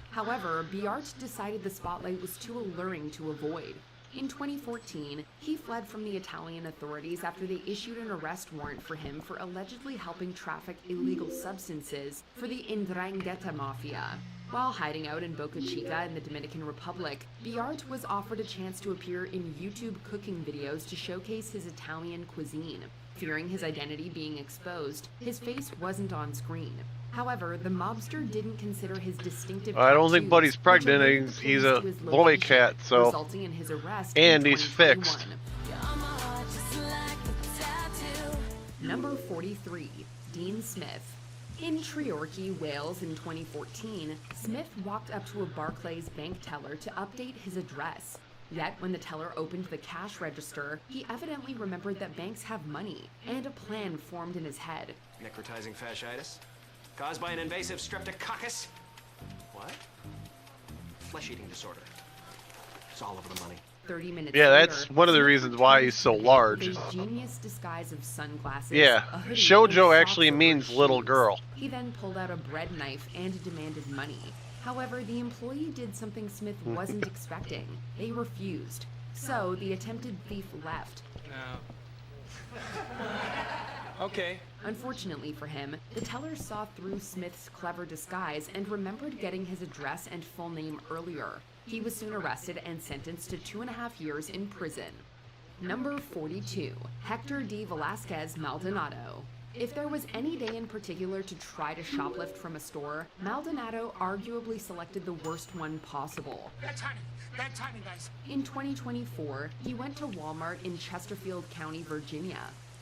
However, Biart decided the spotlight was too alluring to avoid. In 2014, he fled from the Italian authorities after they issued an arrest warrant for him for allegedly helping traffic illegal substances for the 'Ndrangheta mafia. While hiding out in Boca Chica in the Dominican Republic, Biart was offered a chance to appear in YouTube cooking videos to showcase his Italian cuisine. Fearing his identity being exposed, his face wasn't on screen. However, the mobster didn't consider his distinctive I don't think tattoos, Buddy's which pregnant. alerted the He's police a to his boy location, cat, so. resulting in his arrest And in he's fixed. 2021. Number 43, Dean Smith. In Treorchy, Wales in 2014, Smith walked up to a Barclays bank teller to update his address. Yet, when the teller opened the cash register, he evidently remembered that banks have money, and a plan formed in his head. Necrotizing fasciitis? Caused by an invasive streptococcus? What? Flesh-eating disorder. It's all over the money. 30 minutes Yeah, later, that's one of the reasons why he's so large. with a genius disguise of sunglasses. Yeah, a hoodie, Shoujo and actually socks over means his little shoes. girl. He then pulled out a bread knife and demanded money. However, the employee did something Smith wasn't expecting. They refused. So the attempted thief left. Okay. Unfortunately for him, the teller saw through Smith's clever disguise and remembered getting his address and full name earlier. He was soon arrested and sentenced to 2.5 years in prison. Number 42, Hector D. Velasquez Maldonado. If there was any day in particular to try to shoplift from a store, Maldonado arguably selected the worst one possible. Bad timing, guys. In 2024, he went to Walmart in Chesterfield County, Virginia.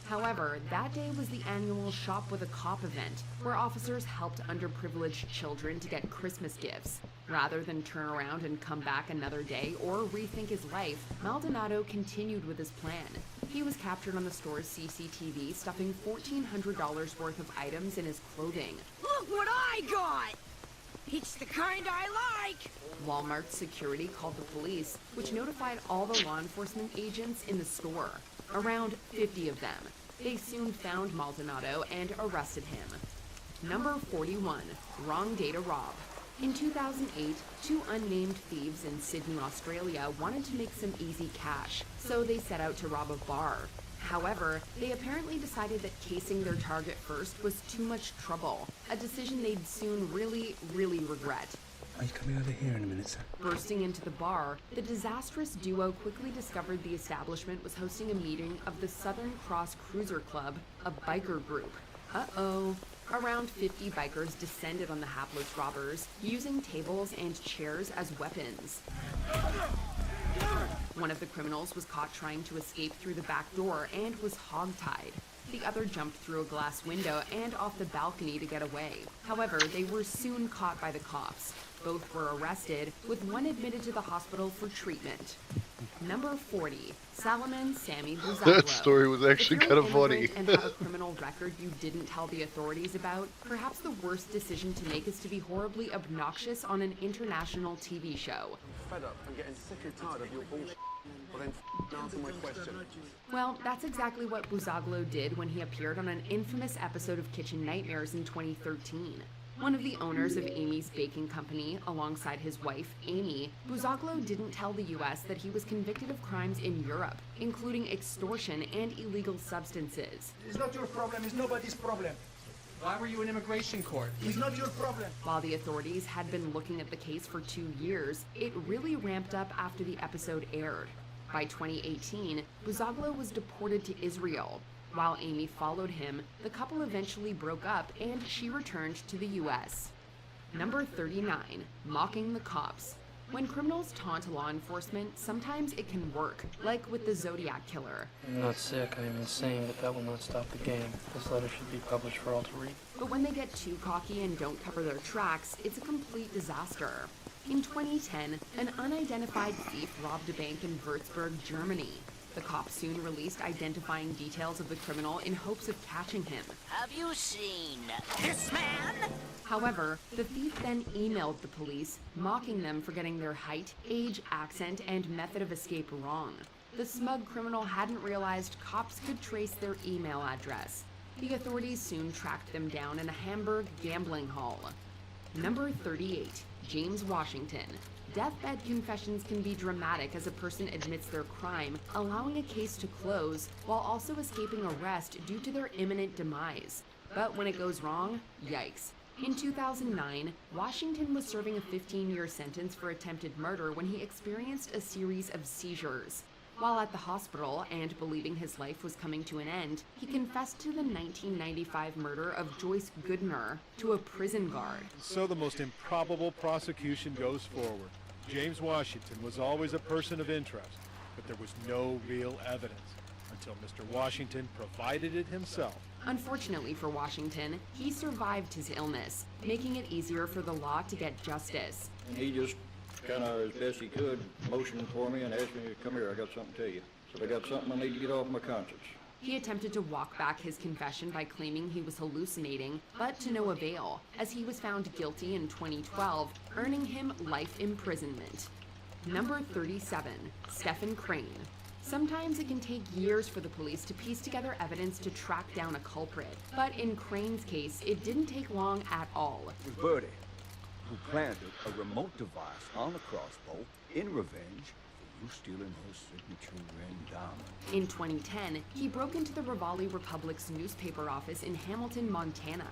However, that day was the annual Shop with a Cop event, where officers helped underprivileged children to get Christmas gifts. Rather than turn around and come back another day or rethink his life, Maldonado continued with his plan. He was captured on the store's CCTV stuffing $1,400 worth of items in his clothing. Look what I got! It's the kind I like! Walmart's security called the police, which notified all the law enforcement agents in the store. Around 50 of them. They soon found Maldonado and arrested him. Number 41, Wrong Day to Rob. In 2008, two unnamed thieves in Sydney, Australia wanted to make some easy cash, so they set out to rob a bar. However, they apparently decided that casing their target first was too much trouble, a decision they'd soon really regret. Are you coming over here in a minute, sir? Bursting into the bar, the disastrous duo quickly discovered the establishment was hosting a meeting of the Southern Cross Cruiser Club, a biker group. Uh-oh. Around 50 bikers descended on the hapless robbers, using tables and chairs as weapons. One of the criminals was caught trying to escape through the back door and was hogtied. The other jumped through a glass window and off the balcony to get away. However, they were soon caught by the cops. Both were arrested, with one admitted to the hospital for treatment. Number 40, Salomon Sammy Buzaglo. That story was actually kind of funny. If you're an immigrant and have a criminal record you didn't tell the authorities about, perhaps the worst decision to make is to be horribly obnoxious on an international TV show. I'm fed up. I'm getting sick and tired of your bullshit. Well then, answer my question. Well, that's exactly what Buzaglo did when he appeared on an infamous episode of Kitchen Nightmares in 2013. One of the owners of Amy's Baking Company, alongside his wife, Amy, Buzaglo didn't tell the U.S. that he was convicted of crimes in Europe, including extortion and illegal substances. It's not your problem, it's nobody's problem. Why were you in immigration court? It's not your problem. While the authorities had been looking at the case for 2 years, it really ramped up after the episode aired. By 2018, Buzaglo was deported to Israel. While Amy followed him, the couple eventually broke up and she returned to the U.S. Number 39, mocking the cops. When criminals taunt law enforcement, sometimes it can work, like with the Zodiac killer. I'm not sick, I am insane, but that will not stop the game. This letter should be published for all to read. But when they get too cocky and don't cover their tracks, it's a complete disaster. In 2010, an unidentified thief robbed a bank in Würzburg, Germany. The cops soon released identifying details of the criminal in hopes of catching him. Have you seen this man? However, the thief then emailed the police, mocking them for getting their height, age, accent, and method of escape wrong. The smug criminal hadn't realized cops could trace their email address. The authorities soon tracked them down in a Hamburg gambling hall. Number 38, James Washington. Deathbed confessions can be dramatic as a person admits their crime, allowing a case to close while also escaping arrest due to their imminent demise. But when it goes wrong, yikes. In 2009, Washington was serving a 15-year sentence for attempted murder when he experienced a series of seizures. While at the hospital and believing his life was coming to an end, he confessed to the 1995 murder of Joyce Goodner to a prison guard. So the most improbable prosecution goes forward. James Washington was always a person of interest, but there was no real evidence until Mr. Washington provided it himself. Unfortunately for Washington, he survived his illness, making it easier for the law to get justice. And he just kind of, as best he could, motioned for me and asked me to come here, I got something to tell you. So I got something I need to get off my conscience. He attempted to walk back his confession by claiming he was hallucinating, but to no avail, as he was found guilty in 2012, earning him life imprisonment. Number 37, Stephen Crane. Sometimes it can take years for the police to piece together evidence to track down a culprit, but in Crane's case, it didn't take long at all. It was Birdie who planted a remote device on the crossbow in revenge for you stealing her signature ring diamond. In 2010, he broke into the Rivali Republic's newspaper office in Hamilton, Montana.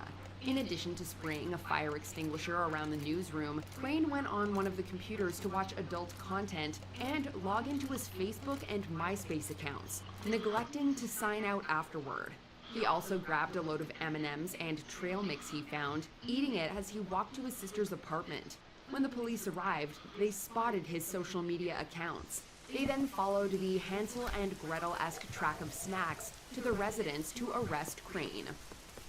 In addition to spraying a fire extinguisher around the newsroom, Crane went on one of the computers to watch adult content and log into his Facebook and MySpace accounts, neglecting to sign out afterward. He also grabbed a load of M&Ms and trail mix he found, eating it as he walked to his sister's apartment. When the police arrived, they spotted his social media accounts. They then followed the Hansel and Gretel-esque track of snacks to the residence to arrest Crane.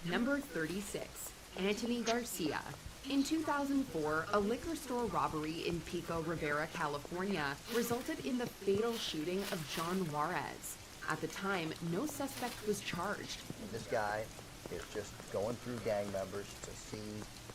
Number 36, Anthony Garcia. In 2004, a liquor store robbery in Pico Rivera, California, resulted in the fatal shooting of John Juarez. At the time, no suspect was charged. This guy is just going through gang members to see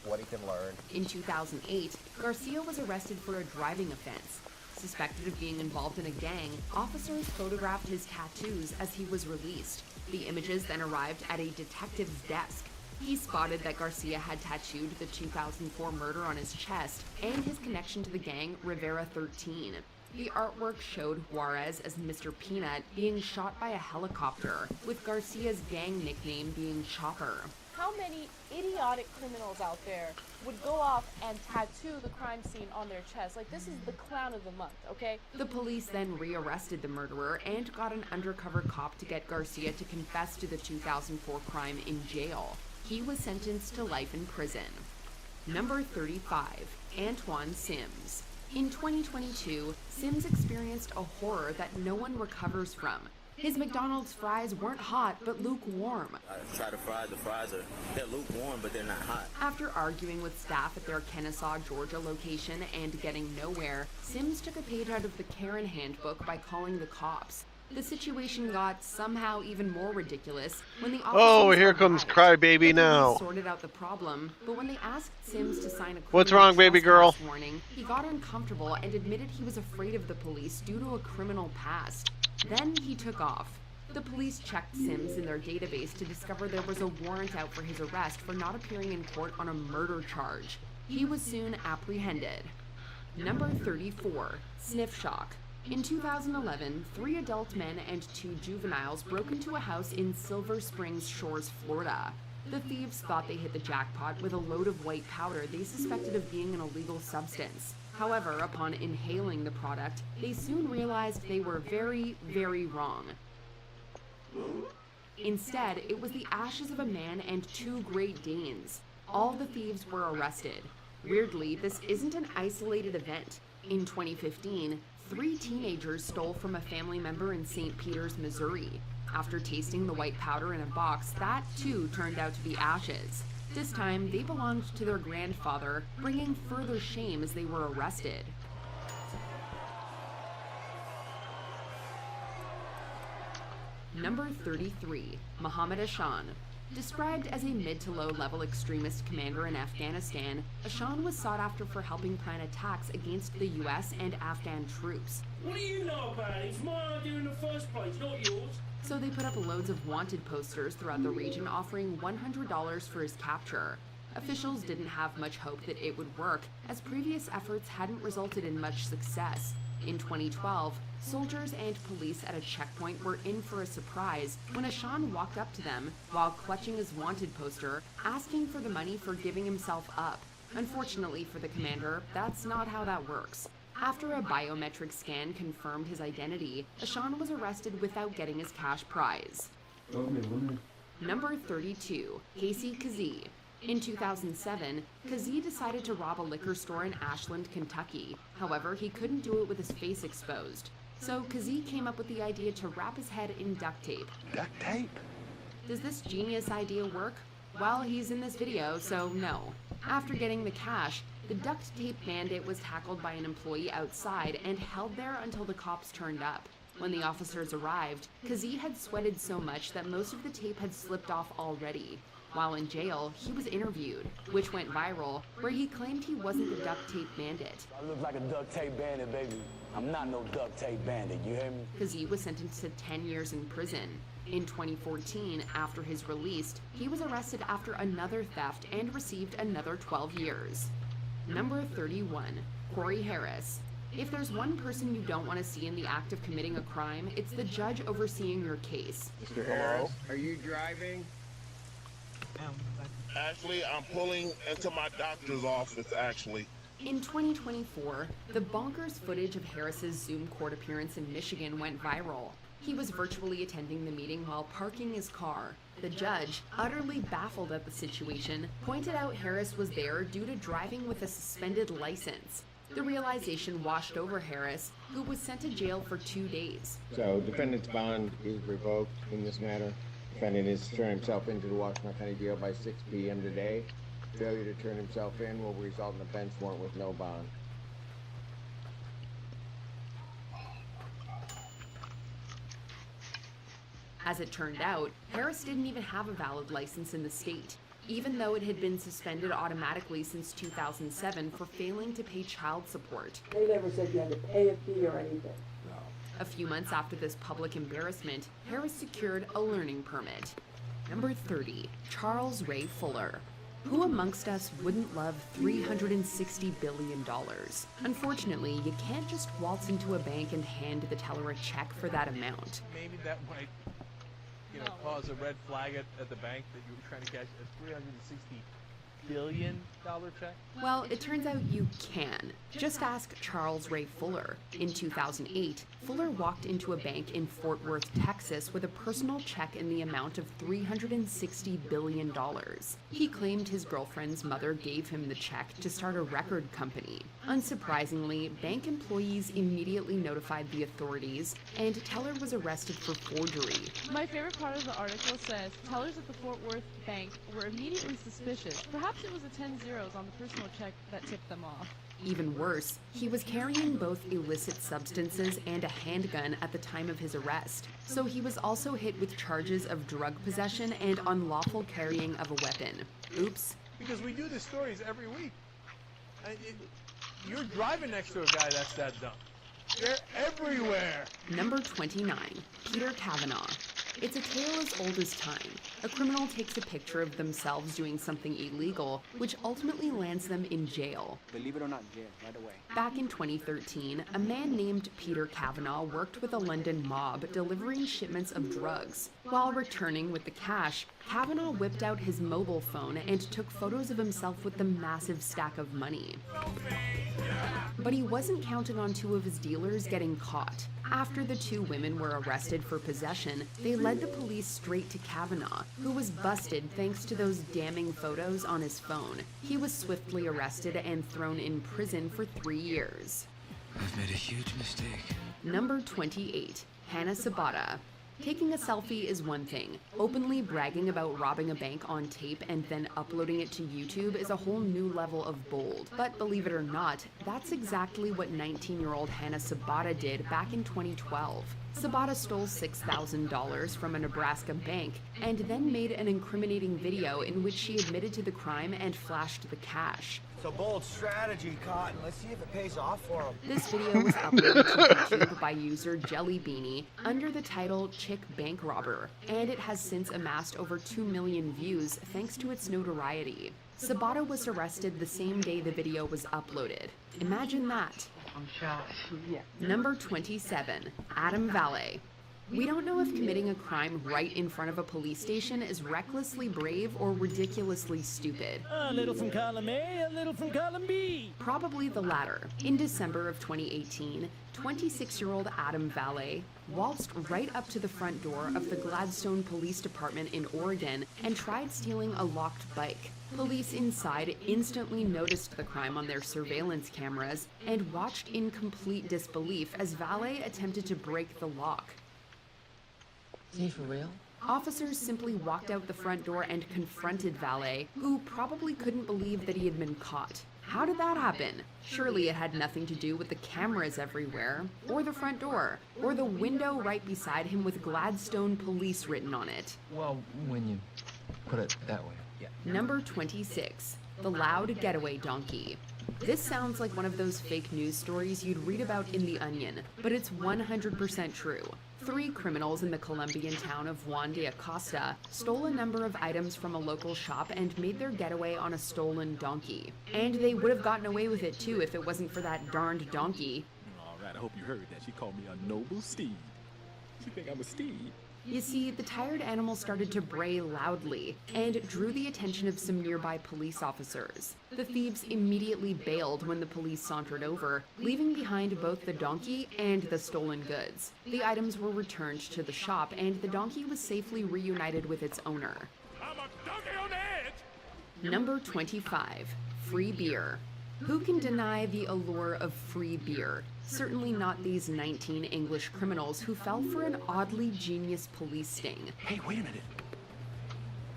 what he can learn. In 2008, Garcia was arrested for a driving offense. Suspected of being involved in a gang, officers photographed his tattoos as he was released. The images then arrived at a detective's desk. He spotted that Garcia had tattooed the 2004 murder on his chest and his connection to the gang Rivera 13. The artwork showed Juarez as Mr. Peanut being shot by a helicopter, with Garcia's gang nickname being Chopper. How many idiotic criminals out there would go off and tattoo the crime scene on their chest? Like, this is the clown of the month, okay? The police then rearrested the murderer and got an undercover cop to get Garcia to confess to the 2004 crime in jail. He was sentenced to life in prison. Number 35, Antoine Sims. In 2022, Sims experienced a horror that no one recovers from. His McDonald's fries weren't hot, but lukewarm. I try to fry. The fries they're lukewarm, but they're not hot. After arguing with staff at their Kennesaw, Georgia location and getting nowhere, Sims took a page out of the Karen handbook by calling the cops. The situation got somehow even more ridiculous when the officers Oh, here comes Crybaby now. Sorted out the problem, but when they asked Sims to sign a What's wrong, baby girl? warning, he got uncomfortable and admitted he was afraid of the police due to a criminal past. Then he took off. The police checked Sims in their database to discover there was a warrant out for his arrest for not appearing in court on a murder charge. He was soon apprehended. Number 34, Sniff Shock. In 2011, 3 adult men and 2 juveniles broke into a house in Silver Springs Shores, Florida. The thieves thought they hit the jackpot with a load of white powder they suspected of being an illegal substance. However, upon inhaling the product, they soon realized they were very, very wrong. Instead, it was the ashes of a man and 2 Great Danes. All the thieves were arrested. Weirdly, this isn't an isolated event. In 2015, 3 teenagers stole from a family member in St. Peters, Missouri. After tasting the white powder in a box, that too turned out to be ashes. This time, they belonged to their grandfather, bringing further shame as they were arrested. Number 33, Mohammed Ashan. Described as a mid to low level extremist commander in Afghanistan, Ashan was sought after for helping plan attacks against the US and Afghan troops. What do you know about it? It's my idea in the first place, not yours. So they put up loads of wanted posters throughout the region offering $100 for his capture. Officials didn't have much hope that it would work, as previous efforts hadn't resulted in much success. In 2012, soldiers and police at a checkpoint were in for a surprise when Ashan walked up to them while clutching his wanted poster, asking for the money for giving himself up. Unfortunately for the commander, that's not how that works. After a biometric scan confirmed his identity, Ashan was arrested without getting his cash prize. Number 32, Casey Kazee. In 2007, Kazee decided to rob a liquor store in Ashland, Kentucky. However, he couldn't do it with his face exposed. So Kazee came up with the idea to wrap his head in duct tape. Duct tape? Does this genius idea work? Well, he's in this video, so no. After getting the cash, the duct tape bandit was tackled by an employee outside and held there until the cops turned up. When the officers arrived, Kazee had sweated so much that most of the tape had slipped off already. While in jail, he was interviewed, which went viral, where he claimed he wasn't the duct tape bandit. I look like a duct tape bandit, baby. I'm not no duct tape bandit, you hear me? Kazee was sentenced to 10 years in prison. In 2014, after his release, he was arrested after another theft and received another 12 years. Number 31, Corey Harris. If there's one person you don't want to see in the act of committing a crime, it's the judge overseeing your case. Mr. Harris, are you driving? Actually, I'm pulling into my doctor's office, actually. In 2024, the bonkers footage of Harris's Zoom court appearance in Michigan went viral. He was virtually attending the meeting while parking his car. The judge, utterly baffled at the situation, pointed out Harris was there due to driving with a suspended license. The realization washed over Harris, who was sent to jail for 2 days. So, defendant's bond is revoked in this matter. Defendant is to turn himself into the Washington County Jail by 6 p.m. today. Failure to turn himself in will result in a bench warrant with no bond. As it turned out, Harris didn't even have a valid license in the state, even though it had been suspended automatically since 2007 for failing to pay child support. They never said you had to pay a fee or anything. A few months after this public embarrassment, Harris secured a learning permit. Number 30, Charles Ray Fuller. Who amongst us wouldn't love $360 billion? Unfortunately, you can't just waltz into a bank and hand the teller a check for that amount. Maybe that might, cause a red flag at the bank that you were trying to cash a $360 billion check? Well, it turns out you can. Just ask Charles Ray Fuller. In 2008, Fuller walked into a bank in Fort Worth, Texas with a personal check in the amount of $360 billion. He claimed his girlfriend's mother gave him the check to start a record company. Unsurprisingly, bank employees immediately notified the authorities, and Teller was arrested for forgery. My favorite part of the article says, tellers at the Fort Worth bank were immediately suspicious. Perhaps it was the 10 zeros on the personal check that tipped them off. Even worse, he was carrying both illicit substances and a handgun at the time of his arrest. So he was also hit with charges of drug possession and unlawful carrying of a weapon. Oops. Because we do the stories every week. You're driving next to a guy that's that dumb. They're everywhere. Number 29, Peter Kavanaugh. It's a tale as old as time. A criminal takes a picture of themselves doing something illegal, which ultimately lands them in jail. Believe it or not, jail, right away. Back in 2013, a man named Peter Kavanaugh worked with a London mob delivering shipments of drugs. While returning with the cash, Kavanaugh whipped out his mobile phone and took photos of himself with the massive stack of money. But he wasn't counting on two of his dealers getting caught. After the two women were arrested for possession, they led the police straight to Kavanaugh, who was busted thanks to those damning photos on his phone. He was swiftly arrested and thrown in prison for 3 years. I've made a huge mistake. Number 28, Hannah Sabata. Taking a selfie is one thing. Openly bragging about robbing a bank on tape and then uploading it to YouTube is a whole new level of bold. But believe it or not, that's exactly what 19-year-old Hannah Sabata did back in 2012. Sabata stole $6,000 from a Nebraska bank and then made an incriminating video in which she admitted to the crime and flashed the cash. It's a bold strategy, Cotton. Let's see if it pays off for him. This video was uploaded to YouTube by user Jelly Beanie under the title Chick Bank Robber, and it has since amassed over 2 million views thanks to its notoriety. Sabata was arrested the same day the video was uploaded. Imagine that. Number 27, Adam Valle. We don't know if committing a crime right in front of a police station is recklessly brave or ridiculously stupid. A little from column A, a little from column B. Probably the latter. In December of 2018, 26-year-old Adam Valle waltzed right up to the front door of the Gladstone Police Department in Oregon and tried stealing a locked bike. Police inside instantly noticed the crime on their surveillance cameras and watched in complete disbelief as Valle attempted to break the lock. Is he for real? Officers simply walked out the front door and confronted Valle, who probably couldn't believe that he had been caught. How did that happen? Surely it had nothing to do with the cameras everywhere, or the front door, or the window right beside him with Gladstone Police written on it. Well, when you put it that way, yeah. Number 26, the loud getaway donkey. This sounds like one of those fake news stories you'd read about in The Onion, but it's 100% true. 3 criminals in the Colombian town of Juan de Acosta stole a number of items from a local shop and made their getaway on a stolen donkey. And they would have gotten away with it too if it wasn't for that darned donkey. All right, I hope you heard that. She called me a noble steed. She think I'm a steed. You see, the tired animal started to bray loudly and drew the attention of some nearby police officers. The thieves immediately bailed when the police sauntered over, leaving behind both the donkey and the stolen goods. The items were returned to the shop and the donkey was safely reunited with its owner. I'm a donkey on the edge! Number 25, free beer. Who can deny the allure of free beer? Certainly not these 19 English criminals who fell for an oddly genius police sting. Hey, wait a minute.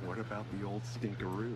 What about the old stinkeroo?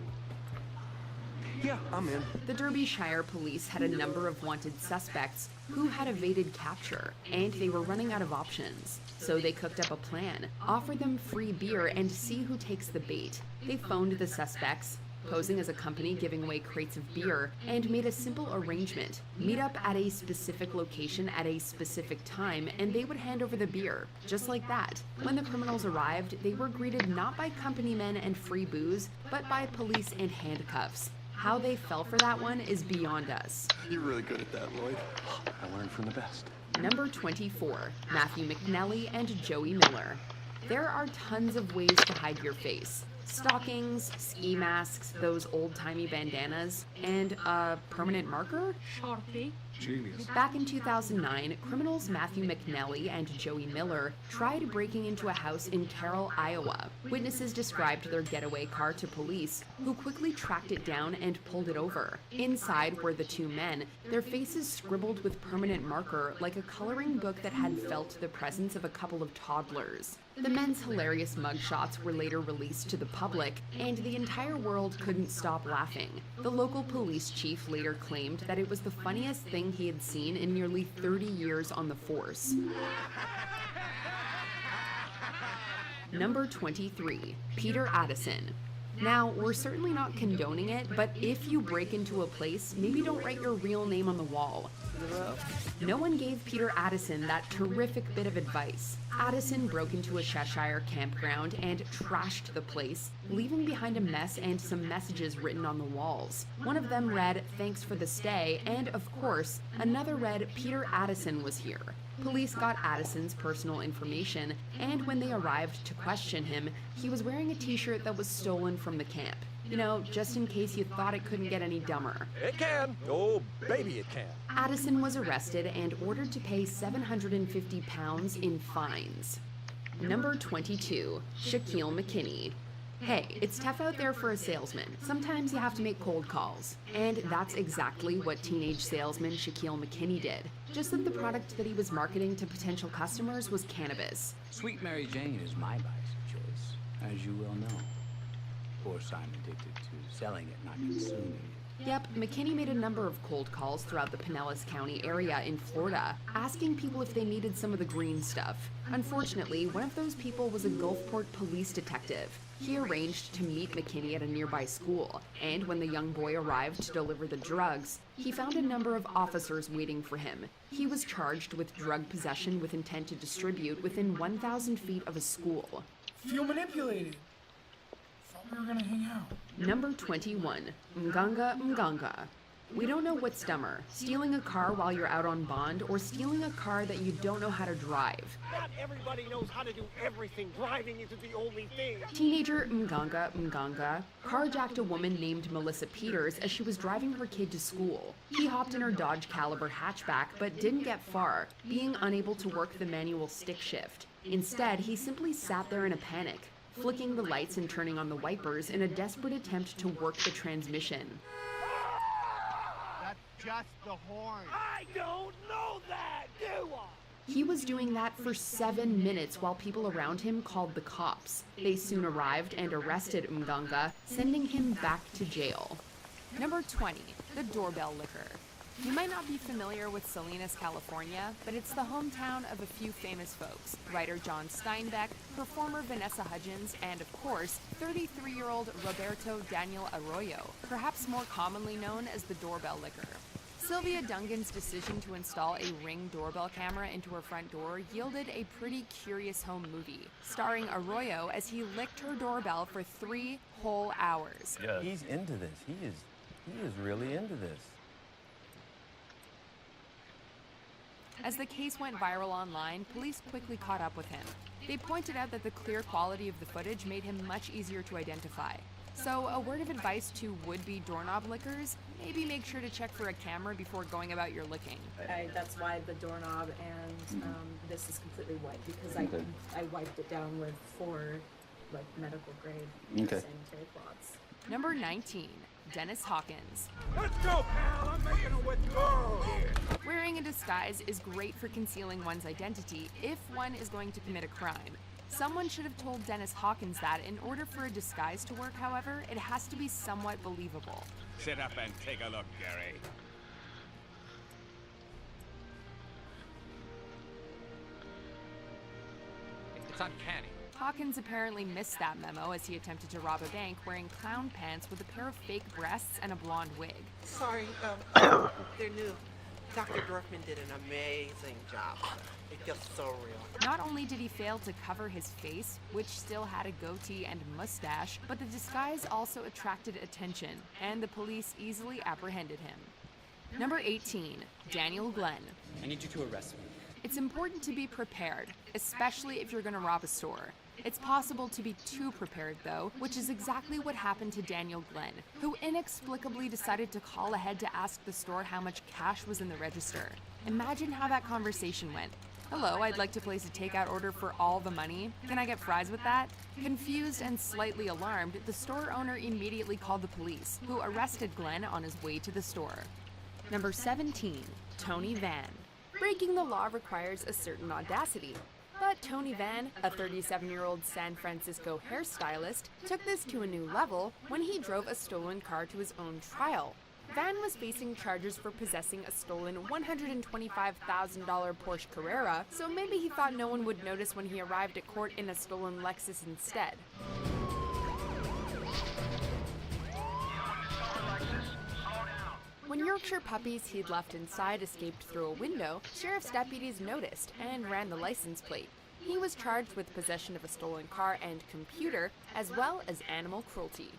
Yeah, I'm in. The Derbyshire police had a number of wanted suspects who had evaded capture, and they were running out of options. So they cooked up a plan, offer them free beer and see who takes the bait. They phoned the suspects, posing as a company giving away crates of beer, and made a simple arrangement. Meet up at a specific location at a specific time, and they would hand over the beer. Just like that. When the criminals arrived, they were greeted not by company men and free booze, but by police and handcuffs. How they fell for that one is beyond us. You're really good at that, Lloyd. I learned from the best. Number 24, Matthew McNally and Joey Miller. There are tons of ways to hide your face. Stockings, ski masks, those old-timey bandanas, and a permanent marker? Sharpie. Genius. Back in 2009, criminals Matthew McNally and Joey Miller tried breaking into a house in Carroll, Iowa. Witnesses described their getaway car to police, who quickly tracked it down and pulled it over. Inside were the two men, their faces scribbled with permanent marker like a coloring book that had felt the presence of a couple of toddlers. The men's hilarious mugshots were later released to the public, and the entire world couldn't stop laughing. The local police chief later claimed that it was the funniest thing he had seen in nearly 30 years on the force. Number 23, Peter Addison. Now, we're certainly not condoning it, but if you break into a place, maybe don't write your real name on the wall. No one gave Peter Addison that terrific bit of advice. Addison broke into a Cheshire campground and trashed the place, leaving behind a mess and some messages written on the walls. One of them read, "Thanks for the stay," and of course, another read, "Peter Addison was here." Police got Addison's personal information, and when they arrived to question him, he was wearing a t-shirt that was stolen from the camp. You know, just in case you thought it couldn't get any dumber. It can. Oh, baby, it can. Addison was arrested and ordered to pay £750 in fines. Number 22, Shaquille McKinney. Hey, it's tough out there for a salesman. Sometimes you have to make cold calls. And that's exactly what teenage salesman Shaquille McKinney did. Just that the product that he was marketing to potential customers was cannabis. Sweet Mary Jane is my vice of choice, as you well know. Of course, I'm addicted to selling it, not consuming it. Yep, McKinney made a number of cold calls throughout the Pinellas County area in Florida, asking people if they needed some of the green stuff. Unfortunately, one of those people was a Gulfport police detective. He arranged to meet McKinney at a nearby school, and when the young boy arrived to deliver the drugs, he found a number of officers waiting for him. He was charged with drug possession with intent to distribute within 1,000 feet of a school. Feel manipulated. Thought we were gonna hang out. Number 21, Mganga Mganga. We don't know what's dumber, stealing a car while you're out on bond or stealing a car that you don't know how to drive. Not everybody knows how to do everything. Driving isn't the only thing. Teenager Mganga Mganga carjacked a woman named Melissa Peters as she was driving her kid to school. He hopped in her Dodge Caliber hatchback but didn't get far, being unable to work the manual stick shift. Instead, he simply sat there in a panic, flicking the lights and turning on the wipers in a desperate attempt to work the transmission. Just the horn. I don't know that, do I? He was doing that for 7 minutes while people around him called the cops. They soon arrived and arrested Mganga, sending him back to jail. Number 20, the doorbell liquor. You might not be familiar with Salinas, California, but it's the hometown of a few famous folks. Writer John Steinbeck, performer Vanessa Hudgens, and of course, 33-year-old Roberto Daniel Arroyo, perhaps more commonly known as the doorbell licker. Sylvia Dungan's decision to install a Ring doorbell camera into her front door yielded a pretty curious home movie, starring Arroyo as he licked her doorbell for 3 whole hours. Yeah. He's into this. He is really into this. As the case went viral online, police quickly caught up with him. They pointed out that the clear quality of the footage made him much easier to identify. So, a word of advice to would-be doorknob lickers, maybe make sure to check for a camera before going about your licking. That's why the doorknob and this is completely white, because I wiped it down with 4 medical grade sanitary cloths. Number 19, Dennis Hawkins. Let's go, pal! I'm making a withdrawal here. Wearing a disguise is great for concealing one's identity if one is going to commit a crime. Someone should have told Dennis Hawkins that in order for a disguise to work, however, it has to be somewhat believable. Sit up and take a look, Gary. It's uncanny. Hawkins apparently missed that memo as he attempted to rob a bank wearing clown pants with a pair of fake breasts and a blonde wig. Sorry, they're new. Dr. Dorfman did an amazing job. It feels so real. Not only did he fail to cover his face, which still had a goatee and mustache, but the disguise also attracted attention, and the police easily apprehended him. Number 18, Daniel Glenn. I need you to arrest me. It's important to be prepared, especially if you're going to rob a store. It's possible to be too prepared, though, which is exactly what happened to Daniel Glenn, who inexplicably decided to call ahead to ask the store how much cash was in the register. Imagine how that conversation went. Hello, I'd like to place a takeout order for all the money. Can I get fries with that? Confused and slightly alarmed, the store owner immediately called the police, who arrested Glenn on his way to the store. Number 17, Tony Van. Breaking the law requires a certain audacity. But Tony Van, a 37-year-old San Francisco hairstylist, took this to a new level when he drove a stolen car to his own trial. Van was facing charges for possessing a stolen $125,000 Porsche Carrera, so maybe he thought no one would notice when he arrived at court in a stolen Lexus instead. When Yorkshire puppies he'd left inside escaped through a window, sheriff's deputies noticed and ran the license plate. He was charged with possession of a stolen car and computer, as well as animal cruelty.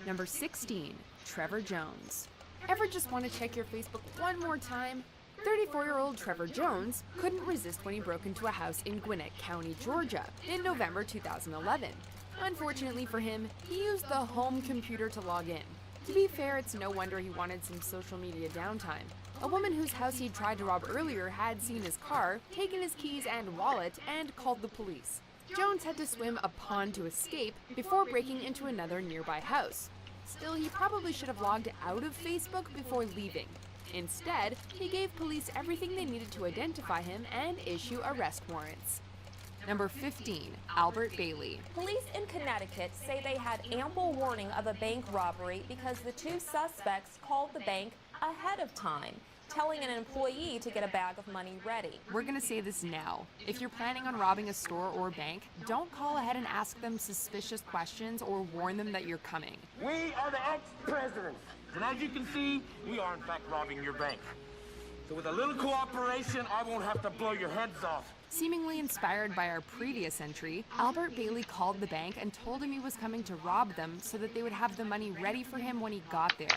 Number 16, Trevor Jones. Ever just want to check your Facebook one more time? 34-year-old Trevor Jones couldn't resist when he broke into a house in Gwinnett County, Georgia, in November 2011. Unfortunately for him, he used the home computer to log in. To be fair, it's no wonder he wanted some social media downtime. A woman whose house he'd tried to rob earlier had seen his car, taken his keys and wallet, and called the police. Jones had to swim a pond to escape before breaking into another nearby house. Still, he probably should have logged out of Facebook before leaving. Instead, he gave police everything they needed to identify him and issue arrest warrants. Number 15, Albert Bailey. Police in Connecticut say they had ample warning of a bank robbery because the two suspects called the bank ahead of time, telling an employee to get a bag of money ready. We're gonna say this now. If you're planning on robbing a store or bank, don't call ahead and ask them suspicious questions or warn them that you're coming. We are the ex-presidents, and as you can see, we are in fact robbing your bank. So with a little cooperation, I won't have to blow your heads off. Seemingly inspired by our previous entry, Albert Bailey called the bank and told him he was coming to rob them so that they would have the money ready for him when he got there.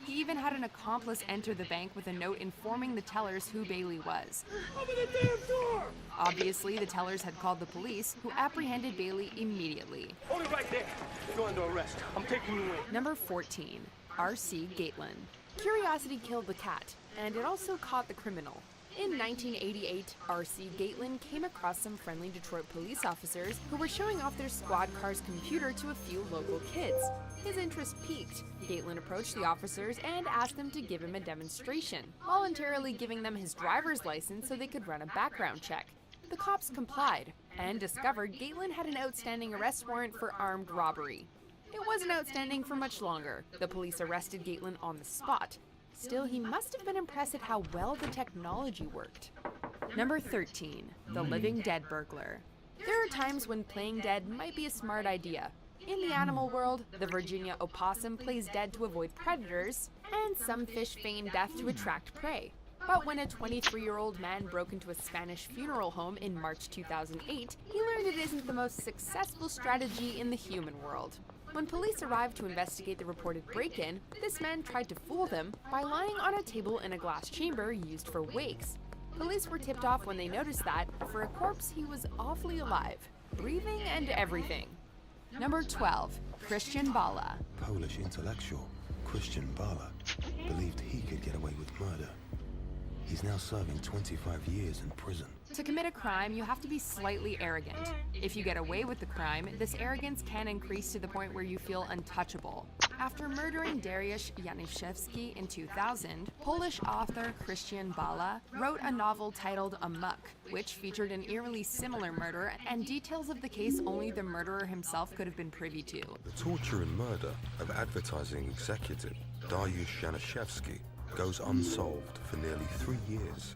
He even had an accomplice enter the bank with a note informing the tellers who Bailey was. Open the damn door! Obviously, the tellers had called the police, who apprehended Bailey immediately. Hold it right there. You're under arrest. I'm taking you in. Number 14, R.C. Gatlin. Curiosity killed the cat, and it also caught the criminal. In 1988, R.C. Gatlin came across some friendly Detroit police officers who were showing off their squad car's computer to a few local kids. His interest piqued. Gatlin approached the officers and asked them to give him a demonstration, voluntarily giving them his driver's license so they could run a background check. The cops complied and discovered Gatlin had an outstanding arrest warrant for armed robbery. It wasn't outstanding for much longer. The police arrested Gatlin on the spot. Still, he must have been impressed at how well the technology worked. Number 13, the living dead burglar. There are times when playing dead might be a smart idea. In the animal world, the Virginia opossum plays dead to avoid predators, and some fish feign death to attract prey. But when a 23-year-old man broke into a Spanish funeral home in March 2008, he learned it isn't the most successful strategy in the human world. When police arrived to investigate the reported break-in, this man tried to fool them by lying on a table in a glass chamber used for wakes. Police were tipped off when they noticed that, for a corpse, he was awfully alive, breathing and everything. Number 12, Christian Bala. Polish intellectual Christian Bala believed he could get away with murder. He's now serving 25 years in prison. To commit a crime, you have to be slightly arrogant. If you get away with the crime, this arrogance can increase to the point where you feel untouchable. After murdering Dariusz Janiszewski in 2000, Polish author Christian Bala wrote a novel titled Amok, which featured an eerily similar murder and details of the case only the murderer himself could have been privy to. The torture and murder of advertising executive Dariusz Janiszewski goes unsolved for nearly 3 years,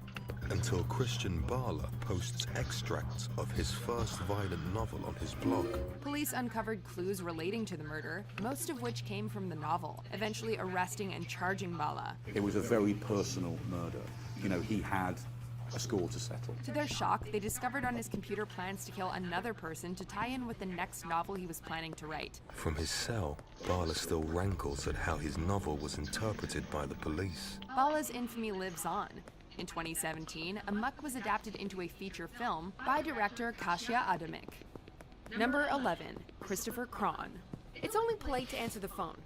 until Christian Bala posts extracts of his first violent novel on his blog. Police uncovered clues relating to the murder, most of which came from the novel, eventually arresting and charging Bala. It was a very personal murder. You know, he had a score to settle. To their shock, they discovered on his computer plans to kill another person to tie in with the next novel he was planning to write. From his cell, Bala still rankles at how his novel was interpreted by the police. Bala's infamy lives on. In 2017, Amok was adapted into a feature film by director Kasia Adamik. Number 11, Christopher Kron. It's only polite to answer the phone.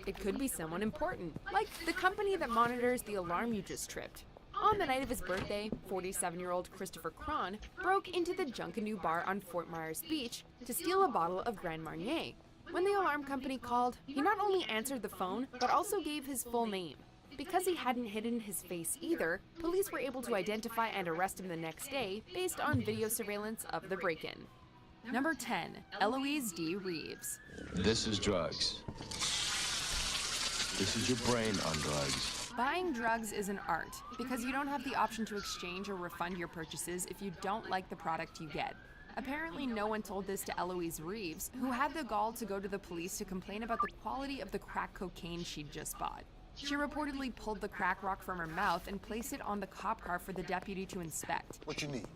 It could be someone important, like the company that monitors the alarm you just tripped. On the night of his birthday, 47-year-old Christopher Kron broke into the Junkanoo bar on Fort Myers Beach to steal a bottle of Grand Marnier. When the alarm company called, he not only answered the phone, but also gave his full name. Because he hadn't hidden his face either, police were able to identify and arrest him the next day based on video surveillance of the break-in. Number 10, Eloise D. Reeves. This is drugs. This is your brain on drugs. Buying drugs is an art, because you don't have the option to exchange or refund your purchases if you don't like the product you get. Apparently no one told this to Eloise Reeves, who had the gall to go to the police to complain about the quality of the crack cocaine she'd just bought. She reportedly pulled the crack rock from her mouth and placed it on the cop car for the deputy to inspect. What you need?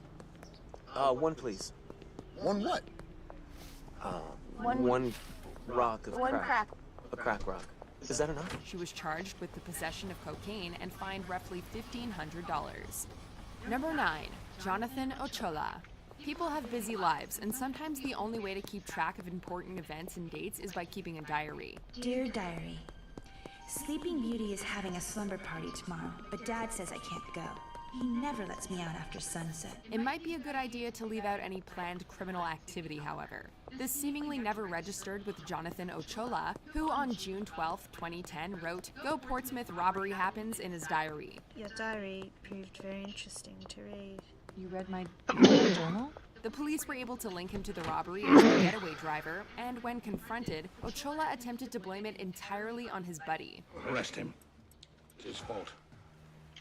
One please. One what? One rock of One crack. A crack rock. Is that enough? She was charged with the possession of cocaine and fined roughly $1,500. Number 9, Jonathan Ochoa. People have busy lives, and sometimes the only way to keep track of important events and dates is by keeping a diary. Dear Diary, Sleeping Beauty is having a slumber party tomorrow, but Dad says I can't go. He never lets me out after sunset. It might be a good idea to leave out any planned criminal activity, however. This seemingly never registered with Jonathan Ochoa, who on June 12, 2010 wrote, "Go Portsmouth, robbery happens," in his diary. Your diary proved very interesting to read. You read my journal? The police were able to link him to the robbery as a getaway driver, and when confronted, Ochoa attempted to blame it entirely on his buddy. Arrest him. It's his fault.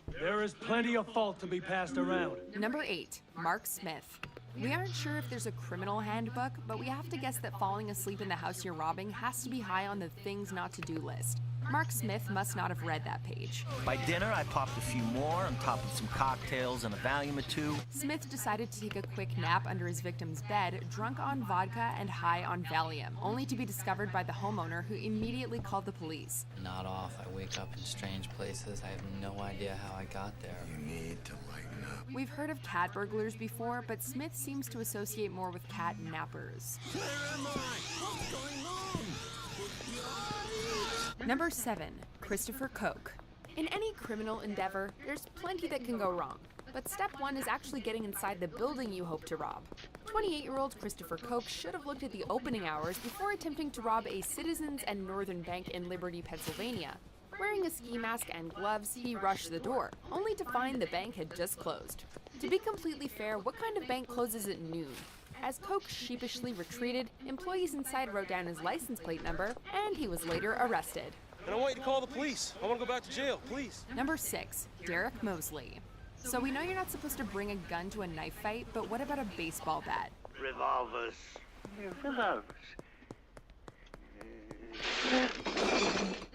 There is plenty of fault to be passed around. Number 8, Mark Smith. We aren't sure if there's a criminal handbook, but we have to guess that falling asleep in the house you're robbing has to be high on the things not to do list. Mark Smith must not have read that page. By dinner, I popped a few more on top of some cocktails and a Valium or two. Smith decided to take a quick nap under his victim's bed, drunk on vodka and high on Valium, only to be discovered by the homeowner, who immediately called the police. Not off. I wake up in strange places. I have no idea how I got there. You need to lighten up. We've heard of cat burglars before, but Smith seems to associate more with cat nappers. Where am I? What's going on? Number 7, Christopher Koch. In any criminal endeavor, there's plenty that can go wrong. But step 1 is actually getting inside the building you hope to rob. 28-year-old Christopher Koch should have looked at the opening hours before attempting to rob a Citizens and Northern Bank in Liberty, Pennsylvania. Wearing a ski mask and gloves, he rushed the door, only to find the bank had just closed. To be completely fair, what kind of bank closes at noon? As Koch sheepishly retreated, employees inside wrote down his license plate number, and he was later arrested. And I want you to call the police. I want to go back to jail, please. Number 6, Derek Mosley. So we know you're not supposed to bring a gun to a knife fight, but what about a baseball bat? Revolvers. Revolvers.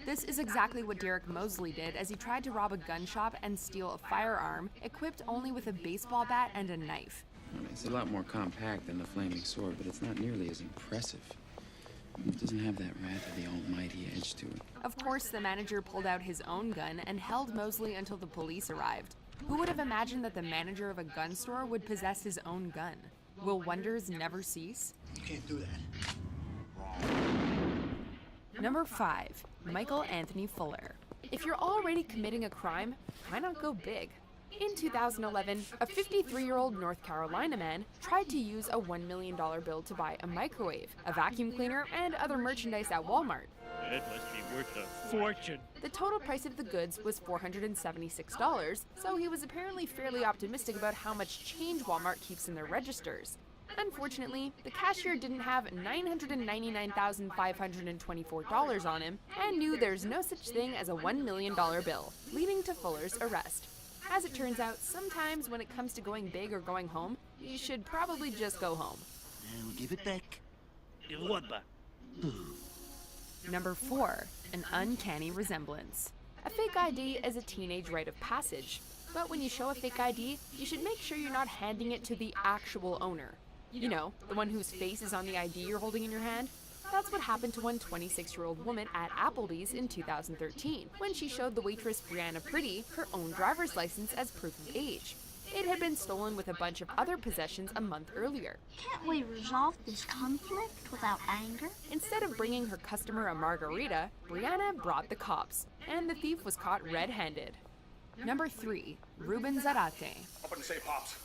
This is exactly what Derek Mosley did as he tried to rob a gun shop and steal a firearm, equipped only with a baseball bat and a knife. It's a lot more compact than the flaming sword, but it's not nearly as impressive. It doesn't have that wrath of the almighty edge to it. Of course, the manager pulled out his own gun and held Mosley until the police arrived. Who would have imagined that the manager of a gun store would possess his own gun? Will wonders never cease? You can't do that. Number 5, Michael Anthony Fuller. If you're already committing a crime, why not go big? In 2011, a 53-year-old North Carolina man tried to use a $1 million bill to buy a microwave, a vacuum cleaner, and other merchandise at Walmart. It must be worth a fortune. The total price of the goods was $476, so he was apparently fairly optimistic about how much change Walmart keeps in their registers. Unfortunately, the cashier didn't have $999,524 on him and knew there's no such thing as a $1 million bill, leading to Fuller's arrest. As it turns out, sometimes when it comes to going big or going home, you should probably just go home. I'll give it back. What back? Number 4, an uncanny resemblance. A fake ID is a teenage rite of passage, but when you show a fake ID, you should make sure you're not handing it to the actual owner. You know, the one whose face is on the ID you're holding in your hand. That's what happened to one 26-year-old woman at Applebee's in 2013, when she showed the waitress Brianna Pretty her own driver's license as proof of age. It had been stolen with a bunch of other possessions a month earlier. Can't we resolve this conflict without anger? Instead of bringing her customer a margarita, Brianna brought the cops, and the thief was caught red-handed. Number 3, Ruben Zarate. Open the safe, Pops.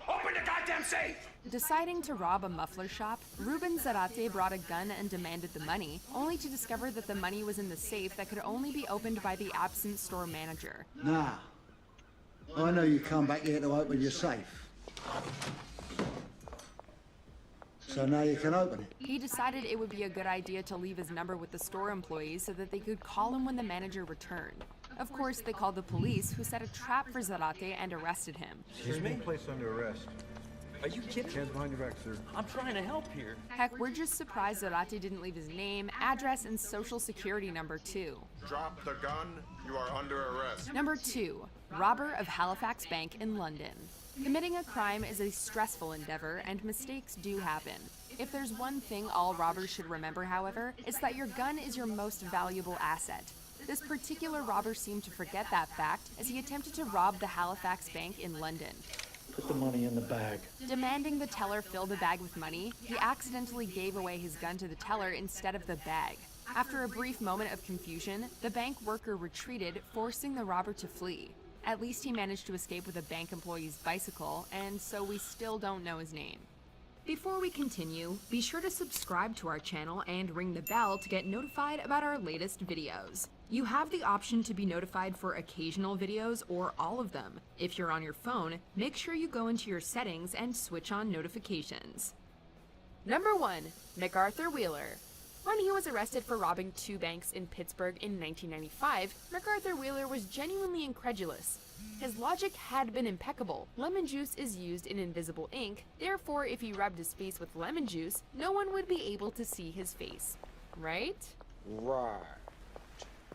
Open the goddamn safe! Deciding to rob a muffler shop, Ruben Zarate brought a gun and demanded the money, only to discover that the money was in the safe that could only be opened by the absent store manager. Now, I know you come back here to open your safe. So now you can open it. He decided it would be a good idea to leave his number with the store employees so that they could call him when the manager returned. Of course, they called the police, who set a trap for Zarate and arrested him. Excuse me? Placed under arrest. Are you kidding? Hands behind your back, sir. I'm trying to help here. Heck, we're just surprised Zarate didn't leave his name, address, and social security number too. Drop the gun. You are under arrest. Number 2, robber of Halifax Bank in London. Committing a crime is a stressful endeavor, and mistakes do happen. If there's one thing all robbers should remember, however, it's that your gun is your most valuable asset. This particular robber seemed to forget that fact as he attempted to rob the Halifax Bank in London. Put the money in the bag. Demanding the teller fill the bag with money, he accidentally gave away his gun to the teller instead of the bag. After a brief moment of confusion, the bank worker retreated, forcing the robber to flee. At least he managed to escape with a bank employee's bicycle, and so we still don't know his name. Before we continue, be sure to subscribe to our channel and ring the bell to get notified about our latest videos. You have the option to be notified for occasional videos or all of them. If you're on your phone, make sure you go into your settings and switch on notifications. Number 1. MacArthur Wheeler. When he was arrested for robbing 2 banks in Pittsburgh in 1995, MacArthur Wheeler was genuinely incredulous. His logic had been impeccable. Lemon juice is used in invisible ink, therefore if he rubbed his face with lemon juice, no one would be able to see his face. Right? Right.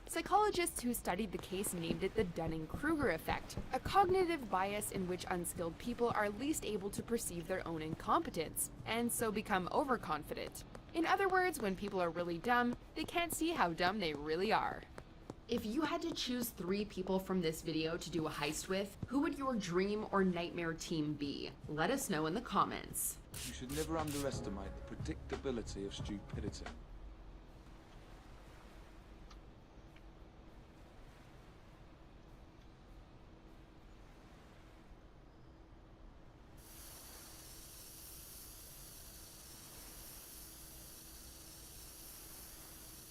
Psychologists who studied the case named it the Dunning-Kruger effect, a cognitive bias in which unskilled people are least able to perceive their own incompetence, and so become overconfident. In other words, when people are really dumb, they can't see how dumb they really are. If you had to choose 3 people from this video to do a heist with, who would your dream or nightmare team be? Let us know in the comments. You should never underestimate the predictability of stupidity.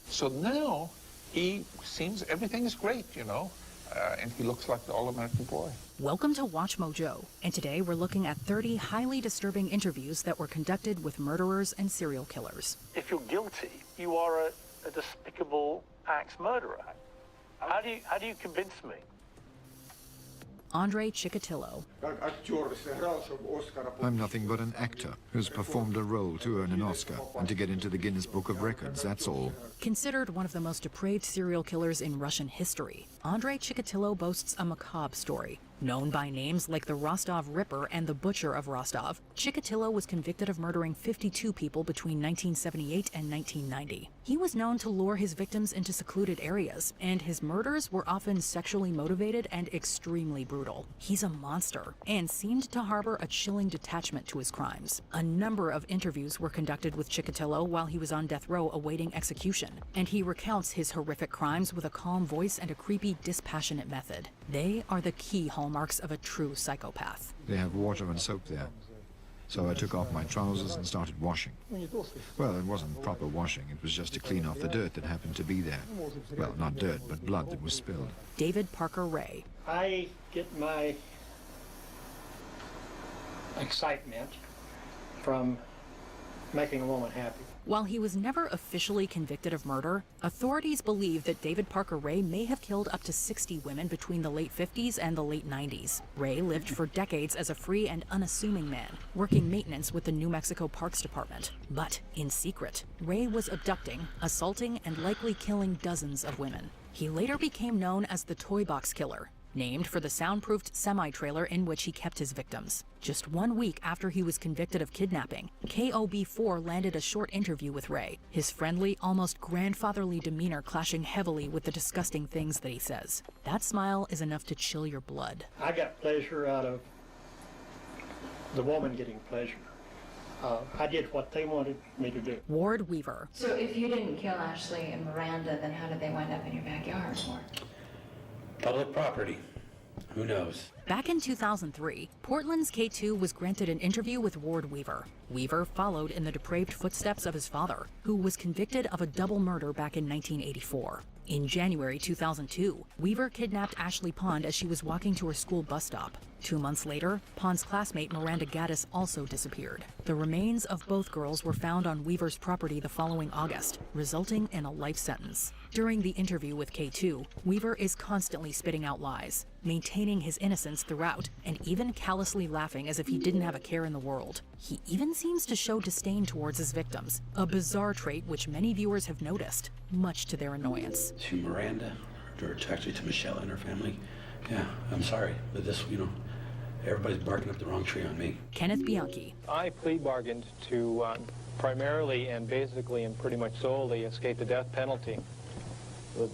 So now he seems everything is great, you know, and he looks like the all-American boy. Welcome to Watch Mojo, and today we're looking at 30 highly disturbing interviews that were conducted with murderers and serial killers. If you're guilty, you are a despicable axe murderer. How do you convince me? Andre Chikatilo. I'm nothing but an actor who's performed a role to earn an Oscar and to get into the Guinness Book of Records, that's all. Considered one of the most depraved serial killers in Russian history, Andre Chikatilo boasts a macabre story. Known by names like the Rostov Ripper and the Butcher of Rostov, Chikatilo was convicted of murdering 52 people between 1978 and 1990. He was known to lure his victims into secluded areas, and his murders were often sexually motivated and extremely brutal. He's a monster, and seemed to harbor a chilling detachment to his crimes. A number of interviews were conducted with Chikatilo while he was on death row awaiting execution, and he recounts his horrific crimes with a calm voice and a creepy, dispassionate method. They are the key hallmarks of a true psychopath. They have water and soap there. So I took off my trousers and started washing. Well, it wasn't proper washing, it was just to clean off the dirt that happened to be there. Well, not dirt, but blood that was spilled. David Parker Ray. I get my excitement from making a woman happy. While he was never officially convicted of murder, authorities believe that David Parker Ray may have killed up to 60 women between the late 50s and the late 90s. Ray lived for decades as a free and unassuming man, working maintenance with the New Mexico Parks Department. But in secret, Ray was abducting, assaulting, and likely killing dozens of women. He later became known as the Toy Box Killer, named for the soundproofed semi-trailer in which he kept his victims. Just 1 week after he was convicted of kidnapping, KOB4 landed a short interview with Ray, his friendly, almost grandfatherly demeanor clashing heavily with the disgusting things that he says. That smile is enough to chill your blood. I got pleasure out of the woman getting pleasure. I did what they wanted me to do. Ward Weaver. So if you didn't kill Ashley and Miranda, then how did they wind up in your backyard? Public property. Who knows? Back in 2003, Portland's K2 was granted an interview with Ward Weaver. Weaver followed in the depraved footsteps of his father, who was convicted of a double murder back in 1984. In January 2002, Weaver kidnapped Ashley Pond as she was walking to her school bus stop. 2 months later, Pond's classmate Miranda Gaddis also disappeared. The remains of both girls were found on Weaver's property the following August, resulting in a life sentence. During the interview with K2, Weaver is constantly spitting out lies, maintaining his innocence throughout, and even callously laughing as if he didn't have a care in the world. He even seems to show disdain towards his victims, a bizarre trait which many viewers have noticed, much to their annoyance. To Miranda, or actually to Michelle and her family, yeah, I'm sorry, but this, everybody's barking up the wrong tree on me. Kenneth Bianchi. I plea bargained to primarily and basically and pretty much solely escape the death penalty.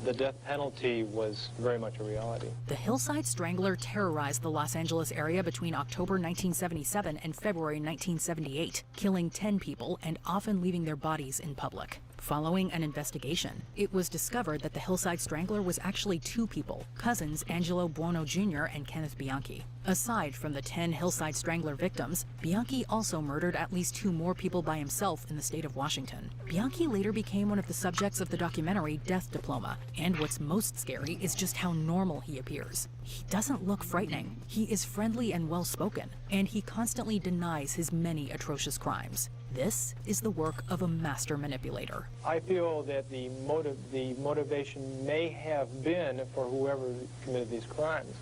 The death penalty was very much a reality. The Hillside Strangler terrorized the Los Angeles area between October 1977 and February 1978, killing 10 people and often leaving their bodies in public. Following an investigation, it was discovered that the Hillside Strangler was actually two people, cousins Angelo Buono Jr. and Kenneth Bianchi. Aside from the 10 Hillside Strangler victims, Bianchi also murdered at least 2 more people by himself in the state of Washington. Bianchi later became one of the subjects of the documentary Death Diploma, and what's most scary is just how normal he appears. He doesn't look frightening. He is friendly and well-spoken, and he constantly denies his many atrocious crimes. This is the work of a master manipulator. I feel that the motivation may have been, for whoever committed these crimes,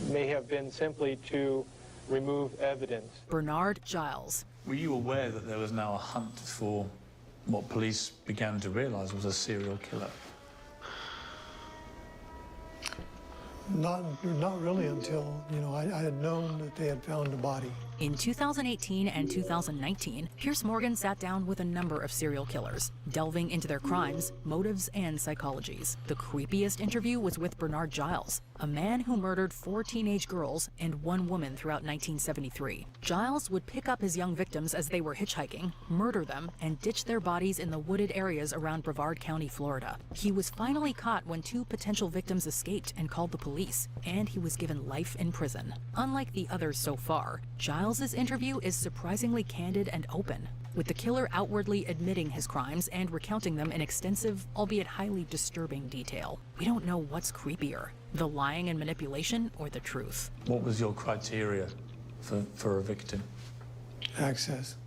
may have been simply to remove evidence. Bernard Giles. Were you aware that there was now a hunt for what police began to realize was a serial killer? Not really until, I had known that they had found a body. In 2018 and 2019, Pierce Morgan sat down with a number of serial killers, delving into their crimes, motives, and psychologies. The creepiest interview was with Bernard Giles, a man who murdered 4 teenage girls and 1 woman throughout 1973. Giles would pick up his young victims as they were hitchhiking, murder them, and ditch their bodies in the wooded areas around Brevard County, Florida. He was finally caught when 2 potential victims escaped and called the police, and he was given life in prison. Unlike the others so far, Giles's interview is surprisingly candid and open, with the killer outwardly admitting his crimes and recounting them in extensive, albeit highly disturbing detail. We don't know what's creepier, the lying and manipulation or the truth. What was your criteria for a victim? Access.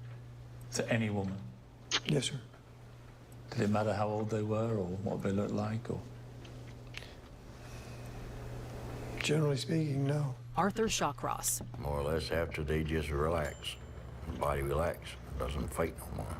To any woman? Yes, sir. Did it matter how old they were or what they looked like? Or? Generally speaking, no. Arthur Shawcross. More or less after they just relax. The body relax, doesn't fight no more.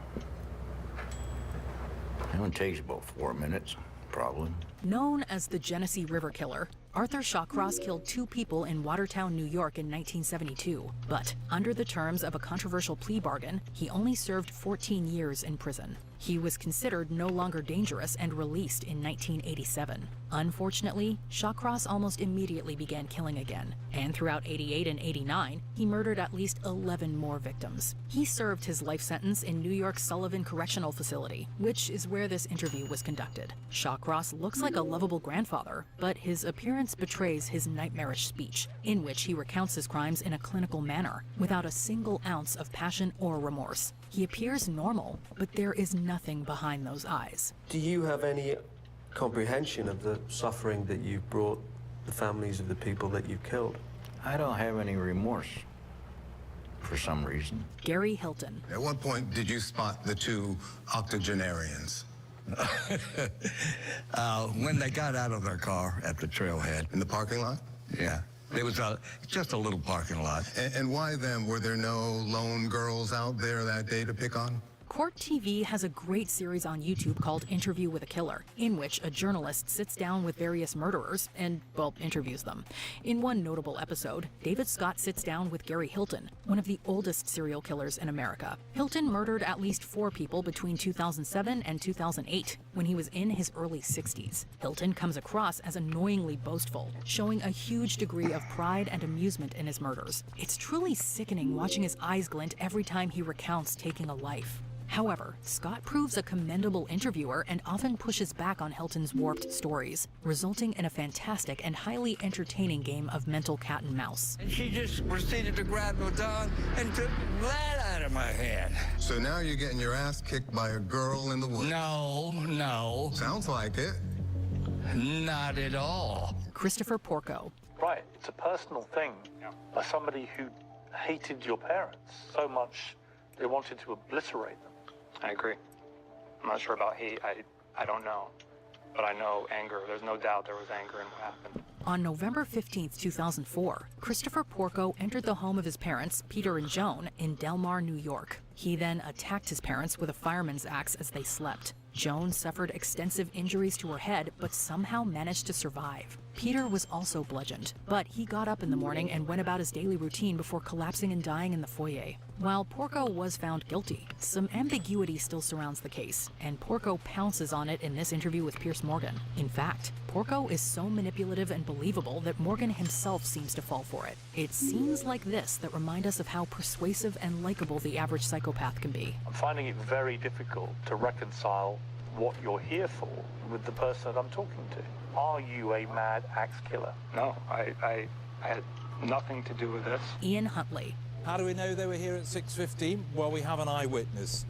It only takes about 4 minutes, probably. Known as the Genesee River Killer, Arthur Shawcross killed 2 people in Watertown, New York in 1972. But under the terms of a controversial plea bargain, he only served 14 years in prison. He was considered no longer dangerous and released in 1987. Unfortunately, Shawcross almost immediately began killing again, and throughout 88 and 89, he murdered at least 11 more victims. He served his life sentence in New York's Sullivan Correctional Facility, which is where this interview was conducted. Shawcross looks like a lovable grandfather, but his appearance betrays his nightmarish speech, in which he recounts his crimes in a clinical manner, without a single ounce of passion or remorse. He appears normal, but there is nothing behind those eyes. Do you have any comprehension of the suffering that you've brought the families of the people that you've killed? I don't have any remorse, for some reason. Gary Hilton. At what point did you spot the 2 octogenarians? When they got out of their car at the trailhead. In the parking lot? Yeah. There was just a little parking lot. And why then? Were there no lone girls out there that day to pick on? Court TV has a great series on YouTube called Interview with a Killer, in which a journalist sits down with various murderers and, well, interviews them. In one notable episode, David Scott sits down with Gary Hilton, one of the oldest serial killers in America. Hilton murdered at least 4 people between 2007 and 2008, when he was in his early 60s. Hilton comes across as annoyingly boastful, showing a huge degree of pride and amusement in his murders. It's truly sickening watching his eyes glint every time he recounts taking a life. However, Scott proves a commendable interviewer and often pushes back on Hilton's warped stories, resulting in a fantastic and highly entertaining game of mental cat and mouse. And she just proceeded to grab the dog and took that out of my hand. So now you're getting your ass kicked by a girl in the woods? No. Sounds like it. Not at all. Christopher Porco. Right, it's a personal thing. As somebody who hated your parents so much, they wanted to obliterate them. I agree. I'm not sure about hate. I don't know. But I know anger. There's no doubt there was anger in what happened. On November 15, 2004, Christopher Porco entered the home of his parents, Peter and Joan, in Del Mar, New York. He then attacked his parents with a fireman's axe as they slept. Joan suffered extensive injuries to her head, but somehow managed to survive. Peter was also bludgeoned, but he got up in the morning and went about his daily routine before collapsing and dying in the foyer. While Porco was found guilty, some ambiguity still surrounds the case, and Porco pounces on it in this interview with Piers Morgan. In fact, Porco is so manipulative and believable that Morgan himself seems to fall for it. It's scenes like this that remind us of how persuasive and likable the average psychopath can be. I'm finding it very difficult to reconcile what you're here for with the person that I'm talking to. Are you a mad axe killer? No, I had nothing to do with this. Ian Huntley. How do we know they were here at 6:15? Well, we have an eyewitness.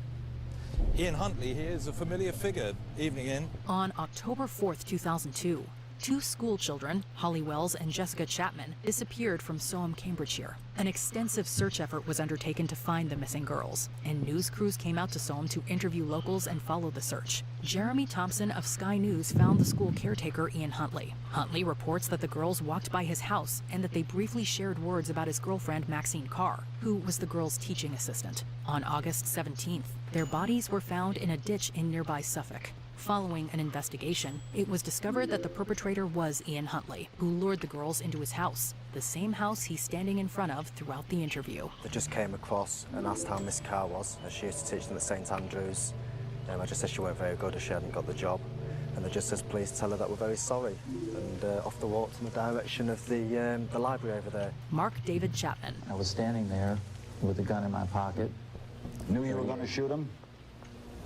Ian Huntley here is a familiar figure. Evening, Ian. On October 4th, 2002, two school children, Holly Wells and Jessica Chapman, disappeared from Soham, Cambridgeshire. An extensive search effort was undertaken to find the missing girls, and news crews came out to Soham to interview locals and follow the search. Jeremy Thompson of Sky News found the school caretaker, Ian Huntley. Huntley reports that the girls walked by his house and that they briefly shared words about his girlfriend, Maxine Carr, who was the girls' teaching assistant. On August 17th, their bodies were found in a ditch in nearby Suffolk. Following an investigation, it was discovered that the perpetrator was Ian Huntley, who lured the girls into his house, the same house he's standing in front of throughout the interview. They just came across and asked how Miss Carr was, as she used to teach them at St Andrews. I just said she weren't very good, as she hadn't got the job. And they just says, please tell her that we're very sorry. And off they walked in the direction of the library over there. Mark David Chapman. I was standing there with a gun in my pocket. Knew you were going to shoot him?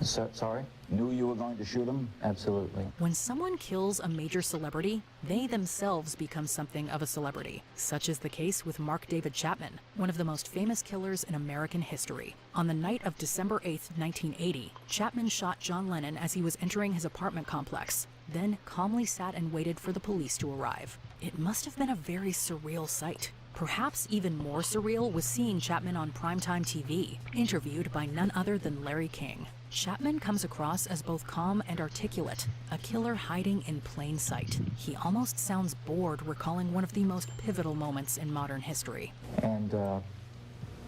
Sorry? Knew you were going to shoot him? Absolutely. When someone kills a major celebrity, they themselves become something of a celebrity, such is the case with Mark David Chapman, one of the most famous killers in American history. On the night of December 8th, 1980, Chapman shot John Lennon as he was entering his apartment complex, then calmly sat and waited for the police to arrive. It must have been a very surreal sight. Perhaps even more surreal was seeing Chapman on primetime TV, interviewed by none other than Larry King. Chapman comes across as both calm and articulate, a killer hiding in plain sight. He almost sounds bored, recalling one of the most pivotal moments in modern history. And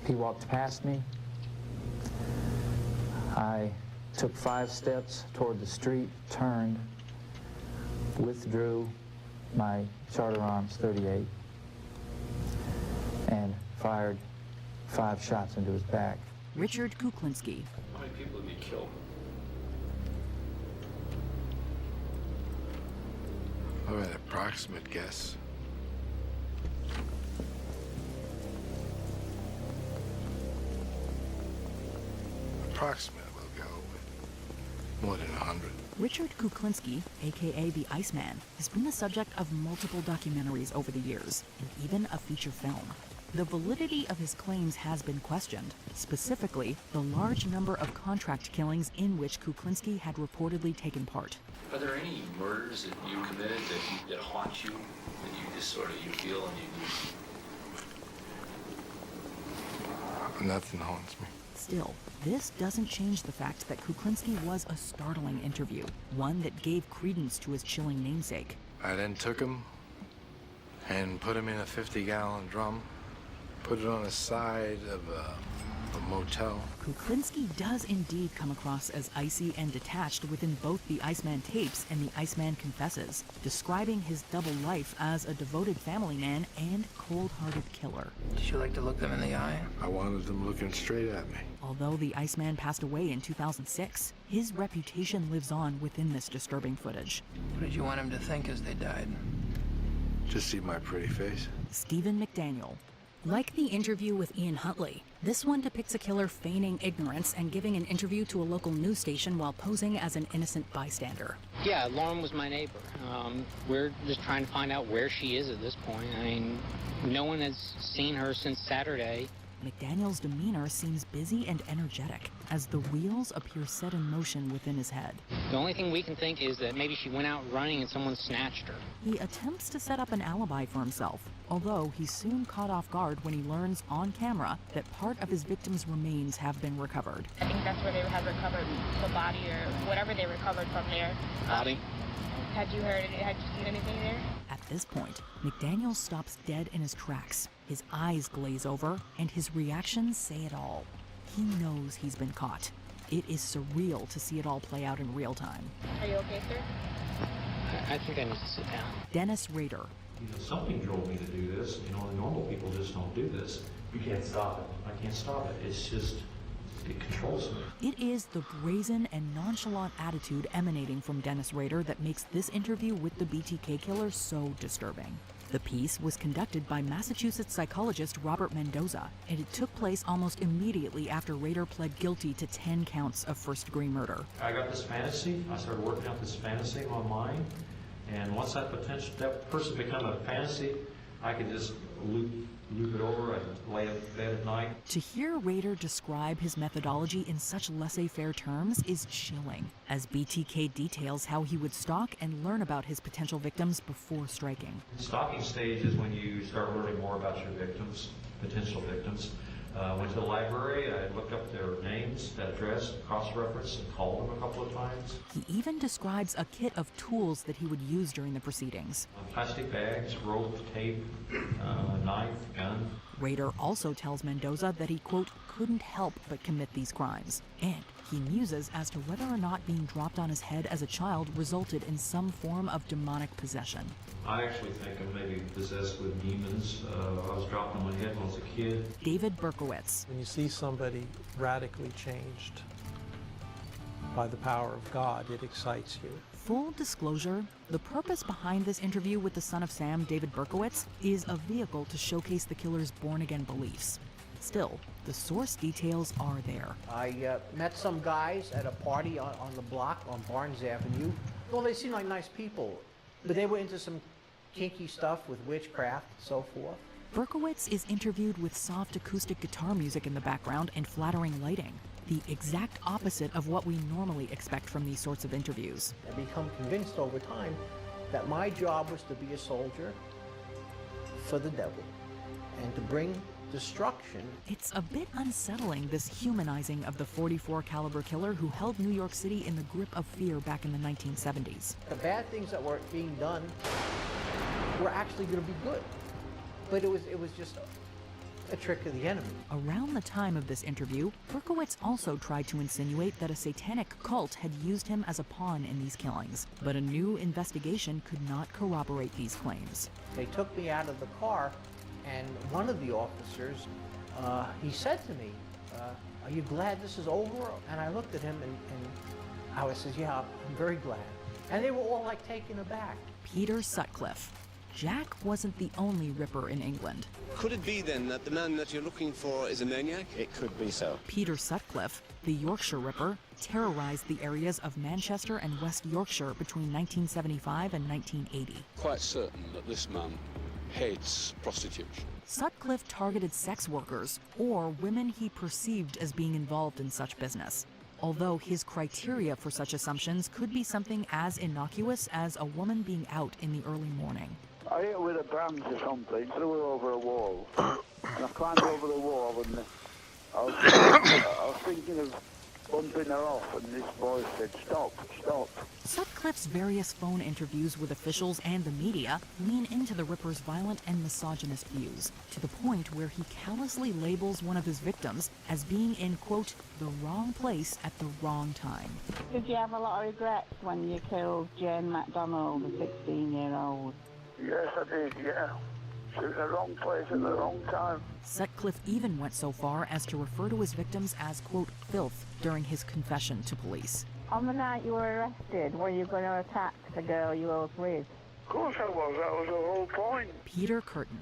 he walked past me. I took 5 steps toward the street, turned, withdrew my Charter Arms 38, and fired 5 shots into his back. Richard Kuklinski. How many people have you killed? I have an approximate guess. Approximate, we'll go with more than 100. Richard Kuklinski, aka the Iceman, has been the subject of multiple documentaries over the years, and even a feature film. The validity of his claims has been questioned, specifically the large number of contract killings in which Kuklinski had reportedly taken part. Are there any murders that you committed that haunt you, that you just sort of, you feel and you... Nothing haunts me. Still, this doesn't change the fact that Kuklinski was a startling interview, one that gave credence to his chilling namesake. I then took him and put him in a 50-gallon drum, put it on the side of a motel. Kuklinski does indeed come across as icy and detached within both the Iceman tapes and the Iceman Confesses, describing his double life as a devoted family man and cold-hearted killer. Did you like to look them in the eye? I wanted them looking straight at me. Although the Iceman passed away in 2006, his reputation lives on within this disturbing footage. What did you want him to think as they died? Just see my pretty face. Stephen McDaniel. Like the interview with Ian Huntley, this one depicts a killer feigning ignorance and giving an interview to a local news station while posing as an innocent bystander. Yeah, Lauren was my neighbor. We're just trying to find out where she is at this point. I mean, no one has seen her since Saturday. McDaniel's demeanor seems busy and energetic as the wheels appear set in motion within his head. The only thing we can think is that maybe she went out running and someone snatched her. He attempts to set up an alibi for himself, although he's soon caught off guard when he learns on camera that part of his victim's remains have been recovered. I think that's where they have recovered the body or whatever they recovered from there. Body? Had you seen anything there? At this point, McDaniel stops dead in his tracks. His eyes glaze over, and his reactions say it all. He knows he's been caught. It is surreal to see it all play out in real time. Are you okay, sir? I think I need to sit down. Dennis Rader. Something drove me to do this. The normal people just don't do this. You can't stop it. I can't stop it. It's just, it controls me. It is the brazen and nonchalant attitude emanating from Dennis Rader that makes this interview with the BTK killer so disturbing. The piece was conducted by Massachusetts psychologist Robert Mendoza, and it took place almost immediately after Rader pled guilty to 10 counts of first-degree murder. I got this fantasy. I started working out this fantasy in my mind, and once that person become a fantasy, I could just loop it over and lay in bed at night. To hear Rader describe his methodology in such laissez-faire terms is chilling, as BTK details how he would stalk and learn about his potential victims before striking. The stalking stage is when you start learning more about your victims, potential victims. Went to the library, I looked up their names, address, cross-reference, and called them a couple of times. He even describes a kit of tools that he would use during the proceedings. Plastic bags, rope, tape, knife, gun. Rader also tells Mendoza that he, quote, couldn't help but commit these crimes. And he muses as to whether or not being dropped on his head as a child resulted in some form of demonic possession. I actually think I'm maybe possessed with demons. I was dropped on my head when I was a kid. David Berkowitz. When you see somebody radically changed by the power of God, it excites you. Full disclosure, the purpose behind this interview with the son of Sam, David Berkowitz, is a vehicle to showcase the killer's born-again beliefs. Still, the source details are there. I met some guys at a party on the block on Barnes Avenue. Well, they seemed like nice people, but they were into some kinky stuff with witchcraft and so forth. Berkowitz is interviewed with soft acoustic guitar music in the background and flattering lighting, the exact opposite of what we normally expect from these sorts of interviews. I become convinced over time that my job was to be a soldier for the devil and to bring destruction. It's a bit unsettling, this humanizing of the .44 caliber killer who held New York City in the grip of fear back in the 1970s. The bad things that were being done were actually going to be good, but it was just a trick of the enemy. Around the time of this interview, Berkowitz also tried to insinuate that a satanic cult had used him as a pawn in these killings, but a new investigation could not corroborate these claims. They took me out of the car, and one of the officers, he said to me, are you glad this is over? And I looked at him and I said, yeah, I'm very glad. And they were all like taken aback. Peter Sutcliffe. Jack wasn't the only Ripper in England. Could it be then that the man that you're looking for is a maniac? It could be so. Peter Sutcliffe, the Yorkshire Ripper, terrorized the areas of Manchester and West Yorkshire between 1975 and 1980. Quite certain that this man hates prostitution. Sutcliffe targeted sex workers or women he perceived as being involved in such business, although his criteria for such assumptions could be something as innocuous as a woman being out in the early morning. I hit her with a branch or something, threw her over a wall, and I climbed over the wall, and I was thinking of bumping her off, and this boy said, stop, stop. Sutcliffe's various phone interviews with officials and the media lean into the Ripper's violent and misogynist views, to the point where he callously labels one of his victims as being in, quote, the wrong place at the wrong time. Did you have a lot of regrets when you killed Jane MacDonald, the 16-year-old? Yes, I did, yeah. She was in the wrong place at the wrong time. Sutcliffe even went so far as to refer to his victims as, quote, filth during his confession to police. On the night you were arrested, were you going to attack the girl you were with? Of course I was. That was the whole point. Peter Curtin.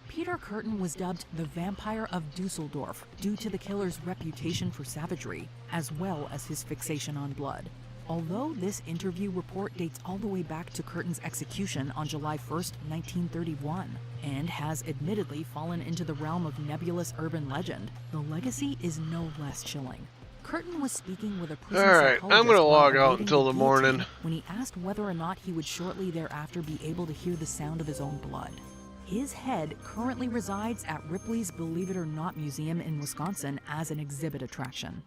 Peter Curtin was dubbed the Vampire of Dusseldorf due to the killer's reputation for savagery, as well as his fixation on blood. Although this interview report dates all the way back to Curtin's execution on July 1st, 1931, and has admittedly fallen into the realm of nebulous urban legend, the legacy is no less chilling. Curtin was speaking with a prison psychologist. All right, I'm going to log out until the morning. When he asked whether or not he would shortly thereafter be able to hear the sound of his own blood. His head currently resides at Ripley's Believe It or Not Museum in Wisconsin as an exhibit attraction.